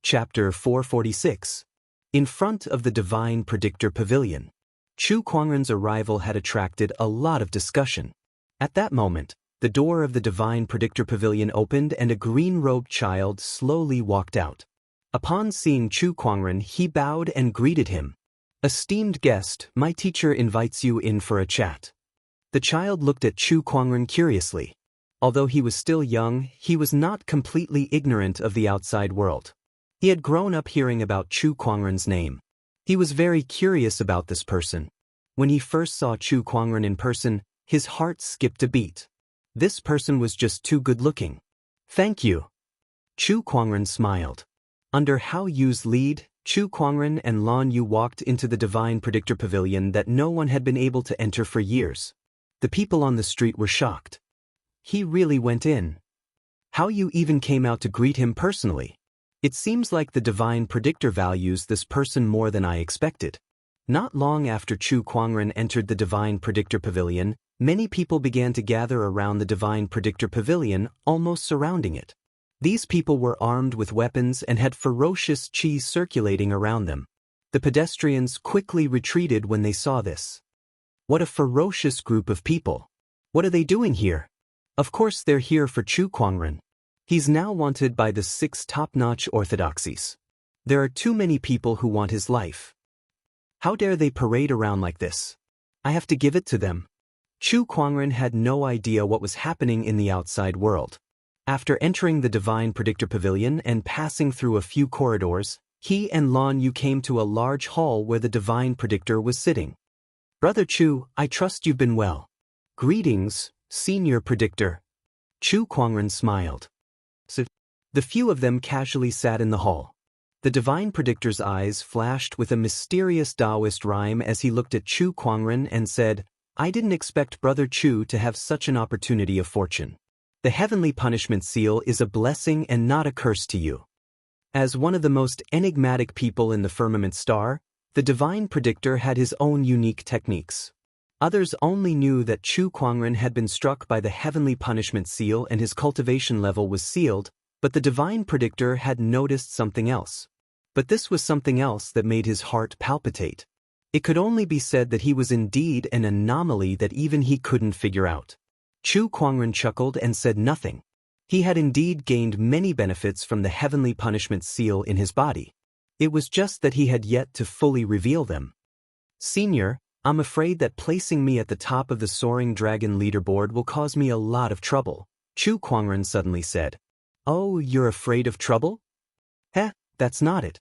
Chapter 446. In front of the Divine Predictor Pavilion. Chu Kuangren's arrival had attracted a lot of discussion. At that moment, the door of the Divine Predictor Pavilion opened and a green-robed child slowly walked out. Upon seeing Chu Kuangren, he bowed and greeted him. "Esteemed guest, my teacher invites you in for a chat." The child looked at Chu Kuangren curiously. Although he was still young, he was not completely ignorant of the outside world. He had grown up hearing about Chu Kuangren's name. He was very curious about this person. When he first saw Chu Kuangren in person, his heart skipped a beat. This person was just too good-looking. "Thank you." Chu Kuangren smiled. Under Hao Yu's lead, Chu Kuangren and Lan Yu walked into the Divine Predictor Pavilion that no one had been able to enter for years. The people on the street were shocked. He really went in. Hao Yu even came out to greet him personally. It seems like the Divine Predictor values this person more than I expected. Not long after Chu Kuangren entered the Divine Predictor Pavilion, many people began to gather around the Divine Predictor Pavilion, almost surrounding it. These people were armed with weapons and had ferocious qi circulating around them. The pedestrians quickly retreated when they saw this. What a ferocious group of people. What are they doing here? Of course they're here for Chu Kuangren. He's now wanted by the 6 top-notch orthodoxies. There are too many people who want his life. How dare they parade around like this? I have to give it to them. Chu Kuangren had no idea what was happening in the outside world. After entering the Divine Predictor Pavilion and passing through a few corridors, he and Lan Yu came to a large hall where the Divine Predictor was sitting. "Brother Chu, I trust you've been well." "Greetings, Senior Predictor." Chu Kuangren smiled. The few of them casually sat in the hall. The Divine Predictor's eyes flashed with a mysterious Taoist rhyme as he looked at Chu Kuangren and said, "I didn't expect Brother Chu to have such an opportunity of fortune. The heavenly punishment seal is a blessing and not a curse to you." As one of the most enigmatic people in the firmament star, the Divine Predictor had his own unique techniques. Others only knew that Chu Kuangren had been struck by the heavenly punishment seal and his cultivation level was sealed, but the Divine Predictor had noticed something else. But this was something else that made his heart palpitate. It could only be said that he was indeed an anomaly that even he couldn't figure out. Chu Kuangren chuckled and said nothing. He had indeed gained many benefits from the heavenly punishment seal in his body. It was just that he had yet to fully reveal them. "Senior, I'm afraid that placing me at the top of the Soaring Dragon leaderboard will cause me a lot of trouble," Chu Kuangren suddenly said. "Oh, you're afraid of trouble?" "Heh, that's not it."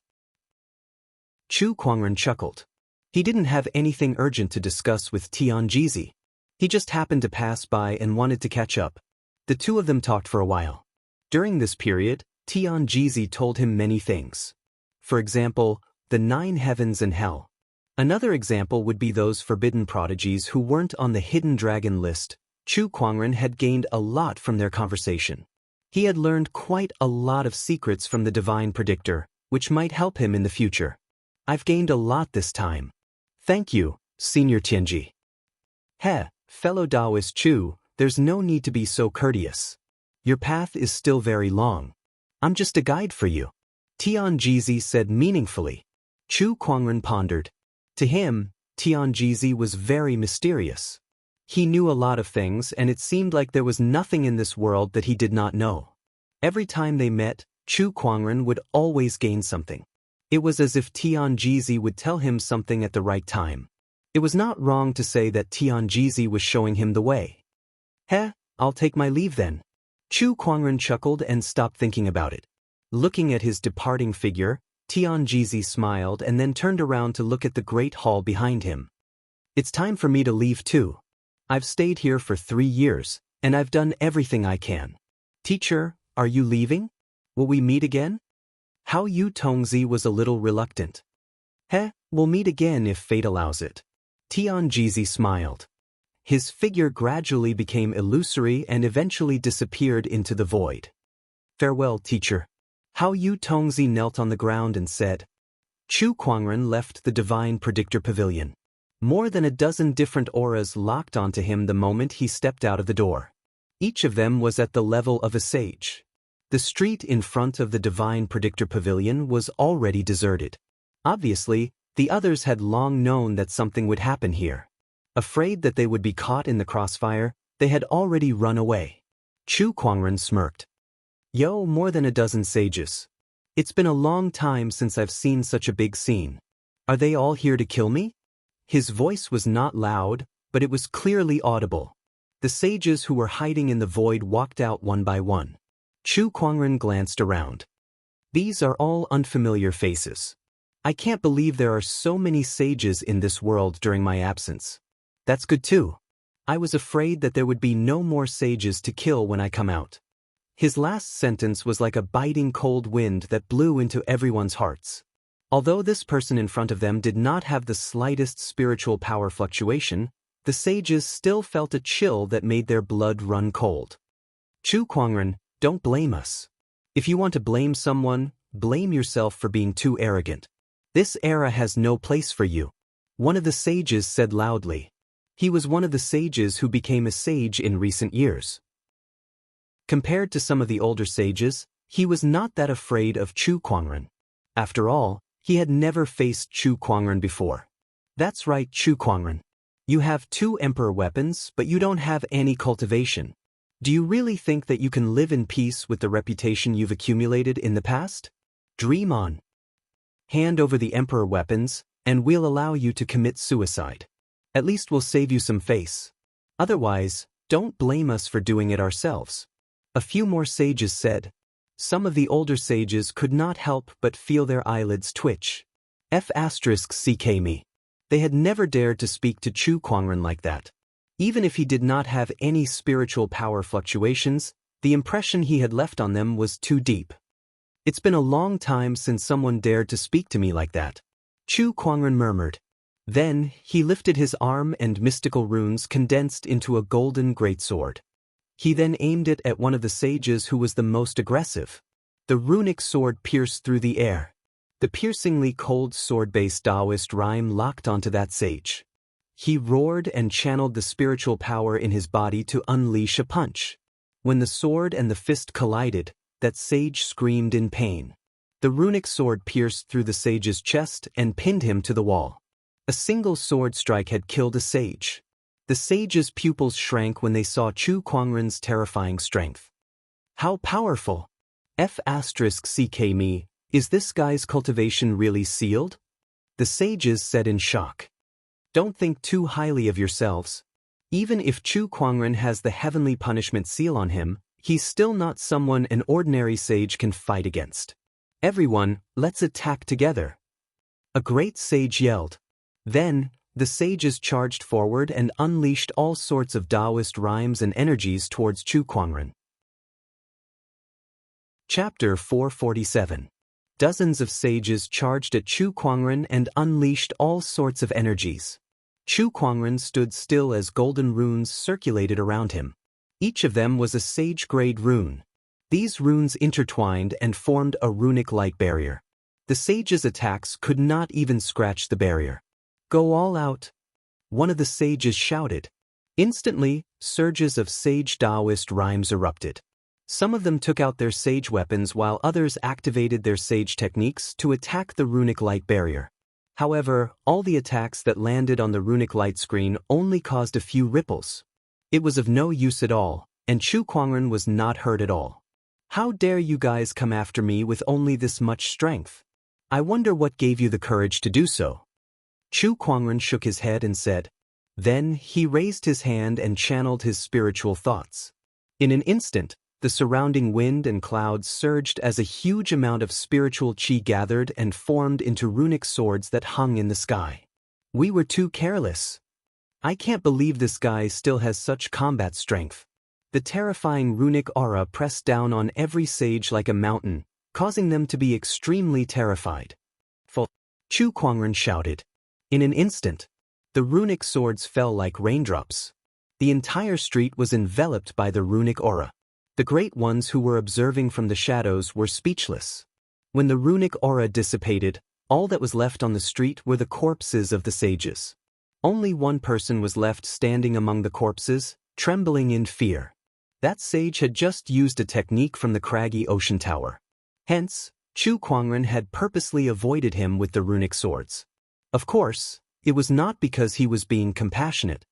Chu Kuangren chuckled. He didn't have anything urgent to discuss with Tianjizi. He just happened to pass by and wanted to catch up. The two of them talked for a while. During this period, Tianjizi told him many things. For example, the 9 heavens and hell. Another example would be those forbidden prodigies who weren't on the hidden dragon list. Chu Kuangren had gained a lot from their conversation. He had learned quite a lot of secrets from the Divine Predictor, which might help him in the future. "I've gained a lot this time. Thank you, Senior Tianji." "Heh, fellow Taoist Chu, there's no need to be so courteous. Your path is still very long. I'm just a guide for you," Tianjizi said meaningfully. Chu Kuangren pondered. To him, Tianjizi was very mysterious. He knew a lot of things and it seemed like there was nothing in this world that he did not know. Every time they met, Chu Kuangren would always gain something. It was as if Tianjizi would tell him something at the right time. It was not wrong to say that Tianjizi was showing him the way. "Heh, I'll take my leave then." Chu Kuangren chuckled and stopped thinking about it. Looking at his departing figure, Tianjizi smiled and then turned around to look at the great hall behind him. "It's time for me to leave too. I've stayed here for 3 years, and I've done everything I can. Teacher, are you leaving? Will we meet again?" Hao Yu Tongzi was a little reluctant. "Heh, we'll meet again if fate allows it." Tianjizi smiled. His figure gradually became illusory and eventually disappeared into the void. "Farewell, teacher." Hao Yu Tongzi knelt on the ground and said. Chu Kuangren left the Divine Predictor Pavilion. More than a dozen different auras locked onto him the moment he stepped out of the door. Each of them was at the level of a sage. The street in front of the Divine Predictor Pavilion was already deserted. Obviously, the others had long known that something would happen here. Afraid that they would be caught in the crossfire, they had already run away. Chu Kuangren smirked. Yo, more than a dozen sages. It's been a long time since I've seen such a big scene. Are they all here to kill me? His voice was not loud, but it was clearly audible. The sages who were hiding in the void walked out one by one. Chu Kuangren glanced around. These are all unfamiliar faces. I can't believe there are so many sages in this world during my absence. That's good too. I was afraid that there would be no more sages to kill when I come out. His last sentence was like a biting cold wind that blew into everyone's hearts. Although this person in front of them did not have the slightest spiritual power fluctuation, the sages still felt a chill that made their blood run cold. Chu Kuangren, don't blame us. If you want to blame someone, blame yourself for being too arrogant. This era has no place for you. One of the sages said loudly. He was one of the sages who became a sage in recent years. Compared to some of the older sages, he was not that afraid of Chu Kuangren. After all, he had never faced Chu Kuangren before. That's right, Chu Kuangren. You have 2 emperor weapons, but you don't have any cultivation. Do you really think that you can live in peace with the reputation you've accumulated in the past? Dream on. Hand over the emperor weapons, and we'll allow you to commit suicide. At least we'll save you some face. Otherwise, don't blame us for doing it ourselves. A few more sages said. Some of the older sages could not help but feel their eyelids twitch. *ck me. They had never dared to speak to Chu Kuangren like that. Even if he did not have any spiritual power fluctuations, the impression he had left on them was too deep. It's been a long time since someone dared to speak to me like that. Chu Kuangren murmured. Then, he lifted his arm and mystical runes condensed into a golden greatsword. He then aimed it at one of the sages who was the most aggressive. The runic sword pierced through the air. The piercingly cold sword-based Taoist rhyme locked onto that sage. He roared and channeled the spiritual power in his body to unleash a punch. When the sword and the fist collided, that sage screamed in pain. The runic sword pierced through the sage's chest and pinned him to the wall. A single sword strike had killed a sage. The sage's pupils shrank when they saw Chu Kuangren's terrifying strength. How powerful! *ck me, is this guy's cultivation really sealed? The sages said in shock. Don't think too highly of yourselves. Even if Chu Kuangren has the heavenly punishment seal on him, he's still not someone an ordinary sage can fight against. Everyone, let's attack together. A great sage yelled. Then, the sages charged forward and unleashed all sorts of Taoist rhymes and energies towards Chu Kuangren. Chapter 447. Dozens of sages charged at Chu Kuangren and unleashed all sorts of energies. Chu Kuangren stood still as golden runes circulated around him. Each of them was a sage-grade rune. These runes intertwined and formed a runic light barrier. The sages' attacks could not even scratch the barrier. Go all out. One of the sages shouted. Instantly, surges of sage Taoist rhymes erupted. Some of them took out their sage weapons while others activated their sage techniques to attack the runic light barrier. However, all the attacks that landed on the runic light screen only caused a few ripples. It was of no use at all, and Chu Kuangren was not hurt at all. How dare you guys come after me with only this much strength? I wonder what gave you the courage to do so. Chu Kuangren shook his head and said. Then, he raised his hand and channeled his spiritual thoughts. In an instant, the surrounding wind and clouds surged as a huge amount of spiritual chi gathered and formed into runic swords that hung in the sky. We were too careless. I can't believe this guy still has such combat strength. The terrifying runic aura pressed down on every sage like a mountain, causing them to be extremely terrified. Chu Kuangren shouted. In an instant, the runic swords fell like raindrops. The entire street was enveloped by the runic aura. The great ones who were observing from the shadows were speechless. When the runic aura dissipated, all that was left on the street were the corpses of the sages. Only one person was left standing among the corpses, trembling in fear. That sage had just used a technique from the craggy ocean tower. Hence, Chu Kuangren had purposely avoided him with the runic swords. Of course, it was not because he was being compassionate.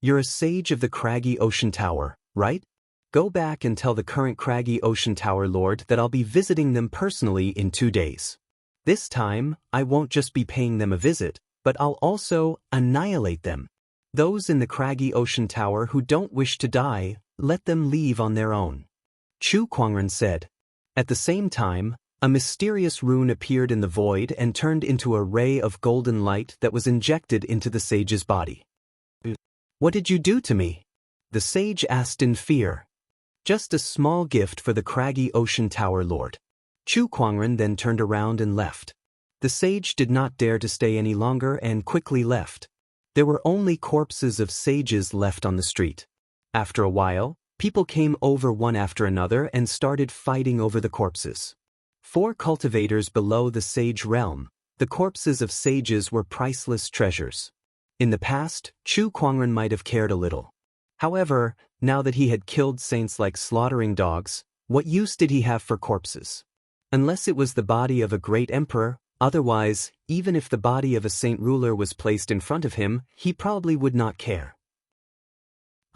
You're a sage of the craggy ocean tower, right? Go back and tell the current craggy ocean tower lord that I'll be visiting them personally in 2 days. This time, I won't just be paying them a visit, but I'll also annihilate them. Those in the craggy ocean tower who don't wish to die, let them leave on their own. Chu Kuangren said. At the same time, a mysterious rune appeared in the void and turned into a ray of golden light that was injected into the sage's body. What did you do to me? The sage asked in fear. Just a small gift for the craggy ocean tower lord. Chu Kuangren then turned around and left. The sage did not dare to stay any longer and quickly left. There were only corpses of sages left on the street. After a while, people came over one after another and started fighting over the corpses. 4 cultivators below the sage realm, the corpses of sages were priceless treasures. In the past, Chu Kuangren might have cared a little. However, now that he had killed saints like slaughtering dogs, what use did he have for corpses? Unless it was the body of a great emperor, otherwise, even if the body of a saint ruler was placed in front of him, he probably would not care.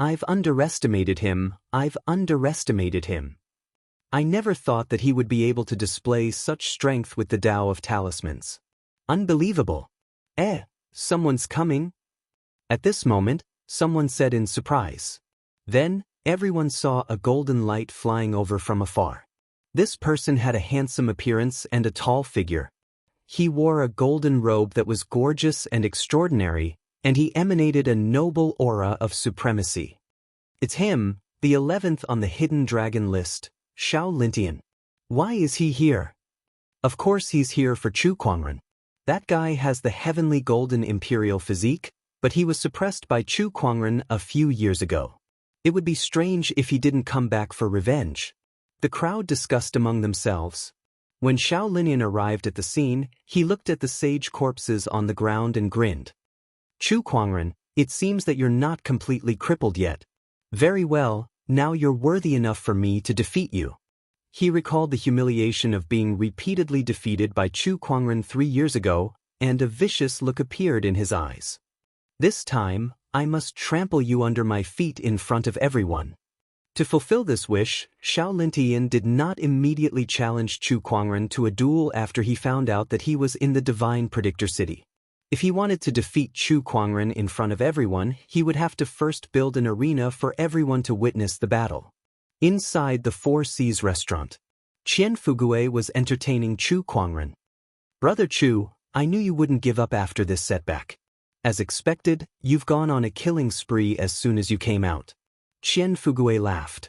I've underestimated him. I never thought that he would be able to display such strength with the Tao of Talismans. Unbelievable. Someone's coming. At this moment, someone said in surprise. Then, everyone saw a golden light flying over from afar. This person had a handsome appearance and a tall figure. He wore a golden robe that was gorgeous and extraordinary, and he emanated a noble aura of supremacy. It's him, the 11th on the hidden dragon list, Xiao Lintian. Why is he here? Of course he's here for Chu Kuangren. That guy has the heavenly golden imperial physique, but he was suppressed by Chu Kuangren a few years ago. It would be strange if he didn't come back for revenge. The crowd discussed among themselves. When Xiao Lintian arrived at the scene, he looked at the sage corpses on the ground and grinned. Chu Kuangren, it seems that you're not completely crippled yet. Very well, now you're worthy enough for me to defeat you. He recalled the humiliation of being repeatedly defeated by Chu Kuangren 3 years ago, and a vicious look appeared in his eyes. This time, I must trample you under my feet in front of everyone. To fulfill this wish, Xiao Lintian did not immediately challenge Chu Kuangren to a duel after he found out that he was in the Divine Predictor City. If he wanted to defeat Chu Kuangren in front of everyone, he would have to first build an arena for everyone to witness the battle. Inside the Four Seas restaurant, Qian Fugue was entertaining Chu Kuangren. Brother Chu, I knew you wouldn't give up after this setback. As expected, you've gone on a killing spree as soon as you came out. Qian Fugue laughed.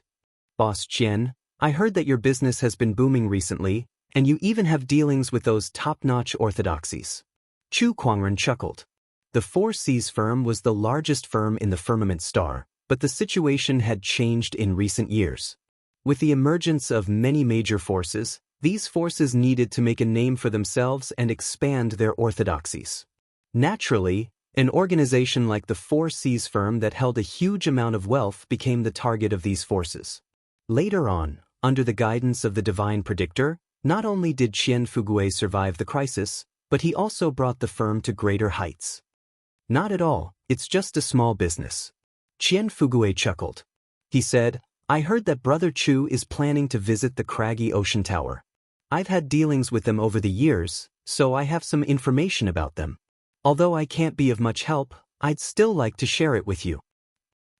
Boss Qian, I heard that your business has been booming recently, and you even have dealings with those top-notch orthodoxies. Chu Kuangren chuckled. The Four Seas firm was the largest firm in the Firmament Star, but the situation had changed in recent years. With the emergence of many major forces, these forces needed to make a name for themselves and expand their orthodoxies. Naturally, an organization like the Four Seas firm that held a huge amount of wealth became the target of these forces. Later on, under the guidance of the Divine Predictor, not only did Qian Fugue survive the crisis, but he also brought the firm to greater heights. Not at all, it's just a small business. Qian Fugue chuckled. He said, I heard that Brother Chu is planning to visit the craggy ocean tower. I've had dealings with them over the years, so I have some information about them. Although I can't be of much help, I'd still like to share it with you.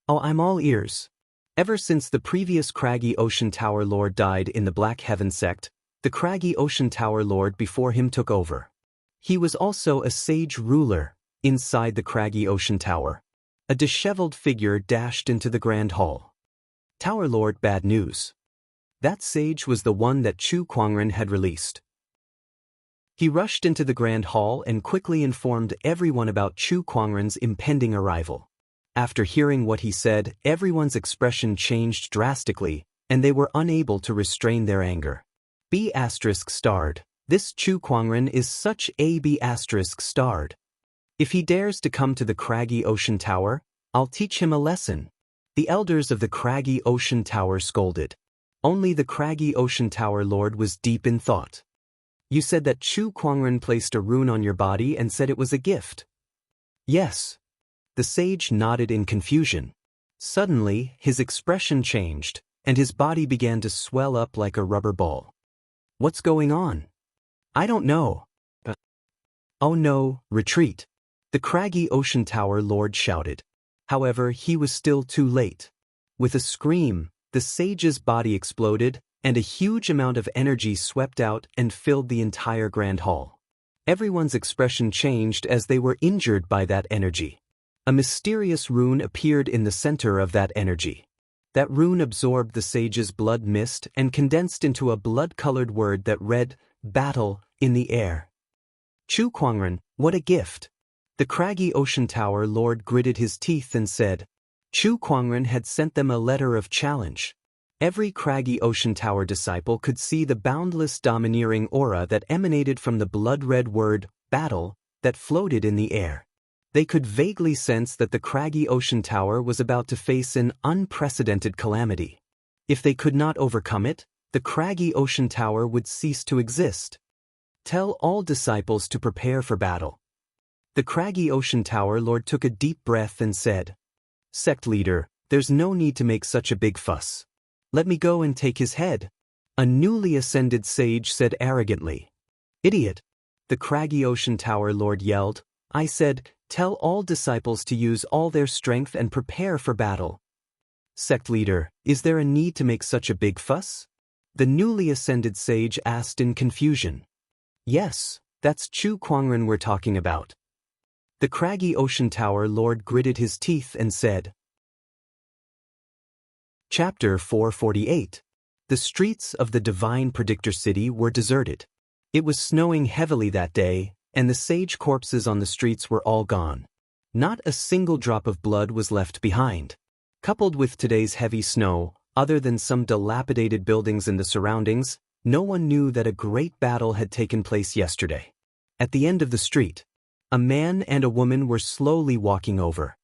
Oh, I'm all ears. Ever since the previous craggy ocean tower lord died in the Black Heaven sect, the craggy ocean tower lord before him took over. He was also a sage ruler. Inside the craggy ocean tower, a disheveled figure dashed into the grand hall. Tower Lord, bad news. That sage was the one that Chu Kuangren had released. He rushed into the grand hall and quickly informed everyone about Chu Kuangren's impending arrival. After hearing what he said, everyone's expression changed drastically, and they were unable to restrain their anger. B** starred. This Chu Kuangren is such a B** starred. If he dares to come to the craggy ocean tower, I'll teach him a lesson. The elders of the craggy ocean tower scolded. Only the craggy ocean tower lord was deep in thought. You said that Chu Kuangren placed a rune on your body and said it was a gift. Yes. The sage nodded in confusion. Suddenly, his expression changed, and his body began to swell up like a rubber ball. What's going on? I don't know. Oh no, retreat. The craggy ocean tower lord shouted. However, he was still too late. With a scream, the sage's body exploded, and a huge amount of energy swept out and filled the entire grand hall. Everyone's expression changed as they were injured by that energy. A mysterious rune appeared in the center of that energy. That rune absorbed the sage's blood mist and condensed into a blood-colored word that read, "Battle," in the air. Chu Kuangren, what a gift! The craggy ocean tower lord gritted his teeth and said, Chu Kuangren had sent them a letter of challenge. Every craggy ocean tower disciple could see the boundless domineering aura that emanated from the blood-red word, "battle," that floated in the air. They could vaguely sense that the craggy ocean tower was about to face an unprecedented calamity. If they could not overcome it, the craggy ocean tower would cease to exist. Tell all disciples to prepare for battle. The craggy ocean tower lord took a deep breath and said, Sect leader, there's no need to make such a big fuss. Let me go and take his head. A newly ascended sage said arrogantly. Idiot! The craggy ocean tower lord yelled. I said, tell all disciples to use all their strength and prepare for battle. Sect leader, is there a need to make such a big fuss? The newly ascended sage asked in confusion. Yes, that's Chu Kuangren we're talking about. The craggy ocean tower lord gritted his teeth and said. Chapter 448. The streets of the Divine Predictor City were deserted. It was snowing heavily that day, and the sage corpses on the streets were all gone. Not a single drop of blood was left behind. Coupled with today's heavy snow, other than some dilapidated buildings in the surroundings, no one knew that a great battle had taken place yesterday. At the end of the street, a man and a woman were slowly walking over.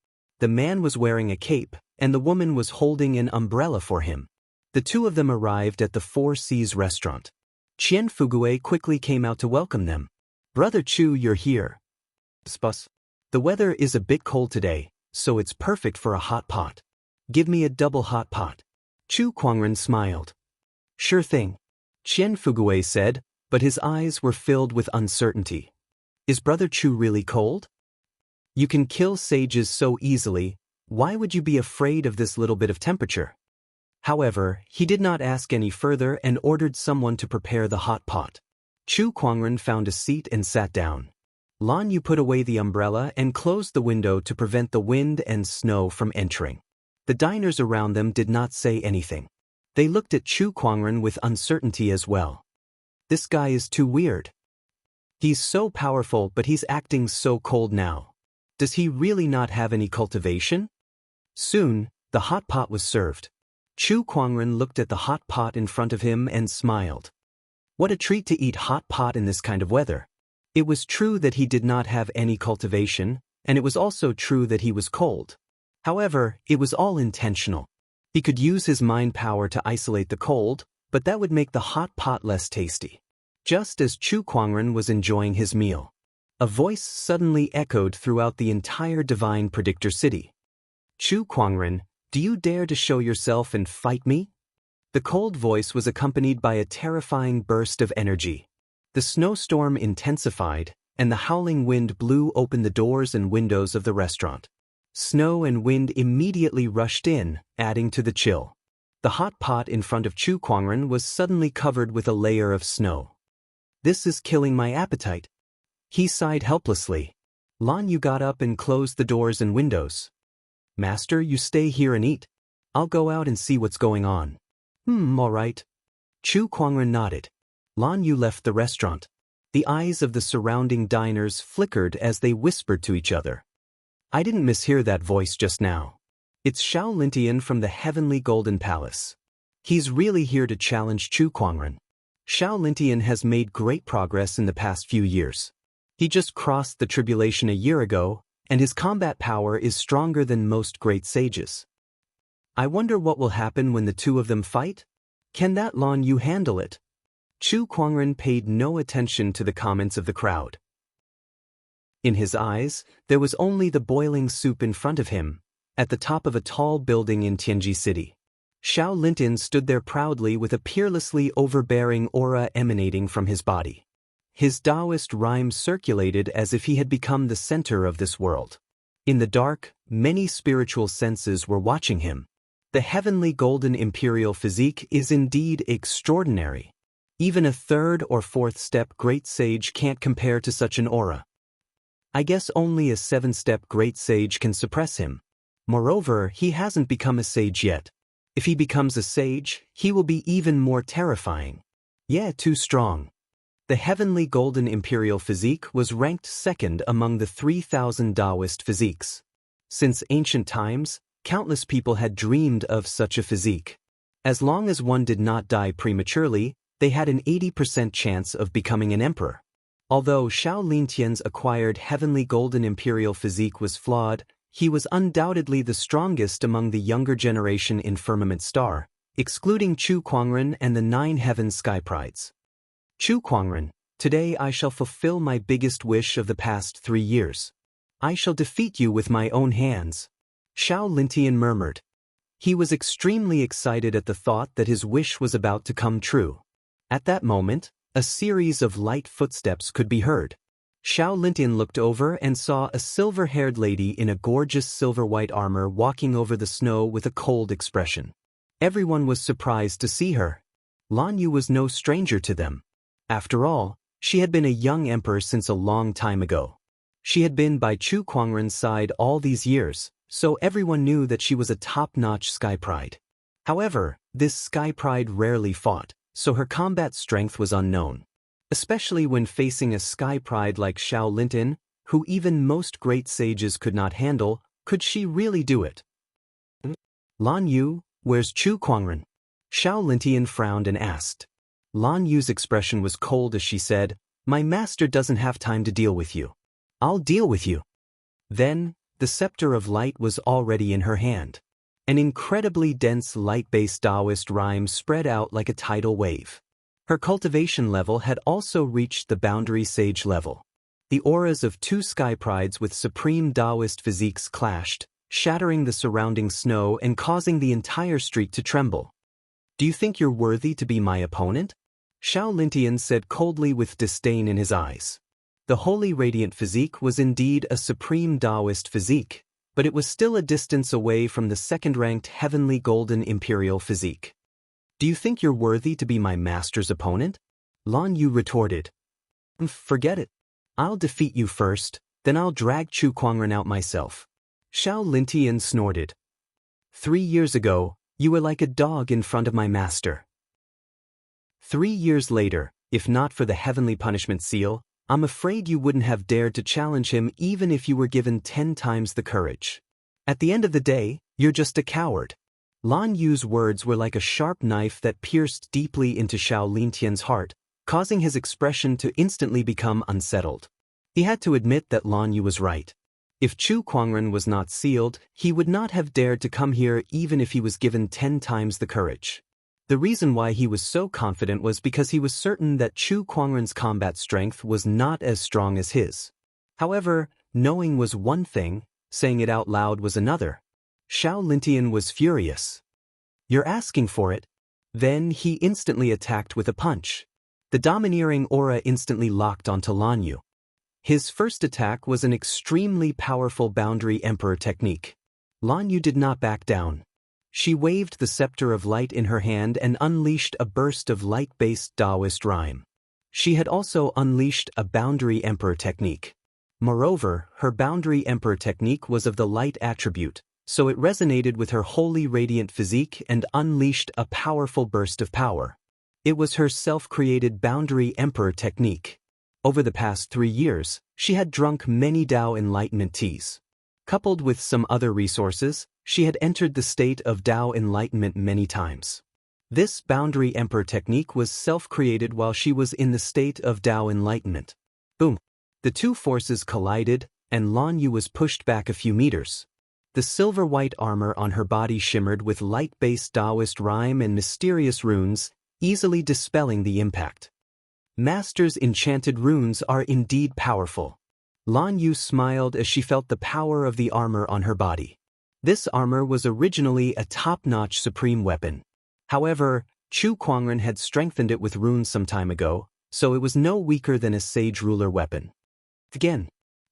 The man was wearing a cape, and the woman was holding an umbrella for him. The two of them arrived at the Four Seas restaurant. Qian Fugue quickly came out to welcome them. Brother Chu, you're here. Spus. The weather is a bit cold today, so it's perfect for a hot pot. Give me a double hot pot. Chu Kuangren smiled. Sure thing. Qian Fugue said, but his eyes were filled with uncertainty. Is Brother Chu really cold? You can kill sages so easily, why would you be afraid of this little bit of temperature? However, he did not ask any further and ordered someone to prepare the hot pot. Chu Kuangren found a seat and sat down. Lan Yu put away the umbrella and closed the window to prevent the wind and snow from entering. The diners around them did not say anything. They looked at Chu Kuangren with uncertainty as well. This guy is too weird. He's so powerful, but he's acting so cold now. Does he really not have any cultivation? Soon, the hot pot was served. Chu Kuangren looked at the hot pot in front of him and smiled. What a treat to eat hot pot in this kind of weather. It was true that he did not have any cultivation, and it was also true that he was cold. However, it was all intentional. He could use his mind power to isolate the cold, but that would make the hot pot less tasty. Just as Chu Kuangren was enjoying his meal, a voice suddenly echoed throughout the entire Divine Predictor City. Chu Kuangren, do you dare to show yourself and fight me? The cold voice was accompanied by a terrifying burst of energy. The snowstorm intensified, and the howling wind blew open the doors and windows of the restaurant. Snow and wind immediately rushed in, adding to the chill. The hot pot in front of Chu Kuangren was suddenly covered with a layer of snow. This is killing my appetite. He sighed helplessly. Lan Yu got up and closed the doors and windows. Master, you stay here and eat. I'll go out and see what's going on. All right. Chu Kuangren nodded. Lan Yu left the restaurant. The eyes of the surrounding diners flickered as they whispered to each other. I didn't mishear that voice just now. It's Xiao Lintian from the Heavenly Golden Palace. He's really here to challenge Chu Kuangren. Xiao Lintian has made great progress in the past few years. He just crossed the tribulation a year ago, and his combat power is stronger than most great sages. I wonder what will happen when the two of them fight? Can that Lan Yu handle it? Chu Kuangren paid no attention to the comments of the crowd. In his eyes, there was only the boiling soup in front of him, at the top of a tall building in Tianji City. Xiao Lintin stood there proudly with a peerlessly overbearing aura emanating from his body. His Taoist rhymes circulated as if he had become the center of this world. In the dark, many spiritual senses were watching him. The heavenly golden imperial physique is indeed extraordinary. Even a third or fourth step great sage can't compare to such an aura. I guess only a 7-step great sage can suppress him. Moreover, he hasn't become a sage yet. If he becomes a sage, he will be even more terrifying. Yeah, too strong. The heavenly golden imperial physique was ranked second among the 3,000 Taoist physiques. Since ancient times, countless people had dreamed of such a physique. As long as one did not die prematurely, they had an 80% chance of becoming an emperor. Although Xiao Lintian's acquired heavenly golden imperial physique was flawed, he was undoubtedly the strongest among the younger generation in Firmament Star, excluding Chu Kuangren and the 9 Heaven Sky Prides. Chu Kuangren, today I shall fulfill my biggest wish of the past 3 years. I shall defeat you with my own hands. Xiao Lintian murmured. He was extremely excited at the thought that his wish was about to come true. At that moment, a series of light footsteps could be heard. Xiao Lintian looked over and saw a silver-haired lady in a gorgeous silver-white armor walking over the snow with a cold expression. Everyone was surprised to see her. Lan Yu was no stranger to them. After all, she had been a young emperor since a long time ago. She had been by Chu Kuangren's side all these years, so everyone knew that she was a top-notch Sky Pride. However, this Sky Pride rarely fought, so her combat strength was unknown. Especially when facing a Sky Pride like Xiao Lintin, who even most great sages could not handle, could she really do it? Lan Yu, where's Chu Kuangren? Xiao Lintian frowned and asked. Lan Yu's expression was cold as she said, My master doesn't have time to deal with you. I'll deal with you. Then, the scepter of light was already in her hand. An incredibly dense light-based Taoist rhyme spread out like a tidal wave. Her cultivation level had also reached the boundary sage level. The auras of 2 Sky Prides with supreme Taoist physiques clashed, shattering the surrounding snow and causing the entire street to tremble. Do you think you're worthy to be my opponent? Xiao Lintian said coldly with disdain in his eyes. The holy radiant physique was indeed a supreme Taoist physique, but it was still a distance away from the second-ranked heavenly golden imperial physique. Do you think you're worthy to be my master's opponent? Lan Yu retorted. Forget it. I'll defeat you first, then I'll drag Chu Kuangren out myself. Xiao Lintian snorted. 3 years ago, you were like a dog in front of my master. 3 years later, if not for the heavenly punishment seal, I'm afraid you wouldn't have dared to challenge him even if you were given 10 times the courage. At the end of the day, you're just a coward. Lan Yu's words were like a sharp knife that pierced deeply into Xiao Lintian's heart, causing his expression to instantly become unsettled. He had to admit that Lan Yu was right. If Chu Kuangren was not sealed, he would not have dared to come here even if he was given 10 times the courage. The reason why he was so confident was because he was certain that Chu Kuangren's combat strength was not as strong as his. However, knowing was one thing, saying it out loud was another. Xiao Lintian was furious. You're asking for it? Then he instantly attacked with a punch. The domineering aura instantly locked onto Lan Yu. His first attack was an extremely powerful boundary emperor technique. Lan Yu did not back down. She waved the scepter of light in her hand and unleashed a burst of light-based Taoist rhyme. She had also unleashed a boundary emperor technique. Moreover, her boundary emperor technique was of the light attribute, so it resonated with her holy radiant physique and unleashed a powerful burst of power. It was her self-created boundary emperor technique. Over the past 3 years, she had drunk many Tao enlightenment teas. Coupled with some other resources, she had entered the state of Tao enlightenment many times. This boundary emperor technique was self-created while she was in the state of Tao enlightenment. Boom! The two forces collided, and Lan Yu was pushed back a few meters. The silver-white armor on her body shimmered with light-based Taoist rhyme and mysterious runes, easily dispelling the impact. Master's enchanted runes are indeed powerful. Lan Yu smiled as she felt the power of the armor on her body. This armor was originally a top-notch supreme weapon. However, Chu Kuangren had strengthened it with runes some time ago, so it was no weaker than a sage ruler weapon. Again,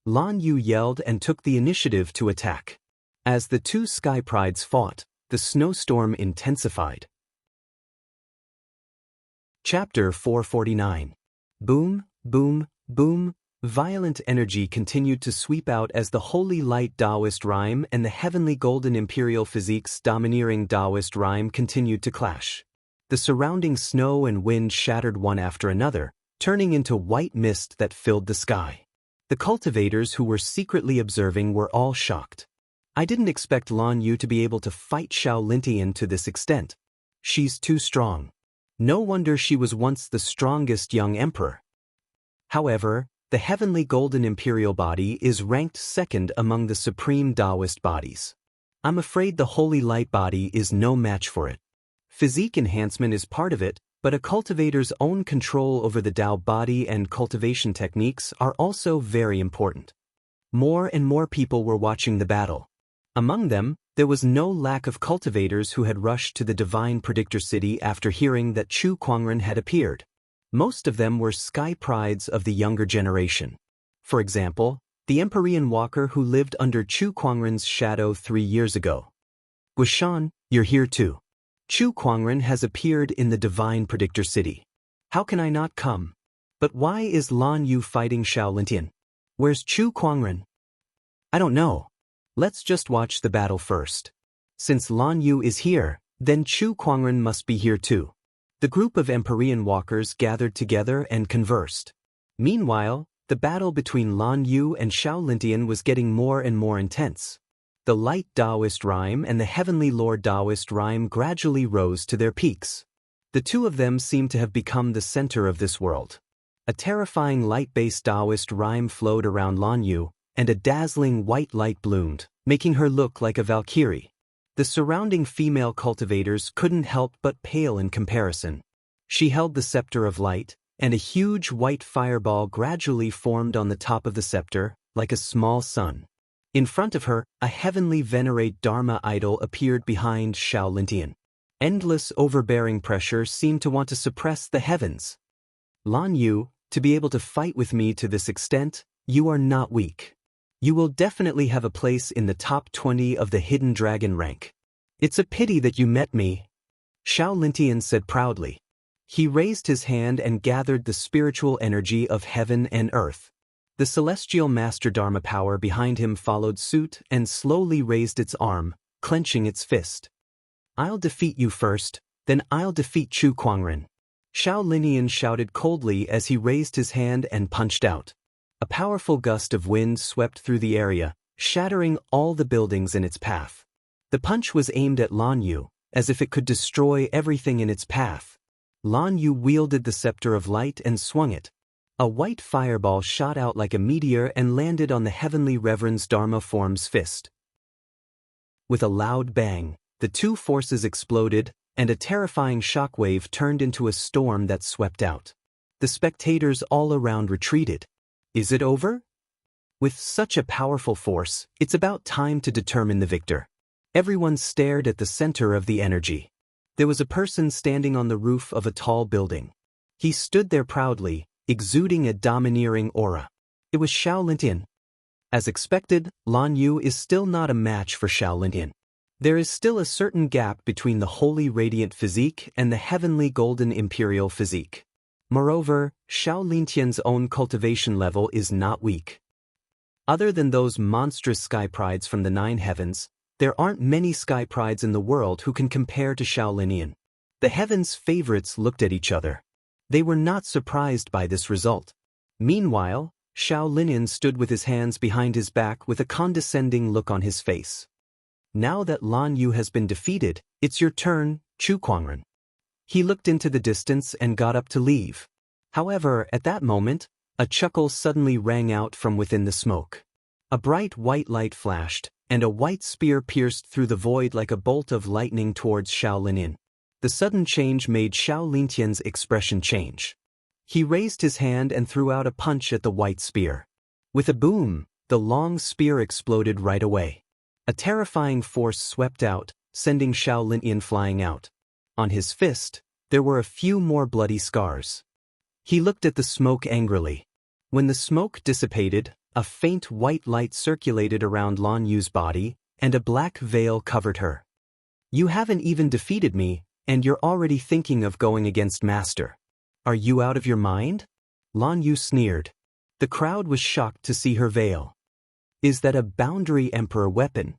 Lan Yu yelled and took the initiative to attack. As the two sky prides fought, the snowstorm intensified. Chapter 449. Boom, boom, boom. Violent energy continued to sweep out as the holy light Taoist rhyme and the heavenly golden imperial physique's domineering Taoist rhyme continued to clash. The surrounding snow and wind shattered one after another, turning into white mist that filled the sky. The cultivators who were secretly observing were all shocked. I didn't expect Lan Yu to be able to fight Xiao Lintian to this extent. She's too strong. No wonder she was once the strongest young emperor. However, the heavenly golden imperial body is ranked second among the supreme Taoist bodies. I'm afraid the holy light body is no match for it. Physique enhancement is part of it, but a cultivator's own control over the Tao body and cultivation techniques are also very important. More and more people were watching the battle. Among them, there was no lack of cultivators who had rushed to the divine predictor city after hearing that Chu Kuangren had appeared. Most of them were sky prides of the younger generation. For example, the Empyrean walker who lived under Chu Kuangren's shadow 3 years ago. Guishan, you're here too. Chu Kuangren has appeared in the divine predictor city. How can I not come? But why is Lan Yu fighting Xiao Lintian? Where's Chu Kuangren? I don't know. Let's just watch the battle first. Since Lan Yu is here, then Chu Kuangren must be here too. The group of Empyrean walkers gathered together and conversed. Meanwhile, the battle between Lan Yu and Xiao Lintian was getting more and more intense. The light Taoist rhyme and the heavenly Lord Taoist rhyme gradually rose to their peaks. The two of them seemed to have become the center of this world. A terrifying light-based Taoist rhyme flowed around Lan Yu, and a dazzling white light bloomed, making her look like a valkyrie. The surrounding female cultivators couldn't help but pale in comparison. She held the scepter of light, and a huge white fireball gradually formed on the top of the scepter, like a small sun. In front of her, a heavenly venerate Dharma idol appeared behind Xiao Lintian. Endless overbearing pressure seemed to want to suppress the heavens. Lan Yu, to be able to fight with me to this extent, you are not weak. You will definitely have a place in the top 20 of the hidden dragon rank. It's a pity that you met me, Xiao Lintian said proudly. He raised his hand and gathered the spiritual energy of heaven and earth. The celestial master Dharma power behind him followed suit and slowly raised its arm, clenching its fist. I'll defeat you first, then I'll defeat Chu Kuangren. Xiao Lintian shouted coldly as he raised his hand and punched out. A powerful gust of wind swept through the area, shattering all the buildings in its path. The punch was aimed at Lan Yu, as if it could destroy everything in its path. Lan Yu wielded the scepter of light and swung it. A white fireball shot out like a meteor and landed on the heavenly reverend's Dharma form's fist. With a loud bang, the two forces exploded, and a terrifying shockwave turned into a storm that swept out. The spectators all around retreated. Is it over? With such a powerful force, it's about time to determine the victor. Everyone stared at the center of the energy. There was a person standing on the roof of a tall building. He stood there proudly, exuding a domineering aura. It was Xiao Lintian. As expected, Lan Yu is still not a match for Xiao Lintian. There is still a certain gap between the holy radiant physique and the heavenly golden imperial physique. Moreover, Xiao Lintian's own cultivation level is not weak. Other than those monstrous sky prides from the 9 heavens, there aren't many sky prides in the world who can compare to Xiao Lintian. The heavens' favorites looked at each other. They were not surprised by this result. Meanwhile, Xiao Lintian stood with his hands behind his back with a condescending look on his face. Now that Lan Yu has been defeated, it's your turn, Chu Kuangren. He looked into the distance and got up to leave. However, at that moment, a chuckle suddenly rang out from within the smoke. A bright white light flashed, and a white spear pierced through the void like a bolt of lightning towards Xiao Linyan. The sudden change made Xiao Lintian's expression change. He raised his hand and threw out a punch at the white spear. With a boom, the long spear exploded right away. A terrifying force swept out, sending Xiao Linyan flying out. On his fist, there were a few more bloody scars. He looked at the smoke angrily. When the smoke dissipated, a faint white light circulated around Lan Yu's body, and a black veil covered her. You haven't even defeated me, and you're already thinking of going against Master. Are you out of your mind? Lan Yu sneered. The crowd was shocked to see her veil. Is that a Boundary Emperor weapon?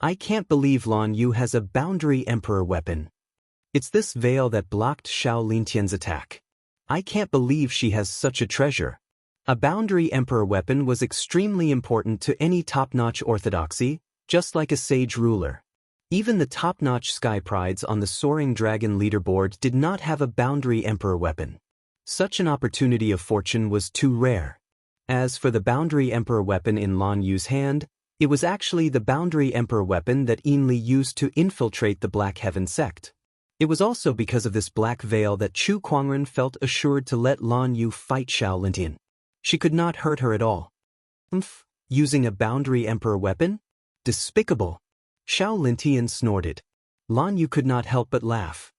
I can't believe Lan Yu has a Boundary Emperor weapon. It's this veil that blocked Xiao Lintian's attack. I can't believe she has such a treasure. A Boundary Emperor weapon was extremely important to any top-notch orthodoxy, just like a sage ruler. Even the top-notch sky prides on the Soaring Dragon leaderboard did not have a Boundary Emperor weapon. Such an opportunity of fortune was too rare. As for the Boundary Emperor weapon in Lan Yu's hand, it was actually the Boundary Emperor weapon that Ainli used to infiltrate the Black Heaven sect. It was also because of this black veil that Chu Kuangren felt assured to let Lan Yu fight Xiao Lintian. She could not hurt her at all. Using a Boundary Emperor weapon? Despicable. Xiao Lintian snorted. Lan Yu could not help but laugh.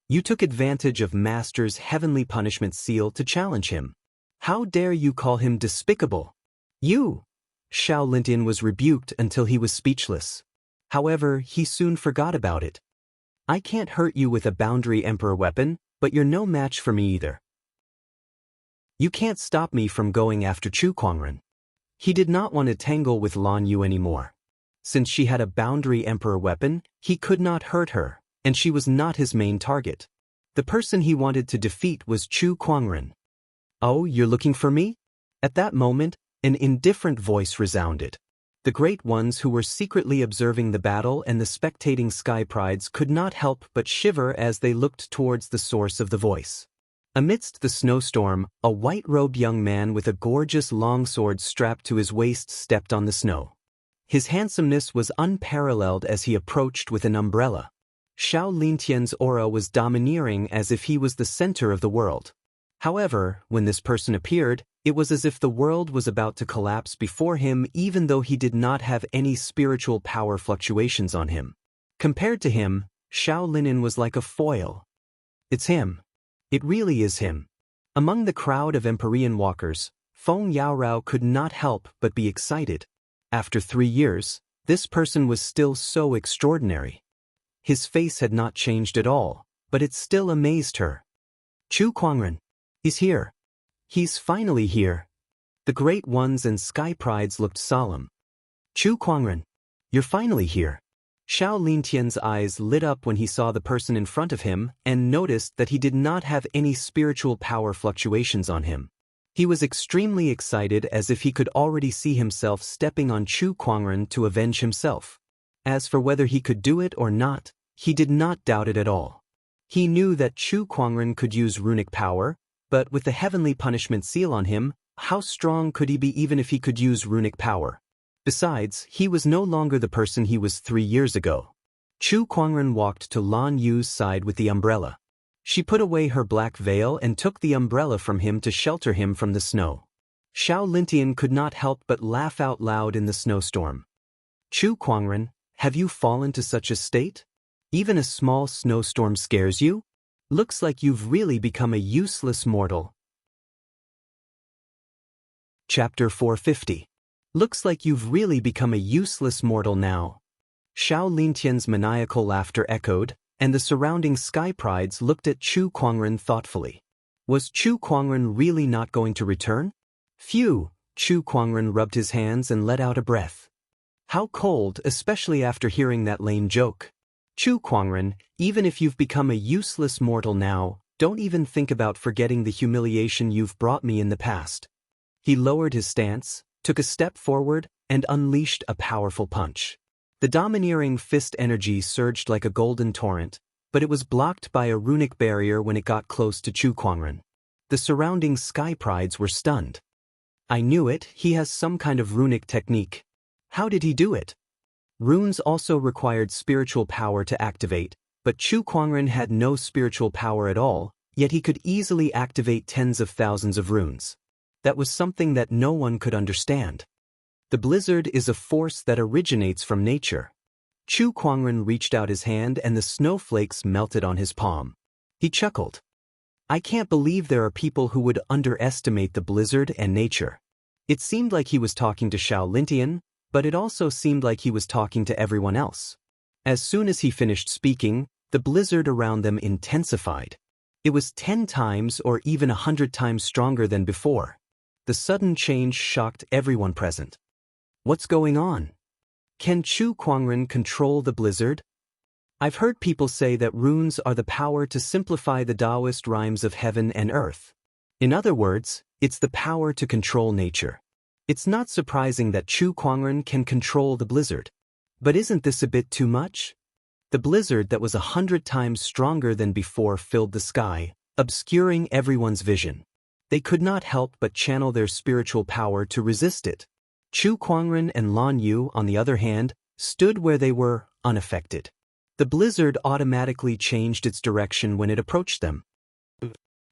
You took advantage of Master's heavenly punishment seal to challenge him. How dare you call him despicable? You! Xiao Lintian was rebuked until he was speechless. However, he soon forgot about it. I can't hurt you with a Boundary Emperor weapon, but you're no match for me either. You can't stop me from going after Chu Kuangren. He did not want to tangle with Lan Yu anymore. Since she had a Boundary Emperor weapon, he could not hurt her, and she was not his main target. The person he wanted to defeat was Chu Kuangren. Oh, you're looking for me? At that moment, an indifferent voice resounded. The great ones who were secretly observing the battle and the spectating sky prides could not help but shiver as they looked towards the source of the voice. Amidst the snowstorm, a white-robed young man with a gorgeous longsword strapped to his waist stepped on the snow. His handsomeness was unparalleled as he approached with an umbrella. Xiao Lintian's aura was domineering as if he was the center of the world. However, when this person appeared, it was as if the world was about to collapse before him even though he did not have any spiritual power fluctuations on him. Compared to him, Xiao Linyan was like a foil. It's him. It really is him. Among the crowd of Empyrean walkers, Feng Yaorao could not help but be excited. After 3 years, this person was still so extraordinary. His face had not changed at all, but it still amazed her. Chu Kuangren. He's here. He's finally here. The great ones and sky prides looked solemn. Chu Kuangren. You're finally here. Xiao Lintian's eyes lit up when he saw the person in front of him and noticed that he did not have any spiritual power fluctuations on him. He was extremely excited as if he could already see himself stepping on Chu Kuangren to avenge himself. As for whether he could do it or not, he did not doubt it at all. He knew that Chu Kuangren could use runic power, but with the heavenly punishment seal on him, how strong could he be even if he could use runic power? Besides, he was no longer the person he was 3 years ago. Chu Kuangren walked to Lan Yu's side with the umbrella. She put away her black veil and took the umbrella from him to shelter him from the snow. Xiao Lintian could not help but laugh out loud in the snowstorm. Chu Kuangren, have you fallen to such a state? Even a small snowstorm scares you? Looks like you've really become a useless mortal. Chapter 450. Looks like you've really become a useless mortal now. Xiao Lintian's maniacal laughter echoed, and the surrounding sky prides looked at Chu Kuangren thoughtfully. Was Chu Kuangren really not going to return? Phew! Chu Kuangren rubbed his hands and let out a breath. How cold, especially after hearing that lame joke. Chu Kuangren, even if you've become a useless mortal now, don't even think about forgetting the humiliation you've brought me in the past. He lowered his stance, took a step forward, and unleashed a powerful punch. The domineering fist energy surged like a golden torrent, but it was blocked by a runic barrier when it got close to Chu Kuangren. The surrounding sky prides were stunned. I knew it, he has some kind of runic technique. How did he do it? Runes also required spiritual power to activate, but Chu Kuangren had no spiritual power at all, yet he could easily activate tens of thousands of runes. That was something that no one could understand. The blizzard is a force that originates from nature. Chu Kuangren reached out his hand and the snowflakes melted on his palm. He chuckled. I can't believe there are people who would underestimate the blizzard and nature. It seemed like he was talking to Xiao Lintian, but it also seemed like he was talking to everyone else. As soon as he finished speaking, the blizzard around them intensified. It was 10 times or even 100 times stronger than before. The sudden change shocked everyone present. What's going on? Can Chu Kuangren control the blizzard? I've heard people say that runes are the power to simplify the Taoist rhymes of heaven and earth. In other words, it's the power to control nature. It's not surprising that Chu Kuangren can control the blizzard. But isn't this a bit too much? The blizzard that was 100 times stronger than before filled the sky, obscuring everyone's vision. They could not help but channel their spiritual power to resist it. Chu Kuangren and Lan Yu, on the other hand, stood where they were, unaffected. The blizzard automatically changed its direction when it approached them.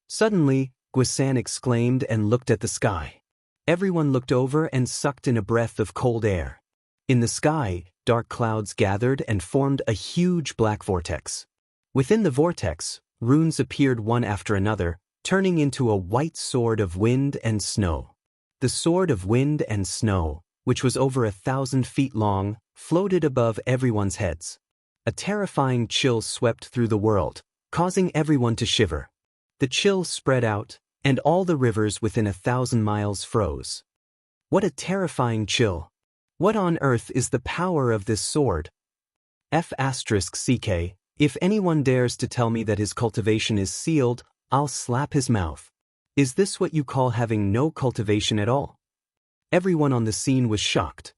Suddenly, Guisan exclaimed and looked at the sky. Everyone looked over and sucked in a breath of cold air. In the sky, dark clouds gathered and formed a huge black vortex. Within the vortex, runes appeared one after another, turning into a white sword of wind and snow. The sword of wind and snow, which was over 1,000 feet long, floated above everyone's heads. A terrifying chill swept through the world, causing everyone to shiver. The chill spread out, and all the rivers within 1,000 miles froze. What a terrifying chill! What on earth is the power of this sword? F***ck, if anyone dares to tell me that his cultivation is sealed, I'll slap his mouth. Is this what you call having no cultivation at all? Everyone on the scene was shocked.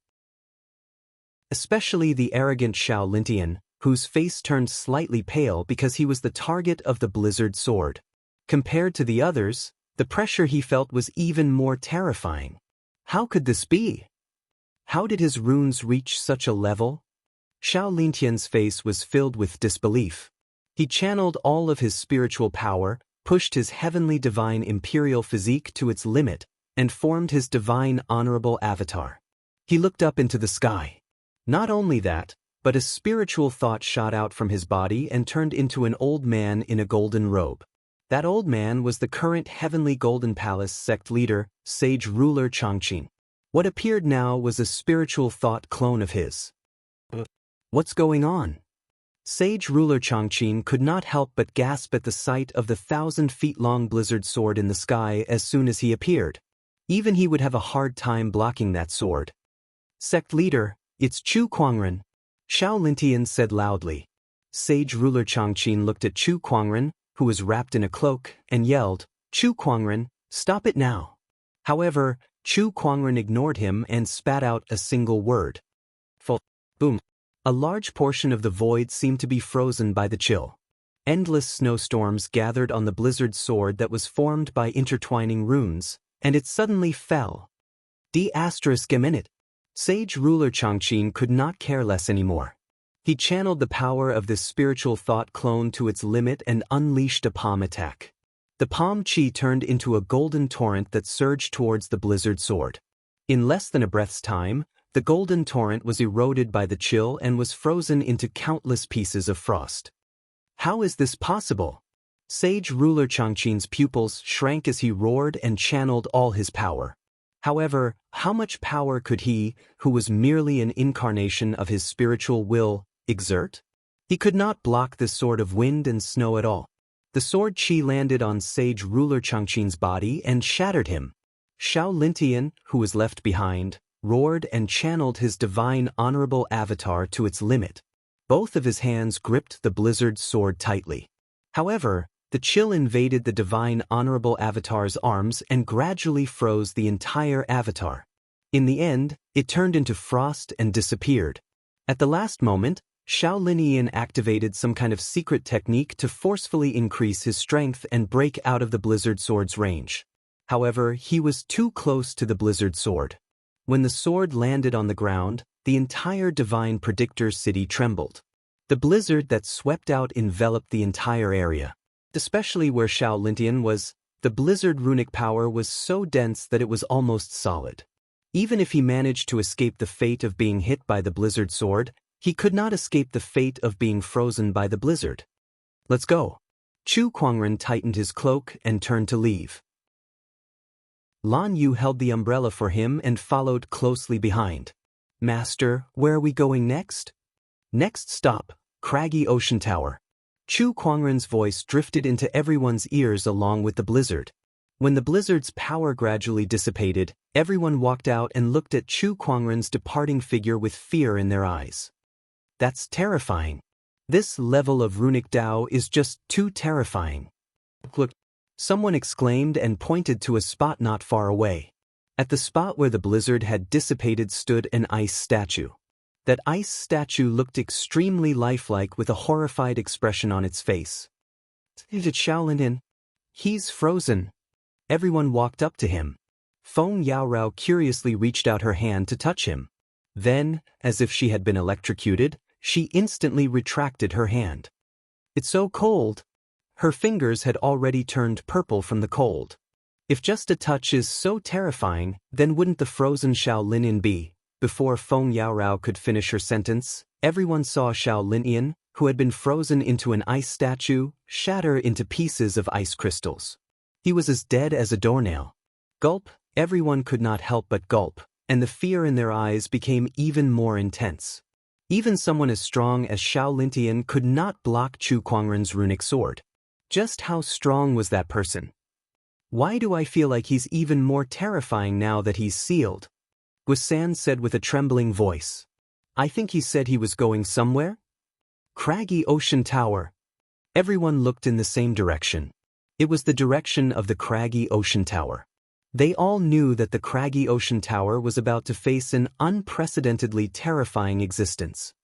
Especially the arrogant Xiao Lintian, whose face turned slightly pale because he was the target of the blizzard sword. Compared to the others, the pressure he felt was even more terrifying. How could this be? How did his runes reach such a level? Xiao Lintian's face was filled with disbelief. He channeled all of his spiritual power, pushed his heavenly divine imperial physique to its limit, and formed his divine honorable avatar. He looked up into the sky. Not only that, but a spiritual thought shot out from his body and turned into an old man in a golden robe. That old man was the current Heavenly Golden Palace sect leader, sage ruler Changqing. What appeared now was a spiritual thought clone of his. What's going on? Sage ruler Changqing could not help but gasp at the sight of the 1,000-feet-long blizzard sword in the sky as soon as he appeared. Even he would have a hard time blocking that sword. Sect leader, it's Chu Kuangren, Xiao Lintian said loudly. Sage ruler Changqing looked at Chu Kuangren, who was wrapped in a cloak, and yelled, Chu Kuangren, stop it now. However, Chu Kuangren ignored him and spat out a single word. Boom. A large portion of the void seemed to be frozen by the chill. Endless snowstorms gathered on the blizzard sword that was formed by intertwining runes, and it suddenly fell. D***. Sage ruler Changqing could not care less anymore. He channeled the power of this spiritual thought clone to its limit and unleashed a palm attack. The palm chi turned into a golden torrent that surged towards the blizzard sword. In less than a breath's time, the golden torrent was eroded by the chill and was frozen into countless pieces of frost. How is this possible? Sage ruler Changqing's pupils shrank as he roared and channeled all his power. However, how much power could he, who was merely an incarnation of his spiritual will, exert? He could not block the sword of wind and snow at all. The sword chi landed on Sage ruler Changqing's body and shattered him. Xiao Lintian, who was left behind, roared and channeled his divine honorable avatar to its limit. Both of his hands gripped the blizzard sword tightly. However, the chill invaded the divine honorable avatar's arms and gradually froze the entire avatar. In the end, it turned into frost and disappeared. At the last moment, Xiao Lintian activated some kind of secret technique to forcefully increase his strength and break out of the blizzard sword's range. However, he was too close to the blizzard sword. When the sword landed on the ground, the entire divine predictor city trembled. The blizzard that swept out enveloped the entire area. Especially where Shaolintian was, the blizzard runic power was so dense that it was almost solid. Even if he managed to escape the fate of being hit by the blizzard sword, he could not escape the fate of being frozen by the blizzard. Let's go. Chu Kuangren tightened his cloak and turned to leave. Lan Yu held the umbrella for him and followed closely behind. Master, where are we going next? Next stop, Craggy Ocean Tower. Chu Kuangren's voice drifted into everyone's ears along with the blizzard. When the blizzard's power gradually dissipated, everyone walked out and looked at Chu Kuangren's departing figure with fear in their eyes. That's terrifying. This level of runic Tao is just too terrifying. Look, someone exclaimed and pointed to a spot not far away. At the spot where the blizzard had dissipated stood an ice statue. That ice statue looked extremely lifelike with a horrified expression on its face. Is it Shaolin? He's frozen. Everyone walked up to him. Feng Yaorao curiously reached out her hand to touch him. Then, as if she had been electrocuted, she instantly retracted her hand. It's so cold. Her fingers had already turned purple from the cold. If just a touch is so terrifying, then wouldn't the frozen Shaolin be? Before Feng Yaorao could finish her sentence, everyone saw Shaolin, who had been frozen into an ice statue, shatter into pieces of ice crystals. He was as dead as a doornail. Gulp, everyone could not help but gulp, and the fear in their eyes became even more intense. Even someone as strong as Shaolin could not block Chu Kuangren's runic sword. Just how strong was that person? Why do I feel like he's even more terrifying now that he's sealed? Guisan said with a trembling voice. I think he said he was going somewhere? Craggy Ocean Tower. Everyone looked in the same direction. It was the direction of the Craggy Ocean Tower. They all knew that the Craggy Ocean Tower was about to face an unprecedentedly terrifying existence.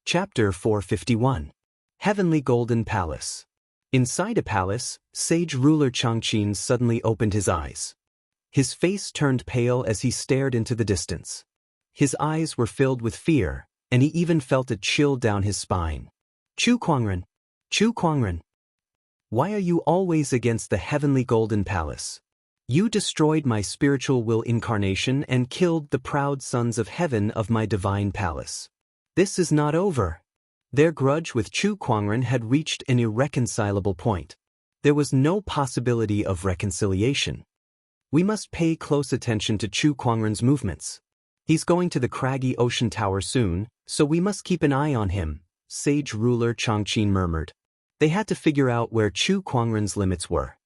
Chapter 451. Heavenly Golden Palace. Inside a palace, sage ruler Changqin suddenly opened his eyes. His face turned pale as he stared into the distance. His eyes were filled with fear, and he even felt a chill down his spine. Chu Kuangren! Chu Kuangren! Why are you always against the Heavenly Golden Palace? You destroyed my spiritual will incarnation and killed the proud sons of heaven of my divine palace. This is not over. Their grudge with Chu Kuangren had reached an irreconcilable point. There was no possibility of reconciliation. We must pay close attention to Chu Kuangren's movements. He's going to the Craggy Ocean Tower soon, so we must keep an eye on him, sage ruler Changqin murmured. They had to figure out where Chu Kuangren's limits were.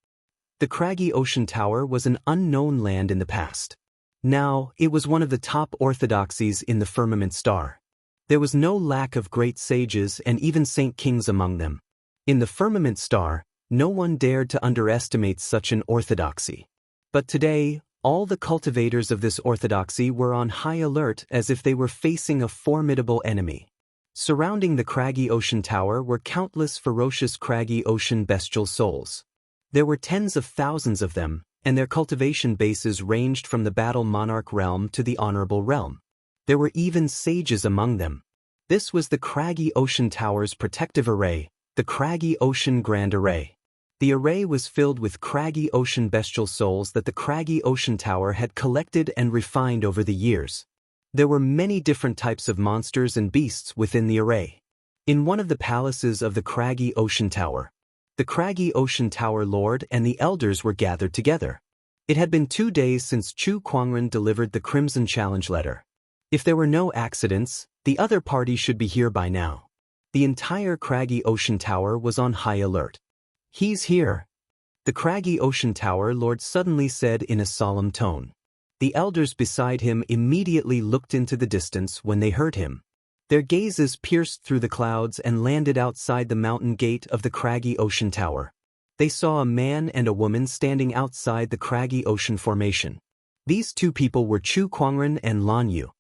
The Craggy Ocean Tower was an unknown land in the past. Now, it was one of the top orthodoxies in the firmament star. There was no lack of great sages and even saint kings among them. In the firmament star, no one dared to underestimate such an orthodoxy. But today, all the cultivators of this orthodoxy were on high alert as if they were facing a formidable enemy. Surrounding the Craggy Ocean Tower were countless ferocious Craggy Ocean bestial souls. There were tens of thousands of them, and their cultivation bases ranged from the Battle Monarch realm to the Honorable realm. There were even sages among them. This was the Craggy Ocean Tower's protective array, the Craggy Ocean Grand Array. The array was filled with Craggy Ocean bestial souls that the Craggy Ocean Tower had collected and refined over the years. There were many different types of monsters and beasts within the array. In one of the palaces of the Craggy Ocean Tower, the Craggy Ocean Tower Lord and the elders were gathered together. It had been 2 days since Chu Kuangren delivered the Crimson Challenge letter. If there were no accidents, the other party should be here by now. The entire Craggy Ocean Tower was on high alert. He's here. The Craggy Ocean Tower Lord suddenly said in a solemn tone. The elders beside him immediately looked into the distance when they heard him. Their gazes pierced through the clouds and landed outside the mountain gate of the Craggy Ocean Tower. They saw a man and a woman standing outside the Craggy Ocean Formation. These two people were Chu Kuangren and Lan Yu.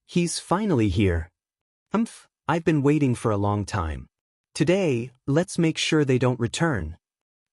He's finally here. I've been waiting for a long time. Today, let's make sure they don't return.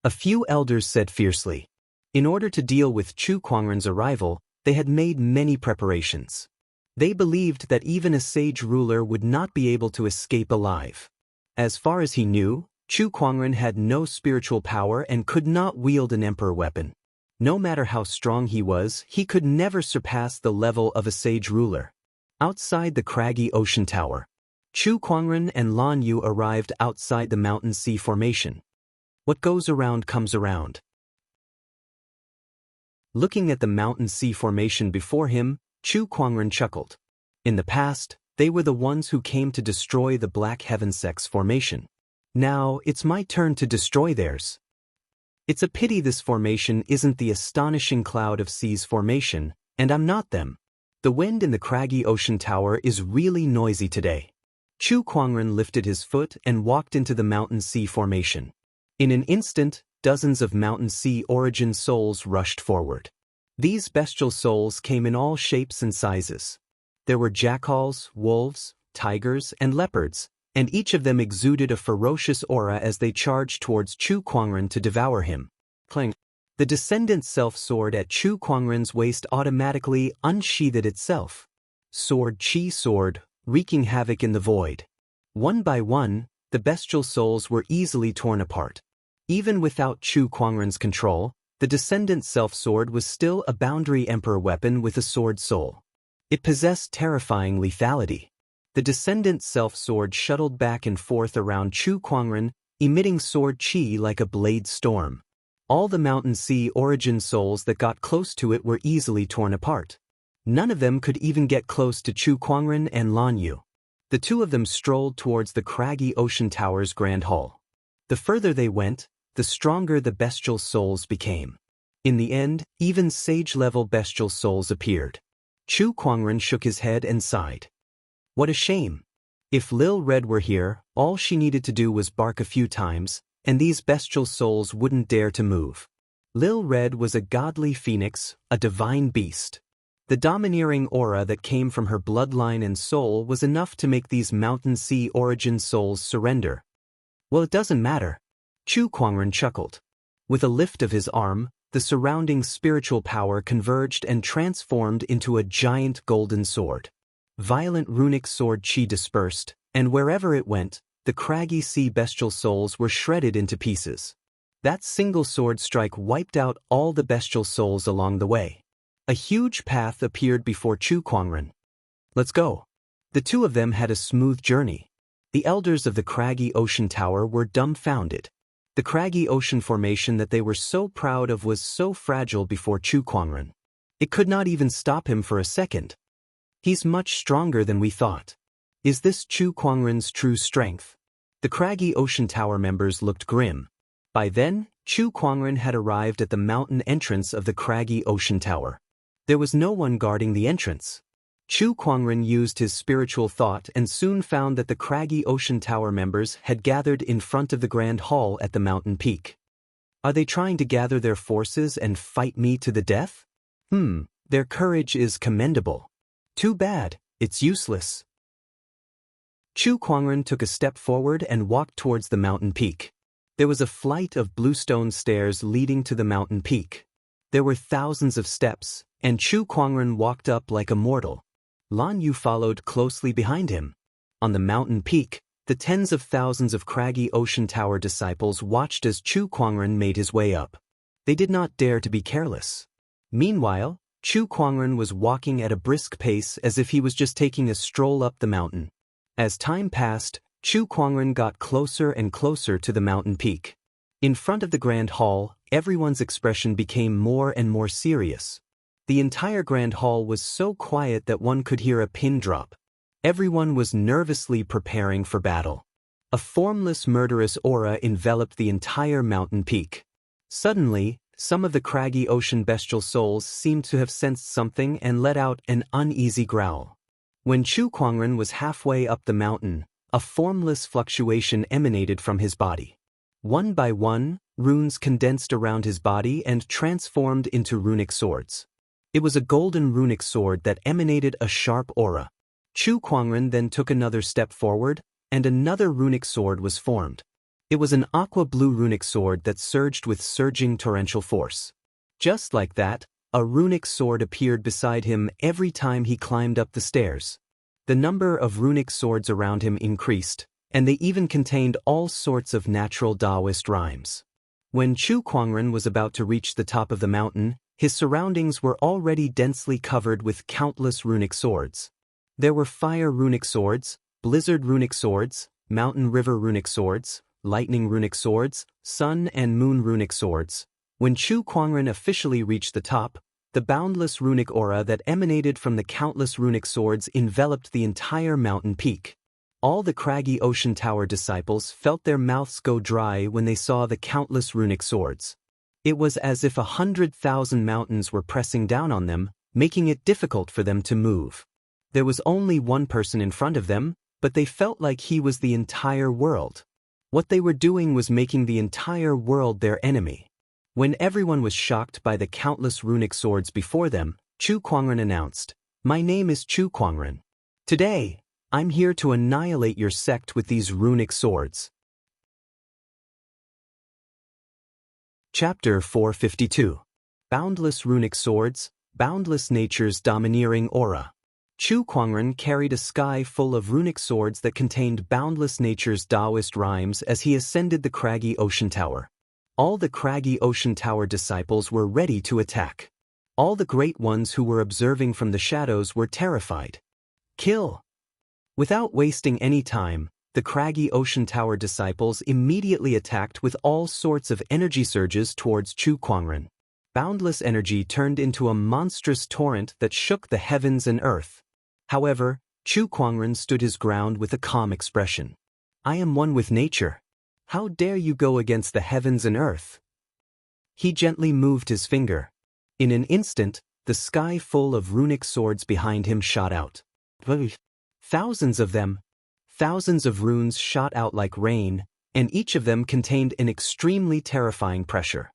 A few elders said fiercely. In order to deal with Chu Kuangren's arrival, They had made many preparations. They believed that even a sage ruler would not be able to escape alive. As far as he knew, Chu Kuangren had no spiritual power and could not wield an emperor weapon. No matter how strong he was, he could never surpass the level of a sage ruler. Outside the craggy ocean tower, Chu Kuangren and Lan Yu arrived outside the mountain sea formation. What goes around comes around. Looking at the mountain sea formation before him, Chu Kuangren chuckled. In the past, they were the ones who came to destroy the Black Heaven Sex formation. Now, it's my turn to destroy theirs. It's a pity this formation isn't the astonishing Cloud of Seas formation, and I'm not them. The wind in the craggy ocean tower is really noisy today. Chu Kuangren lifted his foot and walked into the mountain sea formation. In an instant, dozens of mountain sea origin souls rushed forward. These bestial souls came in all shapes and sizes. There were jackals, wolves, tigers, and leopards, and each of them exuded a ferocious aura as they charged towards Chu Kuangren to devour him. Clang! The descendant self-sword at Chu Kuangren's waist automatically unsheathed itself. Sword chi sword, wreaking havoc in the void. One by one, the bestial souls were easily torn apart. Even without Chu Kuangren's control, the descendant self-sword was still a boundary emperor weapon with a sword soul. It possessed terrifying lethality. The descendant self-sword shuttled back and forth around Chu Kuangren, emitting sword chi like a blade storm. All the mountain sea origin souls that got close to it were easily torn apart. None of them could even get close to Chu Kuangren and Lan Yu. The two of them strolled towards the craggy ocean tower's grand hall. The further they went, the stronger the bestial souls became. In the end, even sage-level bestial souls appeared. Chu Kuangren shook his head and sighed. What a shame. If Lil Red were here, all she needed to do was bark a few times, and these bestial souls wouldn't dare to move. Lil Red was a godly phoenix, a divine beast. The domineering aura that came from her bloodline and soul was enough to make these mountain sea origin souls surrender. Well, it doesn't matter. Chu Kuangren chuckled. With a lift of his arm, the surrounding spiritual power converged and transformed into a giant golden sword. Violent runic sword chi dispersed, and wherever it went, the craggy sea bestial souls were shredded into pieces. That single sword strike wiped out all the bestial souls along the way. A huge path appeared before Chu Kuangren. Let's go. The two of them had a smooth journey. The elders of the craggy ocean tower were dumbfounded. The craggy ocean formation that they were so proud of was so fragile before Chu Kuangren. It could not even stop him for a second. He's much stronger than we thought. Is this Chu Kuangren's true strength? The craggy ocean tower members looked grim. By then, Chu Kuangren had arrived at the mountain entrance of the craggy ocean tower. There was no one guarding the entrance. Chu Kuangren used his spiritual thought and soon found that the craggy ocean tower members had gathered in front of the grand hall at the mountain peak. Are they trying to gather their forces and fight me to the death? Their courage is commendable. Too bad, it's useless. Chu Kuangren took a step forward and walked towards the mountain peak. There was a flight of bluestone stairs leading to the mountain peak. There were thousands of steps, and Chu Kuangren walked up like a mortal. Lan Yu followed closely behind him. On the mountain peak, the tens of thousands of craggy ocean tower disciples watched as Chu Kuangren made his way up. They did not dare to be careless. Meanwhile, Chu Kuangren was walking at a brisk pace as if he was just taking a stroll up the mountain. As time passed, Chu Kuangren got closer and closer to the mountain peak. In front of the grand hall, everyone's expression became more and more serious. The entire grand hall was so quiet that one could hear a pin drop. Everyone was nervously preparing for battle. A formless murderous aura enveloped the entire mountain peak. Suddenly, some of the craggy ocean bestial souls seemed to have sensed something and let out an uneasy growl. When Chu Kuangren was halfway up the mountain, a formless fluctuation emanated from his body. One by one, runes condensed around his body and transformed into runic swords. It was a golden runic sword that emanated a sharp aura. Chu Kuangren then took another step forward, and another runic sword was formed. It was an aqua blue runic sword that surged with surging torrential force. Just like that, A runic sword appeared beside him every time he climbed up the stairs. The number of runic swords around him increased, and they even contained all sorts of natural Taoist rhymes. When Chu Kuangren was about to reach the top of the mountain, his surroundings were already densely covered with countless runic swords. There were fire runic swords, blizzard runic swords, mountain river runic swords, lightning runic swords, sun and moon runic swords. When Chu Kuangren officially reached the top, the boundless runic aura that emanated from the countless runic swords enveloped the entire mountain peak. All the craggy ocean tower disciples felt their mouths go dry when they saw the countless runic swords. It was as if 100,000 mountains were pressing down on them, making it difficult for them to move. There was only one person in front of them, but they felt like he was the entire world. What they were doing was making the entire world their enemy. When everyone was shocked by the countless runic swords before them, Chu Kuangren announced, "My name is Chu Kuangren. Today, I'm here to annihilate your sect with these runic swords." Chapter 452. Boundless Runic Swords, Boundless Nature's Domineering Aura. Chu Kuangren carried a sky full of runic swords that contained boundless nature's Taoist rhymes as he ascended the craggy ocean tower. All the craggy ocean tower disciples were ready to attack. All the great ones who were observing from the shadows were terrified. Kill! Without wasting any time, the craggy ocean tower disciples immediately attacked with all sorts of energy surges towards Chu Kuangren. Boundless energy turned into a monstrous torrent that shook the heavens and earth. However, Chu Kuangren stood his ground with a calm expression. "I am one with nature. How dare you go against the heavens and earth?" He gently moved his finger. In an instant, the sky full of runic swords behind him shot out. Thousands of them. Thousands of runes shot out like rain, and each of them contained an extremely terrifying pressure.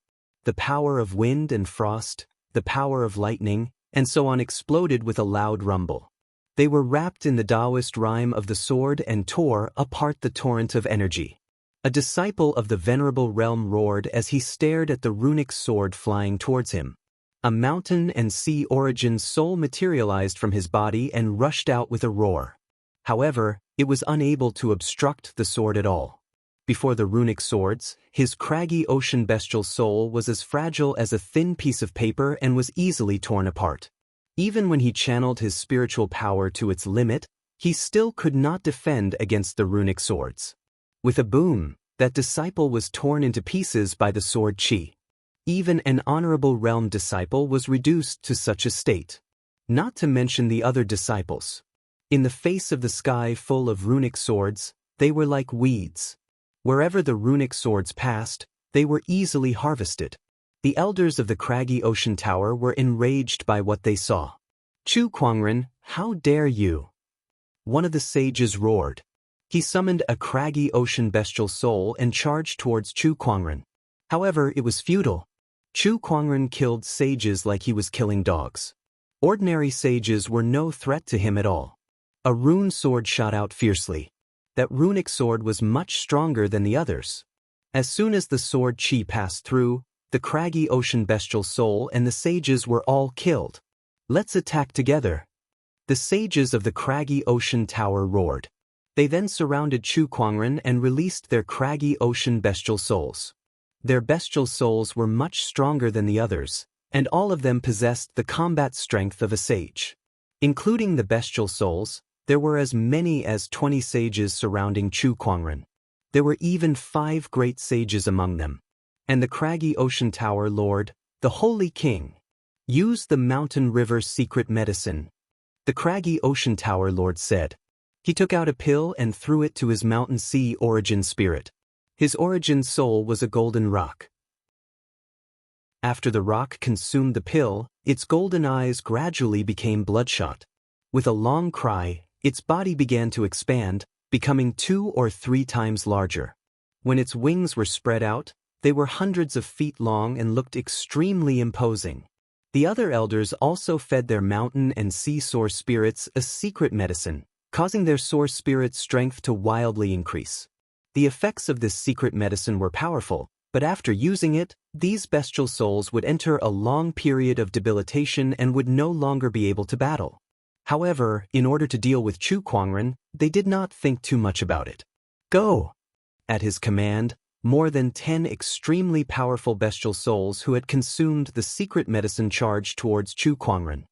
The power of wind and frost, the power of lightning, and so on exploded with a loud rumble. They were wrapped in the Taoist rhyme of the sword and tore apart the torrent of energy. A disciple of the venerable realm roared as he stared at the runic sword flying towards him. A mountain and sea origin soul materialized from his body and rushed out with a roar. However, it was unable to obstruct the sword at all. Before the runic swords, his craggy ocean bestial soul was as fragile as a thin piece of paper and was easily torn apart. Even when he channeled his spiritual power to its limit, he still could not defend against the runic swords. With a boom, that disciple was torn into pieces by the sword chi. Even an honorable realm disciple was reduced to such a state. Not to mention the other disciples. In the face of the sky full of runic swords, they were like weeds. Wherever the runic swords passed, they were easily harvested. The elders of the craggy ocean tower were enraged by what they saw. "Chu Kuangren, how dare you?" One of the sages roared. He summoned a craggy ocean bestial soul and charged towards Chu Kuangren. However, it was futile. Chu Kuangren killed sages like he was killing dogs. Ordinary sages were no threat to him at all. A rune sword shot out fiercely. That runic sword was much stronger than the others. As soon as the sword chi passed through, the craggy ocean bestial soul and the sages were all killed. "Let's attack together." The sages of the craggy ocean tower roared. They then surrounded Chu Kuangren and released their craggy ocean bestial souls. Their bestial souls were much stronger than the others, and all of them possessed the combat strength of a sage. Including the bestial souls, there were as many as 20 sages surrounding Chu Kuangren. There were even 5 great sages among them. And the craggy ocean tower lord, the holy king, used the mountain river secret medicine. The craggy ocean tower lord said. He took out a pill and threw it to his mountain sea origin spirit. His origin soul was a golden rock. After the rock consumed the pill, its golden eyes gradually became bloodshot. With a long cry, its body began to expand, becoming 2 or 3 times larger. When its wings were spread out, they were hundreds of feet long and looked extremely imposing. The other elders also fed their mountain and sea source spirits a secret medicine, causing their source spirit strength to wildly increase. The effects of this secret medicine were powerful, But after using it, these bestial souls would enter a long period of debilitation and would no longer be able to battle. However, in order to deal with Chu Kuangren, they did not think too much about it. Go! At his command, more than 10 extremely powerful bestial souls who had consumed the secret medicine charged towards Chu Kuangren.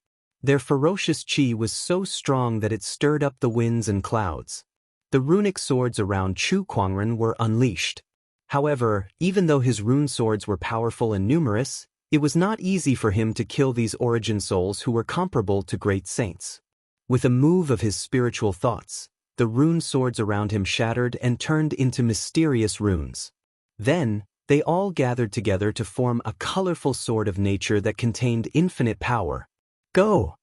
Their ferocious qi was so strong that it stirred up the winds and clouds. The runic swords around Chu Kuangren were unleashed. However, even though his rune swords were powerful and numerous, it was not easy for him to kill these origin souls who were comparable to great saints. With a move of his spiritual thoughts, the rune swords around him shattered and turned into mysterious runes. Then, they all gathered together to form a colorful sword of nature that contained infinite power. Go!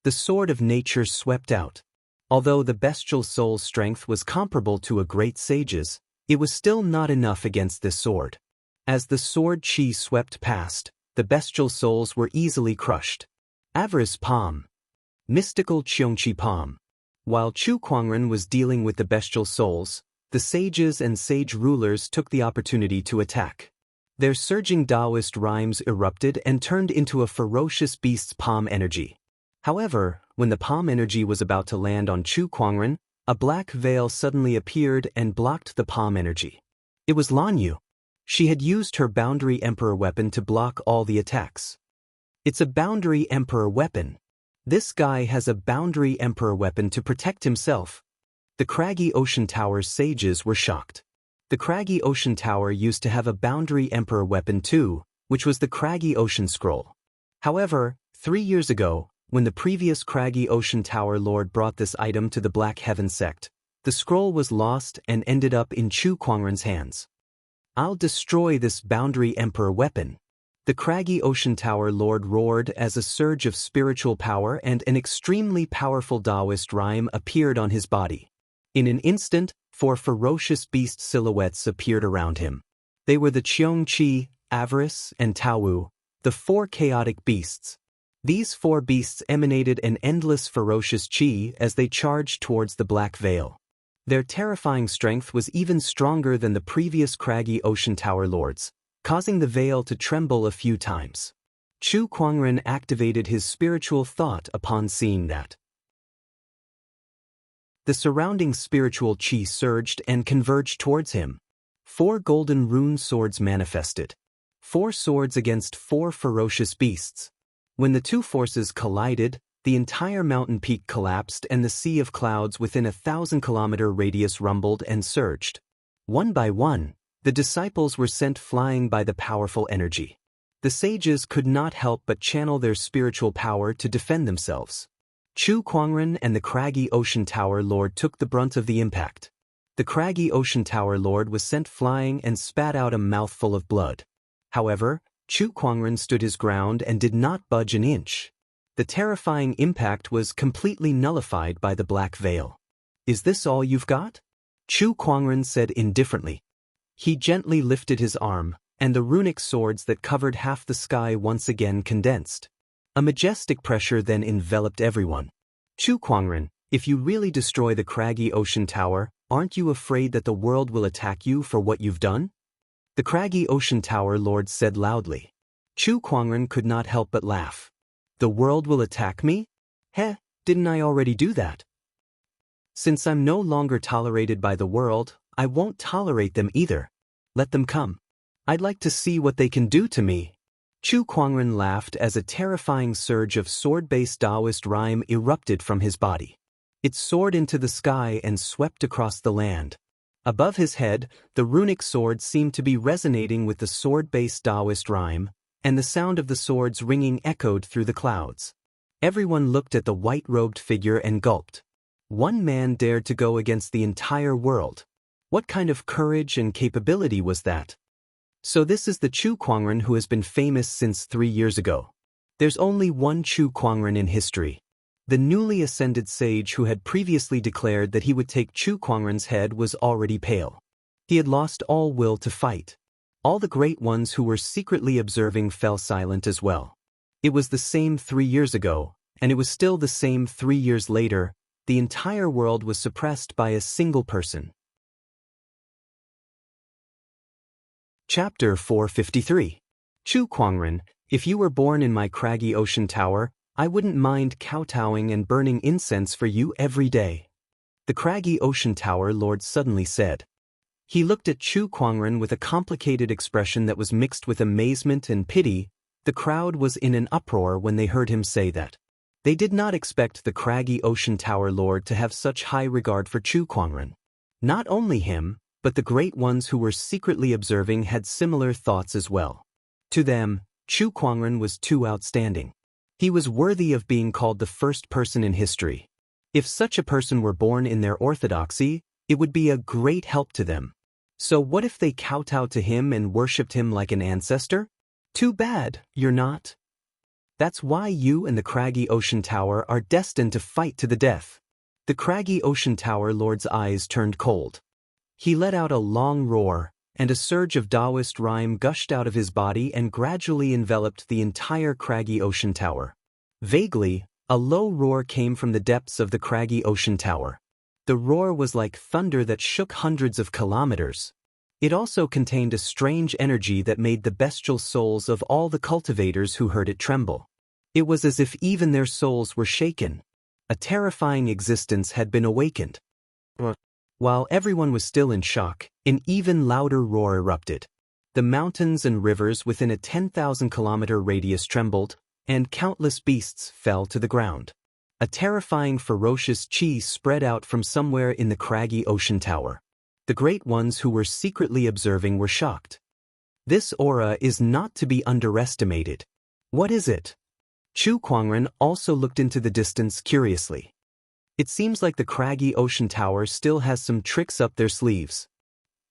The sword of nature swept out. Although the bestial soul's strength was comparable to a great sage's, it was still not enough against this sword. As the sword qi swept past, the bestial souls were easily crushed. Avarice Palm. Mystical Cheongqi Palm. While Chu Kuangren was dealing with the bestial souls, the sages and sage rulers took the opportunity to attack. Their surging Taoist rhymes erupted and turned into a ferocious beast's palm energy. However, when the palm energy was about to land on Chu Kuangren, a black veil suddenly appeared and blocked the palm energy. It was Lan Yu. She had used her Boundary Emperor weapon to block all the attacks. It's a Boundary Emperor weapon. This guy has a Boundary Emperor weapon to protect himself. The Craggy Ocean Tower's sages were shocked. The Craggy Ocean Tower used to have a Boundary Emperor weapon too, which was the Craggy Ocean Scroll. However, 3 years ago, when the previous Craggy Ocean Tower Lord brought this item to the Black Heaven sect, the scroll was lost and ended up in Chu Kuangren's hands. I'll destroy this Boundary Emperor weapon. The Craggy Ocean Tower Lord roared as a surge of spiritual power and an extremely powerful Taoist rhyme appeared on his body. In an instant, 4 ferocious beast silhouettes appeared around him. They were the Cheongqi, Avarice, and Taowu, the 4 chaotic beasts. These 4 beasts emanated an endless ferocious qi as they charged towards the Black Veil. Their terrifying strength was even stronger than the previous Craggy Ocean Tower Lords, causing the veil to tremble a few times. Chu Kuangren activated his spiritual thought upon seeing that. The surrounding spiritual qi surged and converged towards him. 4 golden rune swords manifested. 4 swords against 4 ferocious beasts. When the 2 forces collided, the entire mountain peak collapsed and the sea of clouds within a 1,000-kilometer radius rumbled and surged. One by one, the disciples were sent flying by the powerful energy. The sages could not help but channel their spiritual power to defend themselves. Chu Kuangren and the Craggy Ocean Tower Lord took the brunt of the impact. The Craggy Ocean Tower Lord was sent flying and spat out a mouthful of blood. However, Chu Kuangren stood his ground and did not budge an inch. The terrifying impact was completely nullified by the Black Veil. Is this all you've got? Chu Kuangren said indifferently. He gently lifted his arm, and the runic swords that covered half the sky once again condensed. A majestic pressure then enveloped everyone. Chu Kuangren, if you really destroy the Craggy Ocean Tower, aren't you afraid that the world will attack you for what you've done? The Craggy Ocean Tower Lord said loudly. Chu Kuangren could not help but laugh. The world will attack me? Heh, didn't I already do that? Since I'm no longer tolerated by the world, I won't tolerate them either. Let them come. I'd like to see what they can do to me. Chu Kuangren laughed as a terrifying surge of sword-based Taoist rhyme erupted from his body. It soared into the sky and swept across the land. Above his head, the runic sword seemed to be resonating with the sword-based Taoist rhyme, and the sound of the swords ringing echoed through the clouds. Everyone looked at the white-robed figure and gulped. One man dared to go against the entire world. What kind of courage and capability was that? So this is the Chu Kuangren who has been famous since 3 years ago. There's only one Chu Kuangren in history. The newly ascended sage who had previously declared that he would take Chu Kuangren's head was already pale. He had lost all will to fight. All the great ones who were secretly observing fell silent as well. It was the same 3 years ago, and it was still the same 3 years later. The entire world was suppressed by a single person. Chapter 453. Chu Kuangren, if you were born in my craggy ocean tower, I wouldn't mind kowtowing and burning incense for you every day. The craggy ocean tower lord suddenly said. He looked at Chu Kuangren with a complicated expression that was mixed with amazement and pity. The crowd was in an uproar when they heard him say that. They did not expect the craggy ocean tower lord to have such high regard for Chu Kuangren. Not only him, but the great ones who were secretly observing had similar thoughts as well. To them, Chu Kuangren was too outstanding. He was worthy of being called the first person in history. If such a person were born in their orthodoxy, it would be a great help to them. So what if they kowtowed to him and worshipped him like an ancestor? Too bad, you're not. That's why you and the craggy ocean tower are destined to fight to the death. The craggy ocean tower lord's eyes turned cold. He let out a long roar, and a surge of Taoist rhyme gushed out of his body and gradually enveloped the entire craggy ocean tower. Vaguely, a low roar came from the depths of the craggy ocean tower. The roar was like thunder that shook hundreds of kilometers. It also contained a strange energy that made the bestial souls of all the cultivators who heard it tremble. It was as if even their souls were shaken. A terrifying existence had been awakened. While everyone was still in shock, an even louder roar erupted. The mountains and rivers within a 10,000-kilometer radius trembled, and countless beasts fell to the ground. A terrifying ferocious chi spread out from somewhere in the craggy ocean tower. The great ones who were secretly observing were shocked. This aura is not to be underestimated. What is it? Chu Kuangren also looked into the distance curiously. It seems like the craggy ocean tower still has some tricks up their sleeves.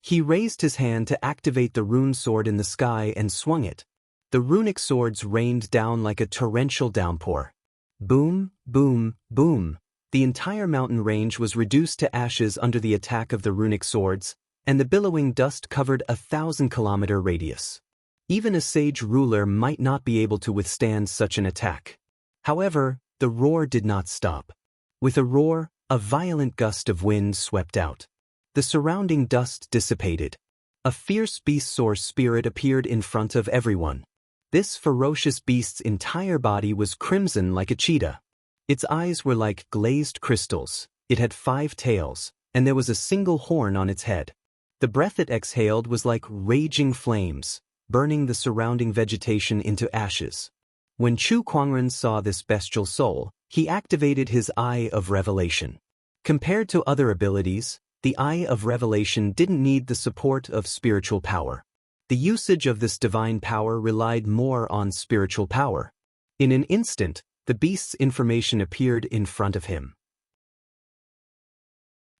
He raised his hand to activate the rune sword in the sky and swung it. The runic swords rained down like a torrential downpour. Boom, boom, boom. The entire mountain range was reduced to ashes under the attack of the runic swords, and the billowing dust covered a 1,000-kilometer radius. Even a sage ruler might not be able to withstand such an attack. However, the roar did not stop. With a roar, a violent gust of wind swept out. The surrounding dust dissipated. A fierce beast source spirit appeared in front of everyone. This ferocious beast's entire body was crimson like a cheetah. Its eyes were like glazed crystals, it had 5 tails, and there was a single horn on its head. The breath it exhaled was like raging flames, burning the surrounding vegetation into ashes. When Chu Kuangren saw this bestial soul, he activated his Eye of Revelation. Compared to other abilities, the Eye of Revelation didn't need the support of spiritual power. The usage of this divine power relied more on spiritual power. In an instant, the beast's information appeared in front of him.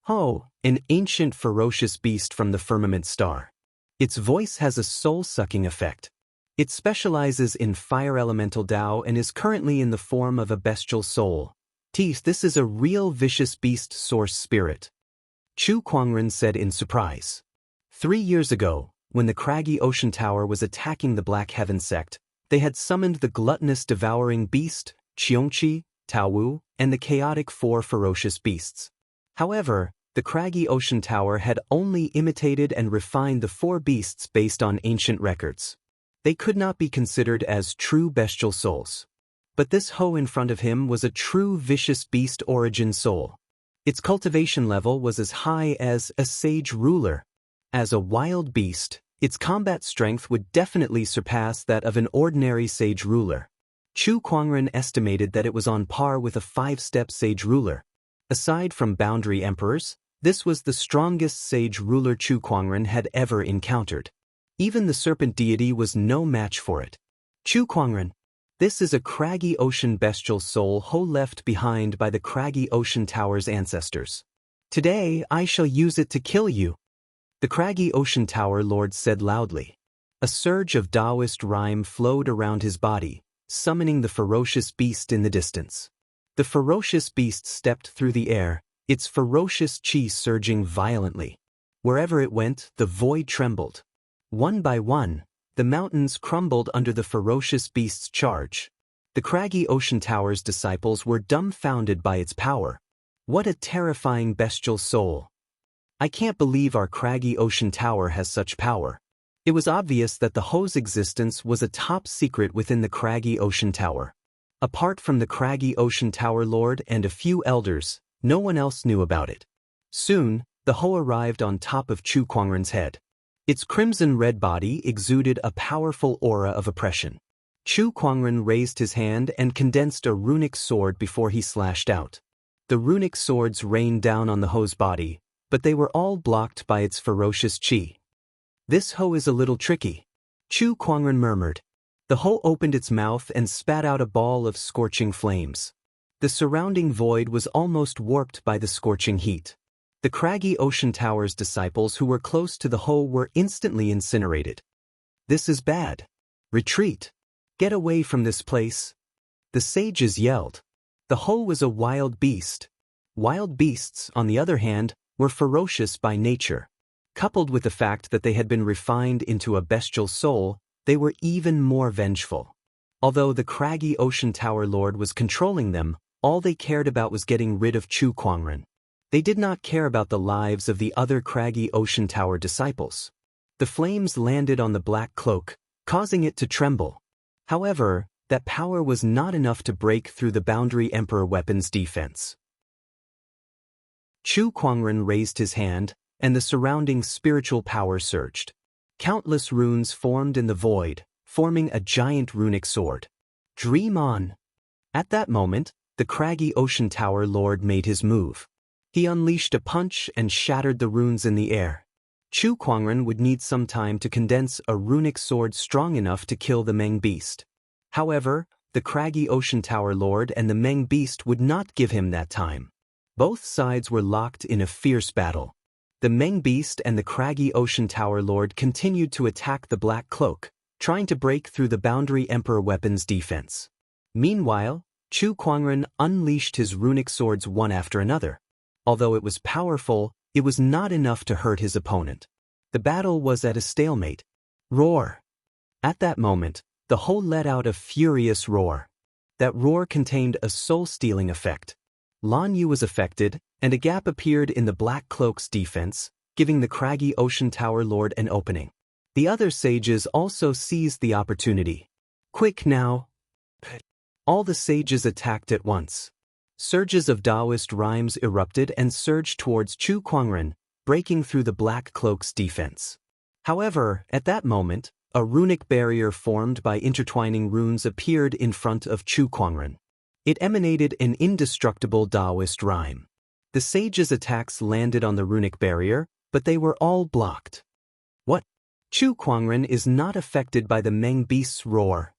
Ho, an ancient ferocious beast from the firmament star. Its voice has a soul-sucking effect. It specializes in fire elemental Tao and is currently in the form of a bestial soul. Teeth, this is a real vicious beast source spirit. Chu Kuangren said in surprise. 3 years ago, when the craggy ocean tower was attacking the Black Heaven sect, they had summoned the gluttonous devouring beast, Qiongqi, Taowu, and the chaotic 4 ferocious beasts. However, the craggy ocean tower had only imitated and refined the 4 beasts based on ancient records. They could not be considered as true bestial souls. But this Ho in front of him was a true vicious beast origin soul. Its cultivation level was as high as a sage ruler. As a wild beast, its combat strength would definitely surpass that of an ordinary sage ruler. Chu Kuangren estimated that it was on par with a 5-step sage ruler. Aside from boundary emperors, this was the strongest sage ruler Chu Kuangren had ever encountered. Even the serpent deity was no match for it. Chu Kuangren, this is a craggy ocean bestial soul Ho left behind by the craggy ocean tower's ancestors. Today I shall use it to kill you. The craggy ocean tower lord said loudly. A surge of Taoist rhyme flowed around his body, summoning the ferocious beast in the distance. The ferocious beast stepped through the air, its ferocious chi surging violently. Wherever it went, the void trembled. One by one, the mountains crumbled under the ferocious beast's charge. The craggy ocean tower's disciples were dumbfounded by its power. What a terrifying bestial soul! I can't believe our craggy ocean tower has such power. It was obvious that the Ho's existence was a top secret within the craggy ocean tower. Apart from the craggy ocean tower lord and a few elders, no one else knew about it. Soon, the Ho arrived on top of Chu Kuangren's head. Its crimson-red body exuded a powerful aura of oppression. Chu Kuangren raised his hand and condensed a runic sword before he slashed out. The runic swords rained down on the Ho's body, but they were all blocked by its ferocious chi. "This Ho is a little tricky," Chu Kuangren murmured. The Ho opened its mouth and spat out a ball of scorching flames. The surrounding void was almost warped by the scorching heat. The craggy ocean tower's disciples who were close to the Ho were instantly incinerated. "This is bad. Retreat. Get away from this place," the sages yelled. The Ho was a wild beast. Wild beasts, on the other hand, were ferocious by nature. Coupled with the fact that they had been refined into a bestial soul, they were even more vengeful. Although the craggy ocean tower lord was controlling them, all they cared about was getting rid of Chu Kuangren. They did not care about the lives of the other craggy ocean tower disciples. The flames landed on the black cloak, causing it to tremble. However, that power was not enough to break through the Boundary Emperor weapon's defense. Chu Kuangren raised his hand, and the surrounding spiritual power surged. Countless runes formed in the void, forming a giant runic sword. "Dream on!" At that moment, the craggy ocean tower lord made his move. He unleashed a punch and shattered the runes in the air. Chu Kuangren would need some time to condense a runic sword strong enough to kill the Meng beast. However, the craggy ocean tower lord and the Meng beast would not give him that time. Both sides were locked in a fierce battle. The Meng beast and the craggy ocean tower lord continued to attack the black cloak, trying to break through the Boundary Emperor weapon's defense. Meanwhile, Chu Kuangren unleashed his runic swords one after another. Although it was powerful, it was not enough to hurt his opponent. The battle was at a stalemate. Roar! At that moment, the Ho let out a furious roar. That roar contained a soul-stealing effect. Lan Yu was affected, and a gap appeared in the Black Cloak's defense, giving the craggy ocean tower lord an opening. The other sages also seized the opportunity. "Quick now!" All the sages attacked at once. Surges of Taoist rhymes erupted and surged towards Chu Kuangren, breaking through the Black Cloak's defense. However, at that moment, a runic barrier formed by intertwining runes appeared in front of Chu Kuangren. It emanated an indestructible Taoist rhyme. The sages' attacks landed on the runic barrier, but they were all blocked. "What? Chu Kuangren is not affected by the Meng beast's roar.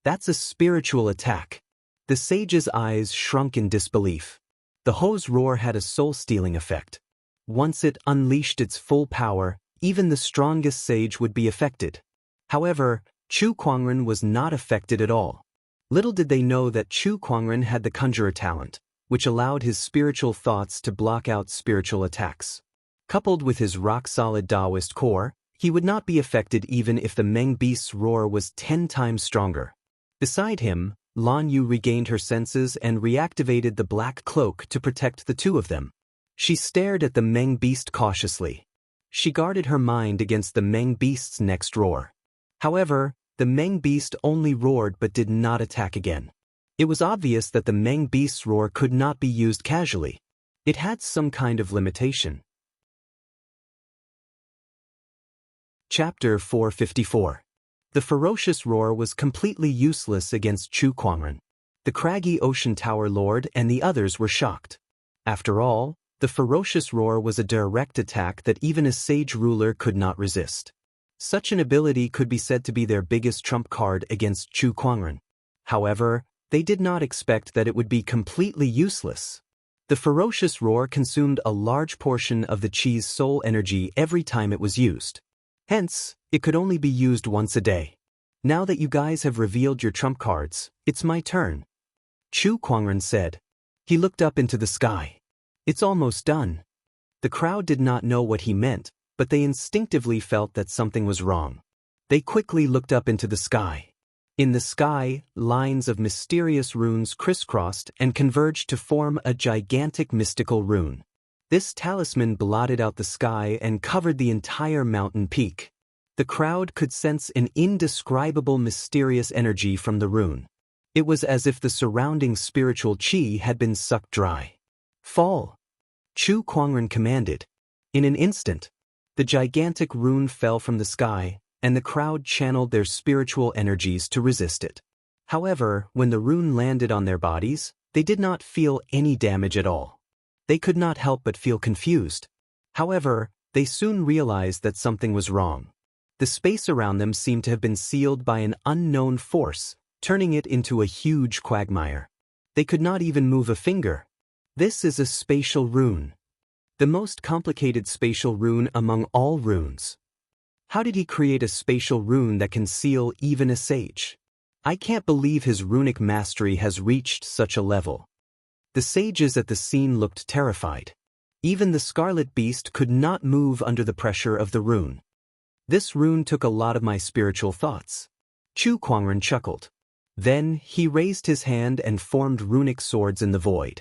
That's a spiritual attack." The sage's eyes shrunk in disbelief. The Ho's roar had a soul-stealing effect. Once it unleashed its full power, even the strongest sage would be affected. However, Chu Kuangren was not affected at all. Little did they know that Chu Kuangren had the conjurer talent, which allowed his spiritual thoughts to block out spiritual attacks. Coupled with his rock-solid Taoist core, he would not be affected even if the Meng beast's roar was 10 times stronger. Beside him, Lan Yu regained her senses and reactivated the black cloak to protect the two of them. She stared at the Meng beast cautiously. She guarded her mind against the Meng beast's next roar. However, the Meng beast only roared but did not attack again. It was obvious that the Meng beast's roar could not be used casually. It had some kind of limitation. Chapter 454. The ferocious roar was completely useless against Chu Kuangren. The craggy ocean tower lord and the others were shocked. After all, the ferocious roar was a direct attack that even a sage ruler could not resist. Such an ability could be said to be their biggest trump card against Chu Kuangren. However, they did not expect that it would be completely useless. The ferocious roar consumed a large portion of the chi's soul energy every time it was used. Hence, it could only be used once a day. "Now that you guys have revealed your trump cards, it's my turn," Chu Kuangren said. He looked up into the sky. "It's almost done." The crowd did not know what he meant, but they instinctively felt that something was wrong. They quickly looked up into the sky. In the sky, lines of mysterious runes crisscrossed and converged to form a gigantic mystical rune. This talisman blotted out the sky and covered the entire mountain peak. The crowd could sense an indescribable mysterious energy from the rune. It was as if the surrounding spiritual qi had been sucked dry. Fall! Chu Kuangren commanded. In an instant, the gigantic rune fell from the sky, and the crowd channeled their spiritual energies to resist it. However, when the rune landed on their bodies, they did not feel any damage at all. They could not help but feel confused. However, they soon realized that something was wrong. The space around them seemed to have been sealed by an unknown force, turning it into a huge quagmire. They could not even move a finger. This is a spatial rune. The most complicated spatial rune among all runes. How did he create a spatial rune that can seal even a sage? I can't believe his runic mastery has reached such a level. The sages at the scene looked terrified. Even the scarlet beast could not move under the pressure of the rune. This rune took a lot of my spiritual thoughts. Chu Kuangren chuckled. Then he raised his hand and formed runic swords in the void.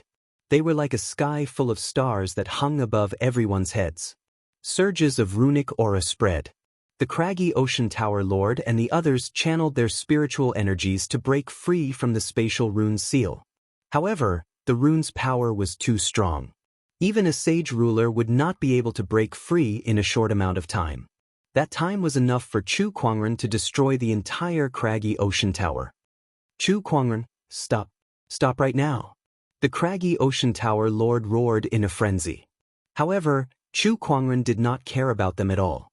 They were like a sky full of stars that hung above everyone's heads. Surges of runic aura spread. The craggy ocean tower lord and the others channeled their spiritual energies to break free from the spatial rune seal. However, the rune's power was too strong. Even a sage ruler would not be able to break free in a short amount of time. That time was enough for Chu Kuangren to destroy the entire craggy ocean tower. Chu Kuangren, stop. Stop right now. The craggy ocean tower lord roared in a frenzy. However, Chu Kuangren did not care about them at all.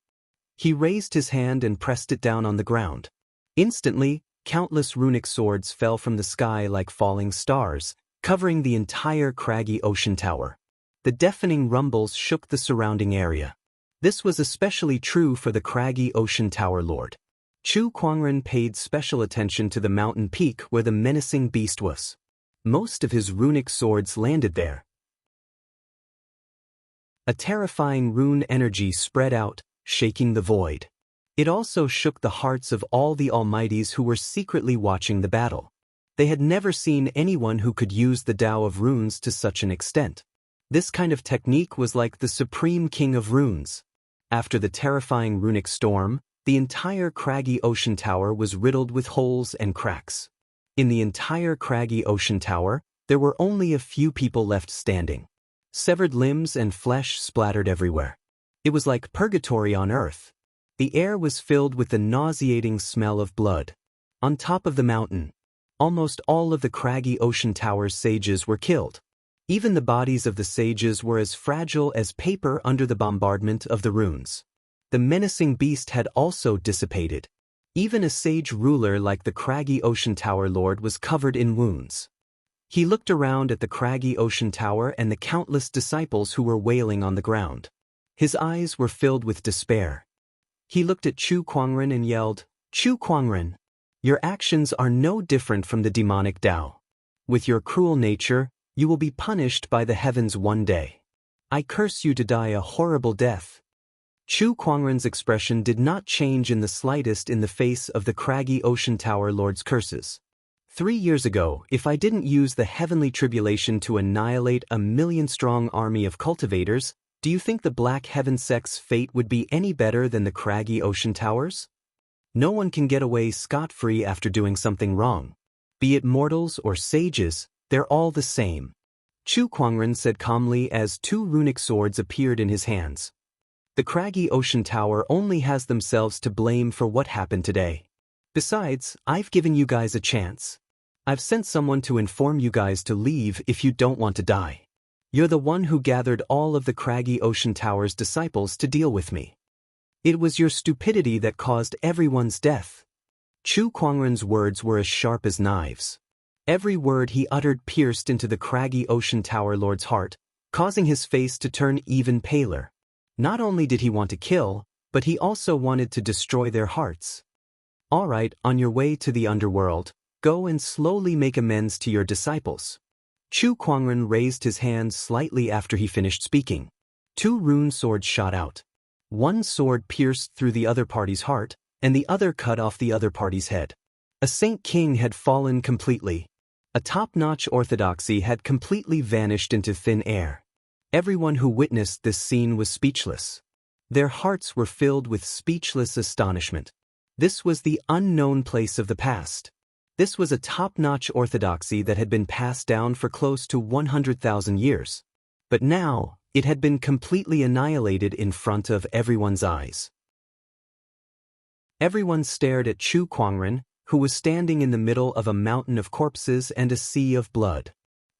He raised his hand and pressed it down on the ground. Instantly, countless runic swords fell from the sky like falling stars, covering the entire craggy ocean tower. The deafening rumbles shook the surrounding area. This was especially true for the craggy ocean tower lord. Chu Kuangren paid special attention to the mountain peak where the menacing beast was. Most of his runic swords landed there. A terrifying rune energy spread out, shaking the void. It also shook the hearts of all the almighties who were secretly watching the battle. They had never seen anyone who could use the Tao of runes to such an extent. This kind of technique was like the supreme king of runes. After the terrifying runic storm, the entire craggy ocean tower was riddled with holes and cracks. In the entire craggy ocean tower, there were only a few people left standing. Severed limbs and flesh splattered everywhere. It was like purgatory on earth. The air was filled with the nauseating smell of blood. On top of the mountain, almost all of the craggy ocean tower's sages were killed. Even the bodies of the sages were as fragile as paper under the bombardment of the runes. The menacing beast had also dissipated. Even a sage ruler like the craggy ocean tower lord was covered in wounds. He looked around at the craggy ocean tower and the countless disciples who were wailing on the ground. His eyes were filled with despair. He looked at Chu Kuangren and yelled, "Chu Kuangren, your actions are no different from the demonic Tao. With your cruel nature, you will be punished by the heavens one day. I curse you to die a horrible death." Chu Kuangren's expression did not change in the slightest in the face of the craggy ocean tower lord's curses. 3 years ago, if I didn't use the heavenly tribulation to annihilate a million-strong army of cultivators, do you think the Black Heaven sect's fate would be any better than the craggy ocean towers? No one can get away scot-free after doing something wrong. Be it mortals or sages, they're all the same. Chu Kuangren said calmly as 2 runic swords appeared in his hands. The craggy ocean tower only has themselves to blame for what happened today. Besides, I've given you guys a chance. I've sent someone to inform you guys to leave if you don't want to die. You're the one who gathered all of the craggy ocean tower's disciples to deal with me. It was your stupidity that caused everyone's death. Chu Kuangren's words were as sharp as knives. Every word he uttered pierced into the craggy ocean tower lord's heart, causing his face to turn even paler. Not only did he want to kill, but he also wanted to destroy their hearts. All right, on your way to the underworld, go and slowly make amends to your disciples. Chu Kuangren raised his hand slightly after he finished speaking. 2 rune swords shot out. One sword pierced through the other party's heart, and the other cut off the other party's head. A saint king had fallen completely. A top-notch orthodoxy had completely vanished into thin air. Everyone who witnessed this scene was speechless. Their hearts were filled with speechless astonishment. This was the unknown place of the past. This was a top-notch orthodoxy that had been passed down for close to 100,000 years. But now, it had been completely annihilated in front of everyone's eyes. Everyone stared at Chu Kuangren, who was standing in the middle of a mountain of corpses and a sea of blood.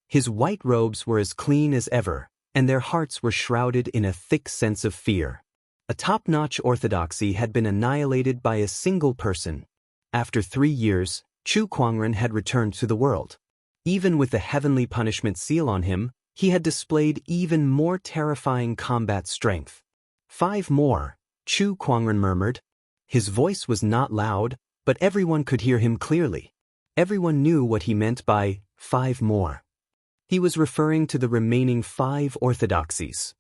His white robes were as clean as ever, and their hearts were shrouded in a thick sense of fear. A top-notch orthodoxy had been annihilated by a single person. After 3 years, Chu Kuangren had returned to the world. Even with the heavenly punishment seal on him, he had displayed even more terrifying combat strength. 5 more, Chu Kuangren murmured. His voice was not loud, but everyone could hear him clearly. Everyone knew what he meant by 5 more. He was referring to the remaining 5 orthodoxies.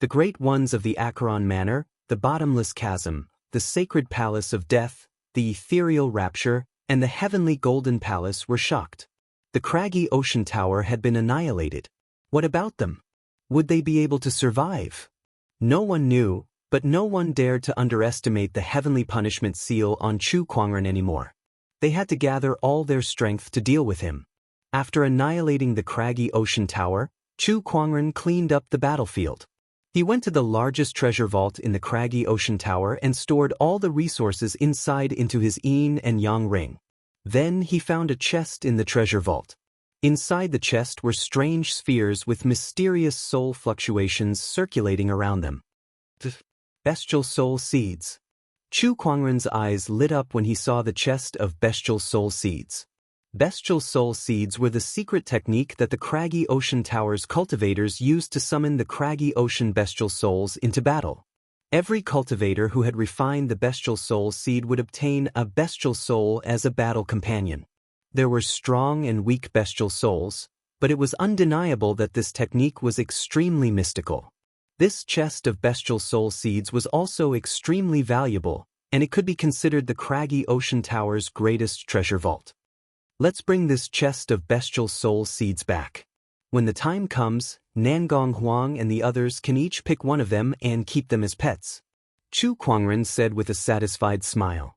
The great ones of the Acheron Manor, the bottomless chasm, the sacred palace of death, the ethereal rapture, and the heavenly golden palace were shocked. The craggy ocean tower had been annihilated. What about them? Would they be able to survive? No one knew, but no one dared to underestimate the heavenly punishment seal on Chu Kuangren anymore. They had to gather all their strength to deal with him. After annihilating the craggy ocean tower, Chu Kuangren cleaned up the battlefield. He went to the largest treasure vault in the craggy ocean tower and stored all the resources inside into his yin and yang ring. Then he found a chest in the treasure vault. Inside the chest were strange spheres with mysterious soul fluctuations circulating around them. Bestial soul seeds. Chu Kuangren's eyes lit up when he saw the chest of bestial soul seeds. Bestial soul seeds were the secret technique that the craggy ocean tower's cultivators used to summon the craggy ocean bestial souls into battle. Every cultivator who had refined the bestial soul seed would obtain a bestial soul as a battle companion. There were strong and weak bestial souls, but it was undeniable that this technique was extremely mystical. This chest of bestial soul seeds was also extremely valuable, and it could be considered the craggy ocean tower's greatest treasure vault. Let's bring this chest of bestial soul seeds back. When the time comes, Nangong Huang and the others can each pick one of them and keep them as pets. Chu Kuangren said with a satisfied smile.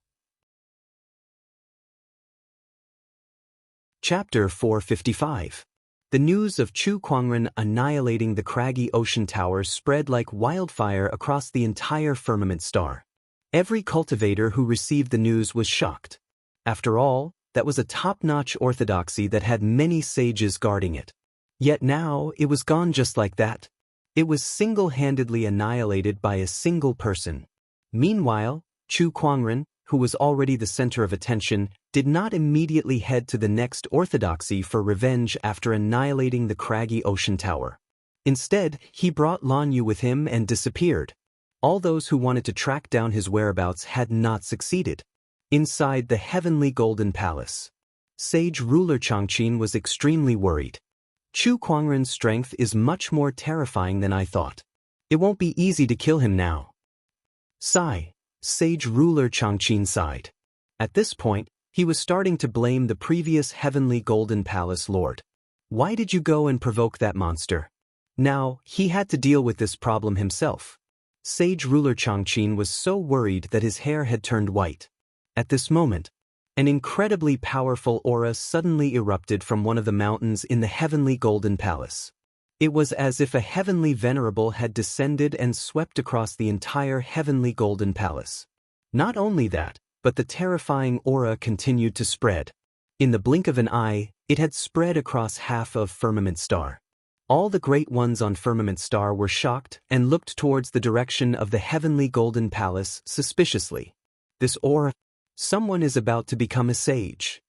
Chapter 455. The news of Chu Kuangren annihilating the craggy ocean tower spread like wildfire across the entire firmament star. Every cultivator who received the news was shocked. After all, that was a top-notch orthodoxy that had many sages guarding it. Yet now, it was gone just like that. It was single-handedly annihilated by a single person. Meanwhile, Chu Kuangren, who was already the center of attention, did not immediately head to the next orthodoxy for revenge after annihilating the craggy ocean tower. Instead, he brought Lan Yu with him and disappeared. All those who wanted to track down his whereabouts had not succeeded. Inside the heavenly golden palace, sage ruler Changqin was extremely worried. Chu Kuangren's strength is much more terrifying than I thought. It won't be easy to kill him now. Sigh, sage ruler Changqin sighed. At this point, he was starting to blame the previous heavenly golden palace lord. Why did you go and provoke that monster? Now, he had to deal with this problem himself. Sage ruler Changqin was so worried that his hair had turned white. At this moment, an incredibly powerful aura suddenly erupted from one of the mountains in the heavenly golden palace. It was as if a heavenly venerable had descended and swept across the entire heavenly golden palace. Not only that, but the terrifying aura continued to spread. In the blink of an eye, it had spread across half of Firmament Star. All the great ones on Firmament Star were shocked and looked towards the direction of the heavenly golden palace suspiciously. This aura... Someone is about to become a sage.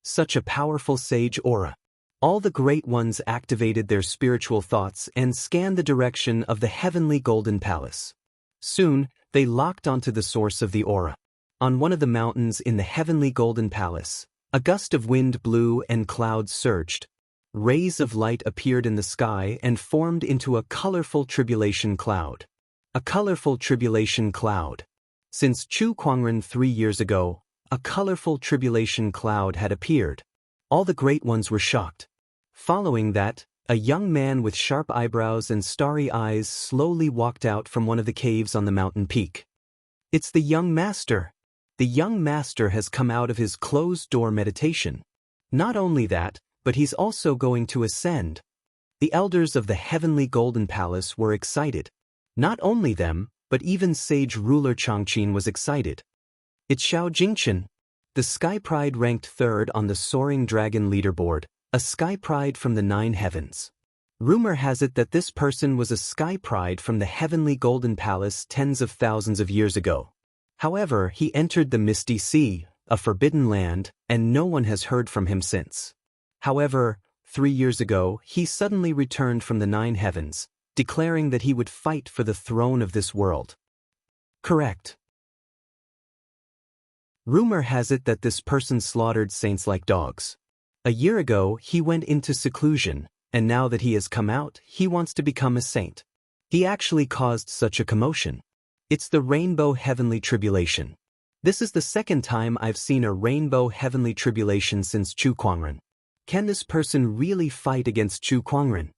Such a powerful sage aura. All the great ones activated their spiritual thoughts and scanned the direction of the heavenly golden palace. Soon, they locked onto the source of the aura. On one of the mountains in the heavenly golden palace, a gust of wind blew and clouds surged. Rays of light appeared in the sky and formed into a colorful tribulation cloud. A colorful tribulation cloud. Since Chu Kuangren 3 years ago, a colorful tribulation cloud had appeared. All the great ones were shocked. Following that, A young man with sharp eyebrows and starry eyes slowly walked out from one of the caves on the mountain peak. It's the young master. The young master has come out of his closed-door meditation. Not only that, but he's also going to ascend. The elders of the heavenly golden palace were excited. Not only them, but even sage ruler Changqin was excited. It's Xiao Jingchen. The Sky Pride ranked third on the Soaring Dragon leaderboard, a Sky Pride from the 9 heavens. Rumor has it that this person was a Sky Pride from the heavenly golden palace tens of thousands of years ago. However, he entered the Misty Sea, a forbidden land, and no one has heard from him since. However, 3 years ago, he suddenly returned from the 9 heavens, declaring that he would fight for the throne of this world. Correct. Rumor has it that this person slaughtered saints like dogs. A year ago, he went into seclusion, and now that he has come out, he wants to become a saint. He actually caused such a commotion. It's the Rainbow Heavenly Tribulation. This is the second time I've seen a Rainbow Heavenly Tribulation since Chu Kuangren. Can this person really fight against Chu Kuangren?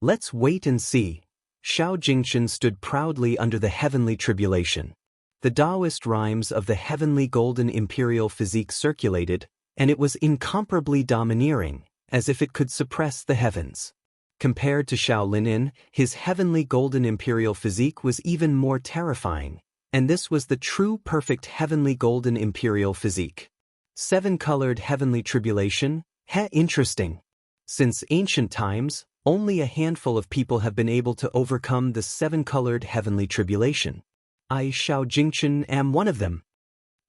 Let's wait and see. Xiao Jingchen stood proudly under the Heavenly Tribulation. The Taoist rhymes of the Heavenly Golden Imperial Physique circulated, and it was incomparably domineering, as if it could suppress the heavens. Compared to Xiao Linin, his Heavenly Golden Imperial Physique was even more terrifying, and this was the true perfect Heavenly Golden Imperial Physique. 7-colored Heavenly Tribulation? Interesting. Since ancient times, only a handful of people have been able to overcome the 7-colored Heavenly Tribulation. I, Xiao Jingchen, am one of them.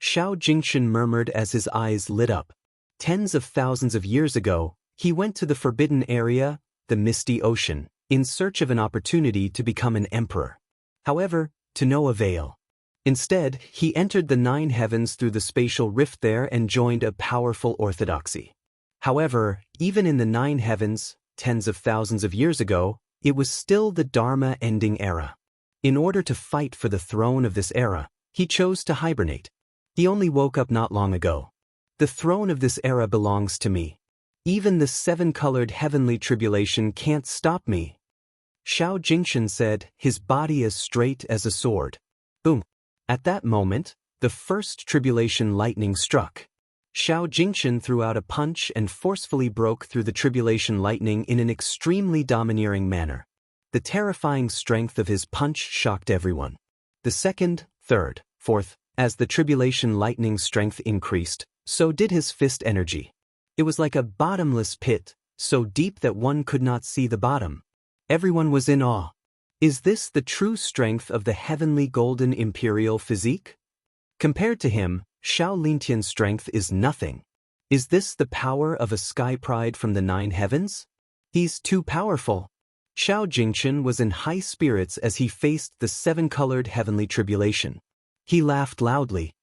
Xiao Jingchen murmured as his eyes lit up. Tens of thousands of years ago, he went to the forbidden area, the Misty Ocean, in search of an opportunity to become an emperor. However, to no avail. Instead, he entered the 9 heavens through the spatial rift there and joined a powerful orthodoxy. However, even in the 9 heavens, tens of thousands of years ago, it was still the Dharma ending era. In order to fight for the throne of this era, he chose to hibernate. He only woke up not long ago. The throne of this era belongs to me. Even the 7-colored Heavenly Tribulation can't stop me. Xiao Jingchen said, his body as straight as a sword. Boom. At that moment, the first tribulation lightning struck. Xiao Jingchen threw out a punch and forcefully broke through the tribulation lightning in an extremely domineering manner. The terrifying strength of his punch shocked everyone. The second, third, fourth, as the tribulation lightning strength increased, so did his fist energy. It was like a bottomless pit, so deep that one could not see the bottom. Everyone was in awe. Is this the true strength of the Heavenly Golden Imperial Physique? Compared to him, Xiao Lintian's strength is nothing. Is this the power of a Sky Pride from the 9 heavens? He's too powerful. Xiao Jingchen was in high spirits as he faced the 7-colored Heavenly Tribulation. He laughed loudly.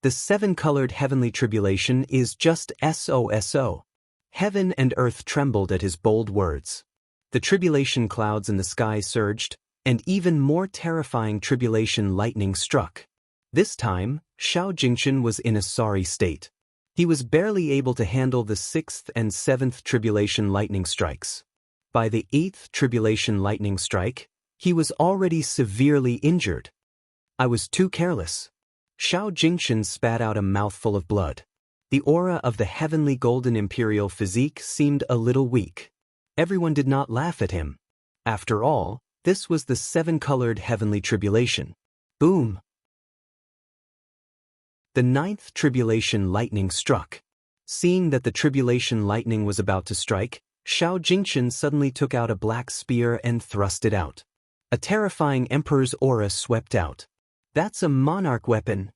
The 7-colored Heavenly Tribulation is just SOSO. Heaven and earth trembled at his bold words. The tribulation clouds in the sky surged, and even more terrifying tribulation lightning struck. This time, Xiao Jingchen was in a sorry state. He was barely able to handle the 6th and 7th tribulation lightning strikes. By the 8th tribulation lightning strike, he was already severely injured. I was too careless. Xiao Jingchen spat out a mouthful of blood. The aura of the Heavenly Golden Imperial Physique seemed a little weak. Everyone did not laugh at him. After all, this was the 7-colored Heavenly Tribulation. Boom! The 9th tribulation lightning struck. Seeing that the tribulation lightning was about to strike, Xiao Jingchen suddenly took out a black spear and thrust it out. A terrifying emperor's aura swept out. That's a monarch weapon!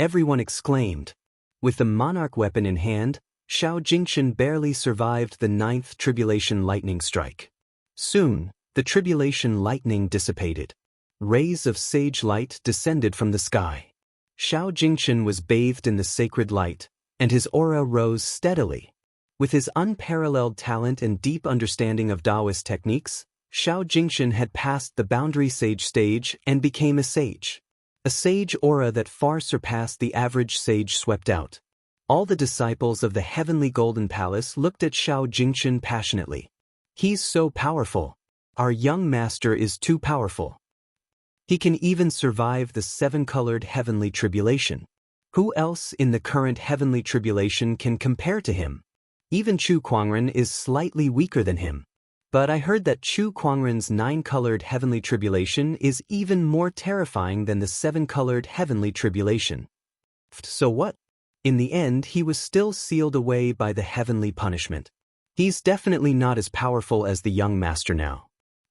Everyone exclaimed. With the monarch weapon in hand, Xiao Jingchen barely survived the 9th tribulation lightning strike. Soon, the tribulation lightning dissipated. Rays of sage light descended from the sky. Xiao Jingchen was bathed in the sacred light, and his aura rose steadily. With his unparalleled talent and deep understanding of Taoist techniques, Xiao Jingchen had passed the boundary sage stage and became a sage. A sage aura that far surpassed the average sage swept out. All the disciples of the Heavenly Golden Palace looked at Xiao Jingchen passionately. He's so powerful. Our young master is too powerful. He can even survive the seven-colored heavenly tribulation. Who else in the current heavenly tribulation can compare to him? Even Chu Kuangren is slightly weaker than him. But I heard that Chu Kuangren's nine-colored heavenly tribulation is even more terrifying than the seven-colored heavenly tribulation. So what? In the end, he was still sealed away by the heavenly punishment. He's definitely not as powerful as the young master now.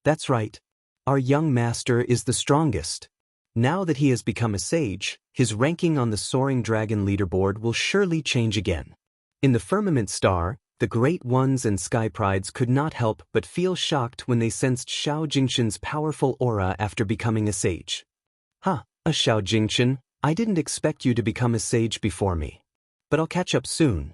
That's right. Our young master is the strongest. Now that he has become a sage, his ranking on the Soaring Dragon leaderboard will surely change again. In the Firmament Star, the Great Ones and Sky Prides could not help but feel shocked when they sensed Xiao Jingshan's powerful aura after becoming a sage. A Xiao Jingshan, I didn't expect you to become a sage before me. But I'll catch up soon.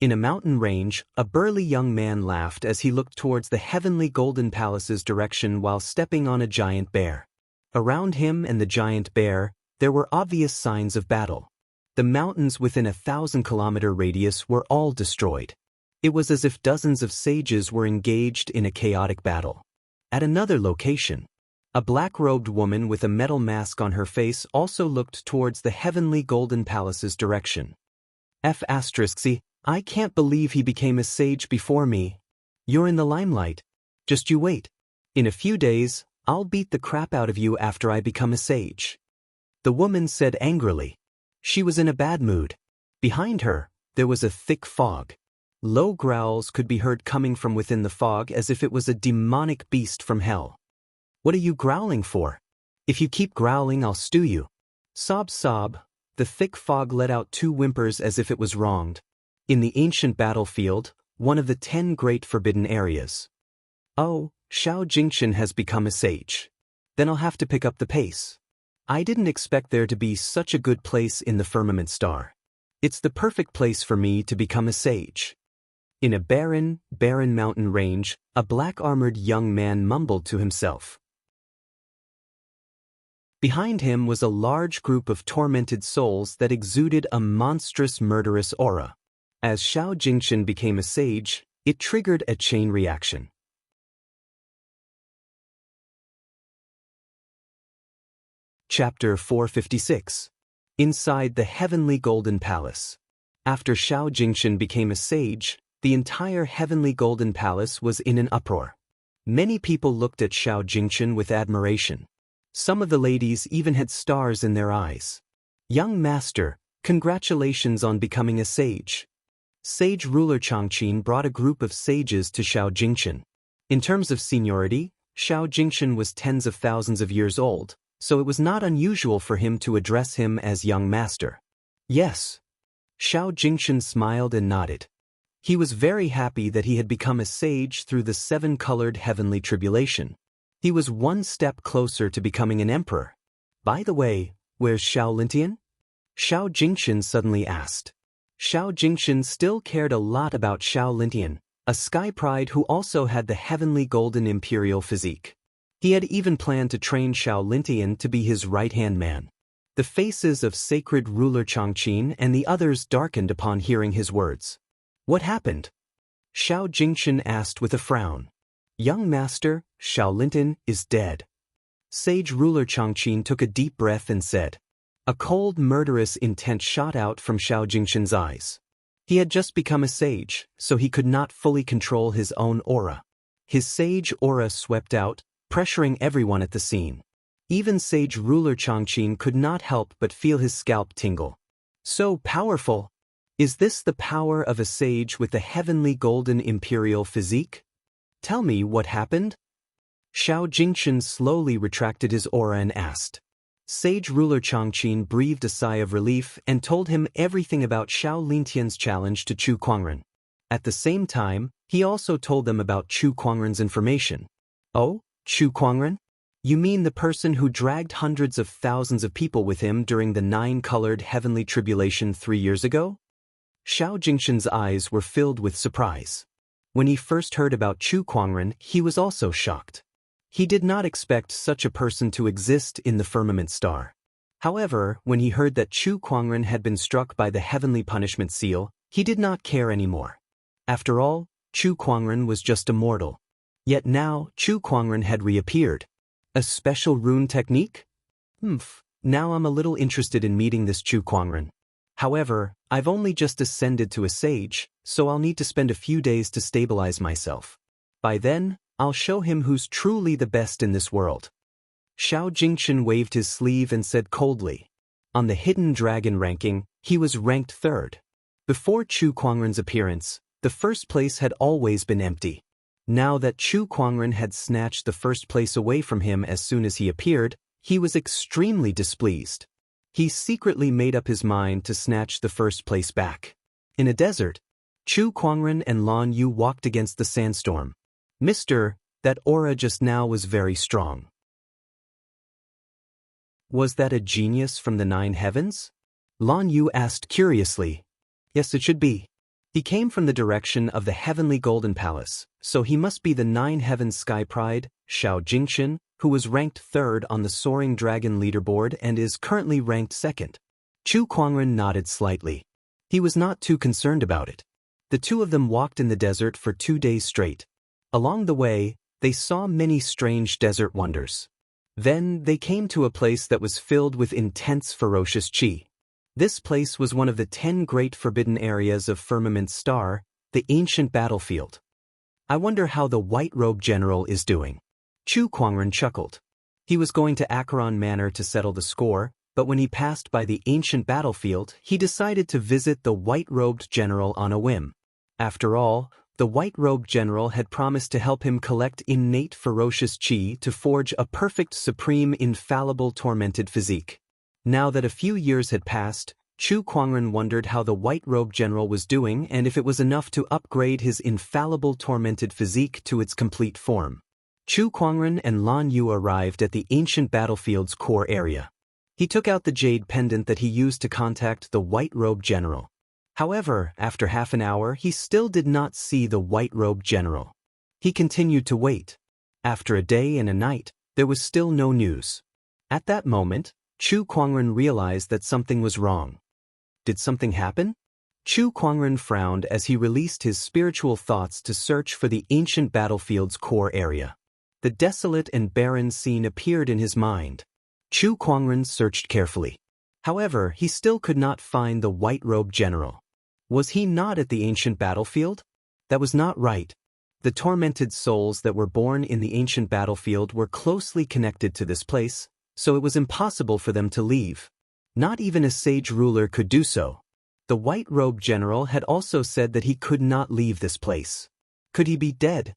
In a mountain range, a burly young man laughed as he looked towards the heavenly golden palace's direction while stepping on a giant bear. Around him and the giant bear, there were obvious signs of battle. The mountains within a 1,000-kilometer radius were all destroyed. It was as if dozens of sages were engaged in a chaotic battle. At another location, a black-robed woman with a metal mask on her face also looked towards the heavenly golden palace's direction. C, I can't believe he became a sage before me. You're in the limelight. Just you wait. In a few days, I'll beat the crap out of you after I become a sage. The woman said angrily. She was in a bad mood. Behind her, there was a thick fog. Low growls could be heard coming from within the fog as if it was a demonic beast from hell. What are you growling for? If you keep growling, I'll stew you. Sob sob. The thick fog let out two whimpers as if it was wronged. In the ancient battlefield, one of the 10 great forbidden areas. Oh, Xiao Jingshan has become a sage. Then I'll have to pick up the pace. I didn't expect there to be such a good place in the Firmament Star. It's the perfect place for me to become a sage. In a barren mountain range, a black-armored young man mumbled to himself. Behind him was a large group of tormented souls that exuded a monstrous murderous aura. As Xiao Jingshan became a sage, it triggered a chain reaction. Chapter 456. Inside the Heavenly Golden Palace. After Xiao Jingshan became a sage, the entire Heavenly Golden Palace was in an uproar. Many people looked at Xiao Jingshan with admiration. Some of the ladies even had stars in their eyes. Young master, congratulations on becoming a sage. Sage ruler Changqin brought a group of sages to Xiao Jingshan. In terms of seniority, Xiao Jingshan was tens of thousands of years old, so it was not unusual for him to address him as young master. Yes. Xiao Jingshan smiled and nodded. He was very happy that he had become a sage through the seven-colored heavenly tribulation. He was one step closer to becoming an emperor. By the way, where's Xiao Lintian? Xiao Jingshan suddenly asked. Xiao Jingshan still cared a lot about Xiao Lintian, a sky pride who also had the heavenly golden imperial physique. He had even planned to train Xiao Lintian to be his right-hand man. The faces of sacred ruler Changqin and the others darkened upon hearing his words. What happened? Xiao Jingshan asked with a frown. Young master, Xiao Lintian, is dead. Sage ruler Changqin took a deep breath and said. A cold, murderous intent shot out from Xiao Jingshan's eyes. He had just become a sage, so he could not fully control his own aura. His sage aura swept out, pressuring everyone at the scene. Even sage ruler Changqin could not help but feel his scalp tingle. So powerful! Is this the power of a sage with the heavenly golden imperial physique? Tell me what happened? Xiao Jingshan slowly retracted his aura and asked. Sage ruler Changqin breathed a sigh of relief and told him everything about Xiao Lintian's challenge to Chu Kuangren. At the same time, he also told them about Chu Kuangren's information. Oh, Chu Kuangren? You mean the person who dragged hundreds of thousands of people with him during the 9-colored heavenly tribulation 3 years ago? Xiao Jingshan's eyes were filled with surprise. When he first heard about Chu Kuangren, he was also shocked. He did not expect such a person to exist in the Firmament Star. However, when he heard that Chu Kuangren had been struck by the heavenly punishment seal, he did not care anymore. After all, Chu Kuangren was just a mortal. Yet now, Chu Kuangren had reappeared. A special rune technique? Now I'm a little interested in meeting this Chu Kuangren. However, I've only just ascended to a sage, so I'll need to spend a few days to stabilize myself. By then, I'll show him who's truly the best in this world. Xiao Jingchen waved his sleeve and said coldly. On the hidden dragon ranking, he was ranked 3rd. Before Chu Kuangren's appearance, the first place had always been empty. Now that Chu Kuangren had snatched the first place away from him as soon as he appeared, he was extremely displeased. He secretly made up his mind to snatch the first place back. In a desert, Chu Kuangren and Lan Yu walked against the sandstorm. That aura just now was very strong. Was that a genius from the 9 heavens? Lan Yu asked curiously. Yes, it should be. He came from the direction of the heavenly golden palace, so he must be the 9 heavens sky pride, Xiao Jingchen, who was ranked 3rd on the soaring dragon leaderboard and is currently ranked 2nd. Chu Kuangren nodded slightly. He was not too concerned about it. The two of them walked in the desert for 2 days straight. Along the way, they saw many strange desert wonders. Then they came to a place that was filled with intense ferocious qi. This place was one of the 10 great forbidden areas of Firmament Star, the ancient battlefield. I wonder how the white-robed general is doing. Chu Kuangren chuckled. He was going to Acheron Manor to settle the score, but when he passed by the ancient battlefield, he decided to visit the white-robed general on a whim. After all, the white-robed general had promised to help him collect innate ferocious qi to forge a perfect, supreme, infallible tormented physique. Now that a few years had passed, Chu Kuangren wondered how the white-robed general was doing and if it was enough to upgrade his infallible tormented physique to its complete form. Chu Kuangren and Lan Yu arrived at the ancient battlefield's core area. He took out the jade pendant that he used to contact the white-robed general. However, after half an hour, he still did not see the white-robed general. He continued to wait. After a day and a night, there was still no news. At that moment, Chu Kuangren realized that something was wrong. Did something happen? Chu Kuangren frowned as he released his spiritual thoughts to search for the ancient battlefield's core area. The desolate and barren scene appeared in his mind. Chu Kuangren searched carefully. However, he still could not find the white-robed general. Was he not at the ancient battlefield? That was not right. The tormented souls that were born in the ancient battlefield were closely connected to this place, so it was impossible for them to leave. Not even a sage ruler could do so. The white-robed general had also said that he could not leave this place. Could he be dead?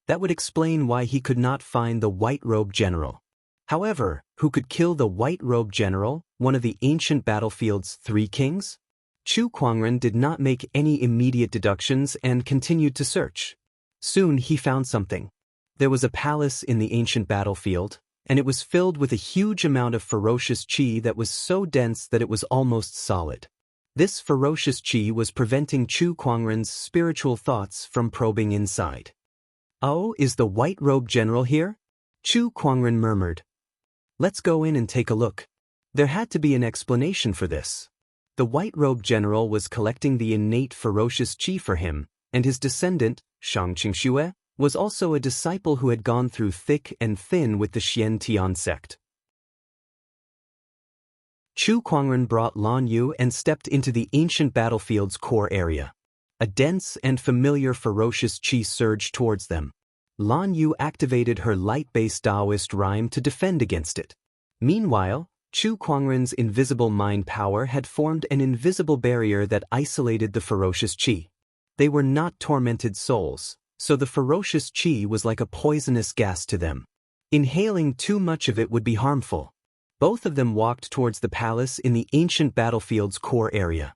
That would explain why he could not find the white-robed general. However, who could kill the white-robed general, one of the ancient battlefield's 3 kings? Chu Kuangren did not make any immediate deductions and continued to search. Soon he found something. There was a palace in the ancient battlefield, and it was filled with a huge amount of ferocious qi that was so dense that it was almost solid. This ferocious qi was preventing Chu Kuangren's spiritual thoughts from probing inside. Oh, is the white-robed general here? Chu Kuangren murmured. Let's go in and take a look. There had to be an explanation for this. The white-robed general was collecting the innate ferocious qi for him, and his descendant, Shang Qingxue, was also a disciple who had gone through thick and thin with the Xian Tian sect. Chu Kuangren brought Lan Yu and stepped into the ancient battlefield's core area. A dense and familiar ferocious qi surged towards them. Lan Yu activated her light-based Taoist rhyme to defend against it. Meanwhile, Chu Kuangren's invisible mind power had formed an invisible barrier that isolated the ferocious qi. They were not tormented souls, so the ferocious qi was like a poisonous gas to them. Inhaling too much of it would be harmful. Both of them walked towards the palace in the ancient battlefield's core area.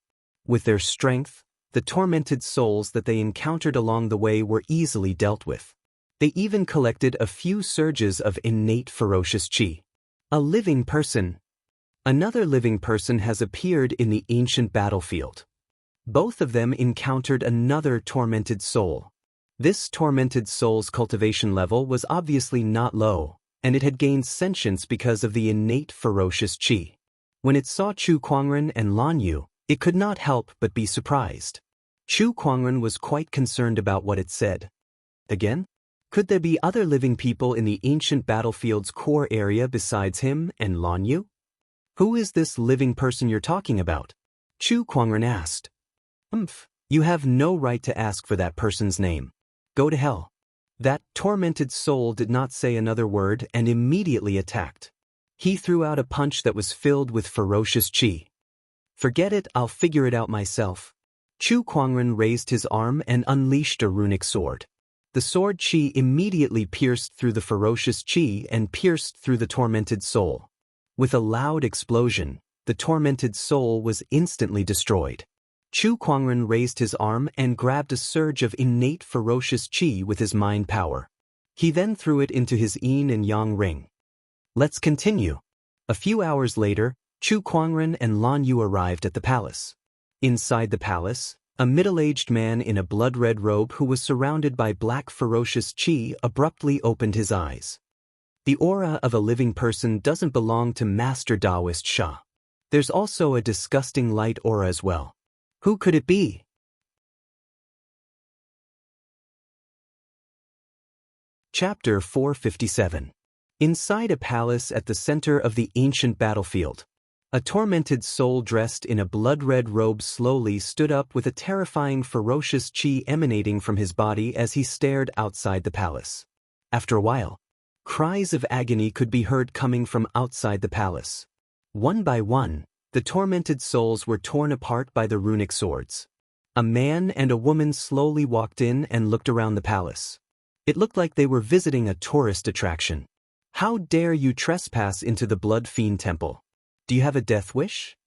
With their strength, the tormented souls that they encountered along the way were easily dealt with. They even collected a few surges of innate ferocious qi. A living person. Another living person has appeared in the ancient battlefield. Both of them encountered another tormented soul. This tormented soul's cultivation level was obviously not low, and it had gained sentience because of the innate ferocious qi. When it saw Chu Kuangren and Lan Yu, it could not help but be surprised. Chu Kuangren was quite concerned about what it said. Again? Could there be other living people in the ancient battlefield's core area besides him and Lan Yu? Who is this living person you're talking about? Chu Kuangren asked. You have no right to ask for that person's name. Go to hell. That tormented soul did not say another word and immediately attacked. He threw out a punch that was filled with ferocious qi. Forget it, I'll figure it out myself. Chu Kuangren raised his arm and unleashed a runic sword. The sword qi immediately pierced through the ferocious qi and pierced through the tormented soul. With a loud explosion, the tormented soul was instantly destroyed. Chu Kuangren raised his arm and grabbed a surge of innate ferocious qi with his mind power. He then threw it into his yin and yang ring. Let's continue. A few hours later, Chu Kuangren and Lan Yu arrived at the palace. Inside the palace, a middle-aged man in a blood-red robe who was surrounded by black ferocious qi abruptly opened his eyes. The aura of a living person doesn't belong to Master Taoist Sha. There's also a disgusting light aura as well. Who could it be? Chapter 457. Inside a palace at the center of the ancient battlefield, a tormented soul dressed in a blood-red robe slowly stood up with a terrifying ferocious qi emanating from his body as he stared outside the palace. After a while, cries of agony could be heard coming from outside the palace. One by one, the tormented souls were torn apart by the runic swords. A man and a woman slowly walked in and looked around the palace. It looked like they were visiting a tourist attraction. How dare you trespass into the Blood Fiend Temple? Do you have a death wish?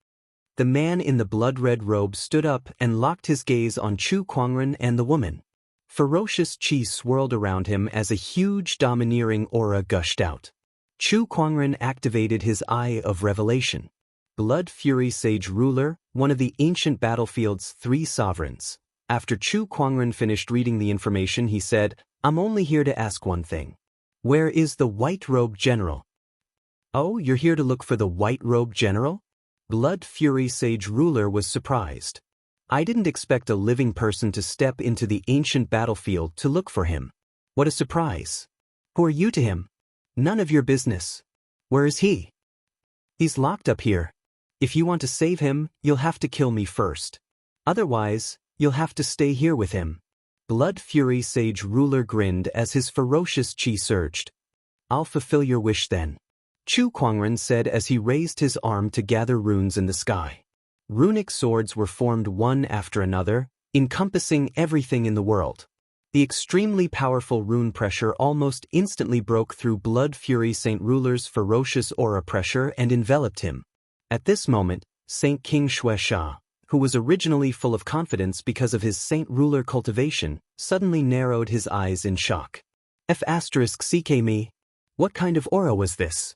The man in the blood-red robe stood up and locked his gaze on Chu Kuangren and the woman. Ferocious qi swirled around him as a huge domineering aura gushed out. Chu Kuangren activated his Eye of Revelation. Blood Fury Sage Ruler, one of the ancient battlefield's 3 sovereigns. After Chu Kuangren finished reading the information, he said, I'm only here to ask one thing. Where is the White-Robed General? Oh, you're here to look for the White-Robed General? Blood Fury Sage Ruler was surprised. I didn't expect a living person to step into the ancient battlefield to look for him. What a surprise. Who are you to him? None of your business. Where is he? He's locked up here. If you want to save him, you'll have to kill me first. Otherwise, you'll have to stay here with him. Blood Fury Sage Ruler grinned as his ferocious qi surged. I'll fulfill your wish then. Chu Kuangren said as he raised his arm to gather runes in the sky. Runic swords were formed one after another, encompassing everything in the world. The extremely powerful rune pressure almost instantly broke through Blood Fury Saint Ruler's ferocious aura pressure and enveloped him. At this moment, Saint King Shui Sha, who was originally full of confidence because of his Saint Ruler cultivation, suddenly narrowed his eyes in shock. F***ck me. What kind of aura was this?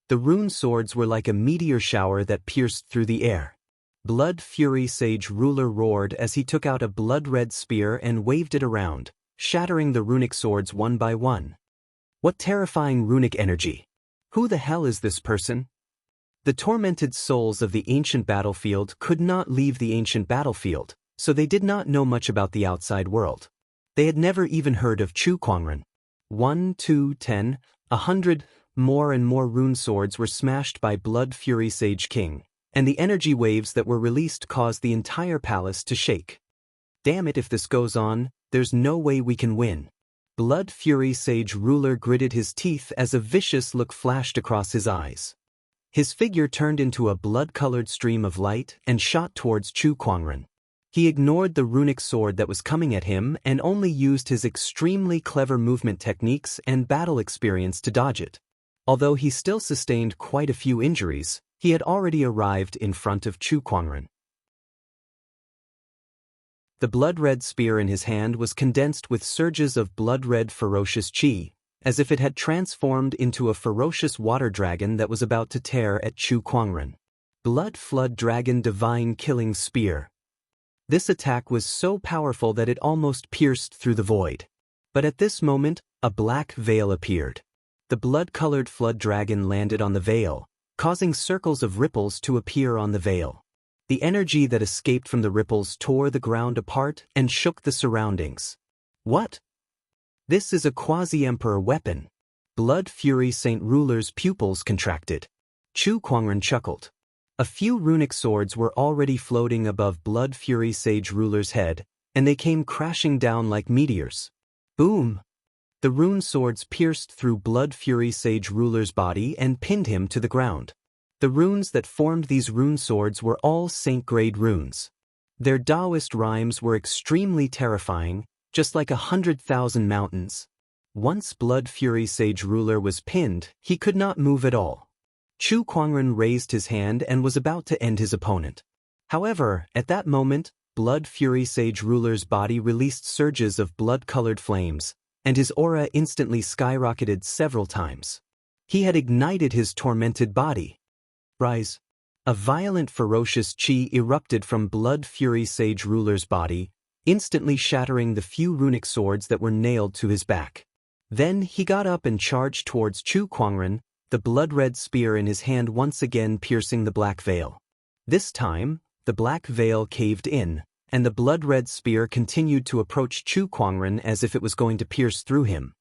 The rune swords were like a meteor shower that pierced through the air. Blood Fury Sage Ruler roared as he took out a blood-red spear and waved it around, shattering the runic swords one by one. What terrifying runic energy! Who the hell is this person? The tormented souls of the ancient battlefield could not leave the ancient battlefield, so they did not know much about the outside world. They had never even heard of Chu Kuangren. 1, 2, 10, 100, more and more rune swords were smashed by Blood Fury Sage King, and the energy waves that were released caused the entire palace to shake. Damn it, if this goes on, there's no way we can win. Blood Fury Sage Ruler gritted his teeth as a vicious look flashed across his eyes. His figure turned into a blood-colored stream of light and shot towards Chu Kuangren. He ignored the runic sword that was coming at him and only used his extremely clever movement techniques and battle experience to dodge it. Although he still sustained quite a few injuries, he had already arrived in front of Chu Kuangren. The blood-red spear in his hand was condensed with surges of blood-red ferocious qi, as if it had transformed into a ferocious water dragon that was about to tear at Chu Kuangren. Blood Flood Dragon Divine Killing Spear. This attack was so powerful that it almost pierced through the void. But at this moment, a black veil appeared. The blood-colored flood dragon landed on the veil, causing circles of ripples to appear on the veil. The energy that escaped from the ripples tore the ground apart and shook the surroundings. What? This is a quasi-emperor weapon. Blood Fury Saint Ruler's pupils contracted. Chu Kuangren chuckled. A few runic swords were already floating above Blood Fury Sage Ruler's head, and they came crashing down like meteors. Boom! The rune swords pierced through Blood Fury Sage Ruler's body and pinned him to the ground. The runes that formed these rune swords were all saint-grade runes. Their Taoist rhymes were extremely terrifying, just like 100,000 mountains. Once Blood Fury Sage Ruler was pinned, he could not move at all. Chu Kuangren raised his hand and was about to end his opponent. However, at that moment, Blood Fury Sage Ruler's body released surges of blood-colored flames, and his aura instantly skyrocketed several times. He had ignited his tormented body. Rise. A violent ferocious chi erupted from Blood Fury Sage Ruler's body, instantly shattering the few runic swords that were nailed to his back. Then he got up and charged towards Chu Kuangren, the blood-red spear in his hand once again piercing the black veil. This time, the black veil caved in, and the blood-red spear continued to approach Chu Kuangren as if it was going to pierce through him.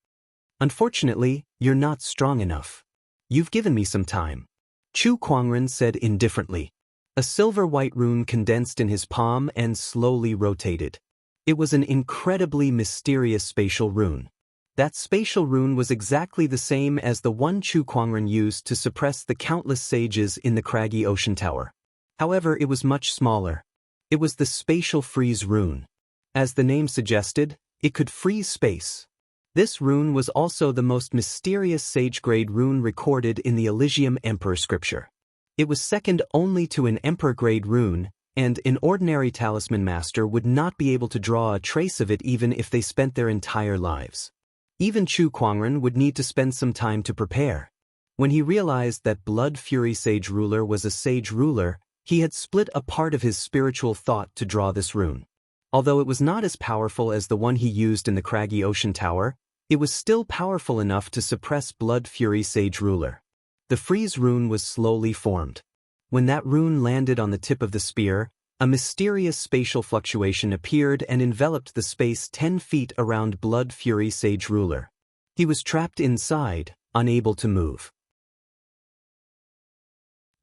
Unfortunately, you're not strong enough. You've given me some time. Chu Kuangren said indifferently. A silver-white rune condensed in his palm and slowly rotated. It was an incredibly mysterious spatial rune. That spatial rune was exactly the same as the one Chu Kuangren used to suppress the countless sages in the craggy ocean tower. However, it was much smaller. It was the spatial freeze rune. As the name suggested, it could freeze space. This rune was also the most mysterious sage-grade rune recorded in the Elysium Emperor scripture. It was second only to an Emperor-grade rune, and an ordinary talisman master would not be able to draw a trace of it even if they spent their entire lives. Even Chu Kuangren would need to spend some time to prepare. When he realized that Blood Fury Sage Ruler was a sage ruler, he had split a part of his spiritual thought to draw this rune. Although it was not as powerful as the one he used in the craggy ocean tower, it was still powerful enough to suppress Blood Fury Sage Ruler. The freeze rune was slowly formed. When that rune landed on the tip of the spear, a mysterious spatial fluctuation appeared and enveloped the space 10 feet around Blood Fury Sage Ruler. He was trapped inside, unable to move.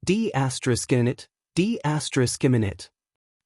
D*****.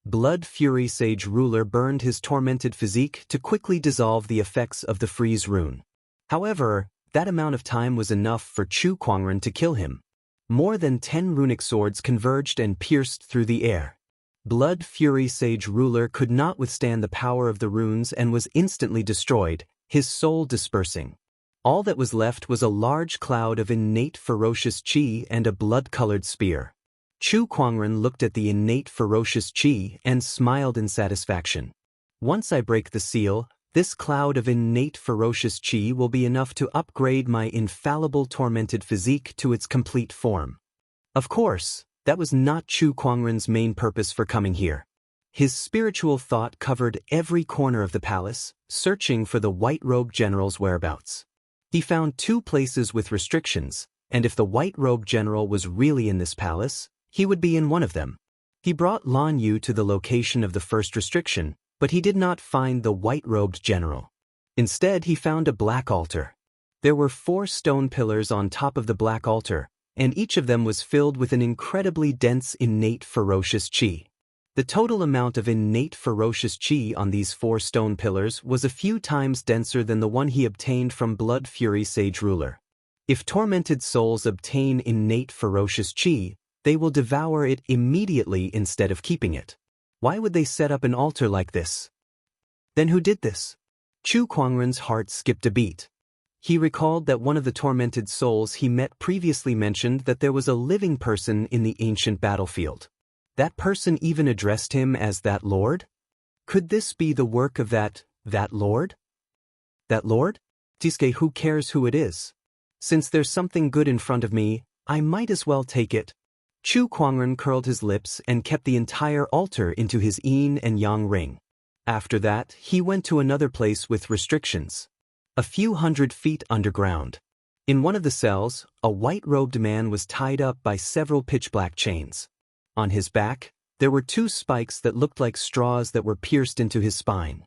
Blood Fury Sage Ruler burned his tormented physique to quickly dissolve the effects of the freeze rune. However, that amount of time was enough for Chu Kuangren to kill him. More than 10 runic swords converged and pierced through the air. Blood Fury Sage Ruler could not withstand the power of the runes and was instantly destroyed, his soul dispersing. All that was left was a large cloud of innate ferocious chi and a blood-colored spear. Chu Kuangren looked at the innate ferocious chi and smiled in satisfaction. Once I break the seal, this cloud of innate ferocious chi will be enough to upgrade my infallible tormented physique to its complete form. Of course, that was not Chu Kuangren's main purpose for coming here. His spiritual thought covered every corner of the palace, searching for the white-robed general's whereabouts. He found 2 places with restrictions, and if the white-robed general was really in this palace, he would be in one of them. He brought Lan Yu to the location of the first restriction, but he did not find the white-robed general. Instead, he found a black altar. There were 4 stone pillars on top of the black altar, and each of them was filled with an incredibly dense innate ferocious chi. The total amount of innate ferocious chi on these 4 stone pillars was a few times denser than the one he obtained from Blood Fury Sage Ruler. If tormented souls obtain innate ferocious chi, they will devour it immediately instead of keeping it. Why would they set up an altar like this? Then who did this? Chu Kuangren's heart skipped a beat. He recalled that one of the tormented souls he met previously mentioned that there was a living person in the ancient battlefield. That person even addressed him as that lord? Could this be the work of that lord? That lord? Tiske, who cares who it is? Since there's something good in front of me, I might as well take it. Chu Kuangren curled his lips and kept the entire altar into his yin and yang ring. After that, he went to another place with restrictions. A few hundred feet underground. In one of the cells, a white-robed man was tied up by several pitch-black chains. On his back, there were 2 spikes that looked like straws that were pierced into his spine.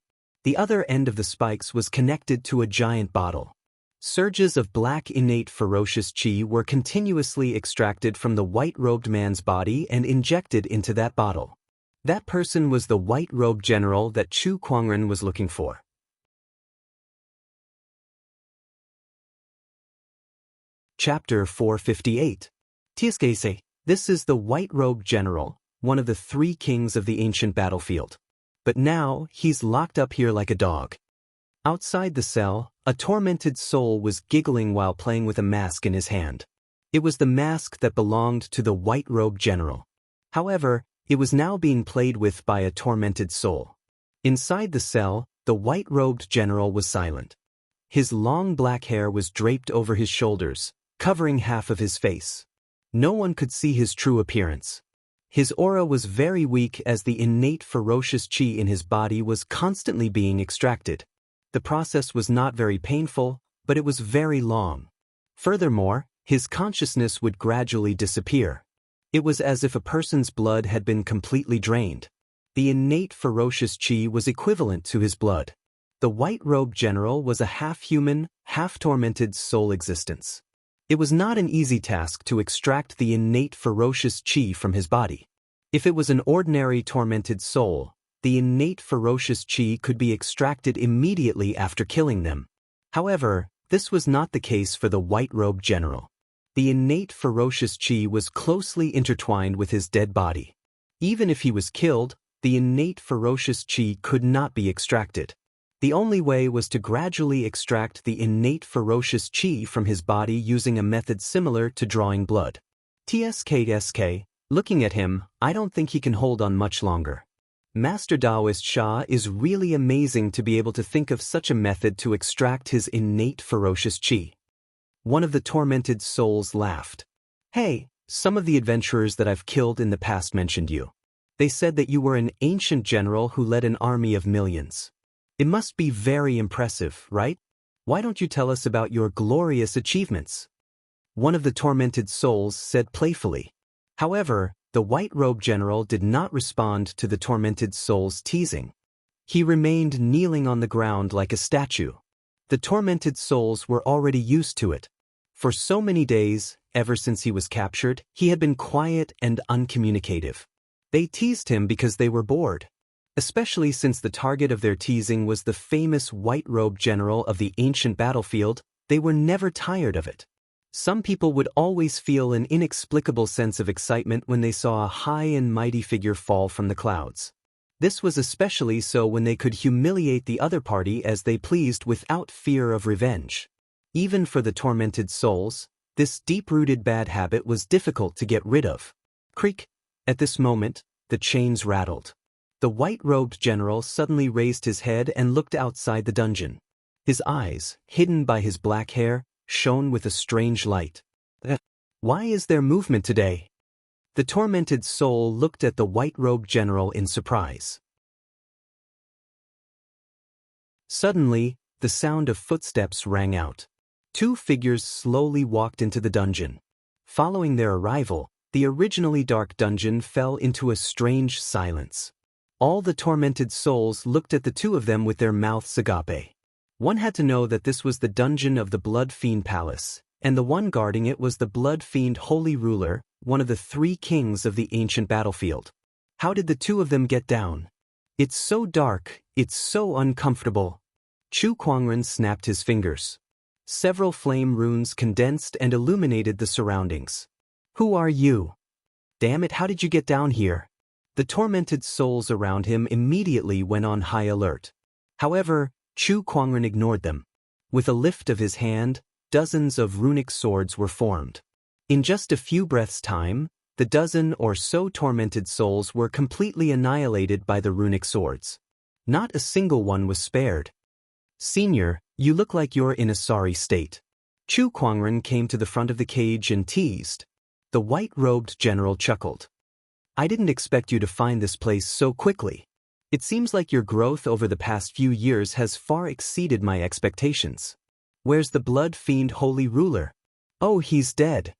The other end of the spikes was connected to a giant bottle. Surges of black innate ferocious chi were continuously extracted from the white-robed man's body and injected into that bottle. That person was the white-robed general that Chu Kuangren was looking for. Chapter 458. Tiskese. This is the white-robed general, one of the 3 kings of the ancient battlefield. But now, he's locked up here like a dog. Outside the cell, a tormented soul was giggling while playing with a mask in his hand. It was the mask that belonged to the white-robed general. However, it was now being played with by a tormented soul. Inside the cell, the white-robed general was silent. His long black hair was draped over his shoulders, covering half of his face. No one could see his true appearance. His aura was very weak as the innate ferocious chi in his body was constantly being extracted. The process was not very painful, but it was very long. Furthermore, his consciousness would gradually disappear. It was as if a person's blood had been completely drained. The innate ferocious chi was equivalent to his blood. The white-robed general was a half-human, half-tormented soul existence. It was not an easy task to extract the innate ferocious chi from his body. If it was an ordinary tormented soul, the innate ferocious chi could be extracted immediately after killing them. However, this was not the case for the white-robed general. The innate ferocious chi was closely intertwined with his dead body. Even if he was killed, the innate ferocious chi could not be extracted. The only way was to gradually extract the innate ferocious chi from his body using a method similar to drawing blood. TSK, looking at him, I don't think he can hold on much longer. Master Taoist Sha is really amazing to be able to think of such a method to extract his innate ferocious chi. One of the tormented souls laughed. Hey, some of the adventurers that I've killed in the past mentioned you. They said that you were an ancient general who led an army of millions. It must be very impressive, right? Why don't you tell us about your glorious achievements? One of the tormented souls said playfully. However, the white-robed general did not respond to the tormented soul's teasing. He remained kneeling on the ground like a statue. The tormented souls were already used to it. For so many days, ever since he was captured, he had been quiet and uncommunicative. They teased him because they were bored. Especially since the target of their teasing was the famous white-robed general of the ancient battlefield, they were never tired of it. Some people would always feel an inexplicable sense of excitement when they saw a high and mighty figure fall from the clouds. This was especially so when they could humiliate the other party as they pleased without fear of revenge. Even for the tormented souls, this deep-rooted bad habit was difficult to get rid of. Creak! At this moment, the chains rattled. The white-robed general suddenly raised his head and looked outside the dungeon. His eyes, hidden by his black hair, shone with a strange light. Why is there movement today? The tormented soul looked at the white-robed general in surprise. Suddenly, the sound of footsteps rang out. 2 figures slowly walked into the dungeon. Following their arrival, the originally dark dungeon fell into a strange silence. All the tormented souls looked at the 2 of them with their mouths agape. One had to know that this was the dungeon of the Blood Fiend Palace, and the one guarding it was the Blood Fiend Holy Ruler, one of the 3 kings of the ancient battlefield. How did the 2 of them get down? It's so dark, it's so uncomfortable. Chu Kuangren snapped his fingers. Several flame runes condensed and illuminated the surroundings. Who are you? Damn it, how did you get down here? The tormented souls around him immediately went on high alert. However, Chu Kuangren ignored them. With a lift of his hand, dozens of runic swords were formed. In just a few breaths' time, the dozen or so tormented souls were completely annihilated by the runic swords. Not a single one was spared. Senior, you look like you're in a sorry state. Chu Kuangren came to the front of the cage and teased. The white-robed general chuckled. I didn't expect you to find this place so quickly. It seems like your growth over the past few years has far exceeded my expectations. Where's the Blood Fiend Holy Ruler? Oh, he's dead.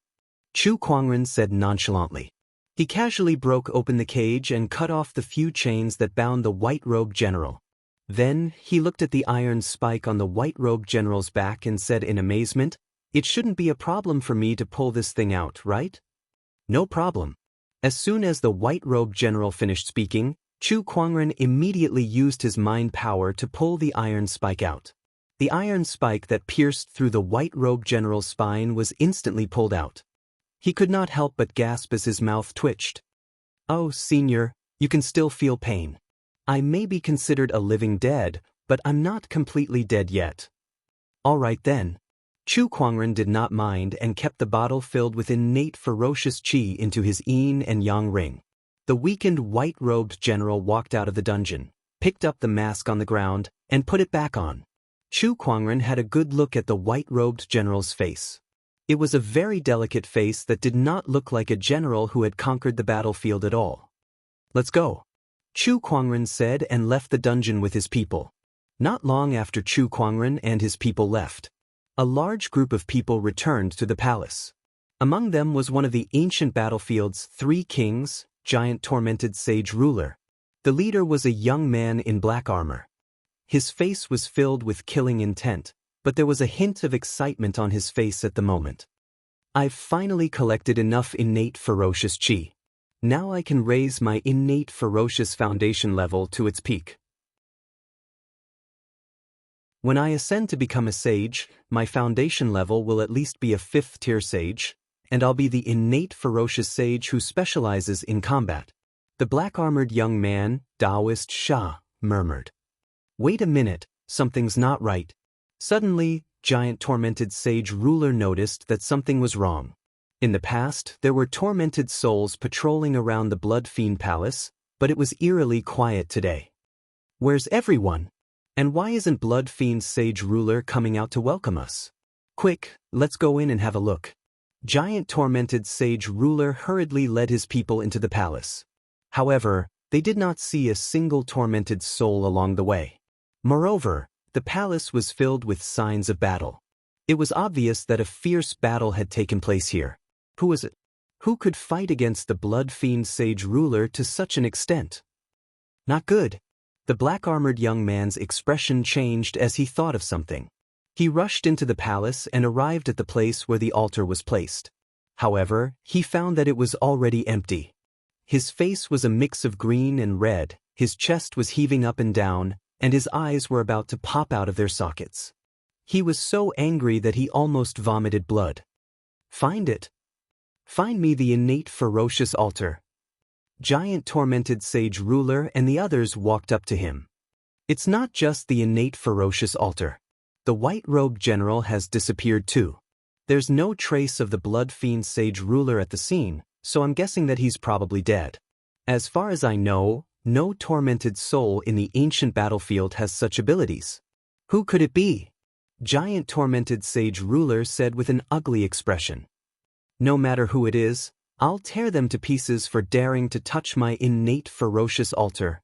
Chu Kuangren said nonchalantly. He casually broke open the cage and cut off the few chains that bound the white-robed general. Then, he looked at the iron spike on the white-robed general's back and said in amazement, "It shouldn't be a problem for me to pull this thing out, right?" "No problem." As soon as the white-robed general finished speaking, Chu Kuangren immediately used his mind power to pull the iron spike out. The iron spike that pierced through the white-robed general's spine was instantly pulled out. He could not help but gasp as his mouth twitched. "Oh, Senior, you can still feel pain. I may be considered a living dead, but I'm not completely dead yet." "All right then." Chu Kuangren did not mind and kept the bottle filled with innate ferocious qi into his yin and yang ring. The weakened white-robed general walked out of the dungeon, picked up the mask on the ground, and put it back on. Chu Kuangren had a good look at the white-robed general's face. It was a very delicate face that did not look like a general who had conquered the battlefield at all. "Let's go," Chu Kuangren said and left the dungeon with his people. Not long after Chu Kuangren and his people left, a large group of people returned to the palace. Among them was one of the ancient battlefield's 3 kings, giant tormented sage ruler. The leader was a young man in black armor. His face was filled with killing intent, but there was a hint of excitement on his face at the moment. "I've finally collected enough innate ferocious qi. Now I can raise my innate ferocious foundation level to its peak. When I ascend to become a sage, my foundation level will at least be a 5th-tier sage, and I'll be the innate ferocious sage who specializes in combat." The black-armored young man, Taoist Sha, murmured. "Wait a minute, something's not right." Suddenly, giant tormented sage ruler noticed that something was wrong. In the past, there were tormented souls patrolling around the Blood Fiend Palace, but it was eerily quiet today. "Where's everyone? And why isn't Blood Fiend Sage Ruler coming out to welcome us? Quick, let's go in and have a look." Giant tormented Sage Ruler hurriedly led his people into the palace. However, they did not see a single tormented soul along the way. Moreover, the palace was filled with signs of battle. It was obvious that a fierce battle had taken place here. Who was it? Who could fight against the Blood Fiend Sage Ruler to such an extent? Not good. The black-armored young man's expression changed as he thought of something. He rushed into the palace and arrived at the place where the altar was placed. However, he found that it was already empty. His face was a mix of green and red, his chest was heaving up and down, and his eyes were about to pop out of their sockets. He was so angry that he almost vomited blood. "Find it. Find me the innate ferocious altar." Giant tormented sage ruler and the others walked up to him. "It's not just the innate ferocious altar. The white-robed general has disappeared too. There's no trace of the Blood Fiend Sage Ruler at the scene, so I'm guessing that he's probably dead. As far as I know, no tormented soul in the ancient battlefield has such abilities. Who could it be?" Giant tormented sage ruler said with an ugly expression. "No matter who it is, I'll tear them to pieces for daring to touch my innate ferocious altar."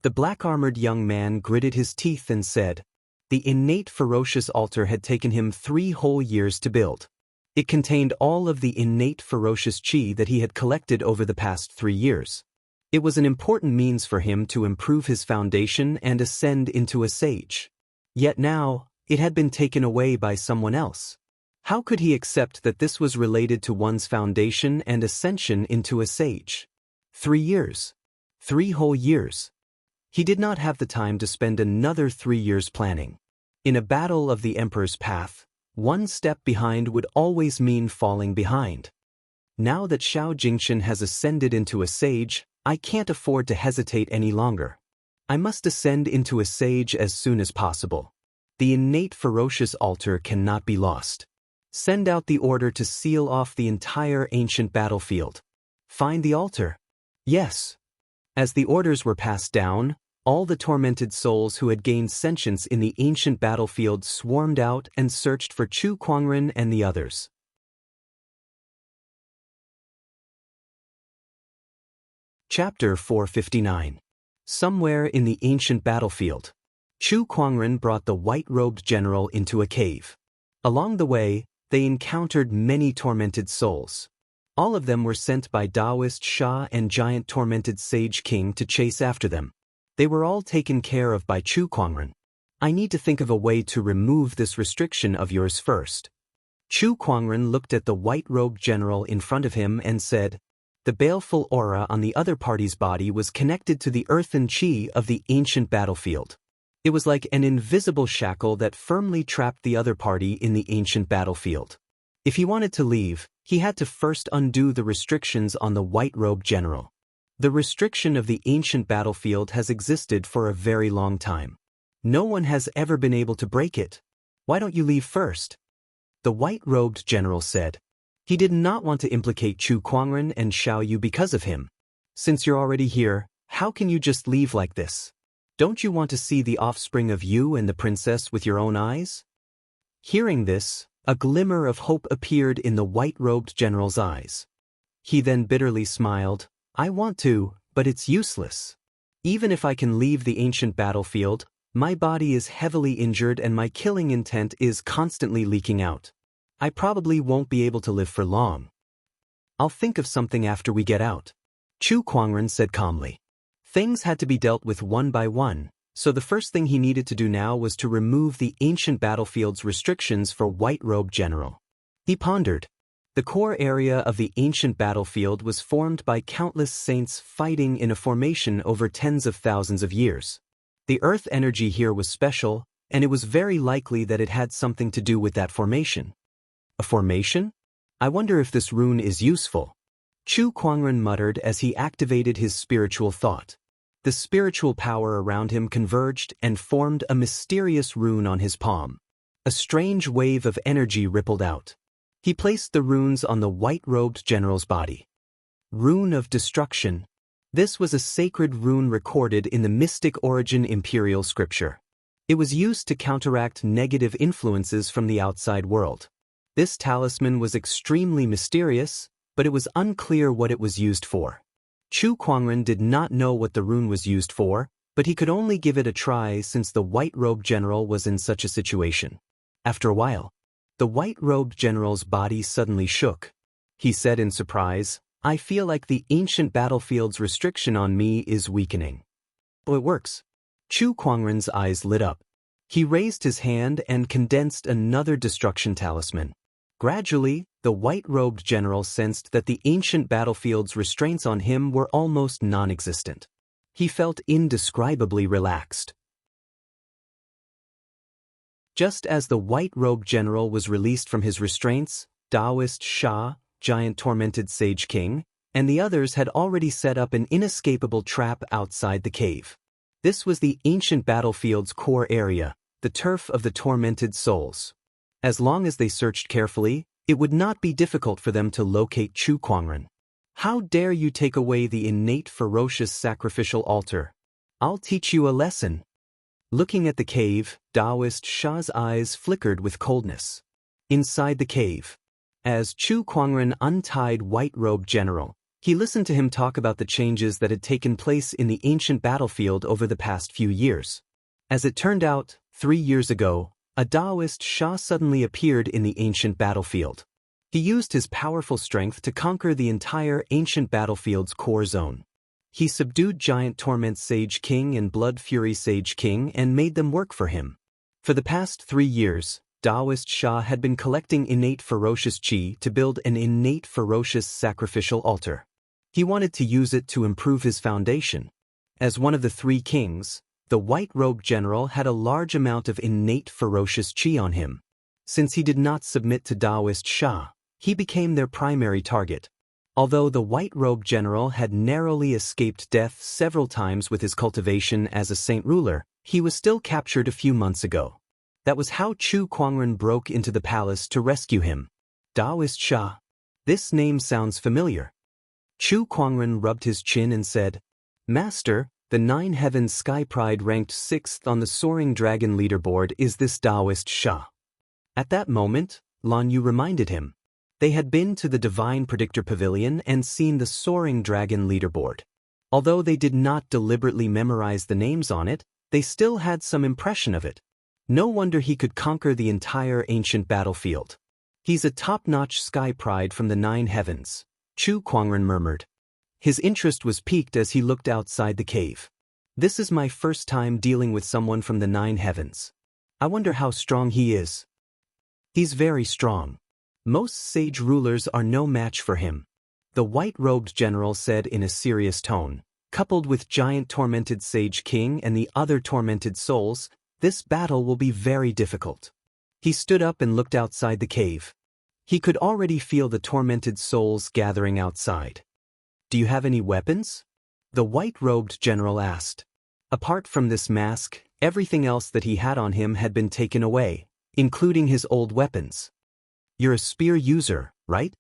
The black-armored young man gritted his teeth and said, the innate ferocious altar had taken him 3 whole years to build. It contained all of the innate ferocious qi that he had collected over the past 3 years. It was an important means for him to improve his foundation and ascend into a sage. Yet now, it had been taken away by someone else. How could he accept that this was related to one's foundation and ascension into a sage? 3 years. 3 whole years. He did not have the time to spend another 3 years planning. In a battle of the Emperor's Path, one step behind would always mean falling behind. Now that Xiao Jingxin has ascended into a sage, I can't afford to hesitate any longer. I must ascend into a sage as soon as possible. The innate ferocious altar cannot be lost. Send out the order to seal off the entire ancient battlefield. Find the altar. Yes. As the orders were passed down, all the tormented souls who had gained sentience in the ancient battlefield swarmed out and searched for Chu Kuangren and the others. Chapter 459. Somewhere in the ancient battlefield, Chu Kuangren brought the white-robed general into a cave. Along the way, they encountered many tormented souls. All of them were sent by Taoist Sha and giant tormented Sage King to chase after them. They were all taken care of by Chu Kuangren. I need to think of a way to remove this restriction of yours first. Chu Kuangren looked at the white-robed general in front of him and said, the baleful aura on the other party's body was connected to the earthen chi of the ancient battlefield. It was like an invisible shackle that firmly trapped the other party in the ancient battlefield. If he wanted to leave, he had to first undo the restrictions on the white-robed general. The restriction of the ancient battlefield has existed for a very long time. No one has ever been able to break it. Why don't you leave first? The white-robed general said. He did not want to implicate Chu Kuangren and Xiao Yu because of him. Since you're already here, how can you just leave like this? Don't you want to see the offspring of you and the princess with your own eyes? Hearing this, a glimmer of hope appeared in the white-robed general's eyes. He then bitterly smiled. I want to, but it's useless. Even if I can leave the ancient battlefield, my body is heavily injured and my killing intent is constantly leaking out. I probably won't be able to live for long. I'll think of something after we get out. Chu Kuangren said calmly. Things had to be dealt with one by one, so the first thing he needed to do now was to remove the ancient battlefield's restrictions for white-robed general. He pondered. The core area of the ancient battlefield was formed by countless saints fighting in a formation over tens of thousands of years. The earth energy here was special, and it was very likely that it had something to do with that formation. A formation? I wonder if this rune is useful. Chu Kuangren muttered as he activated his spiritual thought. The spiritual power around him converged and formed a mysterious rune on his palm. A strange wave of energy rippled out. He placed the runes on the white-robed general's body. Rune of Destruction. This was a sacred rune recorded in the Mystic Origin Imperial Scripture. It was used to counteract negative influences from the outside world. This talisman was extremely mysterious, but it was unclear what it was used for. Chu Kuangren did not know what the rune was used for, but he could only give it a try since the white-robed general was in such a situation. After a while, the white-robed general's body suddenly shook. He said in surprise, I feel like the ancient battlefield's restriction on me is weakening. Oh, it works. Chu Kuangren's eyes lit up. He raised his hand and condensed another destruction talisman. Gradually, the white-robed general sensed that the ancient battlefield's restraints on him were almost non-existent. He felt indescribably relaxed. Just as the white-robed general was released from his restraints, Taoist Sha, giant tormented Sage King, and the others had already set up an inescapable trap outside the cave. This was the ancient battlefield's core area, the turf of the tormented souls. As long as they searched carefully, it would not be difficult for them to locate Chu Kuangren. How dare you take away the innate ferocious sacrificial altar? I'll teach you a lesson. Looking at the cave, Taoist Sha's eyes flickered with coldness. Inside the cave, as Chu Kuangren untied white-robed general, he listened to him talk about the changes that had taken place in the ancient battlefield over the past few years. As it turned out, 3 years ago, a Taoist Sha suddenly appeared in the ancient battlefield. He used his powerful strength to conquer the entire ancient battlefield's core zone. He subdued Giant Torment Sage King and Blood Fury Sage King and made them work for him. For the past 3 years, Taoist Sha had been collecting innate ferocious chi to build an innate ferocious sacrificial altar. He wanted to use it to improve his foundation. As one of the 3 kings, the white-robed general had a large amount of innate ferocious chi on him. Since he did not submit to Taoist Sha, he became their primary target. Although the white-robed general had narrowly escaped death several times with his cultivation as a saint ruler, he was still captured a few months ago. That was how Chu Kuangren broke into the palace to rescue him. Taoist Sha. This name sounds familiar. Chu Kuangren rubbed his chin and said, Master, the 9 Heavens Sky Pride ranked 6th on the Soaring Dragon leaderboard is this Taoist Sha. At that moment, Lan Yu reminded him. They had been to the Divine Predictor Pavilion and seen the Soaring Dragon leaderboard. Although they did not deliberately memorize the names on it, they still had some impression of it. No wonder he could conquer the entire ancient battlefield. He's a top-notch Sky Pride from the 9 Heavens, Chu Kuangren murmured. His interest was piqued as he looked outside the cave. This is my first time dealing with someone from the 9 heavens. I wonder how strong he is. He's very strong. Most sage rulers are no match for him. The white-robed general said in a serious tone. Coupled with giant tormented sage king and the other tormented souls, this battle will be very difficult. He stood up and looked outside the cave. He could already feel the tormented souls gathering outside. Do you have any weapons? The white-robed general asked. Apart from this mask, everything else that he had on him had been taken away, including his old weapons. You're a spear user, right?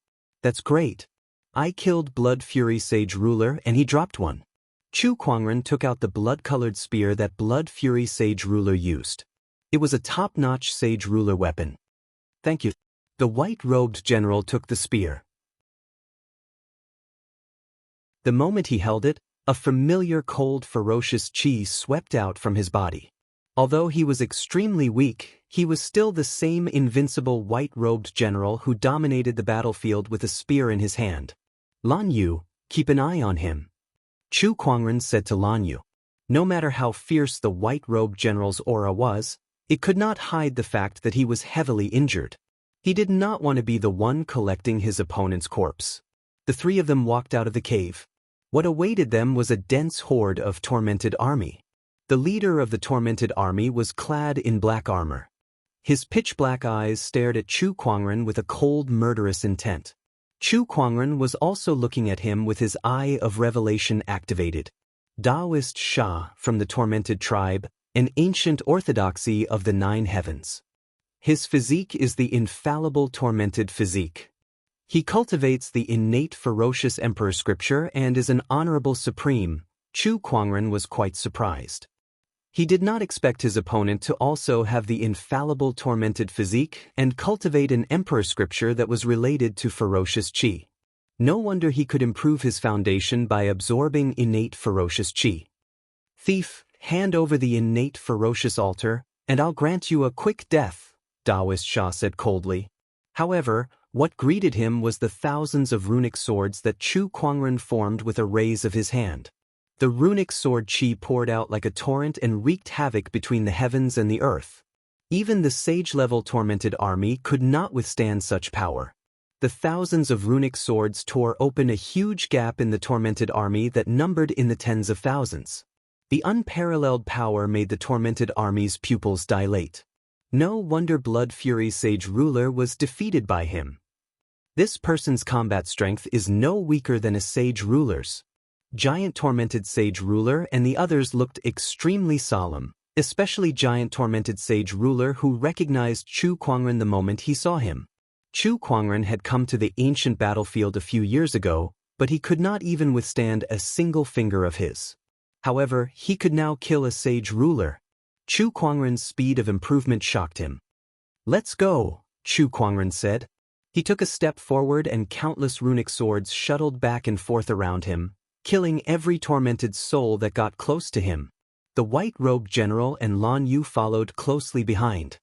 That's great. I killed Blood Fury Sage Ruler and he dropped one. Chu Kuangren took out the blood-colored spear that Blood Fury Sage Ruler used. It was a top-notch Sage Ruler weapon. Thank you. The white-robed general took the spear. The moment he held it, a familiar cold ferocious chi swept out from his body. Although he was extremely weak, he was still the same invincible white-robed general who dominated the battlefield with a spear in his hand. Lan Yu, keep an eye on him. Chu Kuangren said to Lan Yu. No matter how fierce the white-robed general's aura was, it could not hide the fact that he was heavily injured. He did not want to be the one collecting his opponent's corpse. The three of them walked out of the cave. What awaited them was a dense horde of tormented army. The leader of the tormented army was clad in black armor. His pitch-black eyes stared at Chu Kuangren with a cold, murderous intent. Chu Kuangren was also looking at him with his eye of revelation activated. Taoist Sha from the tormented tribe, an ancient orthodoxy of the 9 heavens. His physique is the infallible tormented physique. He cultivates the innate ferocious emperor scripture and is an honorable supreme. Chu Kuangren was quite surprised. He did not expect his opponent to also have the infallible tormented physique and cultivate an emperor scripture that was related to ferocious chi. No wonder he could improve his foundation by absorbing innate ferocious chi. Thief, hand over the innate ferocious altar, and I'll grant you a quick death, Taoist Sha said coldly. However, what greeted him was the thousands of runic swords that Chu Kuangren formed with a raise of his hand. The runic sword chi poured out like a torrent and wreaked havoc between the heavens and the earth. Even the sage-level tormented army could not withstand such power. The thousands of runic swords tore open a huge gap in the tormented army that numbered in the tens of thousands. The unparalleled power made the tormented army's pupils dilate. No wonder Blood Fury Sage Ruler was defeated by him. This person's combat strength is no weaker than a sage ruler's. Giant Tormented Sage Ruler and the others looked extremely solemn, especially Giant Tormented Sage Ruler who recognized Chu Kuangren the moment he saw him. Chu Kuangren had come to the ancient battlefield a few years ago, but he could not even withstand a single finger of his. However, he could now kill a sage ruler. Chu Kuangren's speed of improvement shocked him. Let's go, Chu Kuangren said. He took a step forward and countless runic swords shuttled back and forth around him, killing every tormented soul that got close to him. The white-robed general and Lan Yu followed closely behind.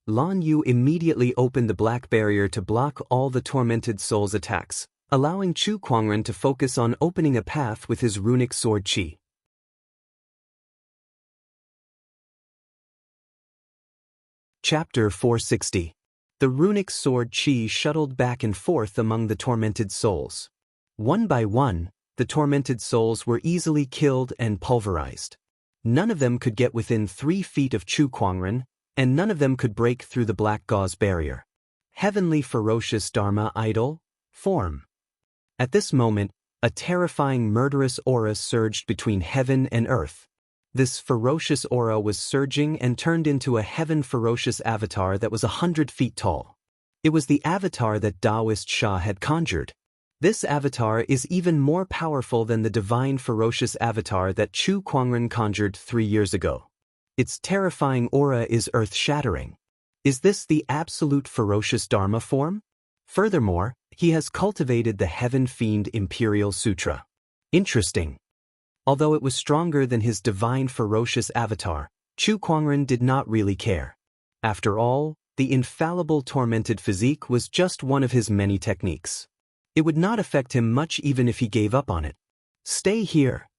Lan Yu immediately opened the black barrier to block all the tormented souls' attacks, allowing Chu Kuangren to focus on opening a path with his runic sword chi. Chapter 460. The runic sword chi shuttled back and forth among the tormented souls. One by one, the tormented souls were easily killed and pulverized. None of them could get within 3 feet of Chu Kuangren, and none of them could break through the black gauze barrier. Heavenly ferocious Dharma idol, form. At this moment, a terrifying murderous aura surged between heaven and earth. This ferocious aura was surging and turned into a heaven ferocious avatar that was 100 feet tall. It was the avatar that Taoist Sha had conjured. This avatar is even more powerful than the divine ferocious avatar that Chu Kuangren conjured 3 years ago. Its terrifying aura is earth-shattering. Is this the absolute ferocious Dharma form? Furthermore, he has cultivated the Heaven Fiend Imperial Sutra. Interesting. Although it was stronger than his divine ferocious avatar, Chu Kuangren did not really care. After all, the infallible tormented physique was just one of his many techniques. It would not affect him much even if he gave up on it. Stay here.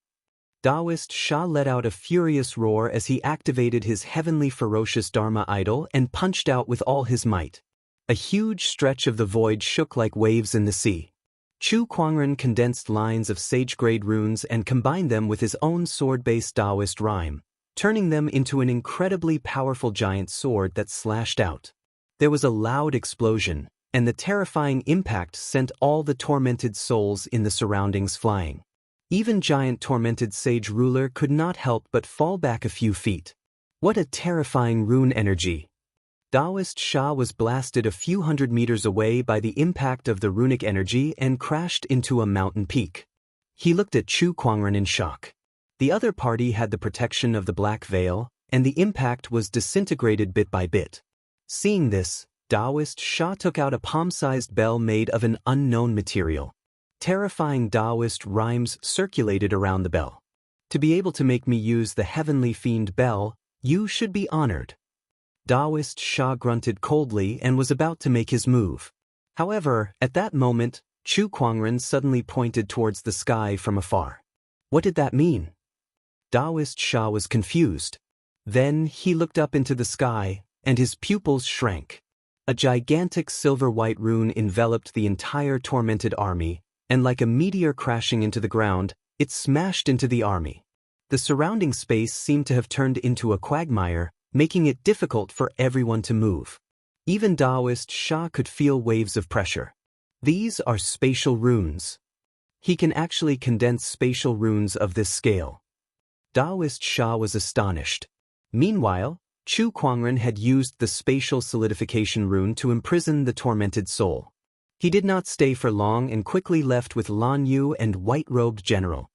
Taoist Shah let out a furious roar as he activated his heavenly ferocious Dharma idol and punched out with all his might. A huge stretch of the void shook like waves in the sea. Chu Kuangren condensed lines of sage-grade runes and combined them with his own sword-based Taoist rhyme, turning them into an incredibly powerful giant sword that slashed out. There was a loud explosion, and the terrifying impact sent all the tormented souls in the surroundings flying. Even giant tormented sage ruler could not help but fall back a few feet. What a terrifying rune energy! Taoist Shah was blasted a few hundred meters away by the impact of the runic energy and crashed into a mountain peak. He looked at Chu Kuangren in shock. The other party had the protection of the black veil, and the impact was disintegrated bit by bit. Seeing this, Taoist Shah took out a palm-sized bell made of an unknown material. Terrifying Taoist rhymes circulated around the bell. To be able to make me use the heavenly fiend bell, you should be honored. Taoist Shah grunted coldly and was about to make his move. However, at that moment, Chu Kuangren suddenly pointed towards the sky from afar. What did that mean? Taoist Shah was confused. Then he looked up into the sky, and his pupils shrank. A gigantic silver-white rune enveloped the entire tormented army, and like a meteor crashing into the ground, it smashed into the army. The surrounding space seemed to have turned into a quagmire, making it difficult for everyone to move. Even Taoist Shah could feel waves of pressure. These are spatial runes. He can actually condense spatial runes of this scale. Taoist Shah was astonished. Meanwhile, Chu Kuangren had used the spatial solidification rune to imprison the tormented soul. He did not stay for long and quickly left with Lan Yu and white-robed general.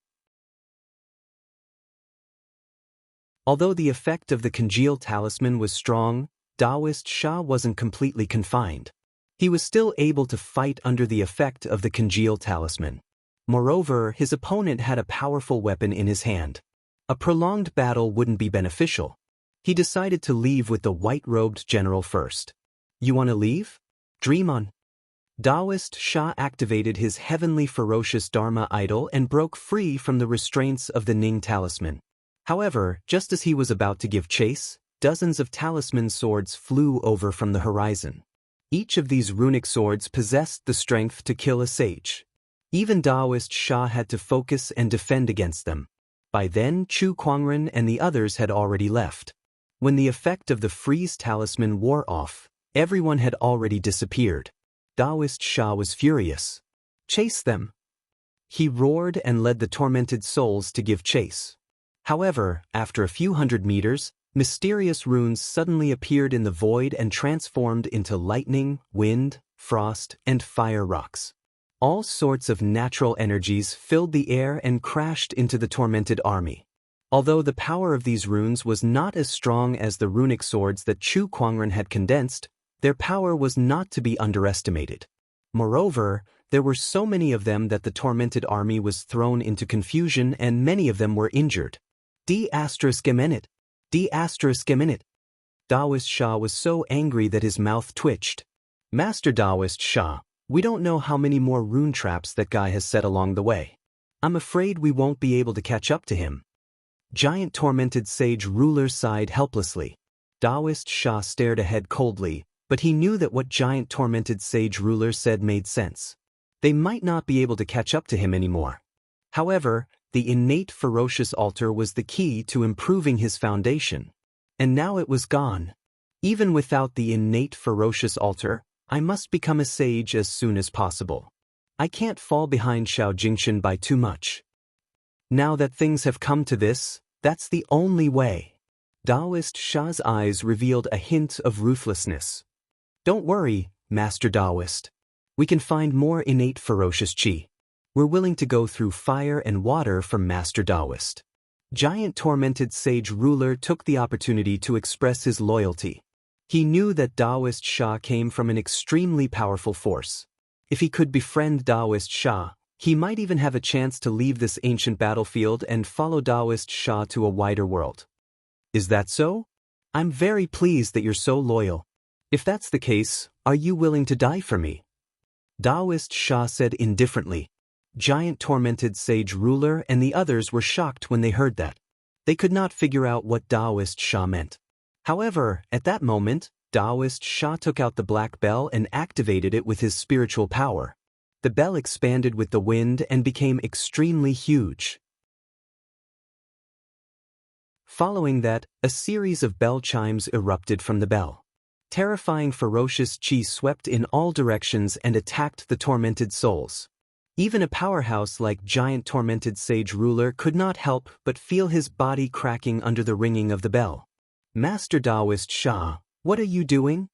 Although the effect of the congeal talisman was strong, Taoist Shah wasn't completely confined. He was still able to fight under the effect of the congeal talisman. Moreover, his opponent had a powerful weapon in his hand. A prolonged battle wouldn't be beneficial. He decided to leave with the white-robed general first. You want to leave? Dream on. Taoist Shah activated his heavenly ferocious Dharma idol and broke free from the restraints of the Ning talisman. However, just as he was about to give chase, dozens of talisman swords flew over from the horizon. Each of these runic swords possessed the strength to kill a sage. Even Taoist Shah had to focus and defend against them. By then, Chu Kuangren and the others had already left. When the effect of the freeze talisman wore off, everyone had already disappeared. Taoist Shah was furious. Chase them! He roared and led the tormented souls to give chase. However, after a few hundred meters, mysterious runes suddenly appeared in the void and transformed into lightning, wind, frost, and fire rocks. All sorts of natural energies filled the air and crashed into the tormented army. Although the power of these runes was not as strong as the runic swords that Chu Kuangren had condensed, their power was not to be underestimated. Moreover, there were so many of them that the tormented army was thrown into confusion and many of them were injured. D*****. Taoist Shah was so angry that his mouth twitched. Master Taoist Shah, we don't know how many more rune traps that guy has set along the way. I'm afraid we won't be able to catch up to him. Giant tormented sage ruler sighed helplessly. Taoist Shah stared ahead coldly, but he knew that what giant tormented sage ruler said made sense. They might not be able to catch up to him anymore. However, the innate ferocious altar was the key to improving his foundation. And now it was gone. Even without the innate ferocious altar, I must become a sage as soon as possible. I can't fall behind Xiao Jingshan by too much. Now that things have come to this, that's the only way. Taoist Shah's eyes revealed a hint of ruthlessness. Don't worry, Master Taoist. We can find more innate ferocious qi. We're willing to go through fire and water for Master Taoist. Giant tormented sage ruler took the opportunity to express his loyalty. He knew that Taoist Shah came from an extremely powerful force. If he could befriend Taoist Shah, he might even have a chance to leave this ancient battlefield and follow Taoist Shah to a wider world. Is that so? I'm very pleased that you're so loyal. If that's the case, are you willing to die for me? Taoist Shah said indifferently. Giant tormented sage ruler and the others were shocked when they heard that. They could not figure out what Taoist Sha meant. However, at that moment, Taoist Sha took out the black bell and activated it with his spiritual power. The bell expanded with the wind and became extremely huge. Following that, a series of bell chimes erupted from the bell. Terrifying ferocious chi swept in all directions and attacked the tormented souls. Even a powerhouse like giant tormented sage ruler could not help but feel his body cracking under the ringing of the bell. Master Taoist Sha, what are you doing?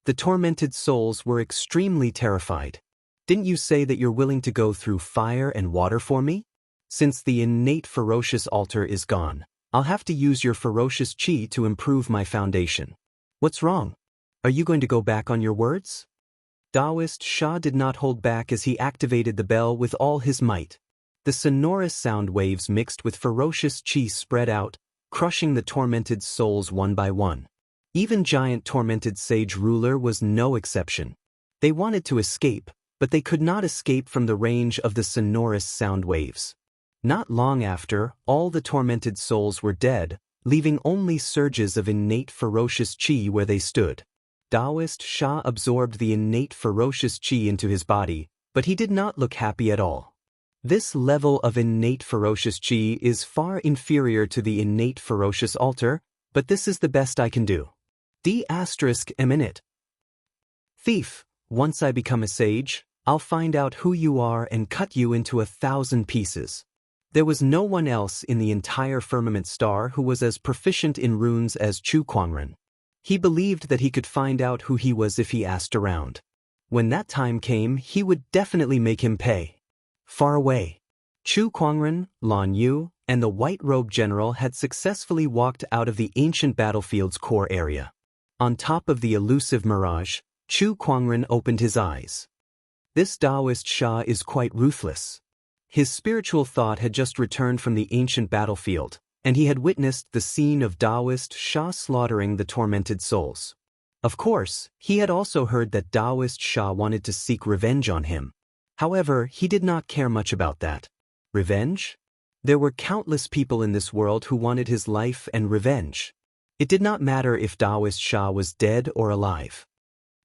The tormented souls were extremely terrified. Didn't you say that you're willing to go through fire and water for me? Since the innate ferocious altar is gone, I'll have to use your ferocious chi to improve my foundation. What's wrong? Are you going to go back on your words? Taoist Sha did not hold back as he activated the bell with all his might. The sonorous sound waves mixed with ferocious chi spread out, crushing the tormented souls one by one. Even giant tormented sage ruler was no exception. They wanted to escape, but they could not escape from the range of the sonorous sound waves. Not long after, all the tormented souls were dead, leaving only surges of innate ferocious chi where they stood. Taoist Sha absorbed the innate ferocious chi into his body, but he did not look happy at all. This level of innate ferocious chi is far inferior to the innate ferocious altar, but this is the best I can do. D****. Thief, once I become a sage, I'll find out who you are and cut you into 1,000 pieces. There was no one else in the entire firmament star who was as proficient in runes as Chu Kuangren. He believed that he could find out who he was if he asked around. When that time came, he would definitely make him pay. Far away, Chu Kuangren, Lan Yu, and the white-robed general had successfully walked out of the ancient battlefield's core area. On top of the elusive mirage, Chu Kuangren opened his eyes. This Taoist Sha is quite ruthless. His spiritual thought had just returned from the ancient battlefield, and he had witnessed the scene of Taoist Sha slaughtering the tormented souls. Of course, he had also heard that Taoist Sha wanted to seek revenge on him. However, he did not care much about that. Revenge? There were countless people in this world who wanted his life and revenge. It did not matter if Taoist Sha was dead or alive.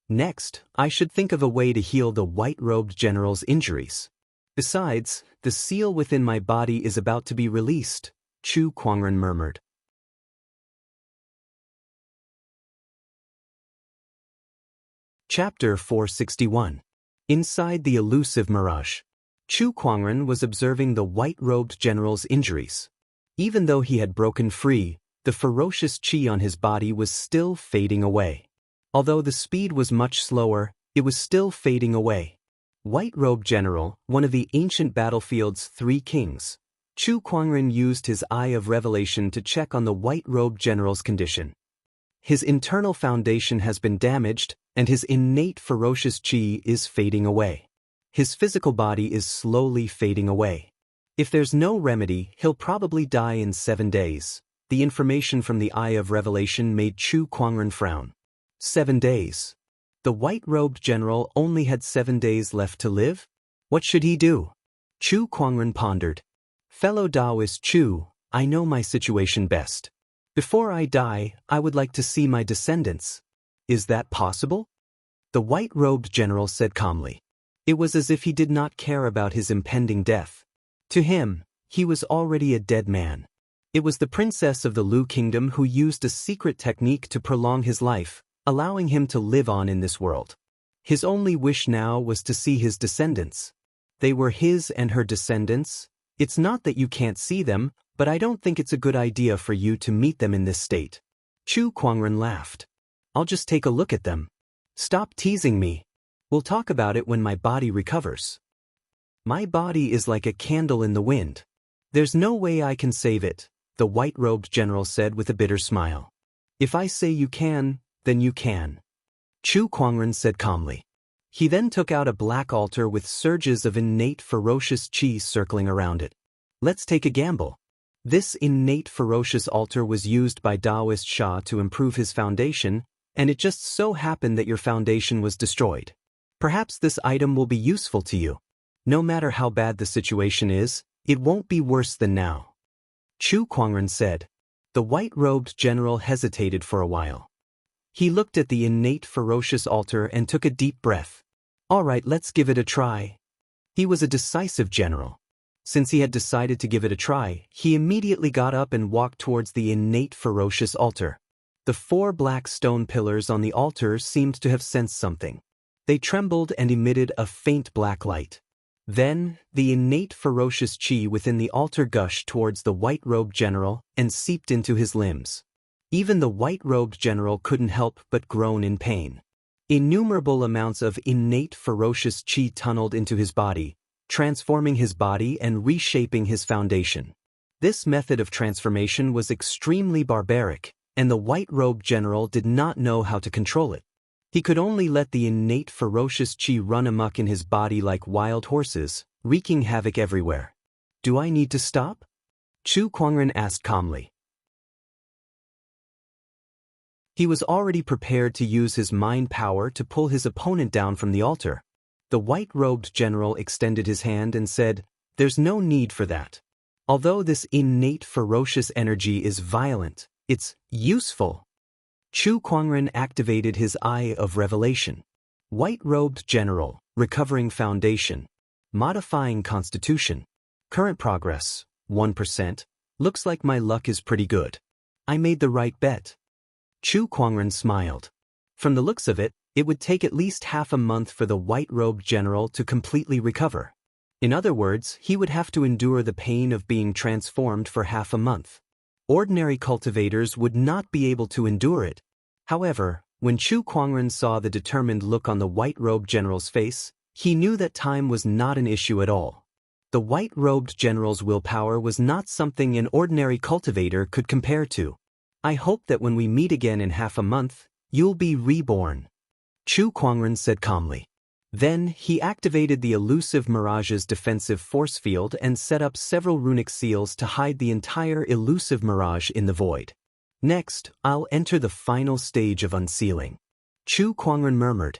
Next, I should think of a way to heal the white-robed general's injuries. Besides, the seal within my body is about to be released, Chu Kuangren murmured. Chapter 461. Inside the elusive mirage. Chu Kuangren was observing the white-robed general's injuries. Even though he had broken free, the ferocious chi on his body was still fading away. Although the speed was much slower, it was still fading away. White-robed general, one of the ancient battlefield's 3 kings, Chu Kuangren used his eye of revelation to check on the white-robed general's condition. His internal foundation has been damaged, and his innate ferocious chi is fading away. His physical body is slowly fading away. If there's no remedy, he'll probably die in 7 days. The information from the eye of revelation made Chu Kuangren frown. 7 days. The white-robed general only had 7 days left to live? What should he do? Chu Kuangren pondered. Fellow Taoist Chu, I know my situation best. Before I die, I would like to see my descendants. Is that possible? The white-robed general said calmly. It was as if he did not care about his impending death. To him, he was already a dead man. It was the princess of the Lu kingdom who used a secret technique to prolong his life, allowing him to live on in this world. His only wish now was to see his descendants. They were his and her descendants. It's not that you can't see them, but I don't think it's a good idea for you to meet them in this state. Chu Kuangren laughed. I'll just take a look at them. Stop teasing me. We'll talk about it when my body recovers. My body is like a candle in the wind. There's no way I can save it, the white-robed general said with a bitter smile. If I say you can, then you can. Chu Kuangren said calmly. He then took out a black altar with surges of innate ferocious chi circling around it. Let's take a gamble. This innate ferocious altar was used by Taoist Sha to improve his foundation, and it just so happened that your foundation was destroyed. Perhaps this item will be useful to you. No matter how bad the situation is, it won't be worse than now. Chu Kuangren said. The white-robed general hesitated for a while. He looked at the innate ferocious altar and took a deep breath. All right, let's give it a try. He was a decisive general. Since he had decided to give it a try, he immediately got up and walked towards the innate ferocious altar. The 4 black stone pillars on the altar seemed to have sensed something. They trembled and emitted a faint black light. Then, the innate ferocious chi within the altar gushed towards the white-robed general and seeped into his limbs. Even the white-robed general couldn't help but groan in pain. Innumerable amounts of innate ferocious chi tunneled into his body, transforming his body and reshaping his foundation. This method of transformation was extremely barbaric, and the white-robed general did not know how to control it. He could only let the innate ferocious chi run amok in his body like wild horses, wreaking havoc everywhere. Do I need to stop? Chu Kuangren asked calmly. He was already prepared to use his mind power to pull his opponent down from the altar. The white-robed general extended his hand and said, "There's no need for that. Although this innate ferocious energy is violent, it's useful." Chu Kuangren activated his Eye of Revelation. White-robed general, recovering foundation, modifying constitution. Current progress, 1%. Looks like my luck is pretty good. I made the right bet. Chu Kuangren smiled. From the looks of it, it would take at least half a month for the white-robed general to completely recover. In other words, he would have to endure the pain of being transformed for half a month. Ordinary cultivators would not be able to endure it. However, when Chu Kuangren saw the determined look on the white-robed general's face, he knew that time was not an issue at all. The white-robed general's willpower was not something an ordinary cultivator could compare to. I hope that when we meet again in half a month, you'll be reborn, Chu Kuangren said calmly. Then, he activated the elusive mirage's defensive force field and set up several runic seals to hide the entire elusive mirage in the void. Next, I'll enter the final stage of unsealing, Chu Kuangren murmured.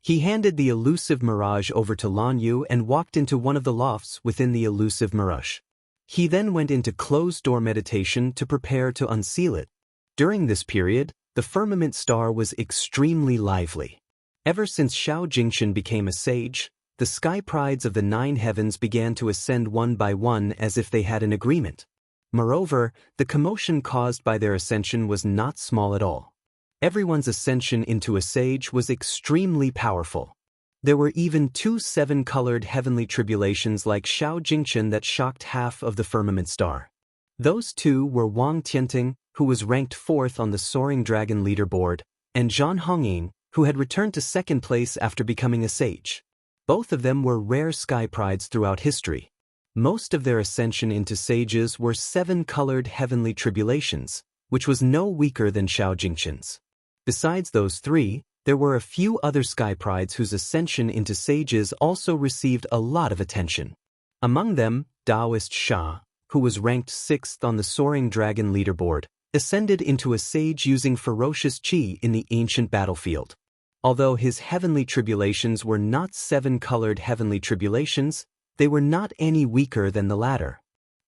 He handed the elusive mirage over to Lan Yu and walked into one of the lofts within the elusive mirage. He then went into closed-door meditation to prepare to unseal it. During this period, the firmament star was extremely lively. Ever since Xiao Jingchen became a sage, the sky prides of the 9 heavens began to ascend one by one as if they had an agreement. Moreover, the commotion caused by their ascension was not small at all. Everyone's ascension into a sage was extremely powerful. There were even 2 7-colored heavenly tribulations like Xiao Jingchen that shocked half of the firmament star. Those 2 were Wang Tianting, who was ranked 4th on the Soaring Dragon leaderboard, and Zhan Hongying, who had returned to 2nd place after becoming a sage. Both of them were rare sky prides throughout history. Most of their ascension into sages were 7-colored heavenly tribulations, which was no weaker than Xiao Jingchen's. Besides those 3, there were a few other sky prides whose ascension into sages also received a lot of attention. Among them, Taoist Sha, who was ranked 6th on the Soaring Dragon leaderboard, ascended into a sage using ferocious chi in the ancient battlefield. Although his heavenly tribulations were not 7-colored heavenly tribulations, they were not any weaker than the latter.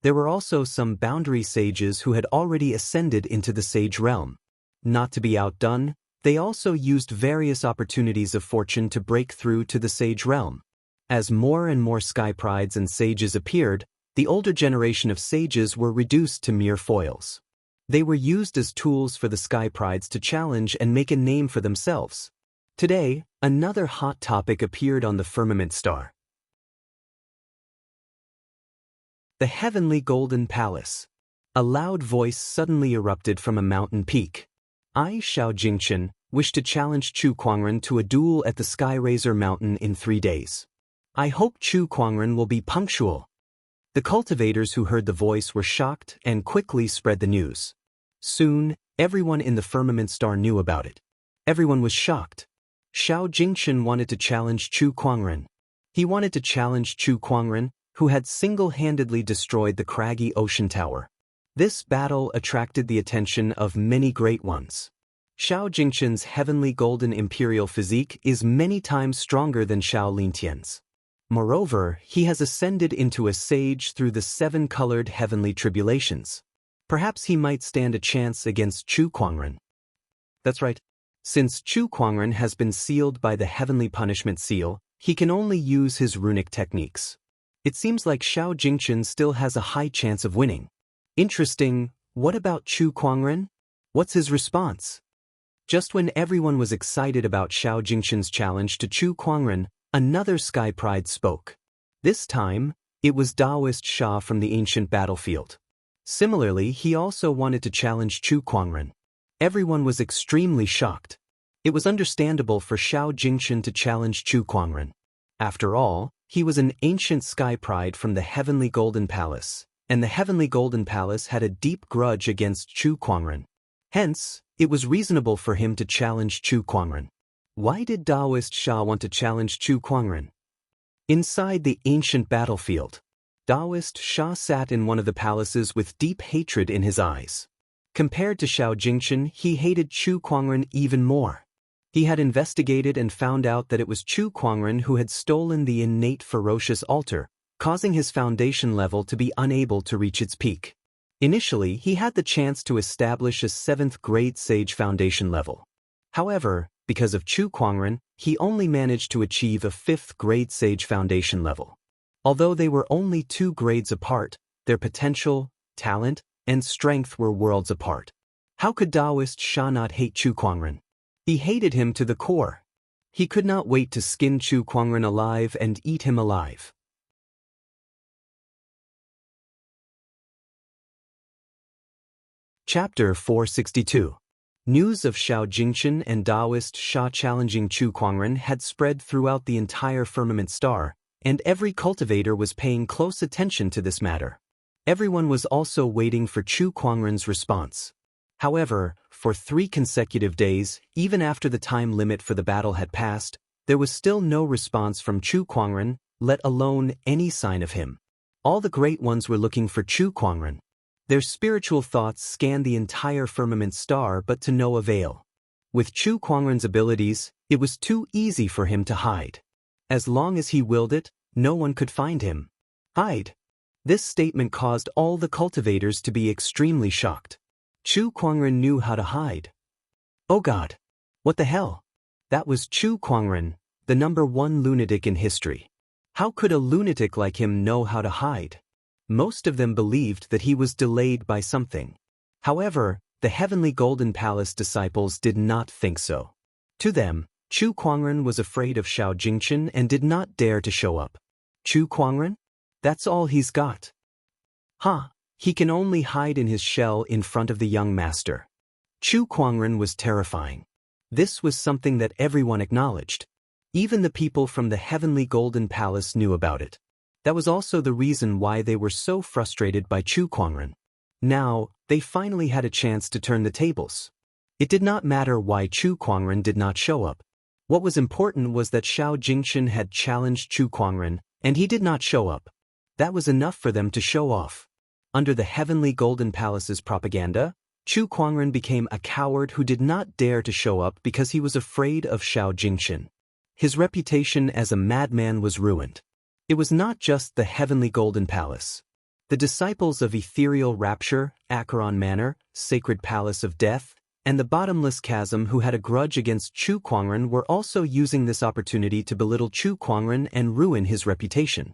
There were also some boundary sages who had already ascended into the sage realm. Not to be outdone, they also used various opportunities of fortune to break through to the sage realm. As more and more sky prides and sages appeared, the older generation of sages were reduced to mere foils. They were used as tools for the sky prides to challenge and make a name for themselves. Today, another hot topic appeared on the firmament star. The Heavenly Golden Palace. A loud voice suddenly erupted from a mountain peak. I, Xiao Jingchen, wish to challenge Chu Kuangren to a duel at the Skyraiser Mountain in 3 days. I hope Chu Kuangren will be punctual. The cultivators who heard the voice were shocked and quickly spread the news. Soon, everyone in the firmament star knew about it. Everyone was shocked. Xiao Jingchen wanted to challenge Chu Kuangren. He wanted to challenge Chu Kuangren, who had single-handedly destroyed the craggy ocean tower. This battle attracted the attention of many great ones. Xiao Jingchen's heavenly golden imperial physique is many times stronger than Xiao Lintian's. Moreover, he has ascended into a sage through the 7-colored heavenly tribulations. Perhaps he might stand a chance against Chu Kuangren. That's right. Since Chu Kuangren has been sealed by the heavenly punishment seal, he can only use his runic techniques. It seems like Xiao Jingchen still has a high chance of winning. Interesting. What about Chu Kuangren? What's his response? Just when everyone was excited about Xiao Jingchen's challenge to Chu Kuangren, another Sky Pride spoke. This time, it was Daoist Sha from the ancient battlefield. Similarly, he also wanted to challenge Chu Kuangren. Everyone was extremely shocked. It was understandable for Xiao Jingchen to challenge Chu Kuangren. After all, he was an ancient Sky Pride from the Heavenly Golden Palace, and the Heavenly Golden Palace had a deep grudge against Chu Kuangren. Hence, it was reasonable for him to challenge Chu Kuangren. Why did Daoist Sha want to challenge Chu Kuangren? Inside the ancient battlefield, Daoist Sha sat in one of the palaces with deep hatred in his eyes. Compared to Xiao Jingchen, he hated Chu Kuangren even more. He had investigated and found out that it was Chu Kuangren who had stolen the innate ferocious altar, causing his foundation level to be unable to reach its peak. Initially, he had the chance to establish a 7th grade sage foundation level. However, because of Chu Kuangren, he only managed to achieve a 5th grade sage foundation level. Although they were only 2 grades apart, their potential, talent, and strength were worlds apart. How could Daoist Sha not hate Chu Kuangren? He hated him to the core. He could not wait to skin Chu Kuangren alive and eat him alive. Chapter 462. News of Xiao Jingchen and Daoist Sha challenging Chu Kuangren had spread throughout the entire firmament star, and every cultivator was paying close attention to this matter. Everyone was also waiting for Chu Kuangren's response. However, for 3 consecutive days, even after the time limit for the battle had passed, there was still no response from Chu Kuangren, let alone any sign of him. All the great ones were looking for Chu Kuangren. Their spiritual thoughts scanned the entire firmament star but to no avail. With Chu Kuangren's abilities, it was too easy for him to hide. As long as he willed it, no one could find him. Hide. This statement caused all the cultivators to be extremely shocked. Chu Kuangren knew how to hide. Oh God! What the hell? That was Chu Kuangren, the #1 lunatic in history. How could a lunatic like him know how to hide? Most of them believed that he was delayed by something. However, the Heavenly Golden Palace disciples did not think so. To them, Chu Kuangren was afraid of Xiao Jingchen and did not dare to show up. Chu Kuangren? That's all he's got. He can only hide in his shell in front of the young master. Chu Kuangren was terrifying. This was something that everyone acknowledged. Even the people from the Heavenly Golden Palace knew about it. That was also the reason why they were so frustrated by Chu Kuangren. Now, they finally had a chance to turn the tables. It did not matter why Chu Kuangren did not show up. What was important was that Xiao Jingchen had challenged Chu Kuangren, and he did not show up. That was enough for them to show off. Under the Heavenly Golden Palace's propaganda, Chu Kuangren became a coward who did not dare to show up because he was afraid of Xiao Jingchen. His reputation as a madman was ruined. It was not just the Heavenly Golden Palace. The disciples of Ethereal Rapture, Acheron Manor, Sacred Palace of Death, and the Bottomless Chasm who had a grudge against Chu Kuangren were also using this opportunity to belittle Chu Kuangren and ruin his reputation.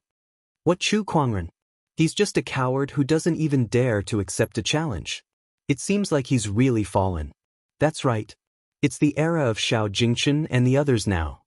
What Chu Kuangren? He's just a coward who doesn't even dare to accept a challenge. It seems like he's really fallen. That's right. It's the era of Xiao Jingchen and the others now.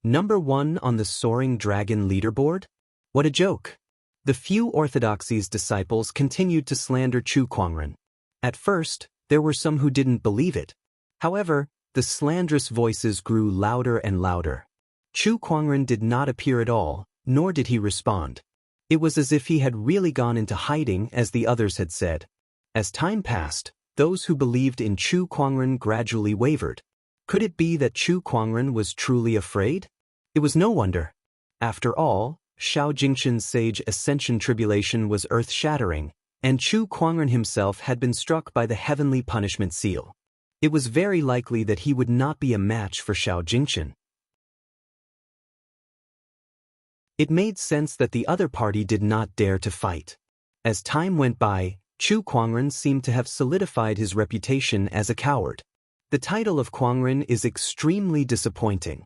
#1 on the Soaring Dragon leaderboard? What a joke. The few orthodoxy's disciples continued to slander Chu Kuangren. At first, there were some who didn't believe it. However, the slanderous voices grew louder and louder. Chu Kuangren did not appear at all, nor did he respond. It was as if he had really gone into hiding, as the others had said. As time passed, those who believed in Chu Kuangren gradually wavered. Could it be that Chu Kuangren was truly afraid? It was no wonder. After all, Xiao Jingchen's sage ascension tribulation was earth-shattering, and Chu Kuangren himself had been struck by the heavenly punishment seal. It was very likely that he would not be a match for Xiao Jingchen. It made sense that the other party did not dare to fight. As time went by, Chu Kuangren seemed to have solidified his reputation as a coward. The title of Kuangren is extremely disappointing.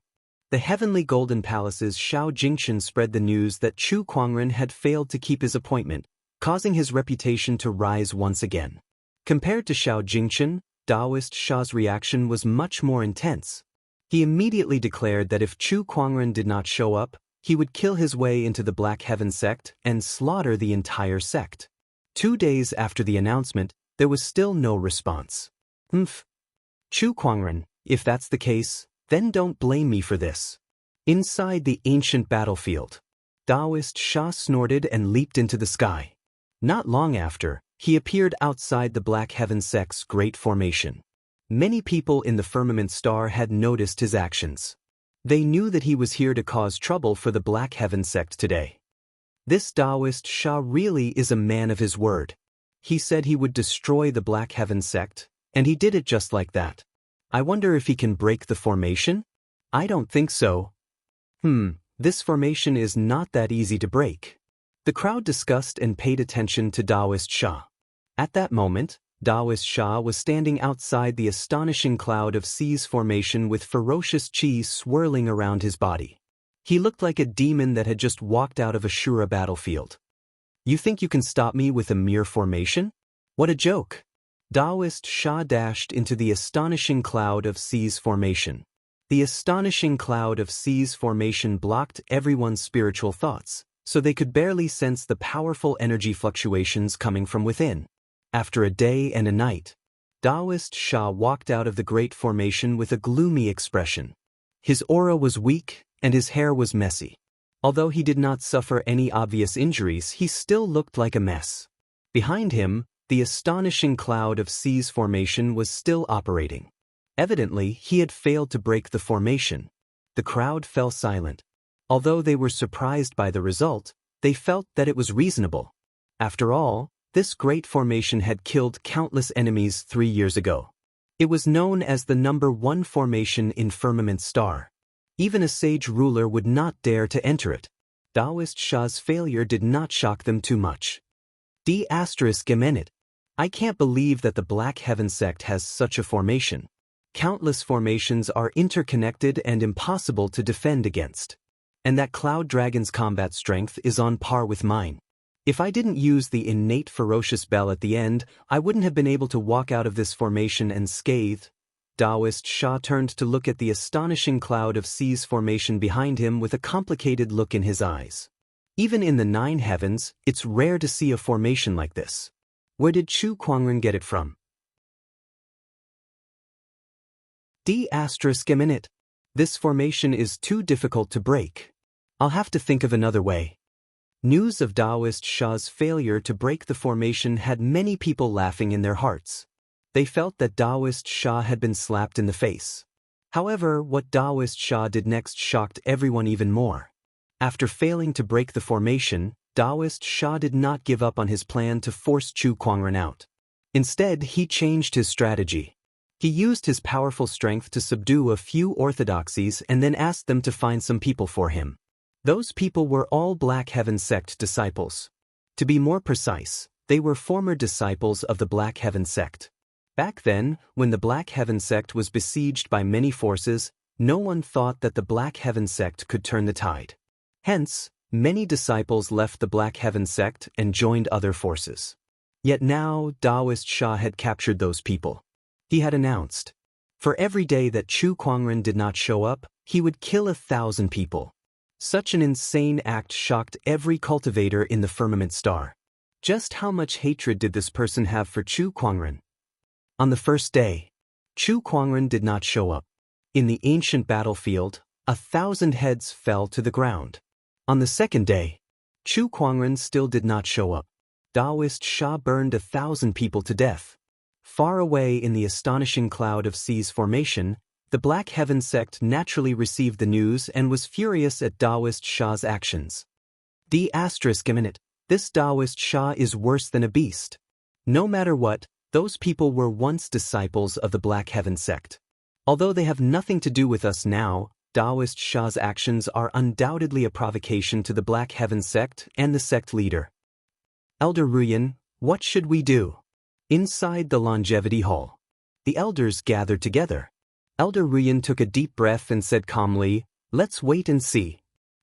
The heavenly golden palace's Shao Jingchen spread the news that Chu Kuangren had failed to keep his appointment, causing his reputation to rise once again. Compared to Shao Jingchen, Daoist Sha's reaction was much more intense. He immediately declared that if Chu Kuangren did not show up, he would kill his way into the Black Heaven sect and slaughter the entire sect. 2 days after the announcement, there was still no response. Chu Kuangren, if that's the case, then don't blame me for this. Inside the ancient battlefield, Daoist Sha snorted and leaped into the sky. Not long after, he appeared outside the Black Heaven sect's great formation. Many people in the firmament star had noticed his actions. They knew that he was here to cause trouble for the Black Heaven sect today. This Daoist Sha really is a man of his word. He said he would destroy the Black Heaven sect, and he did it just like that. I wonder if he can break the formation? I don't think so. This formation is not that easy to break. The crowd discussed and paid attention to Daoist Sha. At that moment, Daoist Sha was standing outside the astonishing cloud of C's formation with ferocious chi swirling around his body. He looked like a demon that had just walked out of a Shura battlefield. You think you can stop me with a mere formation? What a joke! Daoist Sha dashed into the astonishing cloud of C's formation. The astonishing cloud of C's formation blocked everyone's spiritual thoughts, so they could barely sense the powerful energy fluctuations coming from within. After a day and a night, Daoist Sha walked out of the great formation with a gloomy expression. His aura was weak, and his hair was messy. Although he did not suffer any obvious injuries, he still looked like a mess. Behind him, the astonishing cloud of C's formation was still operating. Evidently, he had failed to break the formation. The crowd fell silent. Although they were surprised by the result, they felt that it was reasonable. After all, this great formation had killed countless enemies 3 years ago. It was known as the *1 formation in Firmament Star. Even a sage ruler would not dare to enter it. Daoist Sha's failure did not shock them too much. ****. I can't believe that the Black Heaven sect has such a formation. Countless formations are interconnected and impossible to defend against. And that Cloud Dragon's combat strength is on par with mine. If I didn't use the innate ferocious bell at the end, I wouldn't have been able to walk out of this formation unscathed. Daoist Sha turned to look at the astonishing cloud of C's formation behind him with a complicated look in his eyes. Even in the 9 heavens, it's rare to see a formation like this. Where did Chu Kuangren get it from? ****. This formation is too difficult to break. I'll have to think of another way. News of Daoist Sha's failure to break the formation had many people laughing in their hearts. They felt that Daoist Sha had been slapped in the face. However, what Daoist Sha did next shocked everyone even more. After failing to break the formation, Daoist Sha did not give up on his plan to force Chu Kuangren out. Instead, he changed his strategy. He used his powerful strength to subdue a few orthodoxies and then asked them to find some people for him. Those people were all Black Heaven sect disciples. To be more precise, they were former disciples of the Black Heaven sect. Back then, when the Black Heaven sect was besieged by many forces, no one thought that the Black Heaven sect could turn the tide. Hence, many disciples left the Black Heaven sect and joined other forces. Yet now, Daoist Sha had captured those people. He had announced, for every day that Chu Kuangren did not show up, he would kill 1,000 people. Such an insane act shocked every cultivator in the Firmament Star. Just how much hatred did this person have for Chu Kuangren? On the first day, Chu Kuangren did not show up. In the ancient battlefield, 1,000 heads fell to the ground. On the second day, Chu Kuangren still did not show up. Daoist Sha burned 1,000 people to death. Far away in the astonishing cloud of C's formation, the Black Heaven sect naturally received the news and was furious at Daoist Sha's actions. ****. This Daoist Sha is worse than a beast. No matter what, those people were once disciples of the Black Heaven sect. Although they have nothing to do with us now, Taoist Shah's actions are undoubtedly a provocation to the Black Heaven sect and the sect leader. Elder Ruyan, what should we do? Inside the longevity hall, the elders gathered together. Elder Ruyan took a deep breath and said calmly, "Let's wait and see.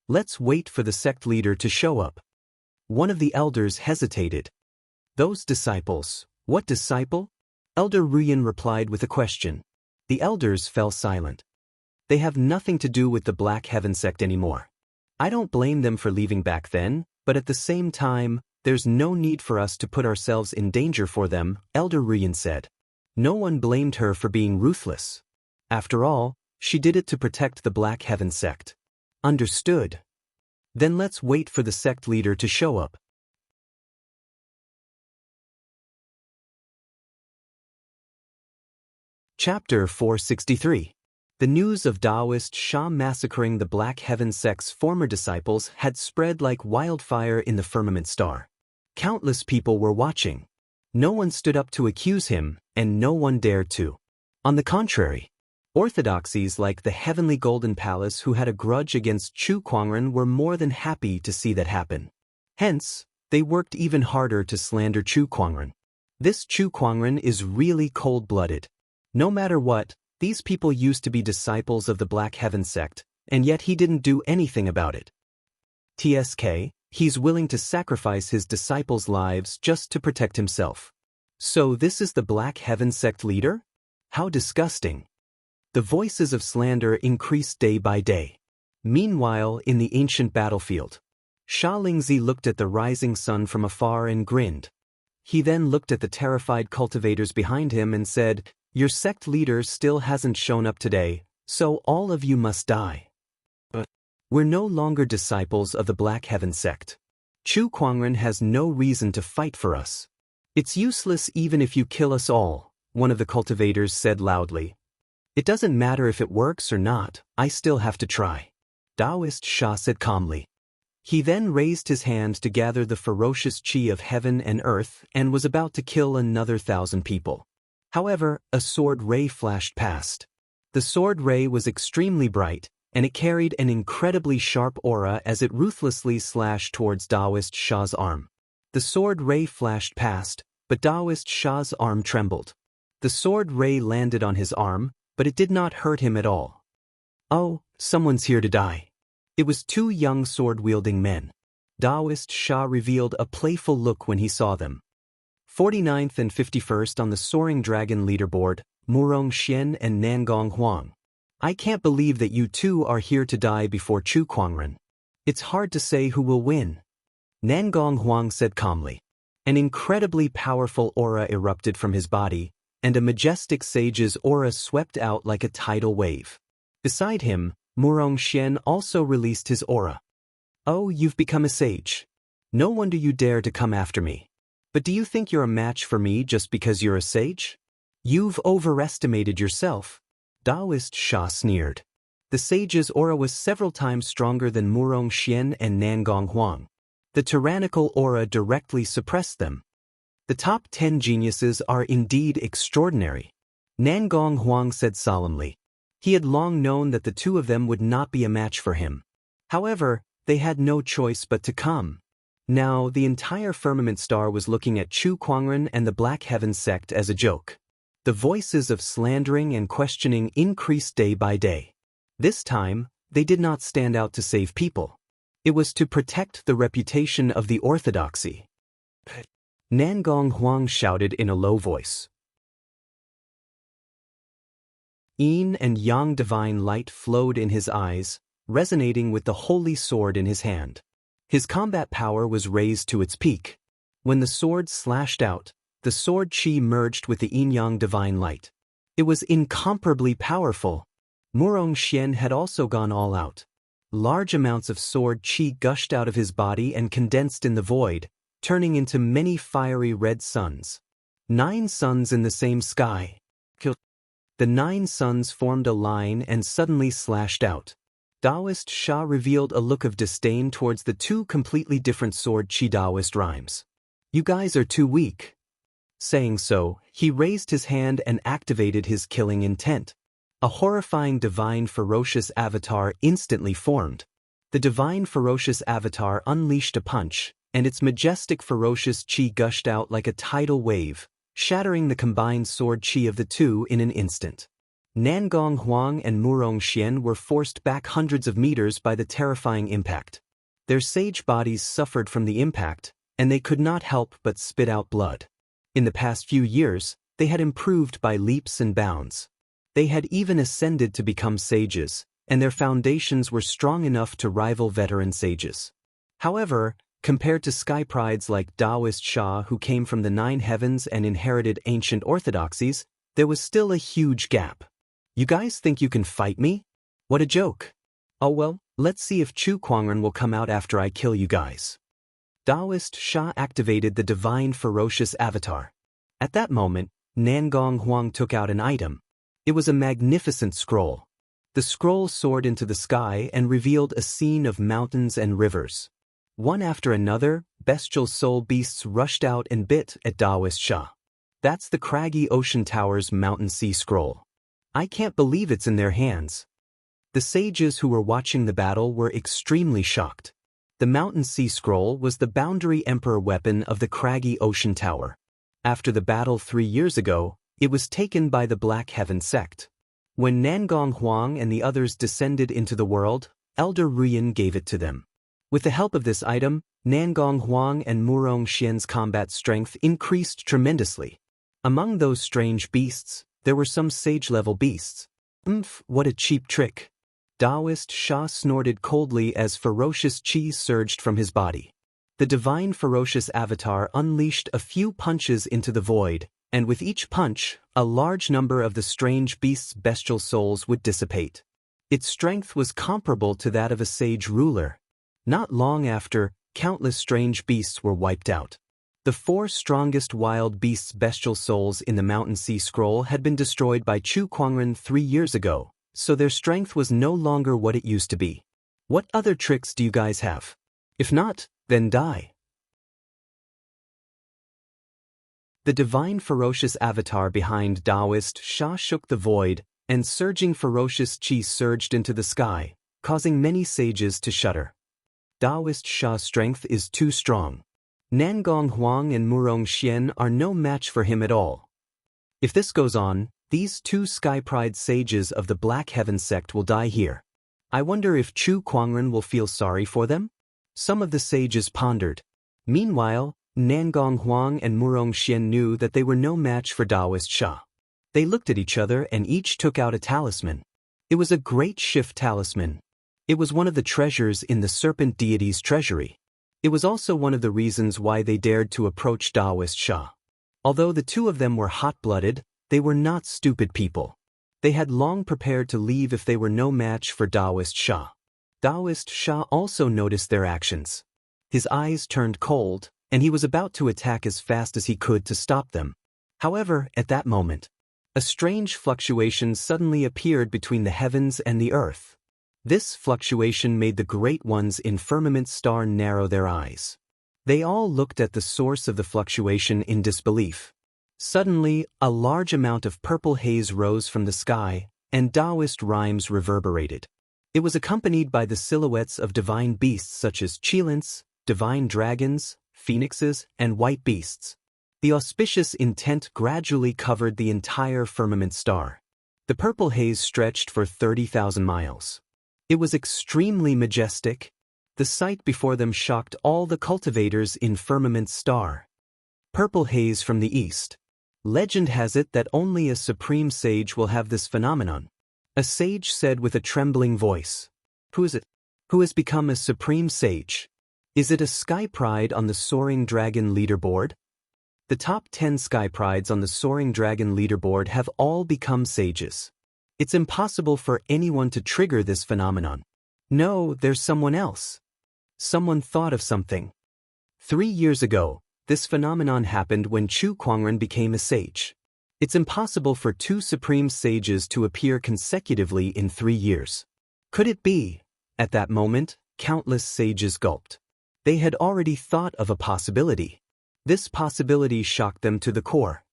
Let's wait for the sect leader to show up." One of the elders hesitated. "Those disciples, what disciple?" Elder Ruyan replied with a question. The elders fell silent. They have nothing to do with the Black Heaven sect anymore. I don't blame them for leaving back then, but at the same time, there's no need for us to put ourselves in danger for them, Elder Ruyan said. No one blamed her for being ruthless. After all, she did it to protect the Black Heaven sect. Understood. Then let's wait for the sect leader to show up. Chapter 463. The news of Taoist Shah massacring the Black Heaven sect's former disciples had spread like wildfire in the firmament star. Countless people were watching. No one stood up to accuse him, and no one dared to. On the contrary, orthodoxies like the Heavenly Golden Palace who had a grudge against Chu Kuangren were more than happy to see that happen. Hence, they worked even harder to slander Chu Kuangren. This Chu Kuangren is really cold-blooded. No matter what, these people used to be disciples of the Black Heaven sect, and yet he didn't do anything about it. TSK, he's willing to sacrifice his disciples' lives just to protect himself. So this is the Black Heaven sect leader? How disgusting. The voices of slander increased day by day. Meanwhile, in the ancient battlefield, Sha Lingzi looked at the rising sun from afar and grinned. He then looked at the terrified cultivators behind him and said, "Your sect leader still hasn't shown up today, so all of you must die. But we're no longer disciples of the Black Heaven sect. Chu Kuangren has no reason to fight for us. It's useless even if you kill us all," one of the cultivators said loudly. "It doesn't matter if it works or not, I still have to try," Taoist Shah said calmly. He then raised his hand to gather the ferocious chi of heaven and earth and was about to kill another 1,000 people. However, a sword ray flashed past. The sword ray was extremely bright, and it carried an incredibly sharp aura as it ruthlessly slashed towards Taoist Shah's arm. The sword ray flashed past, but Taoist Shah's arm trembled. The sword ray landed on his arm, but it did not hurt him at all. "Oh, someone's here to die." It was two young sword-wielding men. Taoist Shah revealed a playful look when he saw them. 49th and 51st on the Soaring Dragon leaderboard, Murong Xian and Nangong Huang. "I can't believe that you two are here to die before Chu Kuangren. It's hard to say who will win," Nangong Huang said calmly. An incredibly powerful aura erupted from his body, and a majestic sage's aura swept out like a tidal wave. Beside him, Murong Xian also released his aura. "Oh, you've become a sage. No wonder you dare to come after me. But do you think you're a match for me just because you're a sage? You've overestimated yourself," Taoist Shah sneered. The sage's aura was several times stronger than Murong Xian and Nangong Huang. The tyrannical aura directly suppressed them. "The top 10 geniuses are indeed extraordinary," Nangong Huang said solemnly. He had long known that the two of them would not be a match for him. However, they had no choice but to come. Now, the entire firmament star was looking at Chu Kuangren and the Black Heaven sect as a joke. The voices of slandering and questioning increased day by day. This time, they did not stand out to save people. It was to protect the reputation of the orthodoxy. Nangong Huang shouted in a low voice. Yin and yang divine light flowed in his eyes, resonating with the holy sword in his hand. His combat power was raised to its peak. When the sword slashed out, the sword chi merged with the yin-yang divine light. It was incomparably powerful. Murong Xian had also gone all out. Large amounts of sword chi gushed out of his body and condensed in the void, turning into many fiery red suns. 9 suns in the same sky. The 9 suns formed a line and suddenly slashed out. Taoist Shah revealed a look of disdain towards the two completely different sword chi Taoist rhymes. "You guys are too weak." Saying so, he raised his hand and activated his killing intent. A horrifying divine ferocious avatar instantly formed. The divine ferocious avatar unleashed a punch, and its majestic ferocious chi gushed out like a tidal wave, shattering the combined sword chi of the two in an instant. Nangong Huang and Murong Xian were forced back hundreds of meters by the terrifying impact. Their sage bodies suffered from the impact, and they could not help but spit out blood. In the past few years, they had improved by leaps and bounds. They had even ascended to become sages, and their foundations were strong enough to rival veteran sages. However, compared to sky prides like Taoist Sha who came from the 9 heavens and inherited ancient orthodoxies, there was still a huge gap. You guys think you can fight me? What a joke. Oh well, let's see if Chu Kuangren will come out after I kill you guys. Taoist Sha activated the divine ferocious avatar. At that moment, Nangong Huang took out an item. It was a magnificent scroll. The scroll soared into the sky and revealed a scene of mountains and rivers. One after another, bestial soul beasts rushed out and bit at Taoist Sha. That's the craggy ocean tower's mountain sea scroll. I can't believe it's in their hands. The sages who were watching the battle were extremely shocked. The mountain sea scroll was the boundary emperor weapon of the craggy ocean tower. After the battle 3 years ago, it was taken by the Black Heaven sect. When Nangong Huang and the others descended into the world, Elder Ruyan gave it to them. With the help of this item, Nangong Huang and Murong Xian's combat strength increased tremendously. Among those strange beasts, there were some sage-level beasts. What a cheap trick. Taoist Sha snorted coldly as ferocious chi surged from his body. The divine ferocious avatar unleashed a few punches into the void, and with each punch, a large number of the strange beast's bestial souls would dissipate. Its strength was comparable to that of a sage ruler. Not long after, countless strange beasts were wiped out. The 4 strongest wild beasts' bestial souls in the Mountain Sea Scroll had been destroyed by Chu Kuangren 3 years ago, so their strength was no longer what it used to be. What other tricks do you guys have? If not, then die. The divine ferocious avatar behind Taoist Sha shook the void, and surging ferocious chi surged into the sky, causing many sages to shudder. Taoist Sha's strength is too strong. Nangong Huang and Murong Xian are no match for him at all. If this goes on, these 2 sky pride sages of the Black Heaven sect will die here. I wonder if Chu Kuangren will feel sorry for them? Some of the sages pondered. Meanwhile, Nangong Huang and Murong Xian knew that they were no match for Taoist Sha. They looked at each other and each took out a talisman. It was a great shift talisman. It was one of the treasures in the serpent deity's treasury. It was also one of the reasons why they dared to approach Taoist Sha. Although the 2 of them were hot-blooded, they were not stupid people. They had long prepared to leave if they were no match for Taoist Sha. Taoist Sha also noticed their actions. His eyes turned cold, and he was about to attack as fast as he could to stop them. However, at that moment, a strange fluctuation suddenly appeared between the heavens and the earth. This fluctuation made the great ones in Firmament Star narrow their eyes. They all looked at the source of the fluctuation in disbelief. Suddenly, a large amount of purple haze rose from the sky, and Taoist rhymes reverberated. It was accompanied by the silhouettes of divine beasts such as Chilants, divine dragons, phoenixes, and white beasts. The auspicious intent gradually covered the entire firmament star. The purple haze stretched for 30,000 miles. It was extremely majestic. The sight before them shocked all the cultivators in Firmament Star. Purple haze from the east. Legend has it that only a supreme sage will have this phenomenon. A sage said with a trembling voice. Who is it? Who has become a supreme sage? Is it a sky pride on the Soaring Dragon leaderboard? The top 10 sky prides on the Soaring Dragon leaderboard have all become sages. It's impossible for anyone to trigger this phenomenon. No, there's someone else. Someone thought of something. 3 years ago, this phenomenon happened when Chu Kuangren became a sage. It's impossible for 2 supreme sages to appear consecutively in 3 years. Could it be? At that moment, countless sages gulped. They had already thought of a possibility. This possibility shocked them to the core.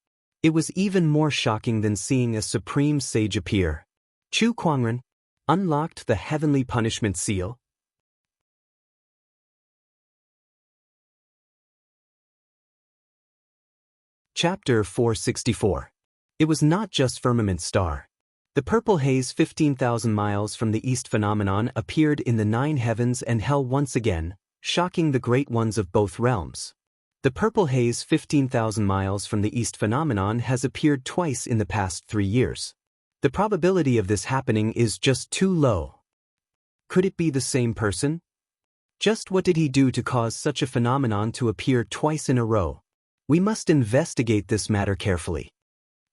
It was even more shocking than seeing a supreme sage appear. Chu Kuangren unlocked the heavenly punishment seal. Chapter 464. It was not just firmament star. The purple haze 15,000 miles from the east phenomenon appeared in the 9 heavens and hell once again, shocking the great ones of both realms. The purple haze 15,000 miles from the east phenomenon has appeared twice in the past 3 years. The probability of this happening is just too low. Could it be the same person? Just what did he do to cause such a phenomenon to appear twice in a row? We must investigate this matter carefully.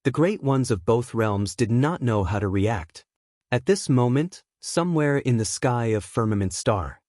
The great ones of both realms did not know how to react. At this moment, somewhere in the sky of firmament star,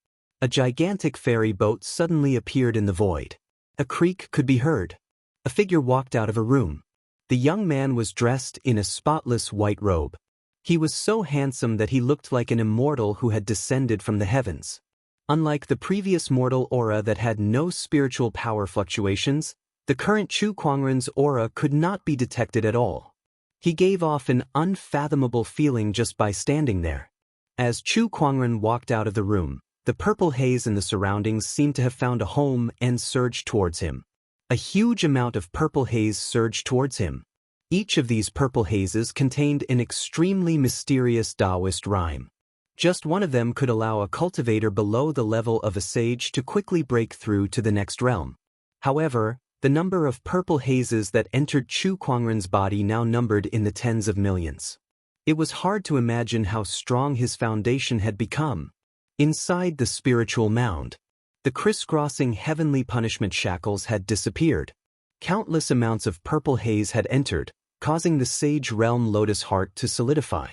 a gigantic ferry boat suddenly appeared in the void. A creak could be heard. A figure walked out of a room. The young man was dressed in a spotless white robe. He was so handsome that he looked like an immortal who had descended from the heavens. Unlike the previous mortal aura that had no spiritual power fluctuations, the current Chu Kuangren's aura could not be detected at all. He gave off an unfathomable feeling just by standing there. As Chu Kuangren walked out of the room, the purple haze in the surroundings seemed to have found a home and surged towards him. A huge amount of purple haze surged towards him. Each of these purple hazes contained an extremely mysterious Taoist rhyme. Just one of them could allow a cultivator below the level of a sage to quickly break through to the next realm. However, the number of purple hazes that entered Chu Kuangren's body now numbered in the tens of millions. It was hard to imagine how strong his foundation had become. Inside the spiritual mound, the crisscrossing heavenly punishment shackles had disappeared. Countless amounts of purple haze had entered, causing the sage realm lotus heart to solidify.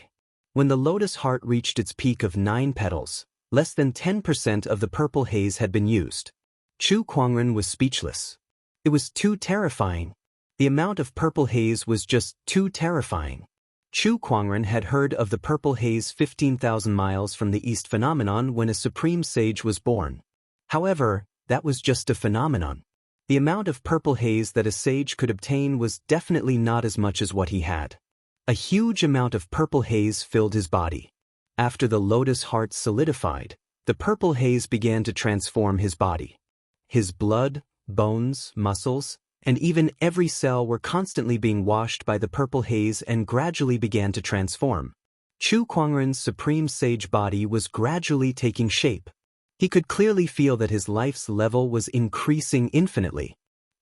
When the lotus heart reached its peak of 9 petals, less than 10% of the purple haze had been used. Chu Kuangren was speechless. It was too terrifying. The amount of purple haze was just too terrifying. Chu Kuangren had heard of the purple haze 15,000 miles from the east phenomenon when a supreme sage was born. However, that was just a phenomenon. The amount of purple haze that a sage could obtain was definitely not as much as what he had. A huge amount of purple haze filled his body. After the lotus heart solidified, the purple haze began to transform his body. His blood, bones, muscles, and even every cell were constantly being washed by the purple haze and gradually began to transform. Chu Kuangren's supreme sage body was gradually taking shape. He could clearly feel that his life's level was increasing infinitely.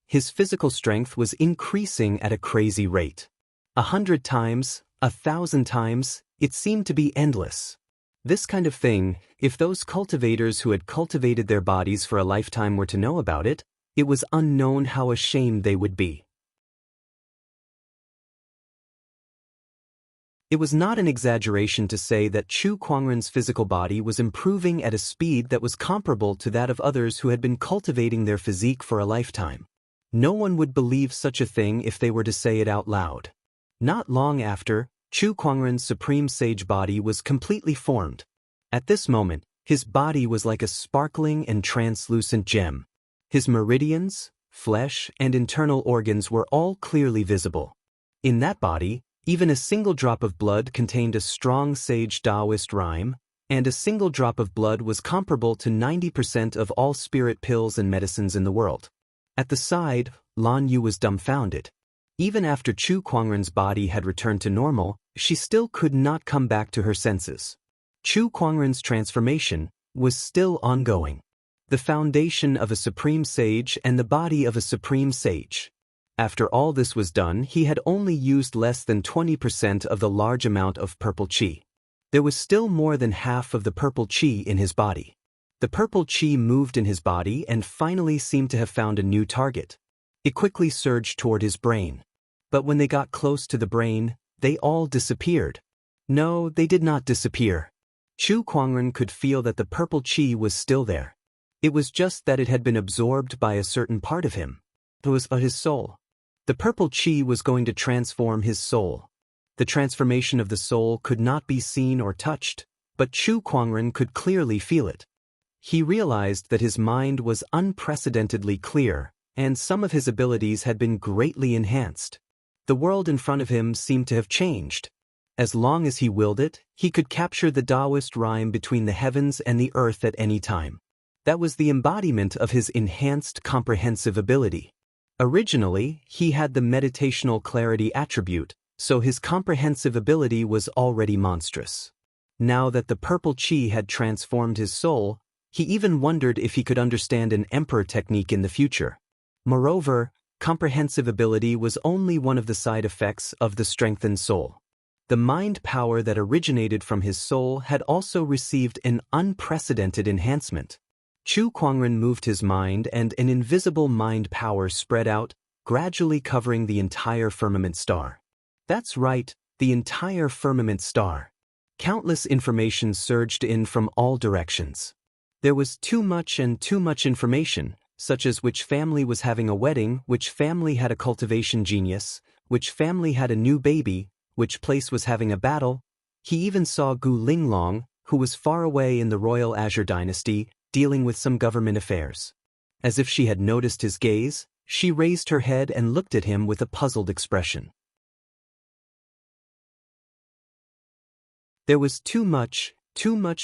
His physical strength was increasing at a crazy rate. 100 times, 1,000 times, it seemed to be endless. This kind of thing, if those cultivators who had cultivated their bodies for a lifetime were to know about it, it was unknown how ashamed they would be. It was not an exaggeration to say that Chu Kuangren's physical body was improving at a speed that was comparable to that of others who had been cultivating their physique for a lifetime. No one would believe such a thing if they were to say it out loud. Not long after, Chu Kuangren's supreme sage body was completely formed. At this moment, his body was like a sparkling and translucent gem. His meridians, flesh, and internal organs were all clearly visible. In that body, even a single drop of blood contained a strong sage Taoist rhyme, and a single drop of blood was comparable to 90% of all spirit pills and medicines in the world. At the side, Lan Yu was dumbfounded. Even after Chu Kuangren's body had returned to normal, she still could not come back to her senses. Chu Kuangren's transformation was still ongoing. The foundation of a supreme sage and the body of a supreme sage. After all this was done, he had only used less than 20% of the large amount of purple qi. There was still more than half of the purple qi in his body. The purple qi moved in his body and finally seemed to have found a new target. It quickly surged toward his brain. But when they got close to the brain, they all disappeared. No, they did not disappear. Chu Kuangren could feel that the purple qi was still there. It was just that it had been absorbed by a certain part of him. It was his soul. The purple qi was going to transform his soul. The transformation of the soul could not be seen or touched, but Chu Kuangren could clearly feel it. He realized that his mind was unprecedentedly clear, and some of his abilities had been greatly enhanced. The world in front of him seemed to have changed. As long as he willed it, he could capture the Taoist rhyme between the heavens and the earth at any time. That was the embodiment of his enhanced comprehensive ability. Originally, he had the meditational clarity attribute, so his comprehensive ability was already monstrous. Now that the purple chi had transformed his soul, he even wondered if he could understand an emperor technique in the future. Moreover, comprehensive ability was only one of the side effects of the strengthened soul. The mind power that originated from his soul had also received an unprecedented enhancement. Chu Kuangren moved his mind and an invisible mind power spread out, gradually covering the entire firmament star. That's right, the entire firmament star. Countless information surged in from all directions. There was too much information, such as which family was having a wedding, which family had a cultivation genius, which family had a new baby, which place was having a battle. He even saw Gu Linglong, who was far away in the Royal Azure Dynasty, dealing with some government affairs. As if she had noticed his gaze, she raised her head and looked at him with a puzzled expression. There was too much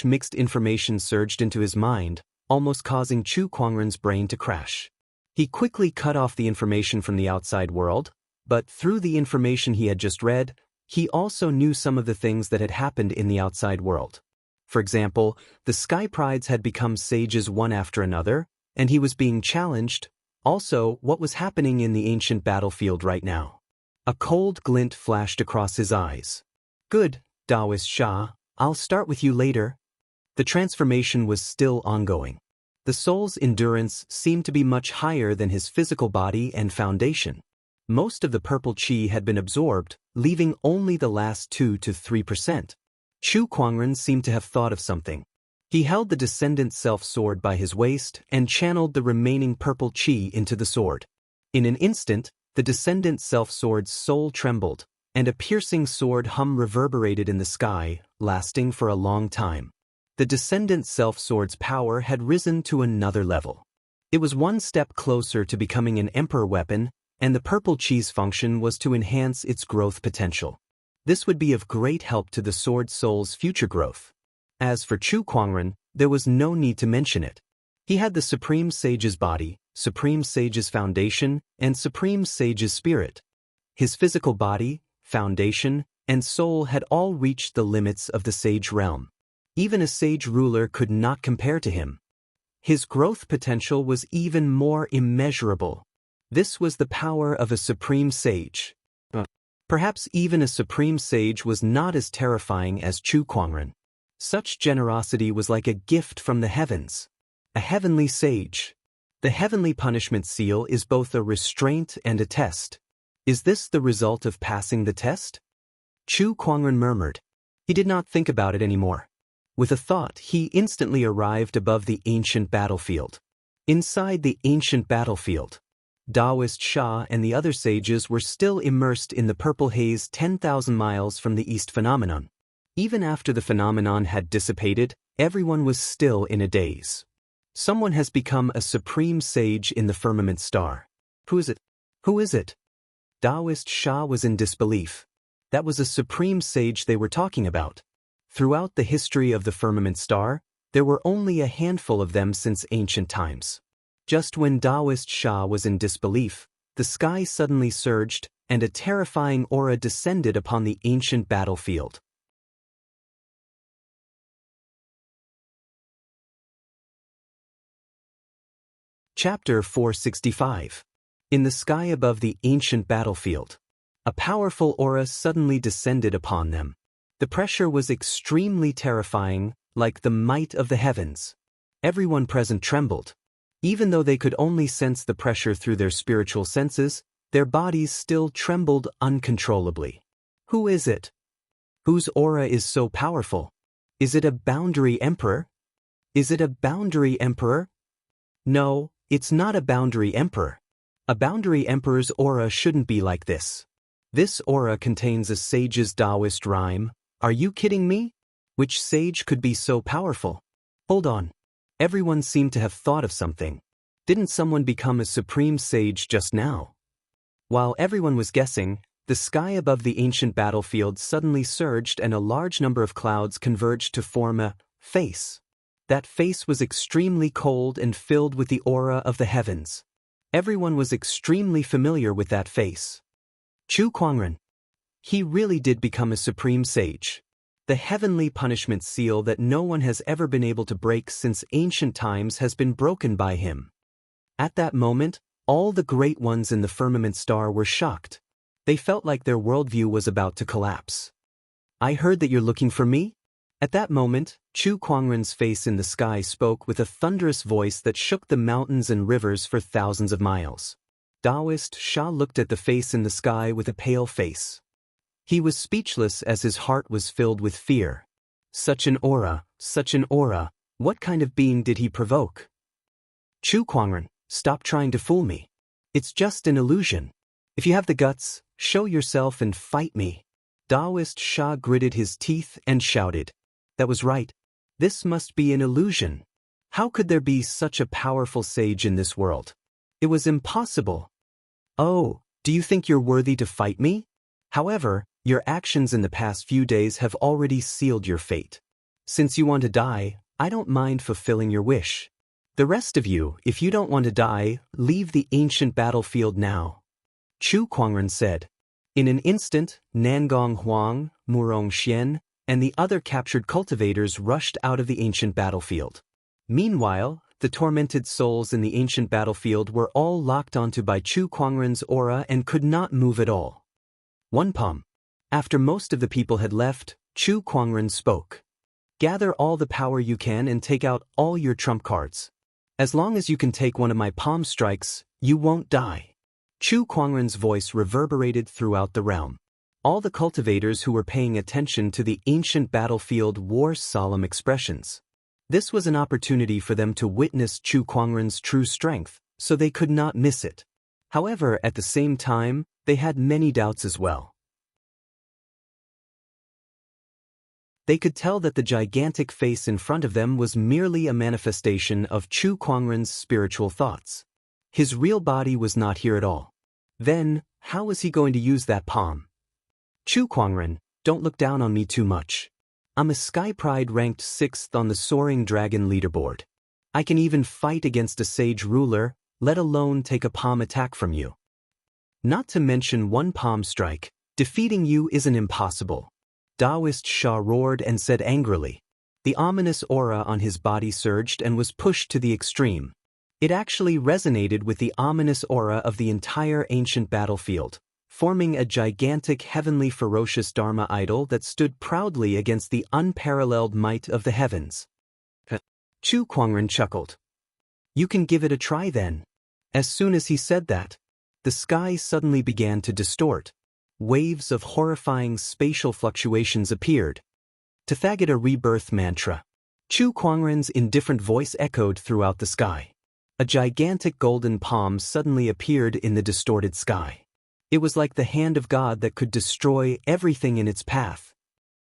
mixed information surged into his mind, almost causing Chu Kuangren's brain to crash. He quickly cut off the information from the outside world, but through the information he had just read, he also knew some of the things that had happened in the outside world. For example, the Sky Prides had become sages one after another, and he was being challenged. Also, what was happening in the ancient battlefield right now? A cold glint flashed across his eyes. Good, Taoist Sha, I'll start with you later. The transformation was still ongoing. The soul's endurance seemed to be much higher than his physical body and foundation. Most of the purple chi had been absorbed, leaving only the last 2 to 3%. Chu Kuangren seemed to have thought of something. He held the Descendant Self-Sword by his waist and channeled the remaining purple chi into the sword. In an instant, the Descendant Self-Sword's soul trembled, and a piercing sword hum reverberated in the sky, lasting for a long time. The Descendant Self-Sword's power had risen to another level. It was one step closer to becoming an emperor weapon, and the purple chi's function was to enhance its growth potential. This would be of great help to the sword soul's future growth. As for Chu Kuangren, there was no need to mention it. He had the Supreme Sage's body, Supreme Sage's foundation, and Supreme Sage's spirit. His physical body, foundation, and soul had all reached the limits of the sage realm. Even a sage ruler could not compare to him. His growth potential was even more immeasurable. This was the power of a supreme sage. Perhaps even a supreme sage was not as terrifying as Chu Kuangren. Such generosity was like a gift from the heavens. A heavenly sage. The heavenly punishment seal is both a restraint and a test. Is this the result of passing the test? Chu Kuangren murmured. He did not think about it anymore. With a thought, he instantly arrived above the ancient battlefield. Inside the ancient battlefield, Taoist Sha and the other sages were still immersed in the purple haze 10,000 miles from the east phenomenon. Even after the phenomenon had dissipated, everyone was still in a daze. Someone has become a supreme sage in the firmament star. Who is it? Who is it? Taoist Sha was in disbelief. That was a supreme sage they were talking about. Throughout the history of the firmament star, there were only a handful of them since ancient times. Just when Taoist Sha was in disbelief, the sky suddenly surged, and a terrifying aura descended upon the ancient battlefield. Chapter 465. In the sky above the ancient battlefield, a powerful aura suddenly descended upon them. The pressure was extremely terrifying, like the might of the heavens. Everyone present trembled. Even though they could only sense the pressure through their spiritual senses, their bodies still trembled uncontrollably. Who is it? Whose aura is so powerful? Is it a boundary emperor? Is it a boundary emperor? No, it's not a boundary emperor. A boundary emperor's aura shouldn't be like this. This aura contains a sage's Taoist rhyme. Are you kidding me? Which sage could be so powerful? Hold on. Everyone seemed to have thought of something. Didn't someone become a supreme sage just now? While everyone was guessing, the sky above the ancient battlefield suddenly surged and a large number of clouds converged to form a face. That face was extremely cold and filled with the aura of the heavens. Everyone was extremely familiar with that face. Chu Kuangren. He really did become a supreme sage. The heavenly punishment seal that no one has ever been able to break since ancient times has been broken by him. At that moment, all the great ones in the firmament star were shocked. They felt like their worldview was about to collapse. I heard that you're looking for me? At that moment, Chu Kuangren's face in the sky spoke with a thunderous voice that shook the mountains and rivers for thousands of miles. Taoist Sha looked at the face in the sky with a pale face. He was speechless as his heart was filled with fear. Such an aura, what kind of being did he provoke? Chu Kuangren, stop trying to fool me. It's just an illusion. If you have the guts, show yourself and fight me. Taoist Sha gritted his teeth and shouted. That was right. This must be an illusion. How could there be such a powerful sage in this world? It was impossible. Oh, do you think you're worthy to fight me? However, your actions in the past few days have already sealed your fate. Since you want to die, I don't mind fulfilling your wish. The rest of you, if you don't want to die, leave the ancient battlefield now. Chu Kuangren said. In an instant, Nangong Huang, Murong Xian, and the other captured cultivators rushed out of the ancient battlefield. Meanwhile, the tormented souls in the ancient battlefield were all locked onto by Chu Kuangren's aura and could not move at all. One palm. After most of the people had left, Chu Kuangren spoke. Gather all the power you can and take out all your trump cards. As long as you can take one of my palm strikes, you won't die. Chu Kuangren's voice reverberated throughout the realm. All the cultivators who were paying attention to the ancient battlefield wore solemn expressions. This was an opportunity for them to witness Chu Kuangren's true strength, so they could not miss it. However, at the same time, they had many doubts as well. They could tell that the gigantic face in front of them was merely a manifestation of Chu Kuangren's spiritual thoughts. His real body was not here at all. Then, how was he going to use that palm? Chu Kuangren, don't look down on me too much. I'm a Sky Pride ranked 6th on the Soaring Dragon leaderboard. I can even fight against a sage ruler, let alone take a palm attack from you. Not to mention one palm strike, defeating you isn't impossible. Taoist Sha roared and said angrily. The ominous aura on his body surged and was pushed to the extreme. It actually resonated with the ominous aura of the entire ancient battlefield, forming a gigantic heavenly ferocious Dharma idol that stood proudly against the unparalleled might of the heavens. Chu Kuangren chuckled. You can give it a try then. As soon as he said that, the sky suddenly began to distort. Waves of horrifying spatial fluctuations appeared. Tathagata rebirth mantra. Chu Kuangren's indifferent voice echoed throughout the sky. A gigantic golden palm suddenly appeared in the distorted sky. It was like the hand of God that could destroy everything in its path.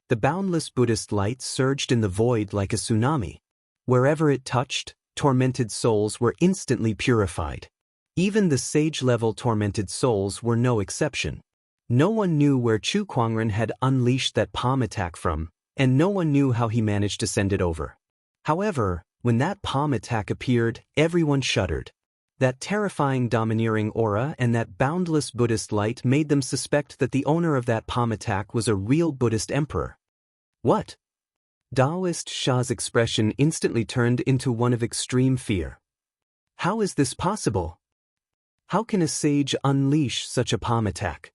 The boundless Buddhist light surged in the void like a tsunami. Wherever it touched, tormented souls were instantly purified. Even the sage-level tormented souls were no exception. No one knew where Chu Kuangren had unleashed that palm attack from, and no one knew how he managed to send it over. However, when that palm attack appeared, everyone shuddered. That terrifying domineering aura and that boundless Buddhist light made them suspect that the owner of that palm attack was a real Buddhist emperor. What? Taoist Sha's expression instantly turned into one of extreme fear. How is this possible? How can a sage unleash such a palm attack?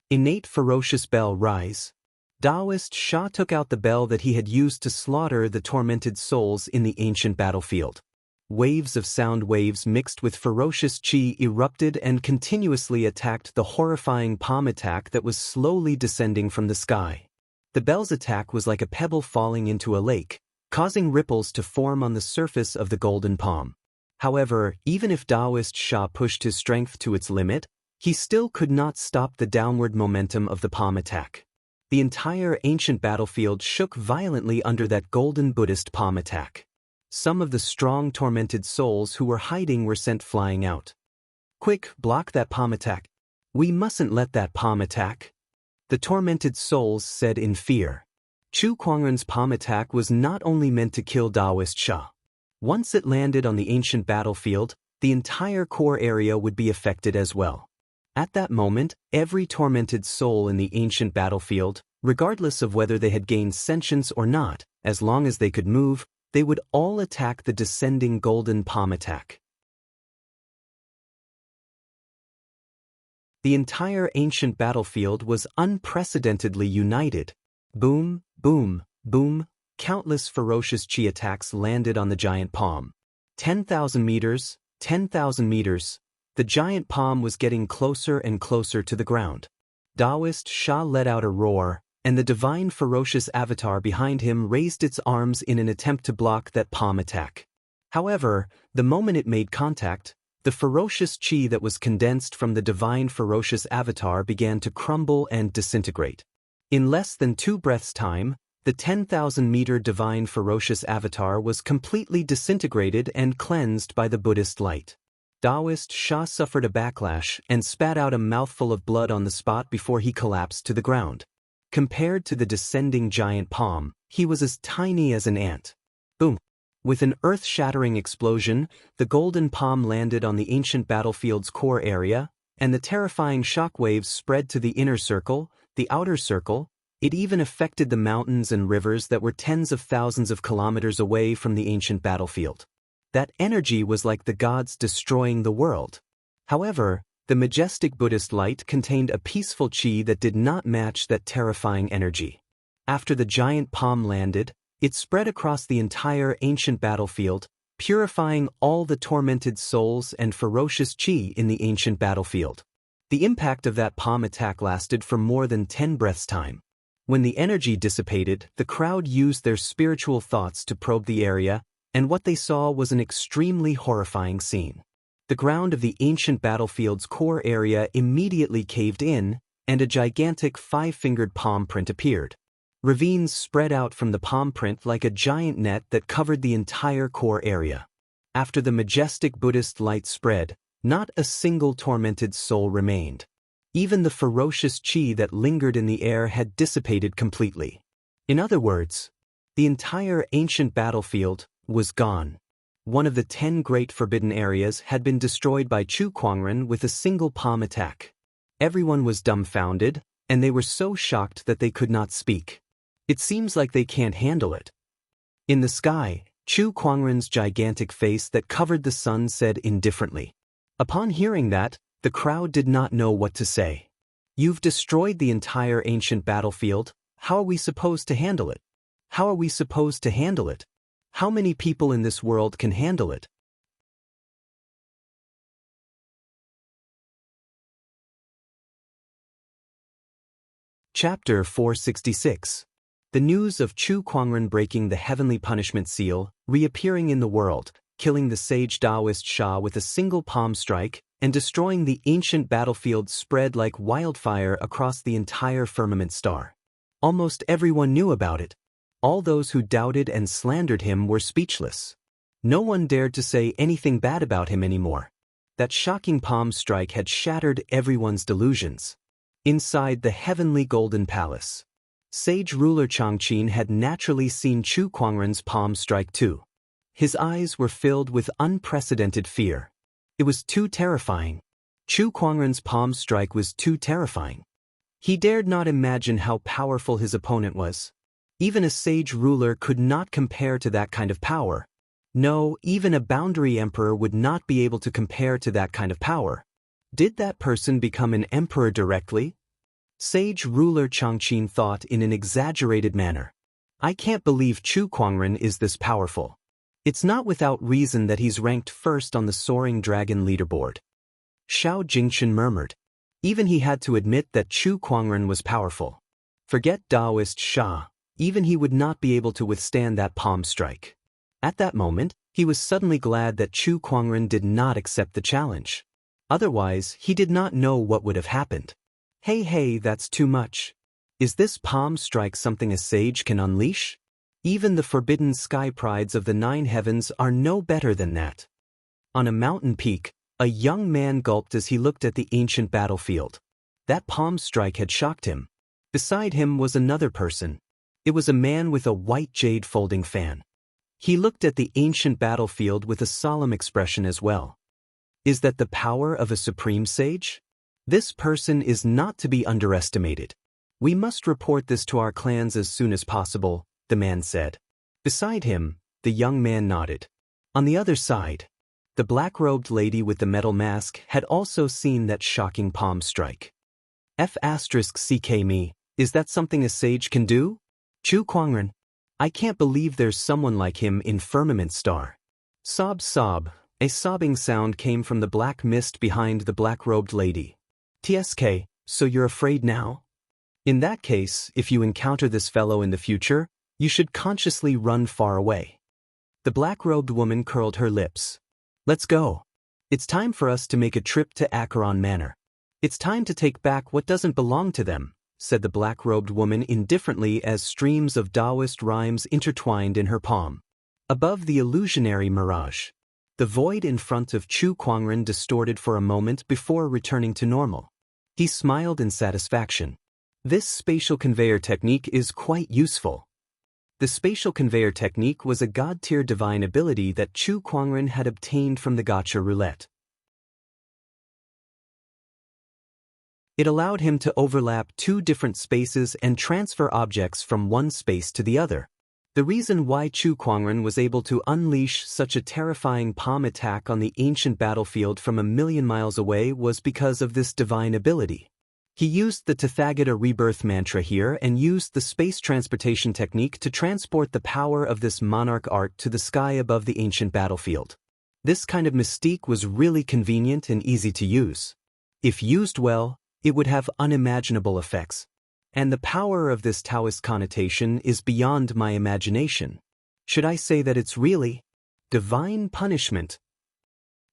Innate ferocious bell rise. Taoist Sha took out the bell that he had used to slaughter the tormented souls in the ancient battlefield. Waves of sound waves mixed with ferocious qi erupted and continuously attacked the horrifying palm attack that was slowly descending from the sky. The bell's attack was like a pebble falling into a lake, causing ripples to form on the surface of the golden palm. However, even if Taoist Sha pushed his strength to its limit, he still could not stop the downward momentum of the palm attack. The entire ancient battlefield shook violently under that golden Buddhist palm attack. Some of the strong tormented souls who were hiding were sent flying out. Quick, block that palm attack. We mustn't let that palm attack, the tormented souls said in fear. Chu Kuangren's palm attack was not only meant to kill Daoist Sha. Once it landed on the ancient battlefield, the entire core area would be affected as well. At that moment, every tormented soul in the ancient battlefield, regardless of whether they had gained sentience or not, as long as they could move, they would all attack the descending golden palm attack. The entire ancient battlefield was unprecedentedly united. Boom, boom, boom, countless ferocious chi attacks landed on the giant palm. 10,000 meters, 10,000 meters. The giant palm was getting closer and closer to the ground. Daoist Sha let out a roar, and the divine ferocious avatar behind him raised its arms in an attempt to block that palm attack. However, the moment it made contact, the ferocious chi that was condensed from the divine ferocious avatar began to crumble and disintegrate. In less than 2 breaths' time, the 10,000-meter divine ferocious avatar was completely disintegrated and cleansed by the Buddhist light. Daoist Sha suffered a backlash and spat out a mouthful of blood on the spot before he collapsed to the ground. Compared to the descending giant palm, he was as tiny as an ant. Boom! With an earth-shattering explosion, the golden palm landed on the ancient battlefield's core area, and the terrifying shockwaves spread to the inner circle, the outer circle. It even affected the mountains and rivers that were tens of thousands of kilometers away from the ancient battlefield. That energy was like the gods destroying the world. However, the majestic Buddhist light contained a peaceful chi that did not match that terrifying energy. After the giant palm landed, it spread across the entire ancient battlefield, purifying all the tormented souls and ferocious chi in the ancient battlefield. The impact of that palm attack lasted for more than 10 breaths' time. When the energy dissipated, the crowd used their spiritual thoughts to probe the area, and what they saw was an extremely horrifying scene. The ground of the ancient battlefield's core area immediately caved in, and a gigantic 5-fingered palm print appeared. Ravines spread out from the palm print like a giant net that covered the entire core area. After the majestic Buddhist light spread, not a single tormented soul remained. Even the ferocious chi that lingered in the air had dissipated completely. In other words, the entire ancient battlefield was gone. One of the 10 great forbidden areas had been destroyed by Chu Kuangren with a single palm attack. Everyone was dumbfounded, and they were so shocked that they could not speak. It seems like they can't handle it. In the sky, Chu Kuangren's gigantic face that covered the sun said indifferently. Upon hearing that, the crowd did not know what to say. You've destroyed the entire ancient battlefield. How are we supposed to handle it? How are we supposed to handle it? How many people in this world can handle it? Chapter 466. The news of Chu Kuangren breaking the heavenly punishment seal, reappearing in the world, killing the sage Daoist Sha with a single palm strike, and destroying the ancient battlefield spread like wildfire across the entire firmament star. Almost everyone knew about it. All those who doubted and slandered him were speechless. No one dared to say anything bad about him anymore. That shocking palm strike had shattered everyone's delusions. Inside the heavenly golden palace, sage ruler Changqin had naturally seen Chu Kuangren's palm strike too. His eyes were filled with unprecedented fear. It was too terrifying. Chu Kuangren's palm strike was too terrifying. He dared not imagine how powerful his opponent was. Even a sage ruler could not compare to that kind of power. No, even a boundary emperor would not be able to compare to that kind of power. Did that person become an emperor directly? Sage ruler Changqin thought in an exaggerated manner. I can't believe Chu Kuangren is this powerful. It's not without reason that he's ranked first on the Soaring Dragon leaderboard. Xiao Jingchen murmured. Even he had to admit that Chu Kuangren was powerful. Forget Daoist Sha, even he would not be able to withstand that palm strike. At that moment, he was suddenly glad that Chu Kuangren did not accept the challenge. Otherwise, he did not know what would have happened. Hey, that's too much. Is this palm strike something a sage can unleash? Even the forbidden sky prides of the 9 heavens are no better than that. On a mountain peak, A young man gulped as he looked at the ancient battlefield. That palm strike had shocked him. Beside him was another person. It was a man with a white jade folding fan. He looked at the ancient battlefield with a solemn expression as well. Is that the power of a supreme sage? This person is not to be underestimated. We must report this to our clans as soon as possible, the man said. Beside him, the young man nodded. On the other side, the black-robed lady with the metal mask had also seen that shocking palm strike. F***ck me, is that something a sage can do? Chu Kuangren. I can't believe there's someone like him in Firmament Star. Sob sob, a sobbing sound came from the black mist behind the black-robed lady. TSK, so you're afraid now? In that case, if you encounter this fellow in the future, you should consciously run far away. The black-robed woman curled her lips. Let's go. It's time for us to make a trip to Acheron Manor. It's time to take back what doesn't belong to them, said the black-robed woman indifferently as streams of Taoist rhymes intertwined in her palm. Above the illusionary mirage, the void in front of Chu Kuangren distorted for a moment before returning to normal. He smiled in satisfaction. This spatial conveyor technique is quite useful. The spatial conveyor technique was a god-tier divine ability that Chu Kuangren had obtained from the Gacha roulette. It allowed him to overlap two different spaces and transfer objects from one space to the other. The reason why Chu Kuangren was able to unleash such a terrifying palm attack on the ancient battlefield from 1,000,000 miles away was because of this divine ability. He used the Tathagata rebirth mantra here and used the space transportation technique to transport the power of this monarch art to the sky above the ancient battlefield. This kind of mystique was really convenient and easy to use. If used well, it would have unimaginable effects. And the power of this Taoist connotation is beyond my imagination. Should I say that it's really divine punishment?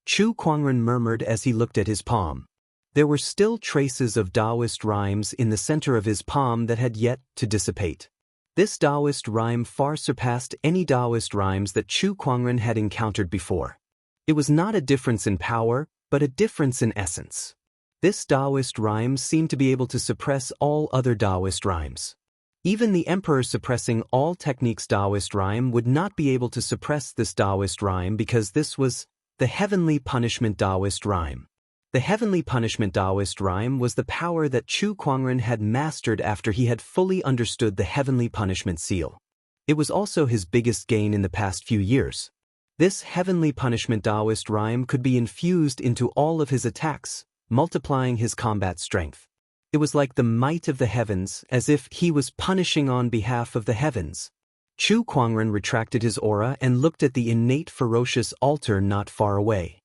Chu Kuangren murmured as he looked at his palm. There were still traces of Taoist rhymes in the center of his palm that had yet to dissipate. This Taoist rhyme far surpassed any Taoist rhymes that Chu Kuangren had encountered before. It was not a difference in power, but a difference in essence. This Taoist rhyme seemed to be able to suppress all other Taoist rhymes. Even the emperor suppressing all techniques Taoist rhyme would not be able to suppress this Taoist rhyme because this was the heavenly punishment Taoist rhyme. The heavenly punishment Taoist rhyme was the power that Chu Kuangren had mastered after he had fully understood the heavenly punishment seal. It was also his biggest gain in the past few years. This heavenly punishment Taoist rhyme could be infused into all of his attacks, multiplying his combat strength. It was like the might of the heavens, as if he was punishing on behalf of the heavens. Chu Kuangren retracted his aura and looked at the innate ferocious altar not far away.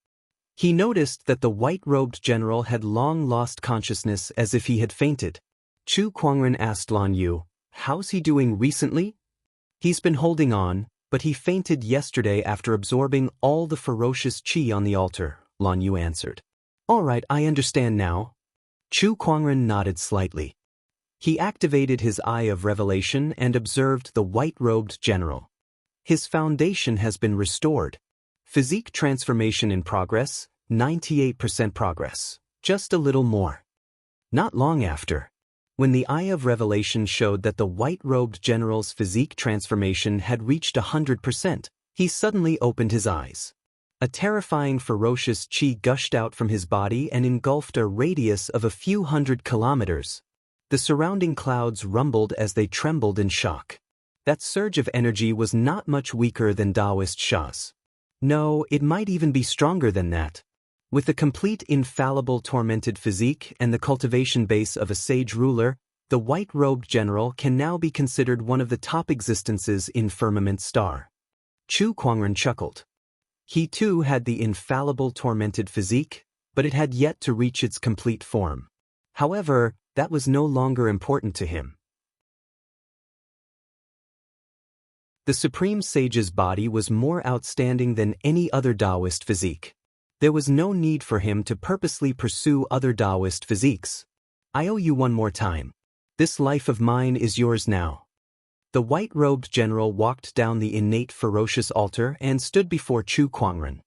He noticed that the white-robed general had long lost consciousness as if he had fainted. Chu Kuangren asked Lan Yu, "How's he doing recently?" "He's been holding on, but he fainted yesterday after absorbing all the ferocious qi on the altar," Lan Yu answered. "All right, I understand now." Chu Kuangren nodded slightly. He activated his Eye of Revelation and observed the white-robed general. His foundation has been restored. Physique transformation in progress, 98% progress. Just a little more. Not long after, when the Eye of Revelation showed that the white-robed general's physique transformation had reached 100%, he suddenly opened his eyes. A terrifying ferocious qi gushed out from his body and engulfed a radius of a few hundred kilometers. The surrounding clouds rumbled as they trembled in shock. That surge of energy was not much weaker than Taoist Sha's. No, it might even be stronger than that. With the complete infallible tormented physique and the cultivation base of a sage ruler, the white-robed general can now be considered one of the top existences in Firmament Star. Chu Kuangren chuckled. He too had the infallible tormented physique, but it had yet to reach its complete form. However, that was no longer important to him. The Supreme Sage's body was more outstanding than any other Taoist physique. There was no need for him to purposely pursue other Taoist physiques. "I owe you one more time. This life of mine is yours now." The white-robed general walked down the innate ferocious altar and stood before Chu Kuangren.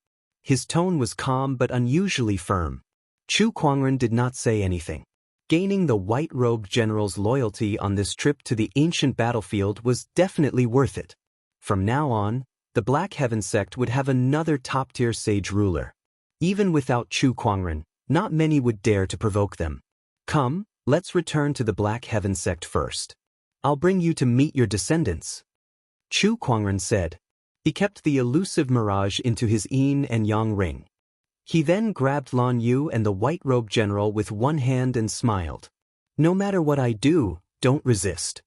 His tone was calm but unusually firm. Chu Kuangren did not say anything. Gaining the white-robed general's loyalty on this trip to the ancient battlefield was definitely worth it. From now on, the Black Heaven sect would have another top-tier sage ruler. Even without Chu Kuangren, not many would dare to provoke them. Come, let's return to the Black Heaven sect first. I'll bring you to meet your descendants. Chu Kuangren said. He kept the elusive mirage into his yin and yang ring. He then grabbed Lan Yu and the white-robed general with one hand and smiled. No matter what I do, don't resist.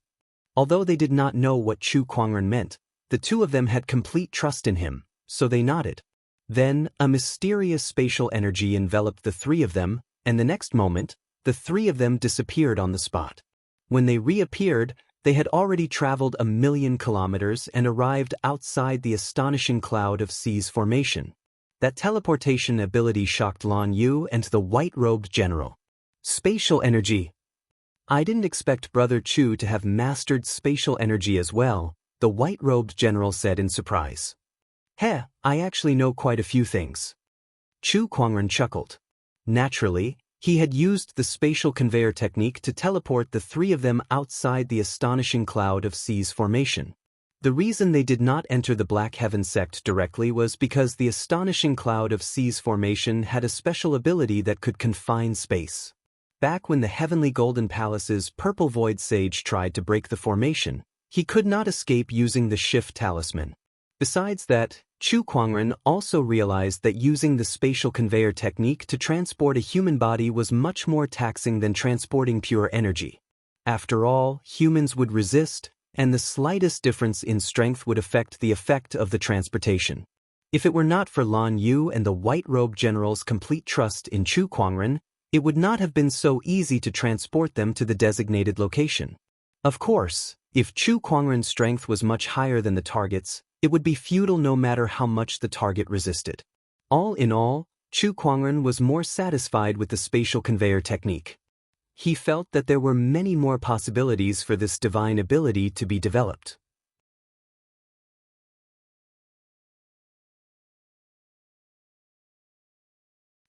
Although they did not know what Chu Kuangren meant, the two of them had complete trust in him, so they nodded. Then, a mysterious spatial energy enveloped the three of them, and the next moment, the three of them disappeared on the spot. When they reappeared, they had already traveled 1,000,000 kilometers and arrived outside the astonishing cloud of seas formation. That teleportation ability shocked Lan Yu and the white-robed general. Spatial energy. I didn't expect Brother Chu to have mastered spatial energy as well, the white-robed general said in surprise. Heh, I actually know quite a few things. Chu Kuangren chuckled. Naturally, he had used the spatial conveyor technique to teleport the three of them outside the astonishing cloud of seas formation. The reason they did not enter the Black Heaven sect directly was because the astonishing cloud of seas formation had a special ability that could confine space. Back when the Heavenly Golden Palace's Purple Void Sage tried to break the formation, he could not escape using the Shift Talisman. Besides that, Chu Kuangren also realized that using the spatial conveyor technique to transport a human body was much more taxing than transporting pure energy. After all, humans would resist, and the slightest difference in strength would affect the effect of the transportation. If it were not for Lan Yu and the white-robed general's complete trust in Chu Kuangren, it would not have been so easy to transport them to the designated location. Of course, if Chu Kuangren's strength was much higher than the target's, it would be futile no matter how much the target resisted. All in all, Chu Kuangren was more satisfied with the spatial conveyor technique. He felt that there were many more possibilities for this divine ability to be developed.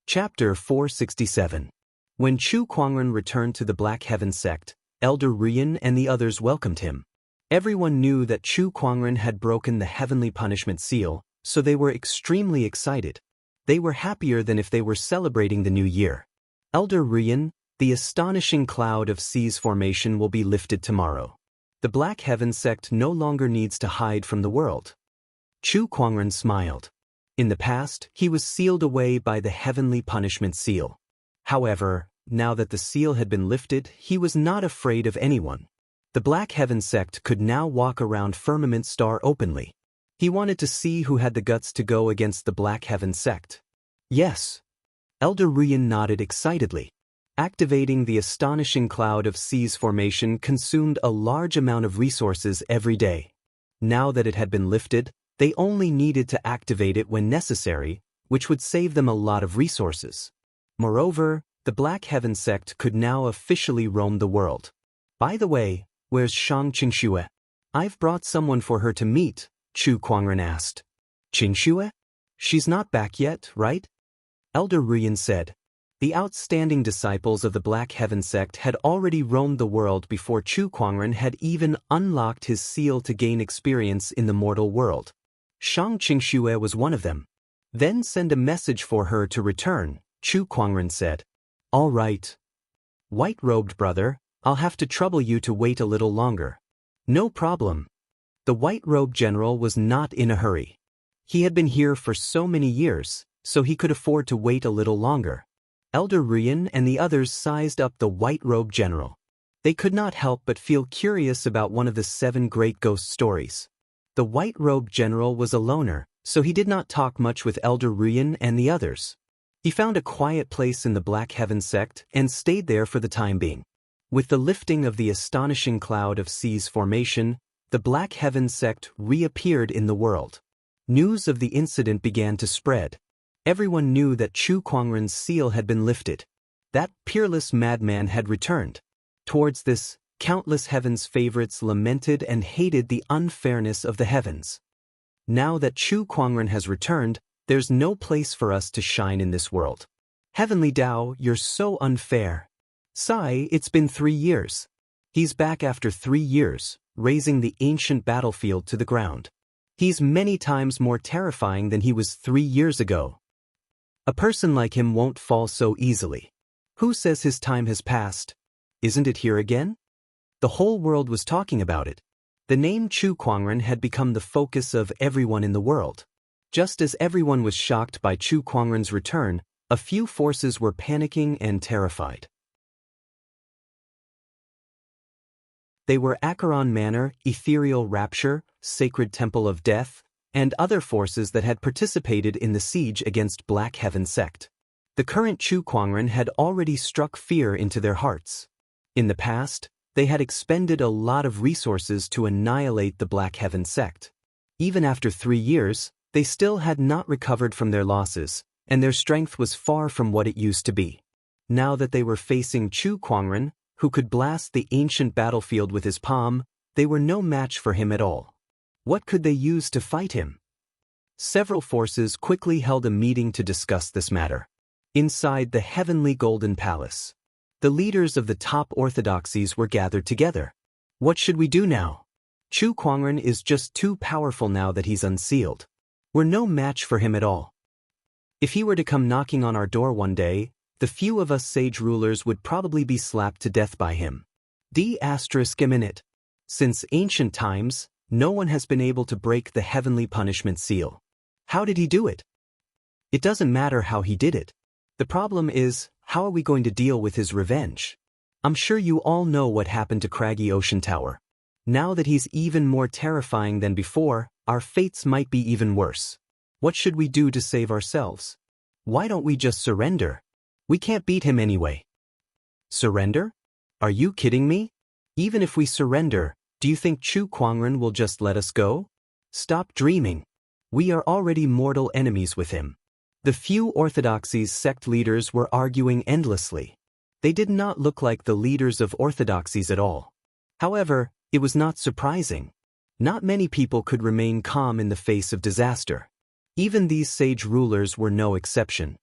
Chapter 467. When Chu Kuangren returned to the Black Heaven sect, Elder Rian and the others welcomed him. Everyone knew that Chu Kuangren had broken the heavenly punishment seal, so they were extremely excited. They were happier than if they were celebrating the new year. Elder Rian, the astonishing cloud of seas formation will be lifted tomorrow. The Black Heaven sect no longer needs to hide from the world. Chu Kuangren smiled. In the past, he was sealed away by the heavenly punishment seal. However, now that the seal had been lifted, he was not afraid of anyone. The Black Heaven sect could now walk around Firmament Star openly. He wanted to see who had the guts to go against the Black Heaven sect. Yes. Elder Rian nodded excitedly. Activating the astonishing cloud of seas formation consumed a large amount of resources every day. Now that it had been lifted, they only needed to activate it when necessary, which would save them a lot of resources. Moreover, the Black Heaven sect could now officially roam the world. By the way, where's Shang Qingxue? I've brought someone for her to meet, Chu Kuangren asked. Qingxue? She's not back yet, right? Elder Rian said. The outstanding disciples of the Black Heaven sect had already roamed the world before Chu Kuangren had even unlocked his seal to gain experience in the mortal world. Shang Qingxue was one of them. Then send a message for her to return, Chu Kuangren said. All right. White-robed brother, I'll have to trouble you to wait a little longer. No problem. The white-robed general was not in a hurry. He had been here for so many years, so he could afford to wait a little longer. Elder Rian and the others sized up the white-robed general. They could not help but feel curious about one of the 7 great ghost stories. The white-robed general was a loner, so he did not talk much with Elder Rian and the others. He found a quiet place in the Black Heaven sect and stayed there for the time being. With the lifting of the astonishing cloud of seas formation, the Black Heaven sect reappeared in the world. News of the incident began to spread. Everyone knew that Chu Kuangren's seal had been lifted. That peerless madman had returned. Towards this, countless heaven's favorites lamented and hated the unfairness of the heavens. Now that Chu Kuangren has returned, There's no place for us to shine in this world. Heavenly Tao, you're so unfair. Sigh, it's been 3 years. He's back after 3 years, razing the ancient battlefield to the ground. He's many times more terrifying than he was 3 years ago. A person like him won't fall so easily. Who says his time has passed? Isn't it here again? The whole world was talking about it. The name Chu Kuangren had become the focus of everyone in the world. Just as everyone was shocked by Chu Kuangren's return, a few forces were panicking and terrified. They were Acheron Manor, Ethereal Rapture, Sacred Temple of Death, and other forces that had participated in the siege against Black Heaven sect. The current Chu Kuangren had already struck fear into their hearts. In the past, they had expended a lot of resources to annihilate the Black Heaven sect. Even after 3 years, they still had not recovered from their losses, and their strength was far from what it used to be. Now that they were facing Chu Kuangren, who could blast the ancient battlefield with his palm, they were no match for him at all. What could they use to fight him? Several forces quickly held a meeting to discuss this matter. Inside the heavenly Golden Palace, the leaders of the top orthodoxies were gathered together. What should we do now? Chu Kuangren is just too powerful now that he's unsealed. We're no match for him at all. If he were to come knocking on our door one day, the few of us sage rulers would probably be slapped to death by him. ***. Since ancient times, no one has been able to break the heavenly punishment seal. How did he do it? It doesn't matter how he did it. The problem is, how are we going to deal with his revenge? I'm sure you all know what happened to Craggy Ocean Tower. Now that he's even more terrifying than before, our fates might be even worse. What should we do to save ourselves? Why don't we just surrender? We can't beat him anyway. Surrender? Are you kidding me? Even if we surrender, do you think Chu Kuangren will just let us go? Stop dreaming. We are already mortal enemies with him. The few orthodoxies sect leaders were arguing endlessly. They did not look like the leaders of orthodoxies at all. However, it was not surprising. Not many people could remain calm in the face of disaster. Even these sage rulers were no exception.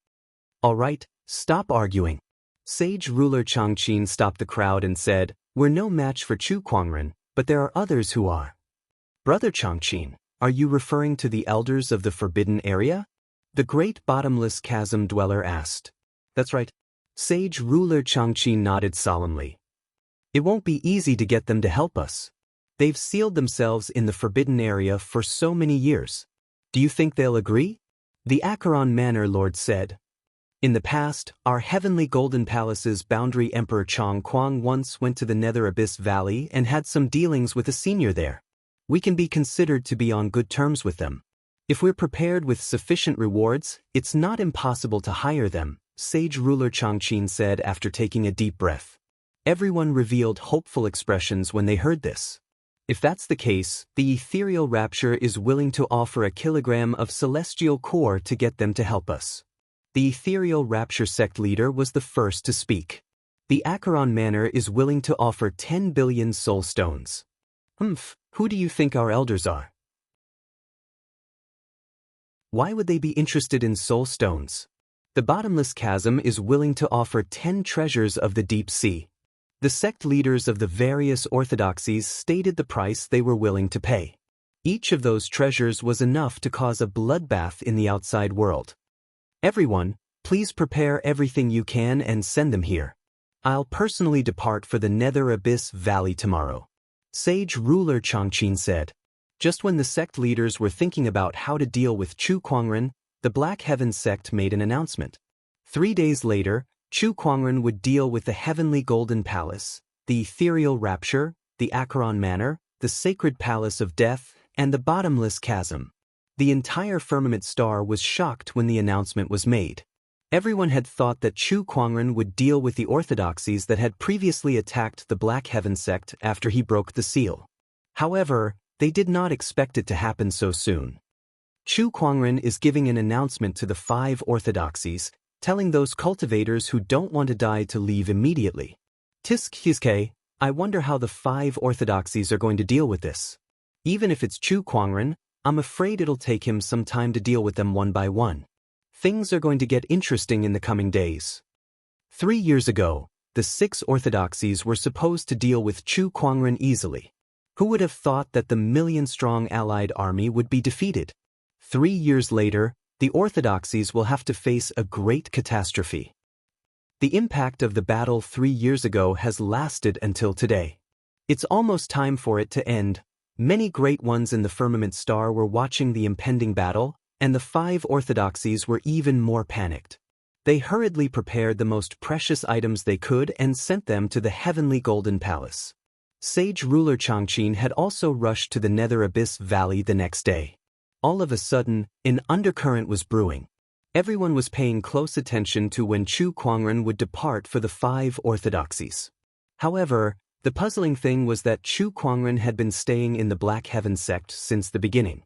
All right, stop arguing. Sage ruler Changqin stopped the crowd and said, "We're no match for Chu Kuangren, but there are others who are." Brother Changqin, are you referring to the elders of the forbidden area? The great bottomless chasm dweller asked. That's right. Sage ruler Changqin nodded solemnly. It won't be easy to get them to help us. They've sealed themselves in the forbidden area for so many years. Do you think they'll agree? The Acheron Manor Lord said. In the past, our heavenly Golden Palace's boundary Emperor Chong Kuang once went to the Nether Abyss Valley and had some dealings with a senior there. We can be considered to be on good terms with them. If we're prepared with sufficient rewards, it's not impossible to hire them, Sage ruler Changqin said after taking a deep breath. Everyone revealed hopeful expressions when they heard this. If that's the case, the Ethereal Rapture is willing to offer a kilogram of celestial core to get them to help us. The Ethereal Rapture sect leader was the first to speak. The Acheron Manor is willing to offer 10 billion soul stones. Who do you think our elders are? Why would they be interested in soul stones? The bottomless chasm is willing to offer 10 treasures of the deep sea. The sect leaders of the various orthodoxies stated the price they were willing to pay. Each of those treasures was enough to cause a bloodbath in the outside world. Everyone, please prepare everything you can and send them here. I'll personally depart for the Nether Abyss Valley tomorrow. Sage ruler Changqin said. Just when the sect leaders were thinking about how to deal with Chu Kuangren, the Black Heaven sect made an announcement. 3 days later, Chu Kuangren would deal with the Heavenly Golden Palace, the Ethereal Rapture, the Acheron Manor, the Sacred Palace of Death, and the Bottomless Chasm. The entire firmament star was shocked when the announcement was made. Everyone had thought that Chu Kuangren would deal with the orthodoxies that had previously attacked the Black Heaven sect after he broke the seal. However, they did not expect it to happen so soon. Chu Kuangren is giving an announcement to the 5 orthodoxies, telling those cultivators who don't want to die to leave immediately. Tisk, I wonder how the 5 orthodoxies are going to deal with this. Even if it's Chu Kuangren, I'm afraid it'll take him some time to deal with them one by one. Things are going to get interesting in the coming days. 3 years ago, the 6 orthodoxies were supposed to deal with Chu Kuangren easily. Who would have thought that the million-strong allied army would be defeated? 3 years later, the orthodoxies will have to face a great catastrophe. The impact of the battle 3 years ago has lasted until today. It's almost time for it to end. Many great ones in the firmament star were watching the impending battle, and the 5 orthodoxies were even more panicked. They hurriedly prepared the most precious items they could and sent them to the heavenly golden palace. Sage ruler Changqin had also rushed to the Nether Abyss Valley the next day. All of a sudden, an undercurrent was brewing. Everyone was paying close attention to when Chu Kuangren would depart for the 5 orthodoxies. However, the puzzling thing was that Chu Kuangren had been staying in the Black Heaven sect since the beginning.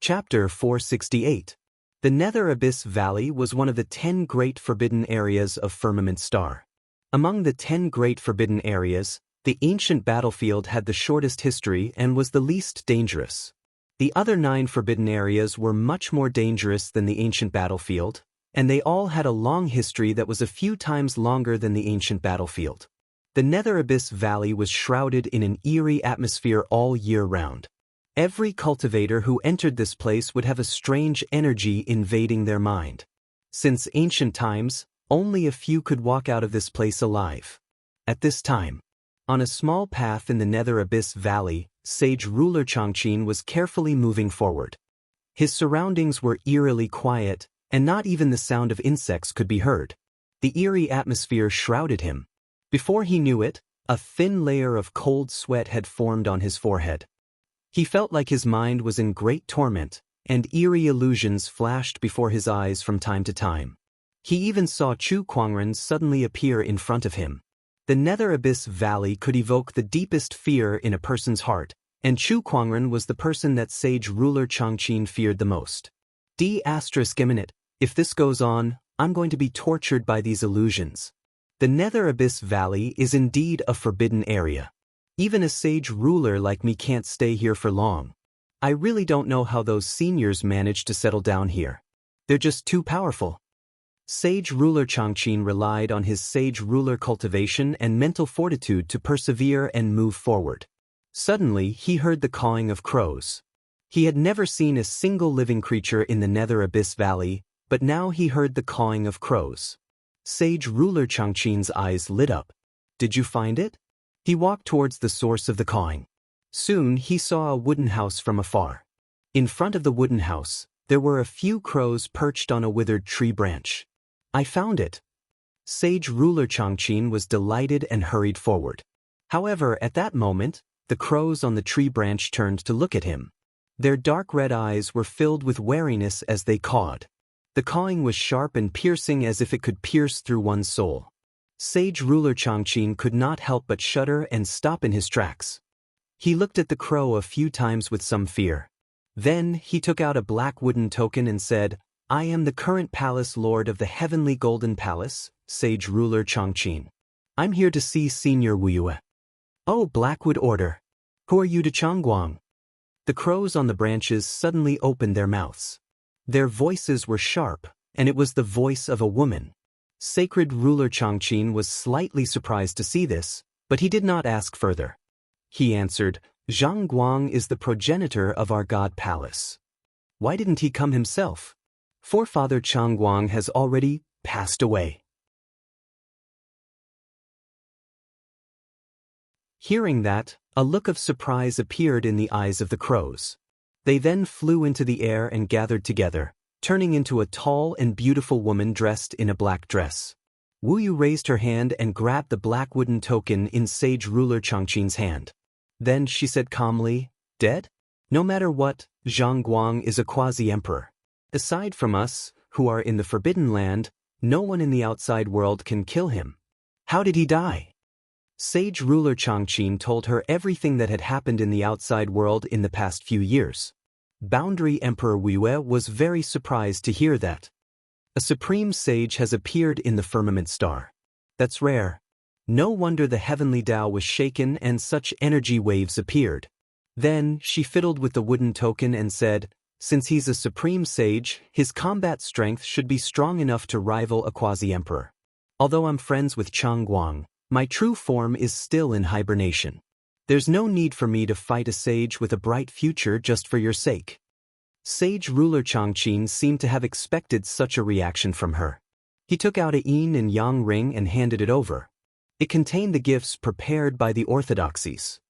Chapter 468. The Nether Abyss Valley was one of the 10 great forbidden areas of Firmament Star. Among the 10 great forbidden areas, the ancient battlefield had the shortest history and was the least dangerous. The other 9 forbidden areas were much more dangerous than the ancient battlefield, and they all had a long history that was a few times longer than the ancient battlefield. The Nether Abyss Valley was shrouded in an eerie atmosphere all year round. Every cultivator who entered this place would have a strange energy invading their mind. Since ancient times, only a few could walk out of this place alive. At this time, on a small path in the Nether Abyss Valley, Sage Ruler Changqin was carefully moving forward. His surroundings were eerily quiet, and not even the sound of insects could be heard. The eerie atmosphere shrouded him. Before he knew it, a thin layer of cold sweat had formed on his forehead. He felt like his mind was in great torment, and eerie illusions flashed before his eyes from time to time. He even saw Chu Kuangren suddenly appear in front of him. The Nether Abyss Valley could evoke the deepest fear in a person's heart, and Chu Kuangren was the person that Sage Ruler Changqin feared the most. If this goes on, I'm going to be tortured by these illusions. The Nether Abyss Valley is indeed a forbidden area. Even a sage ruler like me can't stay here for long. I really don't know how those seniors managed to settle down here. They're just too powerful. Sage ruler Changqin relied on his sage ruler cultivation and mental fortitude to persevere and move forward. Suddenly, he heard the cawing of crows. He had never seen a single living creature in the Nether Abyss Valley, but now he heard the cawing of crows. Sage ruler Changqin's eyes lit up. Did you find it? He walked towards the source of the cawing. Soon he saw a wooden house from afar. In front of the wooden house, there were a few crows perched on a withered tree branch. I found it. Sage ruler Changqin was delighted and hurried forward. However, at that moment, the crows on the tree branch turned to look at him. Their dark red eyes were filled with wariness as they cawed. The cawing was sharp and piercing as if it could pierce through one's soul. Sage ruler Changqin could not help but shudder and stop in his tracks. He looked at the crow a few times with some fear. Then he took out a black wooden token and said, I am the current palace lord of the heavenly golden palace, Sage ruler Changqin. I'm here to see Senior Wuyue. Oh, Blackwood Order. Who are you to Changguang? The crows on the branches suddenly opened their mouths. Their voices were sharp, and it was the voice of a woman. Sacred ruler Changqin was slightly surprised to see this, but he did not ask further. He answered, Zhang Guang is the progenitor of our god palace. Why didn't he come himself? Forefather Changguang has already passed away. Hearing that, a look of surprise appeared in the eyes of the crows. They then flew into the air and gathered together, turning into a tall and beautiful woman dressed in a black dress. Wu Yu raised her hand and grabbed the black wooden token in Sage Ruler Changqin's hand. Then she said calmly, Dead? No matter what, Zhang Guang is a quasi-emperor. Aside from us, who are in the Forbidden Land, no one in the outside world can kill him. How did he die? Sage Ruler Changqin told her everything that had happened in the outside world in the past few years. Boundary Emperor Wuyue was very surprised to hear that. A supreme sage has appeared in the firmament star. That's rare. No wonder the heavenly Tao was shaken and such energy waves appeared. Then, she fiddled with the wooden token and said, since he's a supreme sage, his combat strength should be strong enough to rival a quasi-emperor. Although I'm friends with Chang Guang, my true form is still in hibernation. There's no need for me to fight a sage with a bright future just for your sake. Sage ruler Changqin seemed to have expected such a reaction from her. He took out a yin and yang ring and handed it over. It contained the gifts prepared by the orthodoxies.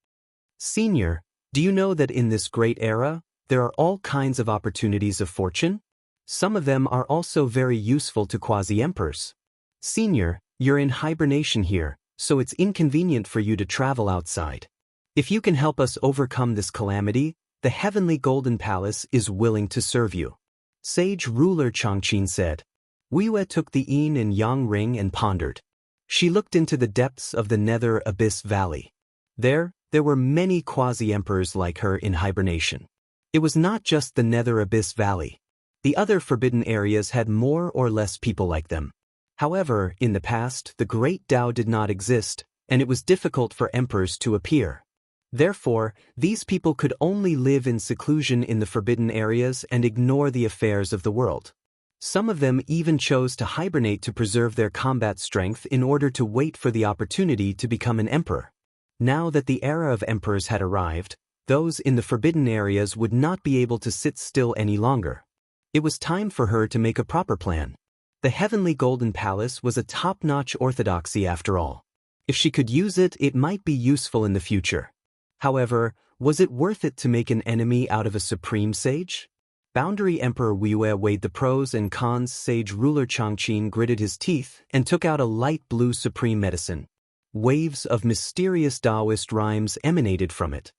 Senior, do you know that in this great era, there are all kinds of opportunities of fortune? Some of them are also very useful to quasi-emperors. Senior, you're in hibernation here, so it's inconvenient for you to travel outside. If you can help us overcome this calamity, the heavenly golden palace is willing to serve you. Sage ruler Changqin said. Wei took the yin and yang ring and pondered. She looked into the depths of the nether abyss valley. There were many quasi-emperors like her in hibernation. It was not just the nether abyss valley. The other forbidden areas had more or less people like them. However, in the past, the great Tao did not exist, and it was difficult for emperors to appear. Therefore, these people could only live in seclusion in the forbidden areas and ignore the affairs of the world. Some of them even chose to hibernate to preserve their combat strength in order to wait for the opportunity to become an emperor. Now that the era of emperors had arrived, those in the forbidden areas would not be able to sit still any longer. It was time for her to make a proper plan. The heavenly golden palace was a top-notch orthodoxy after all. If she could use it, it might be useful in the future. However, was it worth it to make an enemy out of a supreme sage? Boundary Emperor Wei weighed the pros and cons. Sage ruler Changqin gritted his teeth and took out a light blue supreme medicine. Waves of mysterious Taoist rhymes emanated from it.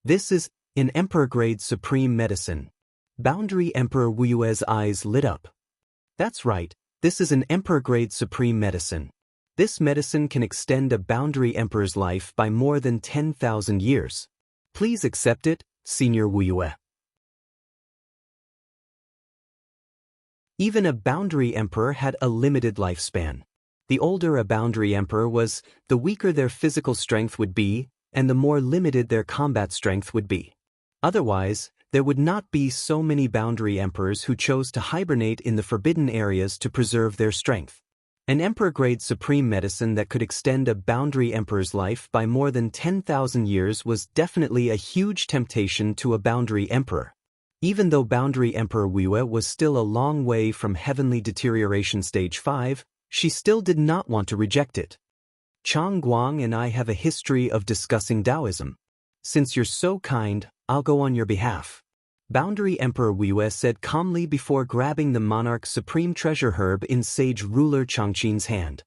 This is an emperor-grade supreme medicine. Boundary Emperor Wu's eyes lit up. That's right, this is an emperor-grade supreme medicine. This medicine can extend a boundary emperor's life by more than 10,000 years. Please accept it, Senior Wu. Even a boundary emperor had a limited lifespan. The older a boundary emperor was, the weaker their physical strength would be, and the more limited their combat strength would be. Otherwise, there would not be so many boundary emperors who chose to hibernate in the forbidden areas to preserve their strength. An emperor-grade supreme medicine that could extend a boundary emperor's life by more than 10,000 years was definitely a huge temptation to a boundary emperor. Even though boundary Emperor Wei was still a long way from heavenly deterioration stage 5, she still did not want to reject it. Chang Guang and I have a history of discussing Taoism. Since you're so kind, I'll go on your behalf. Boundary Emperor Wei said calmly before grabbing the monarch's supreme treasure herb in Sage ruler Changqin's hand.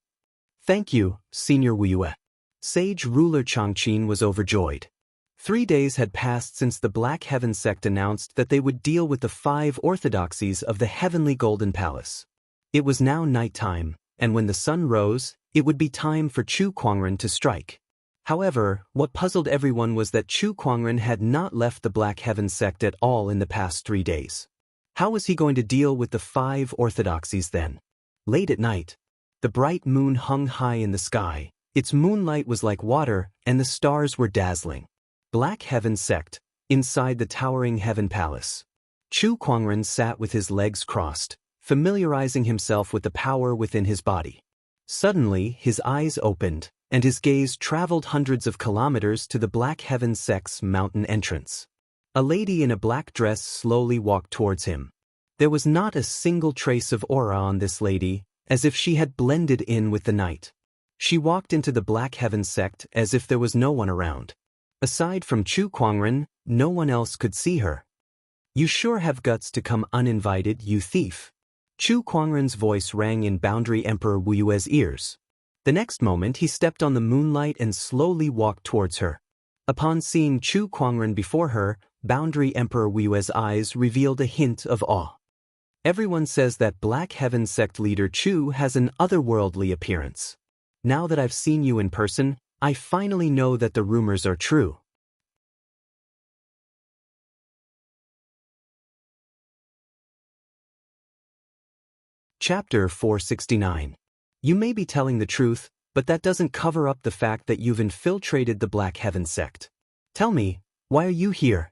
Thank you, Senior Wei. Sage ruler Changqin was overjoyed. 3 days had passed since the Black Heaven sect announced that they would deal with the 5 orthodoxies of the heavenly golden palace. It was now nighttime, and when the sun rose, it would be time for Chu Kuangren to strike. However, what puzzled everyone was that Chu Kuangren had not left the Black Heaven sect at all in the past 3 days. How was he going to deal with the 5 orthodoxies then? Late at night, the bright moon hung high in the sky, its moonlight was like water, and the stars were dazzling. Black Heaven sect, inside the towering Heaven Palace. Chu Kuangren sat with his legs crossed, familiarizing himself with the power within his body. Suddenly, his eyes opened, and his gaze traveled hundreds of kilometers to the Black Heaven sect's mountain entrance. A lady in a black dress slowly walked towards him. There was not a single trace of aura on this lady, as if she had blended in with the night. She walked into the Black Heaven sect as if there was no one around. Aside from Chu Kuangren, no one else could see her. You sure have guts to come uninvited, you thief. Chu Kuangren's voice rang in Boundary Emperor Wu's ears. The next moment he stepped on the moonlight and slowly walked towards her. Upon seeing Chu Kuangren before her, Boundary Emperor Wu's eyes revealed a hint of awe. Everyone says that Black Heaven sect leader Chu has an otherworldly appearance. Now that I've seen you in person, I finally know that the rumors are true. Chapter 469. You may be telling the truth, but that doesn't cover up the fact that you've infiltrated the Black Heaven sect. Tell me, why are you here?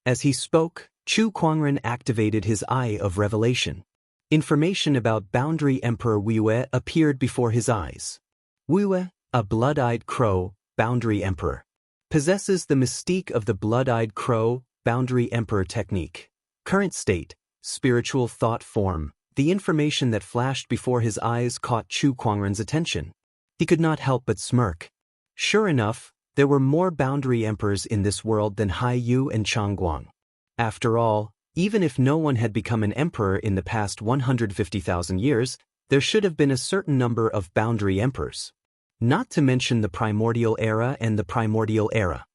As he spoke, Chu Kuangren activated his Eye of Revelation. Information about Boundary Emperor Wuyue appeared before his eyes. Wuyue, a blood-eyed crow, Boundary Emperor, possesses the mystique of the blood-eyed crow, Boundary Emperor technique. Current state, spiritual thought form. The information that flashed before his eyes caught Chu Kuangren's attention. He could not help but smirk. Sure enough, there were more Boundary Emperors in this world than Hai Yu and Changguang. After all, even if no one had become an emperor in the past 150,000 years, there should have been a certain number of Boundary Emperors. Not to mention the Primordial Era and the Primordial Era.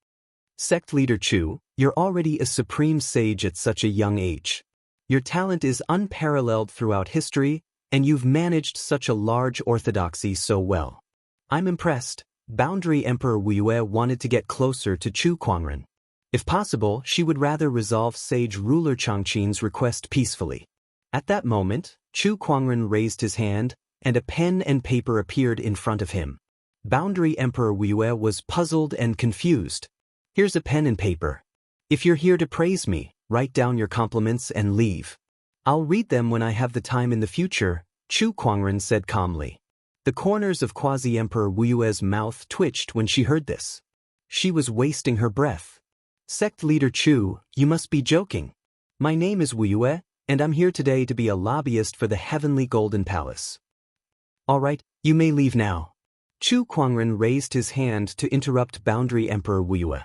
Sect Leader Chu, you're already a supreme sage at such a young age. Your talent is unparalleled throughout history, and you've managed such a large orthodoxy so well. I'm impressed. Boundary Emperor Wuyue wanted to get closer to Chu Kuangren. If possible, she would rather resolve Sage Ruler Changqin's request peacefully. At that moment, Chu Kuangren raised his hand, and a pen and paper appeared in front of him. Boundary Emperor Wuyue was puzzled and confused. Here's a pen and paper. If you're here to praise me, write down your compliments and leave. I'll read them when I have the time in the future, Chu Kuangren said calmly. The corners of Quasi-Emperor Wuyue's mouth twitched when she heard this. She was wasting her breath. Sect Leader Chu, you must be joking. My name is Wuyue, and I'm here today to be a lobbyist for the Heavenly Golden Palace. All right, you may leave now. Chu Kuangren raised his hand to interrupt Boundary Emperor Wuyue.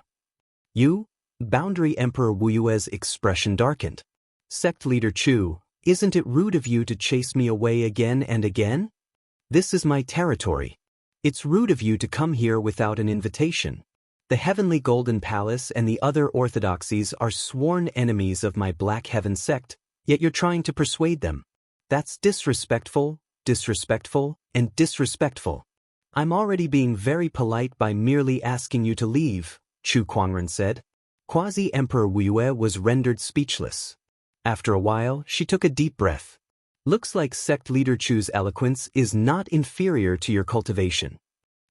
You? Boundary Emperor Wuyue's expression darkened. Sect Leader Chu, isn't it rude of you to chase me away again and again? This is my territory. It's rude of you to come here without an invitation. The Heavenly Golden Palace and the other orthodoxies are sworn enemies of my Black Heaven sect, yet you're trying to persuade them. That's disrespectful, and disrespectful. I'm already being very polite by merely asking you to leave, Chu Kuangren said. Quasi-Emperor Wuyue was rendered speechless. After a while, she took a deep breath. Looks like Sect Leader Chu's eloquence is not inferior to your cultivation.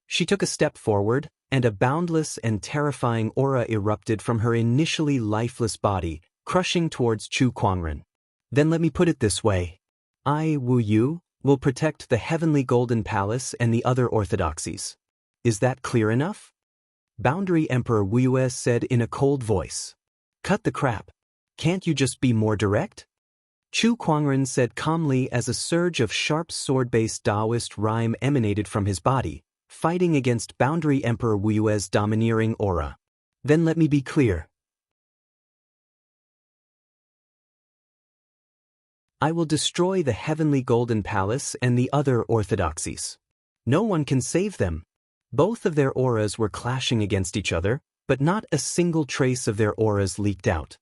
She took a step forward, and a boundless and terrifying aura erupted from her initially lifeless body, crushing towards Chu Kuangren. Then let me put it this way. I, Wu Yu, will protect the Heavenly Golden Palace and the other orthodoxies. Is that clear enough? Boundary Emperor Wuyue said in a cold voice. Cut the crap. Can't you just be more direct? Chu Kuangren said calmly as a surge of sharp sword-based Taoist rhyme emanated from his body, fighting against Boundary Emperor Wuyue's domineering aura. Then let me be clear. I will destroy the Heavenly Golden Palace and the other orthodoxies. No one can save them. Both of their auras were clashing against each other, but not a single trace of their auras leaked out.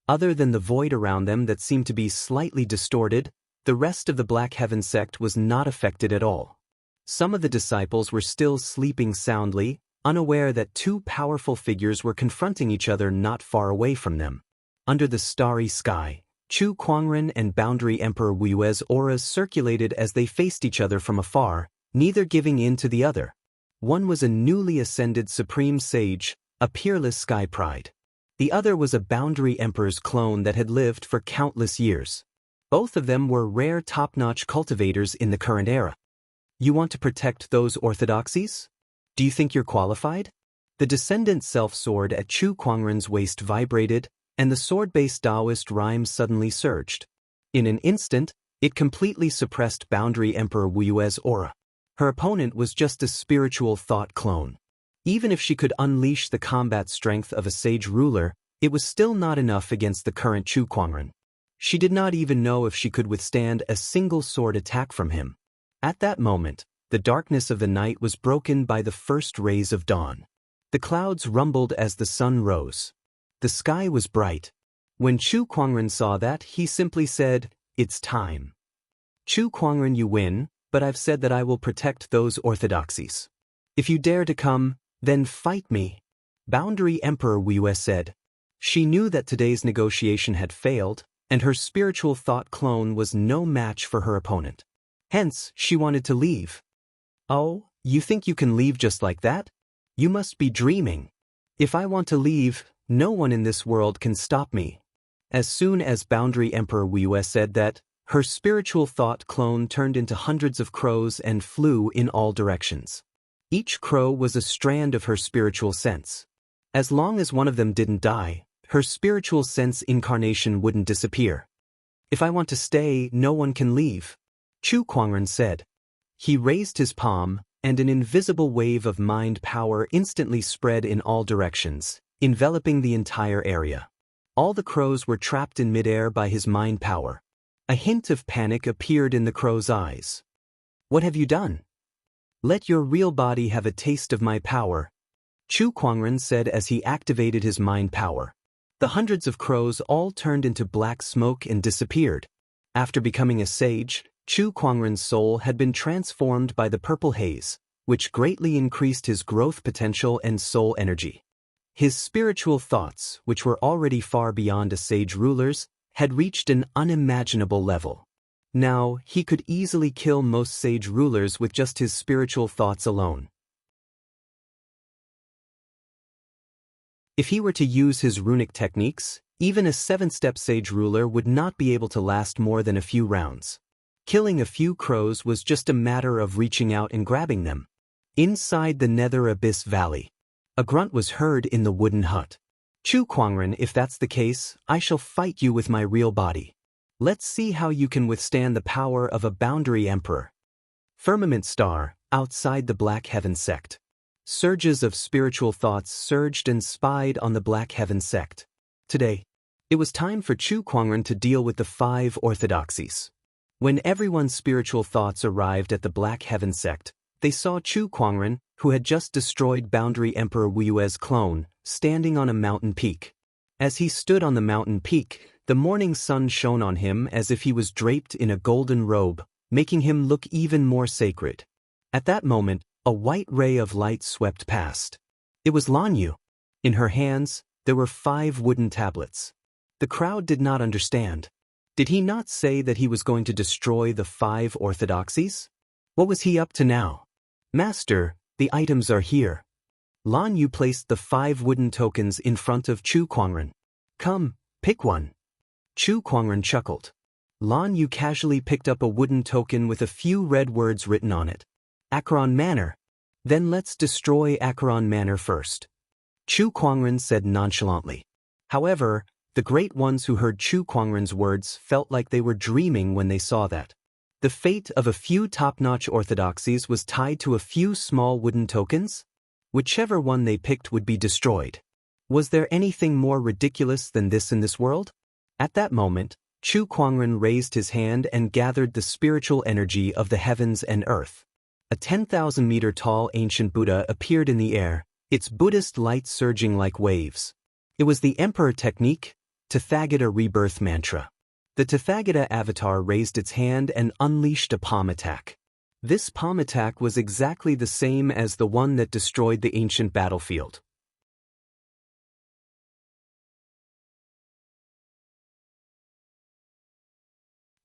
Other than the void around them that seemed to be slightly distorted, the rest of the Black Heaven sect was not affected at all. Some of the disciples were still sleeping soundly, unaware that two powerful figures were confronting each other not far away from them. Under the starry sky, Chu Kuangren and Boundary Emperor Wuyue's auras circulated as they faced each other from afar, neither giving in to the other. One was a newly ascended supreme sage, a peerless sky pride. The other was a Boundary Emperor's clone that had lived for countless years. Both of them were rare top-notch cultivators in the current era. You want to protect those orthodoxies? Do you think you're qualified? The descendant self-sword at Chu Kuangren's waist vibrated, and the sword-based Taoist rhyme suddenly surged. In an instant, it completely suppressed Boundary Emperor Wuyue's aura. Her opponent was just a spiritual thought clone. Even if she could unleash the combat strength of a sage ruler, it was still not enough against the current Chu Kuangren. She did not even know if she could withstand a single sword attack from him. At that moment, the darkness of the night was broken by the first rays of dawn. The clouds rumbled as the sun rose. The sky was bright. When Chu Kuangren saw that, he simply said, "It's time." Chu Kuangren, you win, but I've said that I will protect those orthodoxies. If you dare to come, then fight me, Boundary Emperor Wuyue said. She knew that today's negotiation had failed, and her spiritual thought clone was no match for her opponent. Hence, she wanted to leave. Oh, You think you can leave just like that? You must be dreaming. If I want to leave, no one in this world can stop me. As soon as Boundary Emperor Wiyue said that, her spiritual thought clone turned into hundreds of crows and flew in all directions. Each crow was a strand of her spiritual sense. As long as one of them didn't die, her spiritual sense incarnation wouldn't disappear. If I want to stay, no one can leave, Chu Kuangren said. He raised his palm, and an invisible wave of mind power instantly spread in all directions, enveloping the entire area. All the crows were trapped in midair by his mind power. A hint of panic appeared in the crow's eyes. What have you done? Let your real body have a taste of my power, Chu Kuangren said as he activated his mind power. The hundreds of crows all turned into black smoke and disappeared. After becoming a sage, Chu Kuangren's soul had been transformed by the purple haze, which greatly increased his growth potential and soul energy. His spiritual thoughts, which were already far beyond a sage ruler's, had reached an unimaginable level. Now, he could easily kill most sage rulers with just his spiritual thoughts alone. If he were to use his runic techniques, even a 7-step sage ruler would not be able to last more than a few rounds. Killing a few crows was just a matter of reaching out and grabbing them. Inside the Nether Abyss Valley, a grunt was heard in the wooden hut. Chu Kuangren, if that's the case, I shall fight you with my real body. Let's see how you can withstand the power of a boundary emperor. Firmament Star, outside the Black Heaven sect. Surges of spiritual thoughts surged and spied on the Black Heaven sect. Today, it was time for Chu Kuangren to deal with the 5 orthodoxies. When everyone's spiritual thoughts arrived at the Black Heaven sect, they saw Chu Kuangren, who had just destroyed Boundary Emperor Wiyue's clone, standing on a mountain peak. As he stood on the mountain peak, the morning sun shone on him as if he was draped in a golden robe, making him look even more sacred. At that moment, a white ray of light swept past. It was Lan Yu. In her hands, there were 5 wooden tablets. The crowd did not understand. Did he not say that he was going to destroy the 5 orthodoxies? What was he up to now? Master, the items are here. Lan Yu placed the 5 wooden tokens in front of Chu Kuangren. Come, pick one. Chu Kuangren chuckled. Lan Yu casually picked up a wooden token with a few red words written on it. Acheron Manor. Then let's destroy Acheron Manor first. Chu Kuangren said nonchalantly. However, the great ones who heard Chu Kuangren's words felt like they were dreaming when they saw that. The fate of a few top-notch orthodoxies was tied to a few small wooden tokens. Whichever one they picked would be destroyed. Was there anything more ridiculous than this in this world? At that moment, Chu Kuangren raised his hand and gathered the spiritual energy of the heavens and earth. A 10,000-meter-tall ancient Buddha appeared in the air, its Buddhist light surging like waves. It was the Emperor technique, Tathagata Rebirth Mantra. The Tathagata avatar raised its hand and unleashed a palm attack. This palm attack was exactly the same as the one that destroyed the ancient battlefield.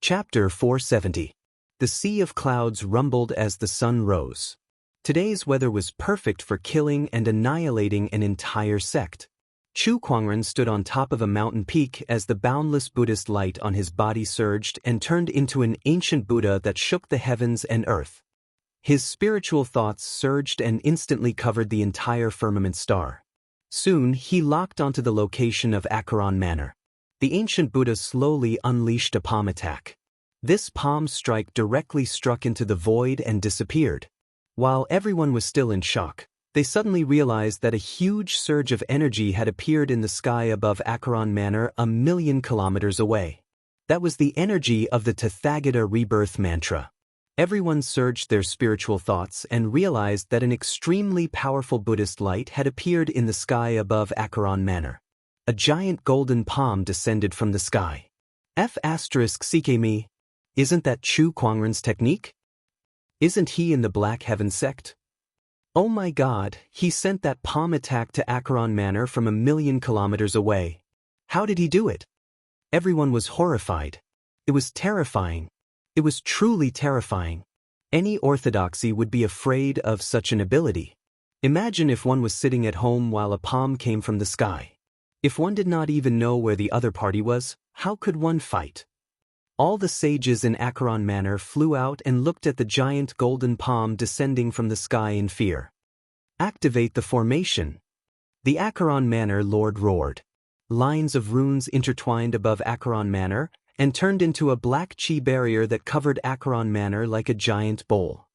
Chapter 470. The sea of clouds rumbled as the sun rose. Today's weather was perfect for killing and annihilating an entire sect. Chu Kuangren stood on top of a mountain peak as the boundless Buddhist light on his body surged and turned into an ancient Buddha that shook the heavens and earth. His spiritual thoughts surged and instantly covered the entire firmament star. Soon, he locked onto the location of Acheron Manor. The ancient Buddha slowly unleashed a palm attack. This palm strike directly struck into the void and disappeared. While everyone was still in shock, they suddenly realized that a huge surge of energy had appeared in the sky above Acheron Manor 1,000,000 kilometers away. That was the energy of the Tathagata Rebirth Mantra. Everyone surged their spiritual thoughts and realized that an extremely powerful Buddhist light had appeared in the sky above Acheron Manor. A giant golden palm descended from the sky. F***CK. Isn't that Chu Kuangren's technique? Isn't he in the Black Heaven sect? Oh my god, he sent that palm attack to Acheron Manor from 1,000,000 kilometers away. How did he do it? Everyone was horrified. It was terrifying. It was truly terrifying. Any orthodoxy would be afraid of such an ability. Imagine if one was sitting at home while a palm came from the sky. If one did not even know where the other party was, how could one fight? All the sages in Acheron Manor flew out and looked at the giant golden palm descending from the sky in fear. Activate the formation. The Acheron Manor Lord roared. Lines of runes intertwined above Acheron Manor and turned into a black chi barrier that covered Acheron Manor like a giant bowl.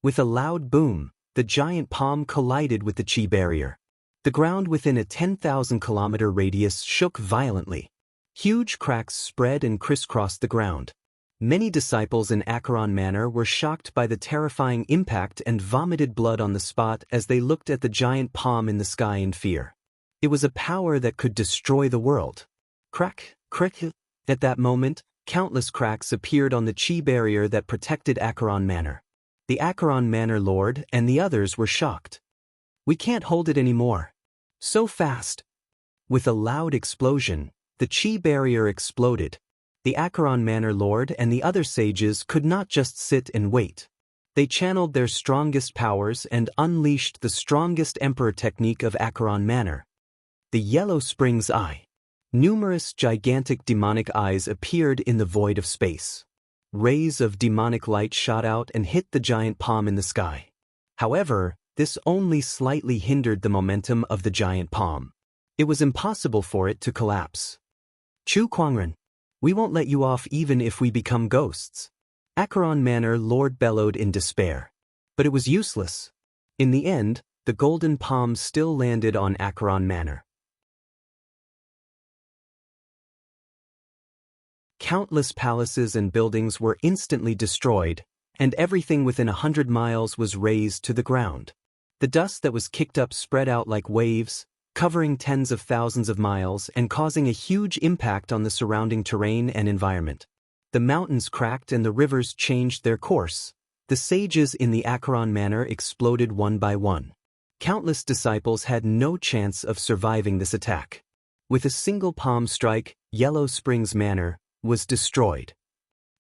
With a loud boom, the giant palm collided with the chi barrier. The ground within a 10,000-kilometer radius shook violently. Huge cracks spread and crisscrossed the ground. Many disciples in Acheron Manor were shocked by the terrifying impact and vomited blood on the spot as they looked at the giant palm in the sky in fear. It was a power that could destroy the world. Crack, crack. At that moment, countless cracks appeared on the chi barrier that protected Acheron Manor. The Acheron Manor Lord and the others were shocked. We can't hold it anymore. So fast. With a loud explosion, the chi barrier exploded. The Acheron Manor Lord and the other sages could not just sit and wait. They channeled their strongest powers and unleashed the strongest emperor technique of Acheron Manor. The Yellow Spring's Eye. Numerous gigantic demonic eyes appeared in the void of space. Rays of demonic light shot out and hit the giant palm in the sky. However, this only slightly hindered the momentum of the giant palm. It was impossible for it to collapse. Chu Kuangren, we won't let you off even if we become ghosts. Acheron Manor Lord bellowed in despair. But it was useless. In the end, the golden palm still landed on Acheron Manor. Countless palaces and buildings were instantly destroyed, and everything within 100 miles was razed to the ground. The dust that was kicked up spread out like waves, covering tens of thousands of miles and causing a huge impact on the surrounding terrain and environment. The mountains cracked and the rivers changed their course. The sages in the Acheron Manor exploded one by one. Countless disciples had no chance of surviving this attack. With a single palm strike, Yellow Springs Manor was destroyed.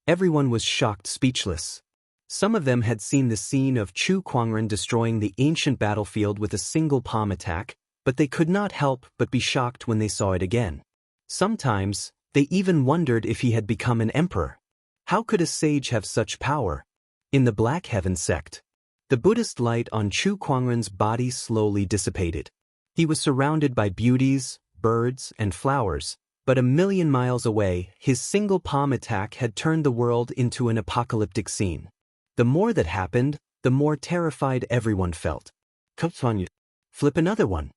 Everyone was shocked, speechless. Some of them had seen the scene of Chu Kuangren destroying the ancient battlefield with a single palm attack, but they could not help but be shocked when they saw it again. Sometimes, they even wondered if he had become an emperor. How could a sage have such power? In the Black Heaven sect, the Buddhist light on Chu Kuangren's body slowly dissipated. He was surrounded by beauties, birds, and flowers, but 1,000,000 miles away, his single palm attack had turned the world into an apocalyptic scene. The more that happened, the more terrified everyone felt. Flip another one.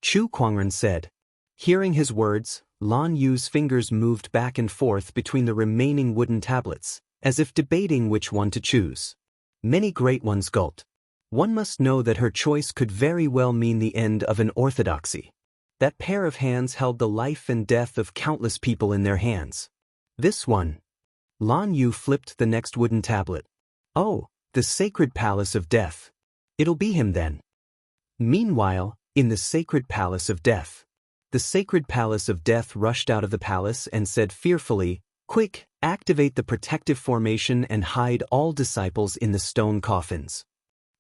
Chu Kuangren said. Hearing his words, Lan Yu's fingers moved back and forth between the remaining wooden tablets, as if debating which one to choose. Many great ones gulped. One must know that her choice could very well mean the end of an orthodoxy. That pair of hands held the life and death of countless people in their hands. This one. Lan Yu flipped the next wooden tablet. Oh, the sacred palace of death. It'll be him then. Meanwhile, in the sacred palace of death, the sacred palace of death rushed out of the palace and said fearfully, "Quick, activate the protective formation and hide all disciples in the stone coffins."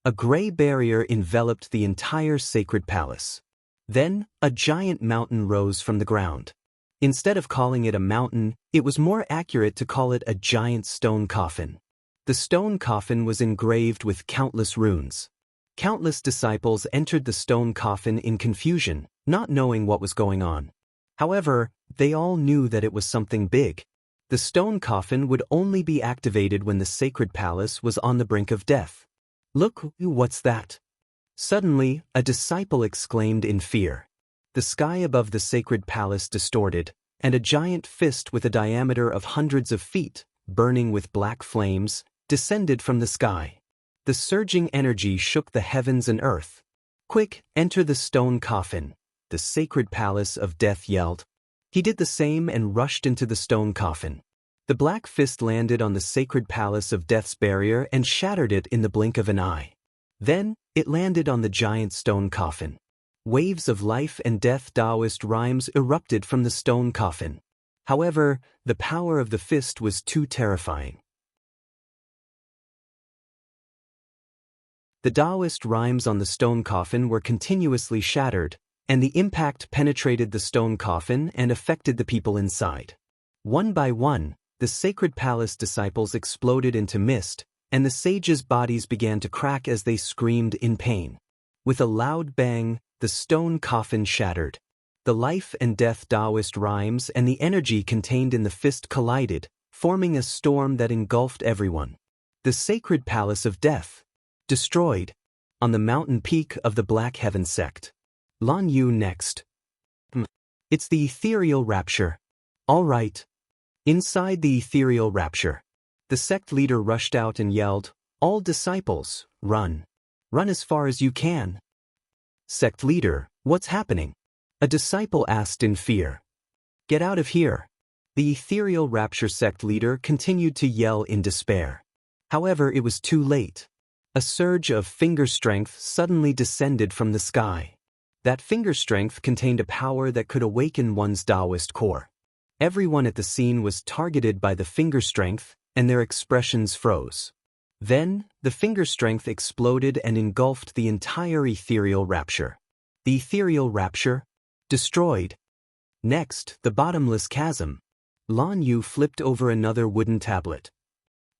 A gray barrier enveloped the entire sacred palace. Then, a giant mountain rose from the ground. Instead of calling it a mountain, it was more accurate to call it a giant stone coffin. The stone coffin was engraved with countless runes. Countless disciples entered the stone coffin in confusion, not knowing what was going on. However, they all knew that it was something big. The stone coffin would only be activated when the sacred palace was on the brink of death. Look, what's that? Suddenly, a disciple exclaimed in fear. The sky above the sacred palace distorted, and a giant fist with a diameter of hundreds of feet, burning with black flames, descended from the sky. The surging energy shook the heavens and earth. "Quick, enter the stone coffin," the sacred palace of death yelled. He did the same and rushed into the stone coffin. The black fist landed on the sacred palace of death's barrier and shattered it in the blink of an eye. Then, it landed on the giant stone coffin. Waves of life and death Taoist rhymes erupted from the stone coffin. However, the power of the fist was too terrifying. The Taoist rhymes on the stone coffin were continuously shattered, and the impact penetrated the stone coffin and affected the people inside. One by one, the sacred palace disciples exploded into mist, and the sages' bodies began to crack as they screamed in pain. With a loud bang, the stone coffin shattered. The life and death Taoist rhymes and the energy contained in the fist collided, forming a storm that engulfed everyone. The sacred palace of death. Destroyed. On the mountain peak of the Black Heaven sect. Lan Yu next. It's the ethereal rapture. All right. Inside the ethereal rapture. The sect leader rushed out and yelled, "All disciples, run. Run as far as you can." Sect leader, what's happening? A disciple asked in fear. Get out of here. The ethereal rapture sect leader continued to yell in despair. However, it was too late. A surge of finger strength suddenly descended from the sky. That finger strength contained a power that could awaken one's Taoist core. Everyone at the scene was targeted by the finger strength, and their expressions froze. Then, the finger strength exploded and engulfed the entire ethereal rapture. The ethereal rapture? Destroyed. Next, the bottomless chasm. Lan Yu flipped over another wooden tablet.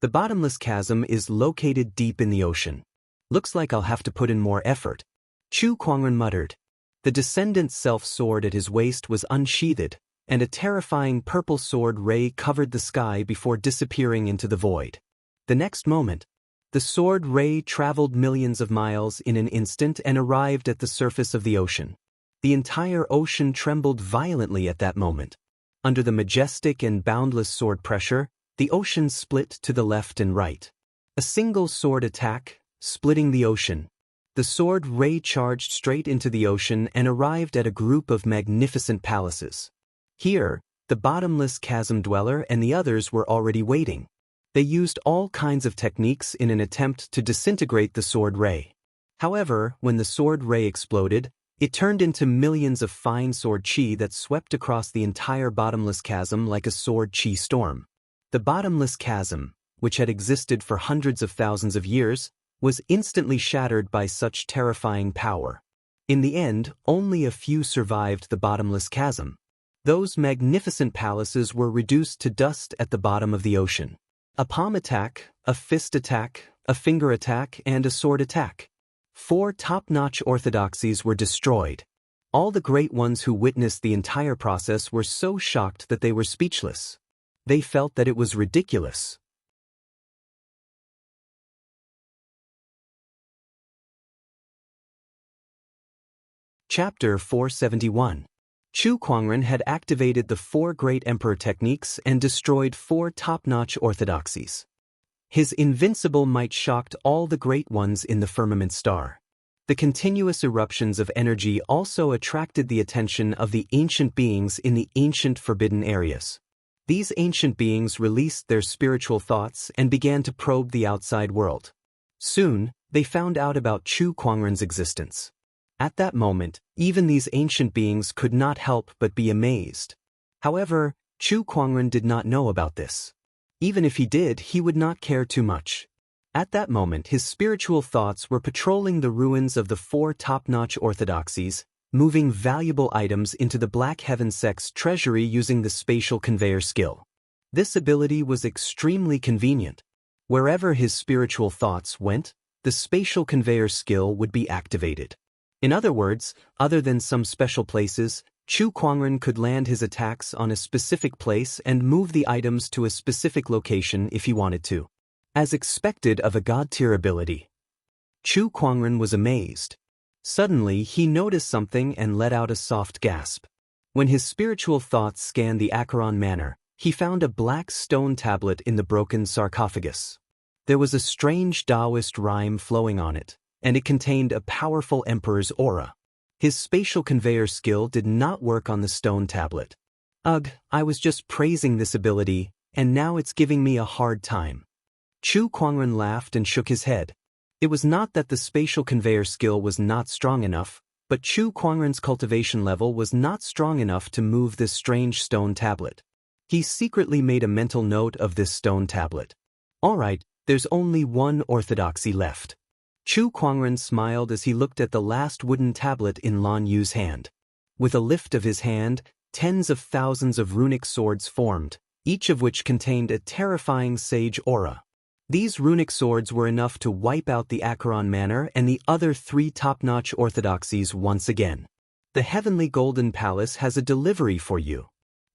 The bottomless chasm is located deep in the ocean. Looks like I'll have to put in more effort. Chu Kuangren muttered. The descendant's self-sword at his waist was unsheathed, and a terrifying purple sword ray covered the sky before disappearing into the void. The next moment, the sword ray traveled millions of miles in an instant and arrived at the surface of the ocean. The entire ocean trembled violently at that moment. Under the majestic and boundless sword pressure, the ocean split to the left and right. A single sword attack, splitting the ocean. The sword ray charged straight into the ocean and arrived at a group of magnificent palaces. Here, the bottomless chasm dweller and the others were already waiting. They used all kinds of techniques in an attempt to disintegrate the sword ray. However, when the sword ray exploded, it turned into millions of fine sword chi that swept across the entire bottomless chasm like a sword chi storm. The bottomless chasm, which had existed for hundreds of thousands of years, was instantly shattered by such terrifying power. In the end, only a few survived the bottomless chasm. Those magnificent palaces were reduced to dust at the bottom of the ocean. A palm attack, a fist attack, a finger attack, and a sword attack. 4 top-notch orthodoxies were destroyed. All the great ones who witnessed the entire process were so shocked that they were speechless. They felt that it was ridiculous. Chapter 471. Chu Kuangren had activated the 4 great emperor techniques and destroyed 4 top-notch orthodoxies. His invincible might shocked all the great ones in the firmament star. The continuous eruptions of energy also attracted the attention of the ancient beings in the ancient forbidden areas. These ancient beings released their spiritual thoughts and began to probe the outside world. Soon, they found out about Chu Kuangren's existence. At that moment, even these ancient beings could not help but be amazed. However, Chu Kuangren did not know about this. Even if he did, he would not care too much. At that moment, his spiritual thoughts were patrolling the ruins of the 4 top-notch orthodoxies, moving valuable items into the Black Heaven sect's treasury using the spatial conveyor skill. This ability was extremely convenient. Wherever his spiritual thoughts went, the spatial conveyor skill would be activated. In other words, other than some special places, Chu Kuangren could land his attacks on a specific place and move the items to a specific location if he wanted to. As expected of a god-tier ability. Chu Kuangren was amazed. Suddenly, he noticed something and let out a soft gasp. When his spiritual thoughts scanned the Acheron Manor, he found a black stone tablet in the broken sarcophagus. There was a strange Taoist rhyme flowing on it, and it contained a powerful emperor's aura. His spatial conveyor skill did not work on the stone tablet. Ugh, I was just praising this ability, and now it's giving me a hard time. Chu Kuangren laughed and shook his head. It was not that the spatial conveyor skill was not strong enough, but Chu Kuangren's cultivation level was not strong enough to move this strange stone tablet. He secretly made a mental note of this stone tablet. Alright, there's only one orthodoxy left. Chu Kuangren smiled as he looked at the last wooden tablet in Lan Yu's hand. With a lift of his hand, tens of thousands of runic swords formed, each of which contained a terrifying sage aura. These runic swords were enough to wipe out the Acheron Manor and the other 3 top-notch orthodoxies once again. The Heavenly Golden Palace has a delivery for you.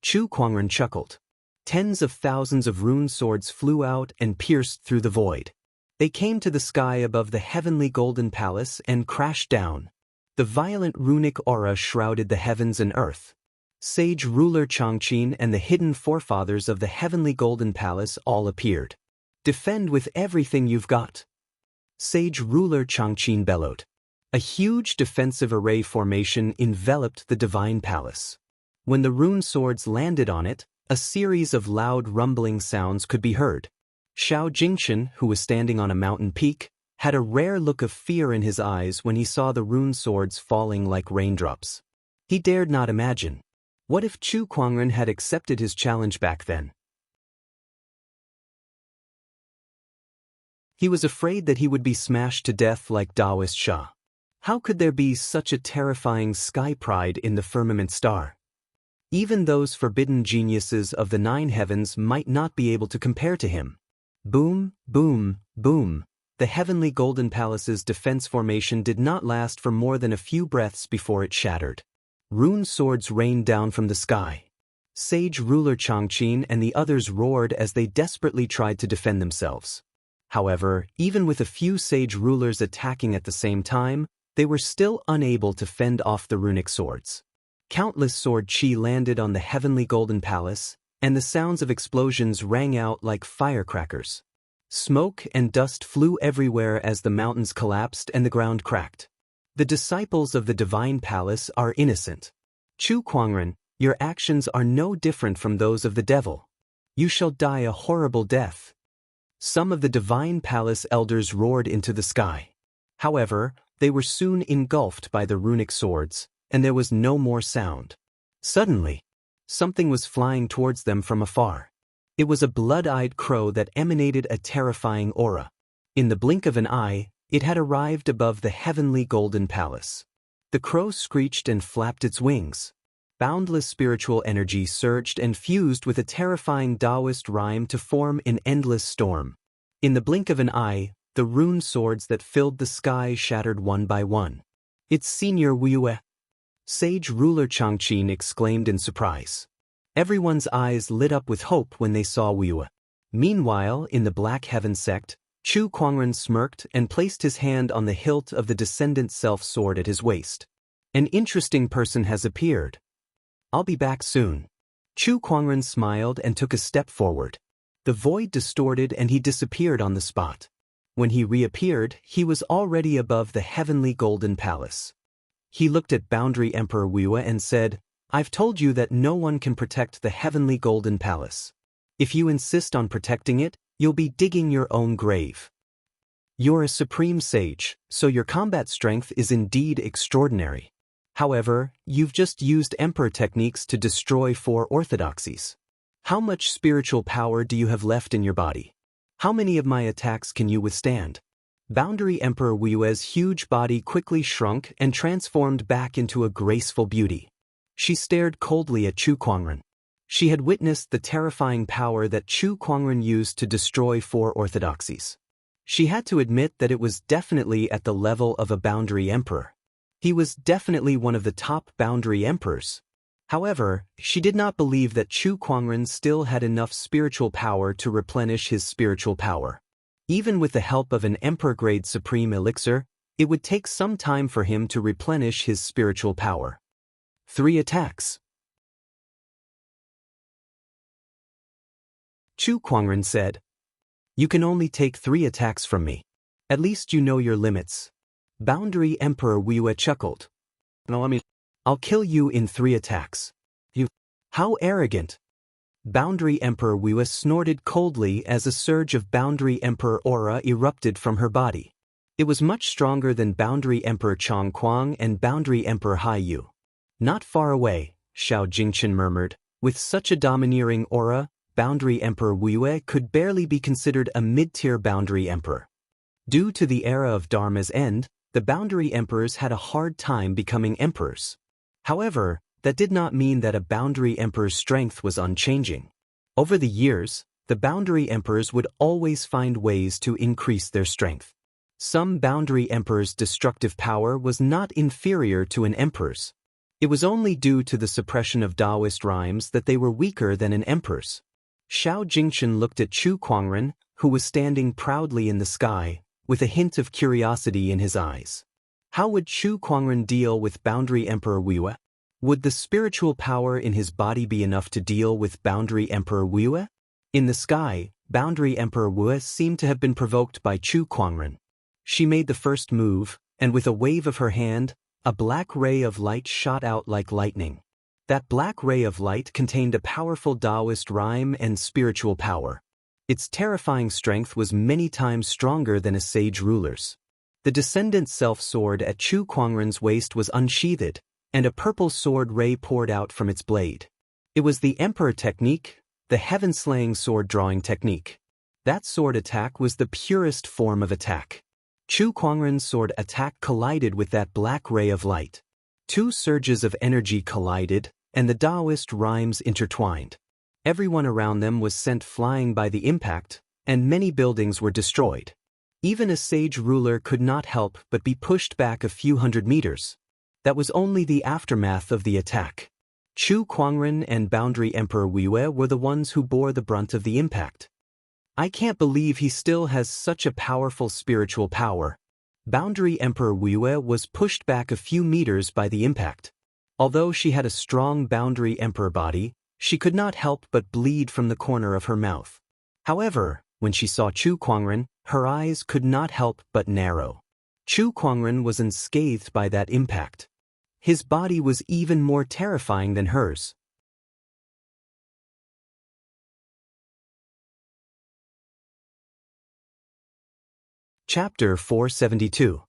Chu Kuangren chuckled. Tens of thousands of rune swords flew out and pierced through the void. They came to the sky above the Heavenly Golden Palace and crashed down. The violent runic aura shrouded the heavens and earth. Sage ruler Changqin and the hidden forefathers of the Heavenly Golden Palace all appeared. Defend with everything you've got. Sage ruler Changqin bellowed. A huge defensive array formation enveloped the divine palace. When the rune swords landed on it, a series of loud rumbling sounds could be heard. Xiao Jingchen, who was standing on a mountain peak, had a rare look of fear in his eyes when he saw the rune swords falling like raindrops. He dared not imagine. What if Chu Kuangren had accepted his challenge back then? He was afraid that he would be smashed to death like Daoist Sha. How could there be such a terrifying sky pride in the firmament star? Even those forbidden geniuses of the 9 heavens might not be able to compare to him. Boom, boom, boom. The Heavenly Golden Palace's defense formation did not last for more than a few breaths before it shattered. Rune swords rained down from the sky. Sage ruler Changqin and the others roared as they desperately tried to defend themselves. However, even with a few sage rulers attacking at the same time, they were still unable to fend off the runic swords. Countless sword chi landed on the Heavenly Golden Palace, and the sounds of explosions rang out like firecrackers. Smoke and dust flew everywhere as the mountains collapsed and the ground cracked. The disciples of the Divine Palace are innocent. Chu Kuangren, your actions are no different from those of the devil. You shall die a horrible death. Some of the Divine Palace elders roared into the sky. However, they were soon engulfed by the runic swords, and there was no more sound. Suddenly, something was flying towards them from afar. It was a blood-eyed crow that emanated a terrifying aura. In the blink of an eye, it had arrived above the Heavenly Golden Palace. The crow screeched and flapped its wings. Boundless spiritual energy surged and fused with a terrifying Taoist rhyme to form an endless storm. In the blink of an eye, the rune swords that filled the sky shattered one by one. It's Senior Wuyue! Sage ruler Changqin exclaimed in surprise. Everyone's eyes lit up with hope when they saw Wuyue. Meanwhile, in the Black Heaven sect, Chu Kuangren smirked and placed his hand on the hilt of the Descendant Self sword at his waist. An interesting person has appeared. I'll be back soon. Chu Kuangren smiled and took a step forward. The void distorted and he disappeared on the spot. When he reappeared, he was already above the Heavenly Golden Palace. He looked at Boundary Emperor Wuyue and said, I've told you that no one can protect the Heavenly Golden Palace. If you insist on protecting it, you'll be digging your own grave. You're a supreme sage, so your combat strength is indeed extraordinary. However, you've just used Emperor techniques to destroy 4 orthodoxies. How much spiritual power do you have left in your body? How many of my attacks can you withstand? Boundary Emperor Wuyue's huge body quickly shrunk and transformed back into a graceful beauty. She stared coldly at Chu Kuangren. She had witnessed the terrifying power that Chu Kuangren used to destroy 4 orthodoxies. She had to admit that it was definitely at the level of a boundary emperor. He was definitely one of the top boundary emperors. However, she did not believe that Chu Kuangren still had enough spiritual power to replenish his spiritual power. Even with the help of an emperor-grade supreme elixir, it would take some time for him to replenish his spiritual power. 3 attacks. Chu Kuangren said, You can only take 3 attacks from me. At least you know your limits. Boundary Emperor Wuyue chuckled. Now I'll kill you in 3 attacks. You. How arrogant. Boundary Emperor Wuyue snorted coldly as a surge of Boundary Emperor aura erupted from her body. It was much stronger than Boundary Emperor Chong Kuang and Boundary Emperor Hai Yu. Not far away, Xiao Jingchen murmured. With such a domineering aura, Boundary Emperor Wuyue could barely be considered a mid-tier boundary emperor. Due to the era of Dharma's end, the boundary emperors had a hard time becoming emperors. However, that did not mean that a boundary emperor's strength was unchanging. Over the years, the boundary emperors would always find ways to increase their strength. Some boundary emperors' destructive power was not inferior to an emperor's. It was only due to the suppression of Taoist rhymes that they were weaker than an emperor's. Xiao Jingchen looked at Chu Kuangren, who was standing proudly in the sky, with a hint of curiosity in his eyes. How would Chu Kuangren deal with Boundary Emperor Wei? Would the spiritual power in his body be enough to deal with Boundary Emperor Wei? In the sky, Boundary Emperor Wei seemed to have been provoked by Chu Kuangren. She made the first move, and with a wave of her hand, a black ray of light shot out like lightning. That black ray of light contained a powerful Taoist rhyme and spiritual power. Its terrifying strength was many times stronger than a sage ruler's. The descendant self-sword at Chu Kuangren's waist was unsheathed, and a purple sword ray poured out from its blade. It was the Emperor technique, the heaven-slaying sword-drawing technique. That sword attack was the purest form of attack. Chu Kuangren's sword attack collided with that black ray of light. Two surges of energy collided, and the Taoist rhymes intertwined. Everyone around them was sent flying by the impact, and many buildings were destroyed. Even a sage ruler could not help but be pushed back a few hundred meters. That was only the aftermath of the attack. Chu Kuangren and Boundary Emperor Wei were the ones who bore the brunt of the impact. I can't believe he still has such a powerful spiritual power. Boundary Emperor Wei was pushed back a few meters by the impact. Although she had a strong Boundary Emperor body, she could not help but bleed from the corner of her mouth. However, when she saw Chu Kuangren, her eyes could not help but narrow. Chu Kuangren was unscathed by that impact. His body was even more terrifying than hers. Chapter 472.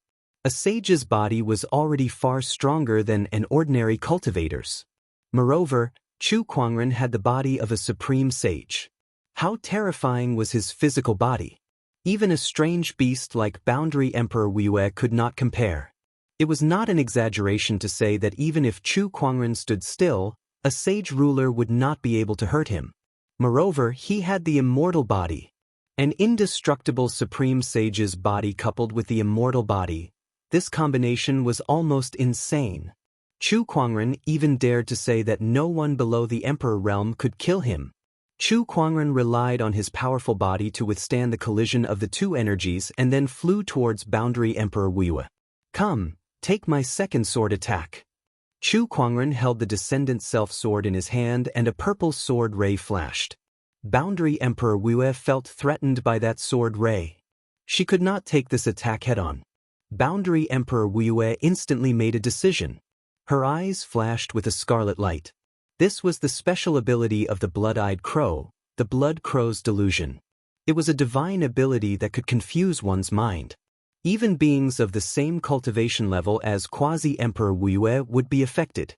A sage's body was already far stronger than an ordinary cultivator's. Moreover, Chu Kuangren had the body of a supreme sage. How terrifying was his physical body! Even a strange beast like Boundary Emperor Wei could not compare. It was not an exaggeration to say that even if Chu Kuangren stood still, a sage ruler would not be able to hurt him. Moreover, he had the immortal body. An indestructible supreme sage's body coupled with the immortal body. This combination was almost insane. Chu Kuangren even dared to say that no one below the Emperor realm could kill him. Chu Kuangren relied on his powerful body to withstand the collision of the two energies and then flew towards Boundary Emperor Wei. Come, take my second sword attack. Chu Kuangren held the descendant self-sword in his hand and a purple sword ray flashed. Boundary Emperor Wei felt threatened by that sword ray. She could not take this attack head-on. Boundary Emperor Wei instantly made a decision. Her eyes flashed with a scarlet light. This was the special ability of the blood-eyed crow, the blood crow's delusion. It was a divine ability that could confuse one's mind. Even beings of the same cultivation level as Quasi-Emperor Wei would be affected.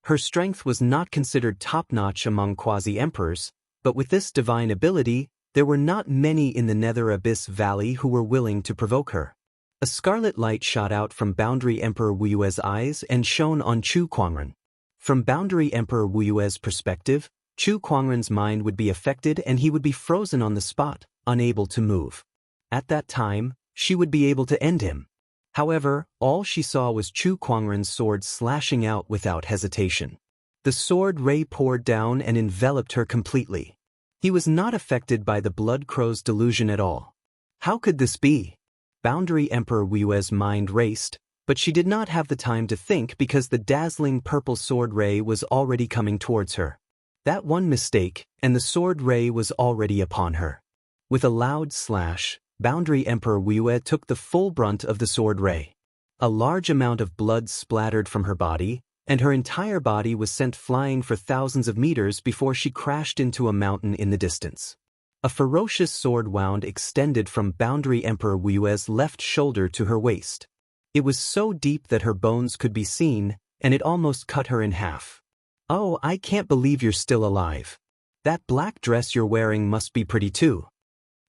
Her strength was not considered top-notch among quasi-emperors, but with this divine ability, there were not many in the Nether Abyss Valley who were willing to provoke her. A scarlet light shot out from Boundary Emperor Wei's eyes and shone on Chu Kuangren. From Boundary Emperor Wei's perspective, Chu Kuangren's mind would be affected and he would be frozen on the spot, unable to move. At that time, she would be able to end him. However, all she saw was Chu Kuangren's sword slashing out without hesitation. The sword ray poured down and enveloped her completely. He was not affected by the blood crow's delusion at all. How could this be? Boundary Emperor Wei's mind raced, but she did not have the time to think because the dazzling purple sword ray was already coming towards her. That one mistake, and the sword ray was already upon her. With a loud slash, Boundary Emperor Wei took the full brunt of the sword ray. A large amount of blood splattered from her body, and her entire body was sent flying for thousands of meters before she crashed into a mountain in the distance. A ferocious sword wound extended from Boundary Emperor Wei's left shoulder to her waist. It was so deep that her bones could be seen, and it almost cut her in half. Oh, I can't believe you're still alive. That black dress you're wearing must be pretty too.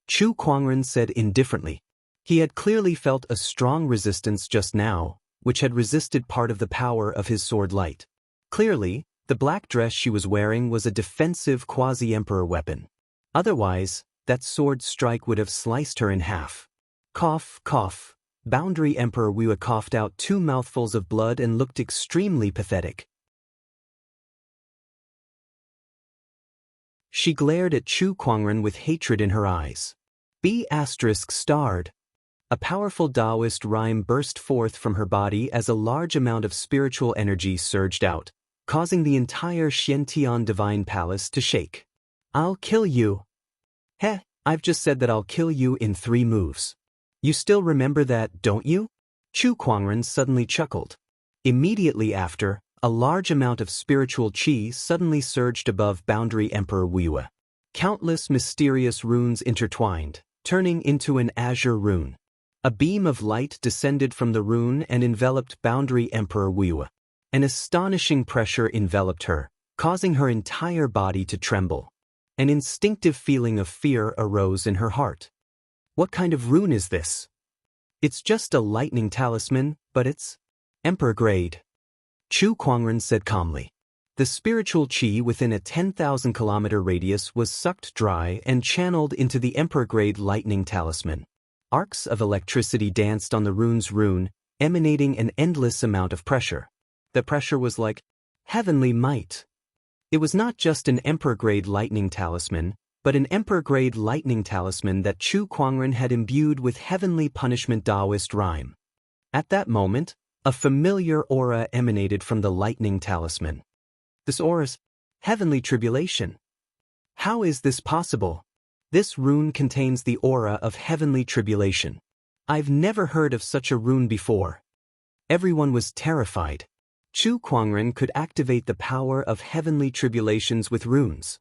Chu Kuangren said indifferently. He had clearly felt a strong resistance just now, which had resisted part of the power of his sword light. Clearly, the black dress she was wearing was a defensive quasi-emperor weapon. Otherwise, that sword strike would have sliced her in half. Cough, cough. Boundary Emperor Wua coughed out 2 mouthfuls of blood and looked extremely pathetic. She glared at Chu Kuangren with hatred in her eyes. B** starred. A powerful Taoist rhyme burst forth from her body as a large amount of spiritual energy surged out, causing the entire Xiantian Divine Palace to shake. I'll kill you. Heh, I've just said that I'll kill you in 3 moves. You still remember that, don't you? Chu Kuangren suddenly chuckled. Immediately after, a large amount of spiritual qi suddenly surged above Boundary Emperor Wua. Countless mysterious runes intertwined, turning into an azure rune. A beam of light descended from the rune and enveloped Boundary Emperor Wua. An astonishing pressure enveloped her, causing her entire body to tremble. An instinctive feeling of fear arose in her heart. What kind of rune is this? It's just a lightning talisman, but it's Emperor grade. Chu Kuangren said calmly. The spiritual qi within a 10,000-kilometer radius was sucked dry and channeled into the Emperor-grade lightning talisman. Arcs of electricity danced on the rune's rune, emanating an endless amount of pressure. The pressure was like heavenly might. It was not just an Emperor-grade lightning talisman, but an Emperor-grade lightning talisman that Chu Kuangren had imbued with heavenly punishment Taoist rhyme. At that moment, a familiar aura emanated from the lightning talisman. This aura's heavenly tribulation. How is this possible? This rune contains the aura of heavenly tribulation. I've never heard of such a rune before. Everyone was terrified. Chu Kuangren could activate the power of heavenly tribulations with runes.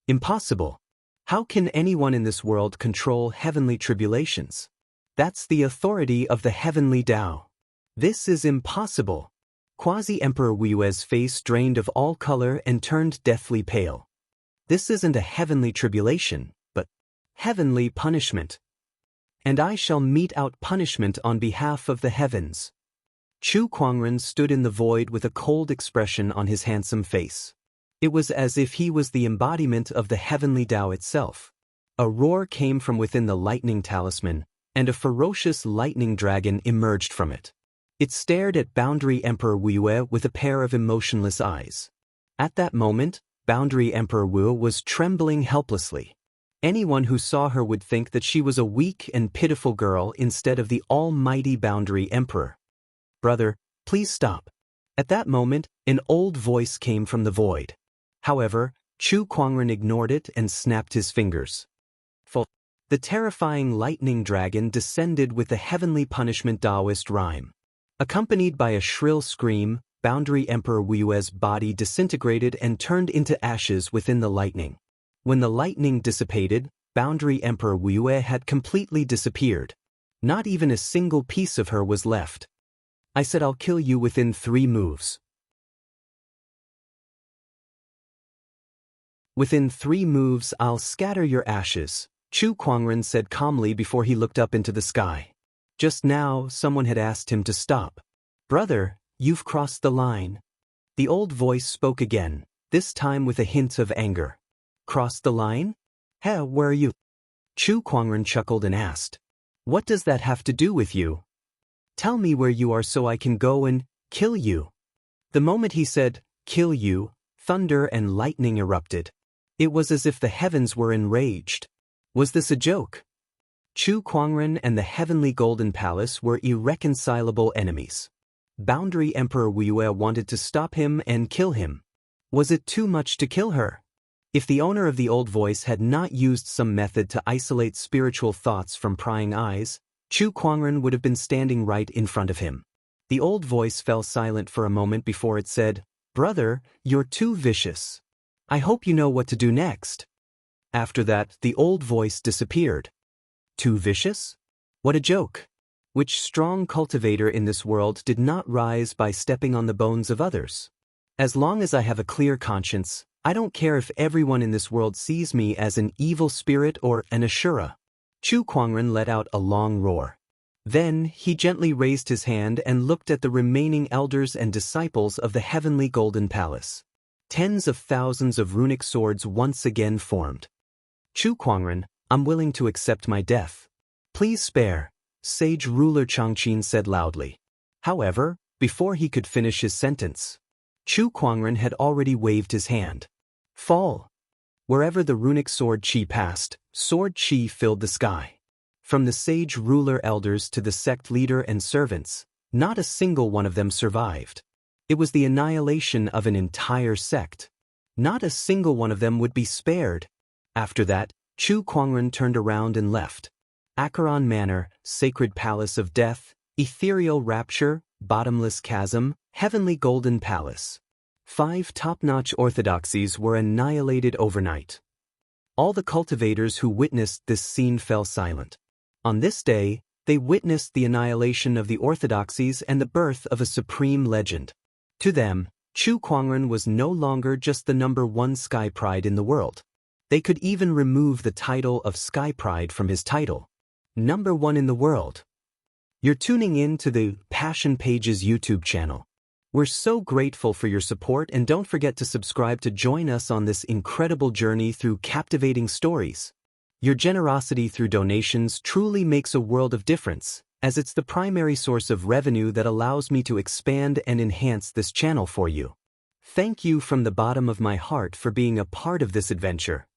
Impossible. How can anyone in this world control heavenly tribulations? That's the authority of the heavenly Tao. This is impossible. Quasi-Emperor Wu's face drained of all color and turned deathly pale. This isn't a heavenly tribulation, but heavenly punishment. And I shall mete out punishment on behalf of the heavens. Chu Kuangren stood in the void with a cold expression on his handsome face. It was as if he was the embodiment of the heavenly Tao itself. A roar came from within the lightning talisman, and a ferocious lightning dragon emerged from it. It stared at Boundary Emperor Wua with a pair of emotionless eyes. At that moment, Boundary Emperor Wua was trembling helplessly. Anyone who saw her would think that she was a weak and pitiful girl instead of the almighty Boundary Emperor. Brother, please stop. At that moment, an old voice came from the void. However, Chu Kuangren ignored it and snapped his fingers. The terrifying lightning dragon descended with the heavenly punishment Taoist rhyme. Accompanied by a shrill scream, Boundary Emperor Wu's body disintegrated and turned into ashes within the lightning. When the lightning dissipated, Boundary Emperor Wua had completely disappeared. Not even a single piece of her was left. I said I'll kill you within 3 moves. Within 3 moves I'll scatter your ashes, Chu Kuangren said calmly before he looked up into the sky. Just now, someone had asked him to stop. Brother, you've crossed the line. The old voice spoke again, this time with a hint of anger. Crossed the line? Heh, where are you? Chu Kuangren chuckled and asked. What does that have to do with you? Tell me where you are so I can go and kill you. The moment he said, kill you, thunder and lightning erupted. It was as if the heavens were enraged. Was this a joke? Chu Kuangren and the heavenly Golden Palace were irreconcilable enemies. Boundary Emperor Wua wanted to stop him and kill him. Was it too much to kill her? If the owner of the old voice had not used some method to isolate spiritual thoughts from prying eyes, Chu Kuangren would have been standing right in front of him. The old voice fell silent for a moment before it said, Brother, you're too vicious. I hope you know what to do next. After that, the old voice disappeared. Too vicious? What a joke. Which strong cultivator in this world did not rise by stepping on the bones of others? As long as I have a clear conscience, I don't care if everyone in this world sees me as an evil spirit or an Ashura. Chu Kuangren let out a long roar. Then he gently raised his hand and looked at the remaining elders and disciples of the heavenly golden palace. Tens of thousands of runic swords once again formed. Chu Kuangren, I'm willing to accept my death. Please spare, sage ruler Changqin said loudly. However, before he could finish his sentence, Chu Kuangren had already waved his hand. Fall. Wherever the runic sword chi passed, sword chi filled the sky. From the sage ruler elders to the sect leader and servants, not a single one of them survived. It was the annihilation of an entire sect. Not a single one of them would be spared. After that, Chu Kuangren turned around and left. Acheron Manor, sacred palace of death, ethereal rapture, bottomless chasm, heavenly golden palace. 5 top-notch orthodoxies were annihilated overnight. All the cultivators who witnessed this scene fell silent. On this day, they witnessed the annihilation of the orthodoxies and the birth of a supreme legend. To them, Chu Kuangren was no longer just the #1 Sky Pride in the world. They could even remove the title of Sky Pride from his title. #1 in the world. You're tuning in to the Passion Pages YouTube channel. We're so grateful for your support, and don't forget to subscribe to join us on this incredible journey through captivating stories. Your generosity through donations truly makes a world of difference, as it's the primary source of revenue that allows me to expand and enhance this channel for you. Thank you from the bottom of my heart for being a part of this adventure.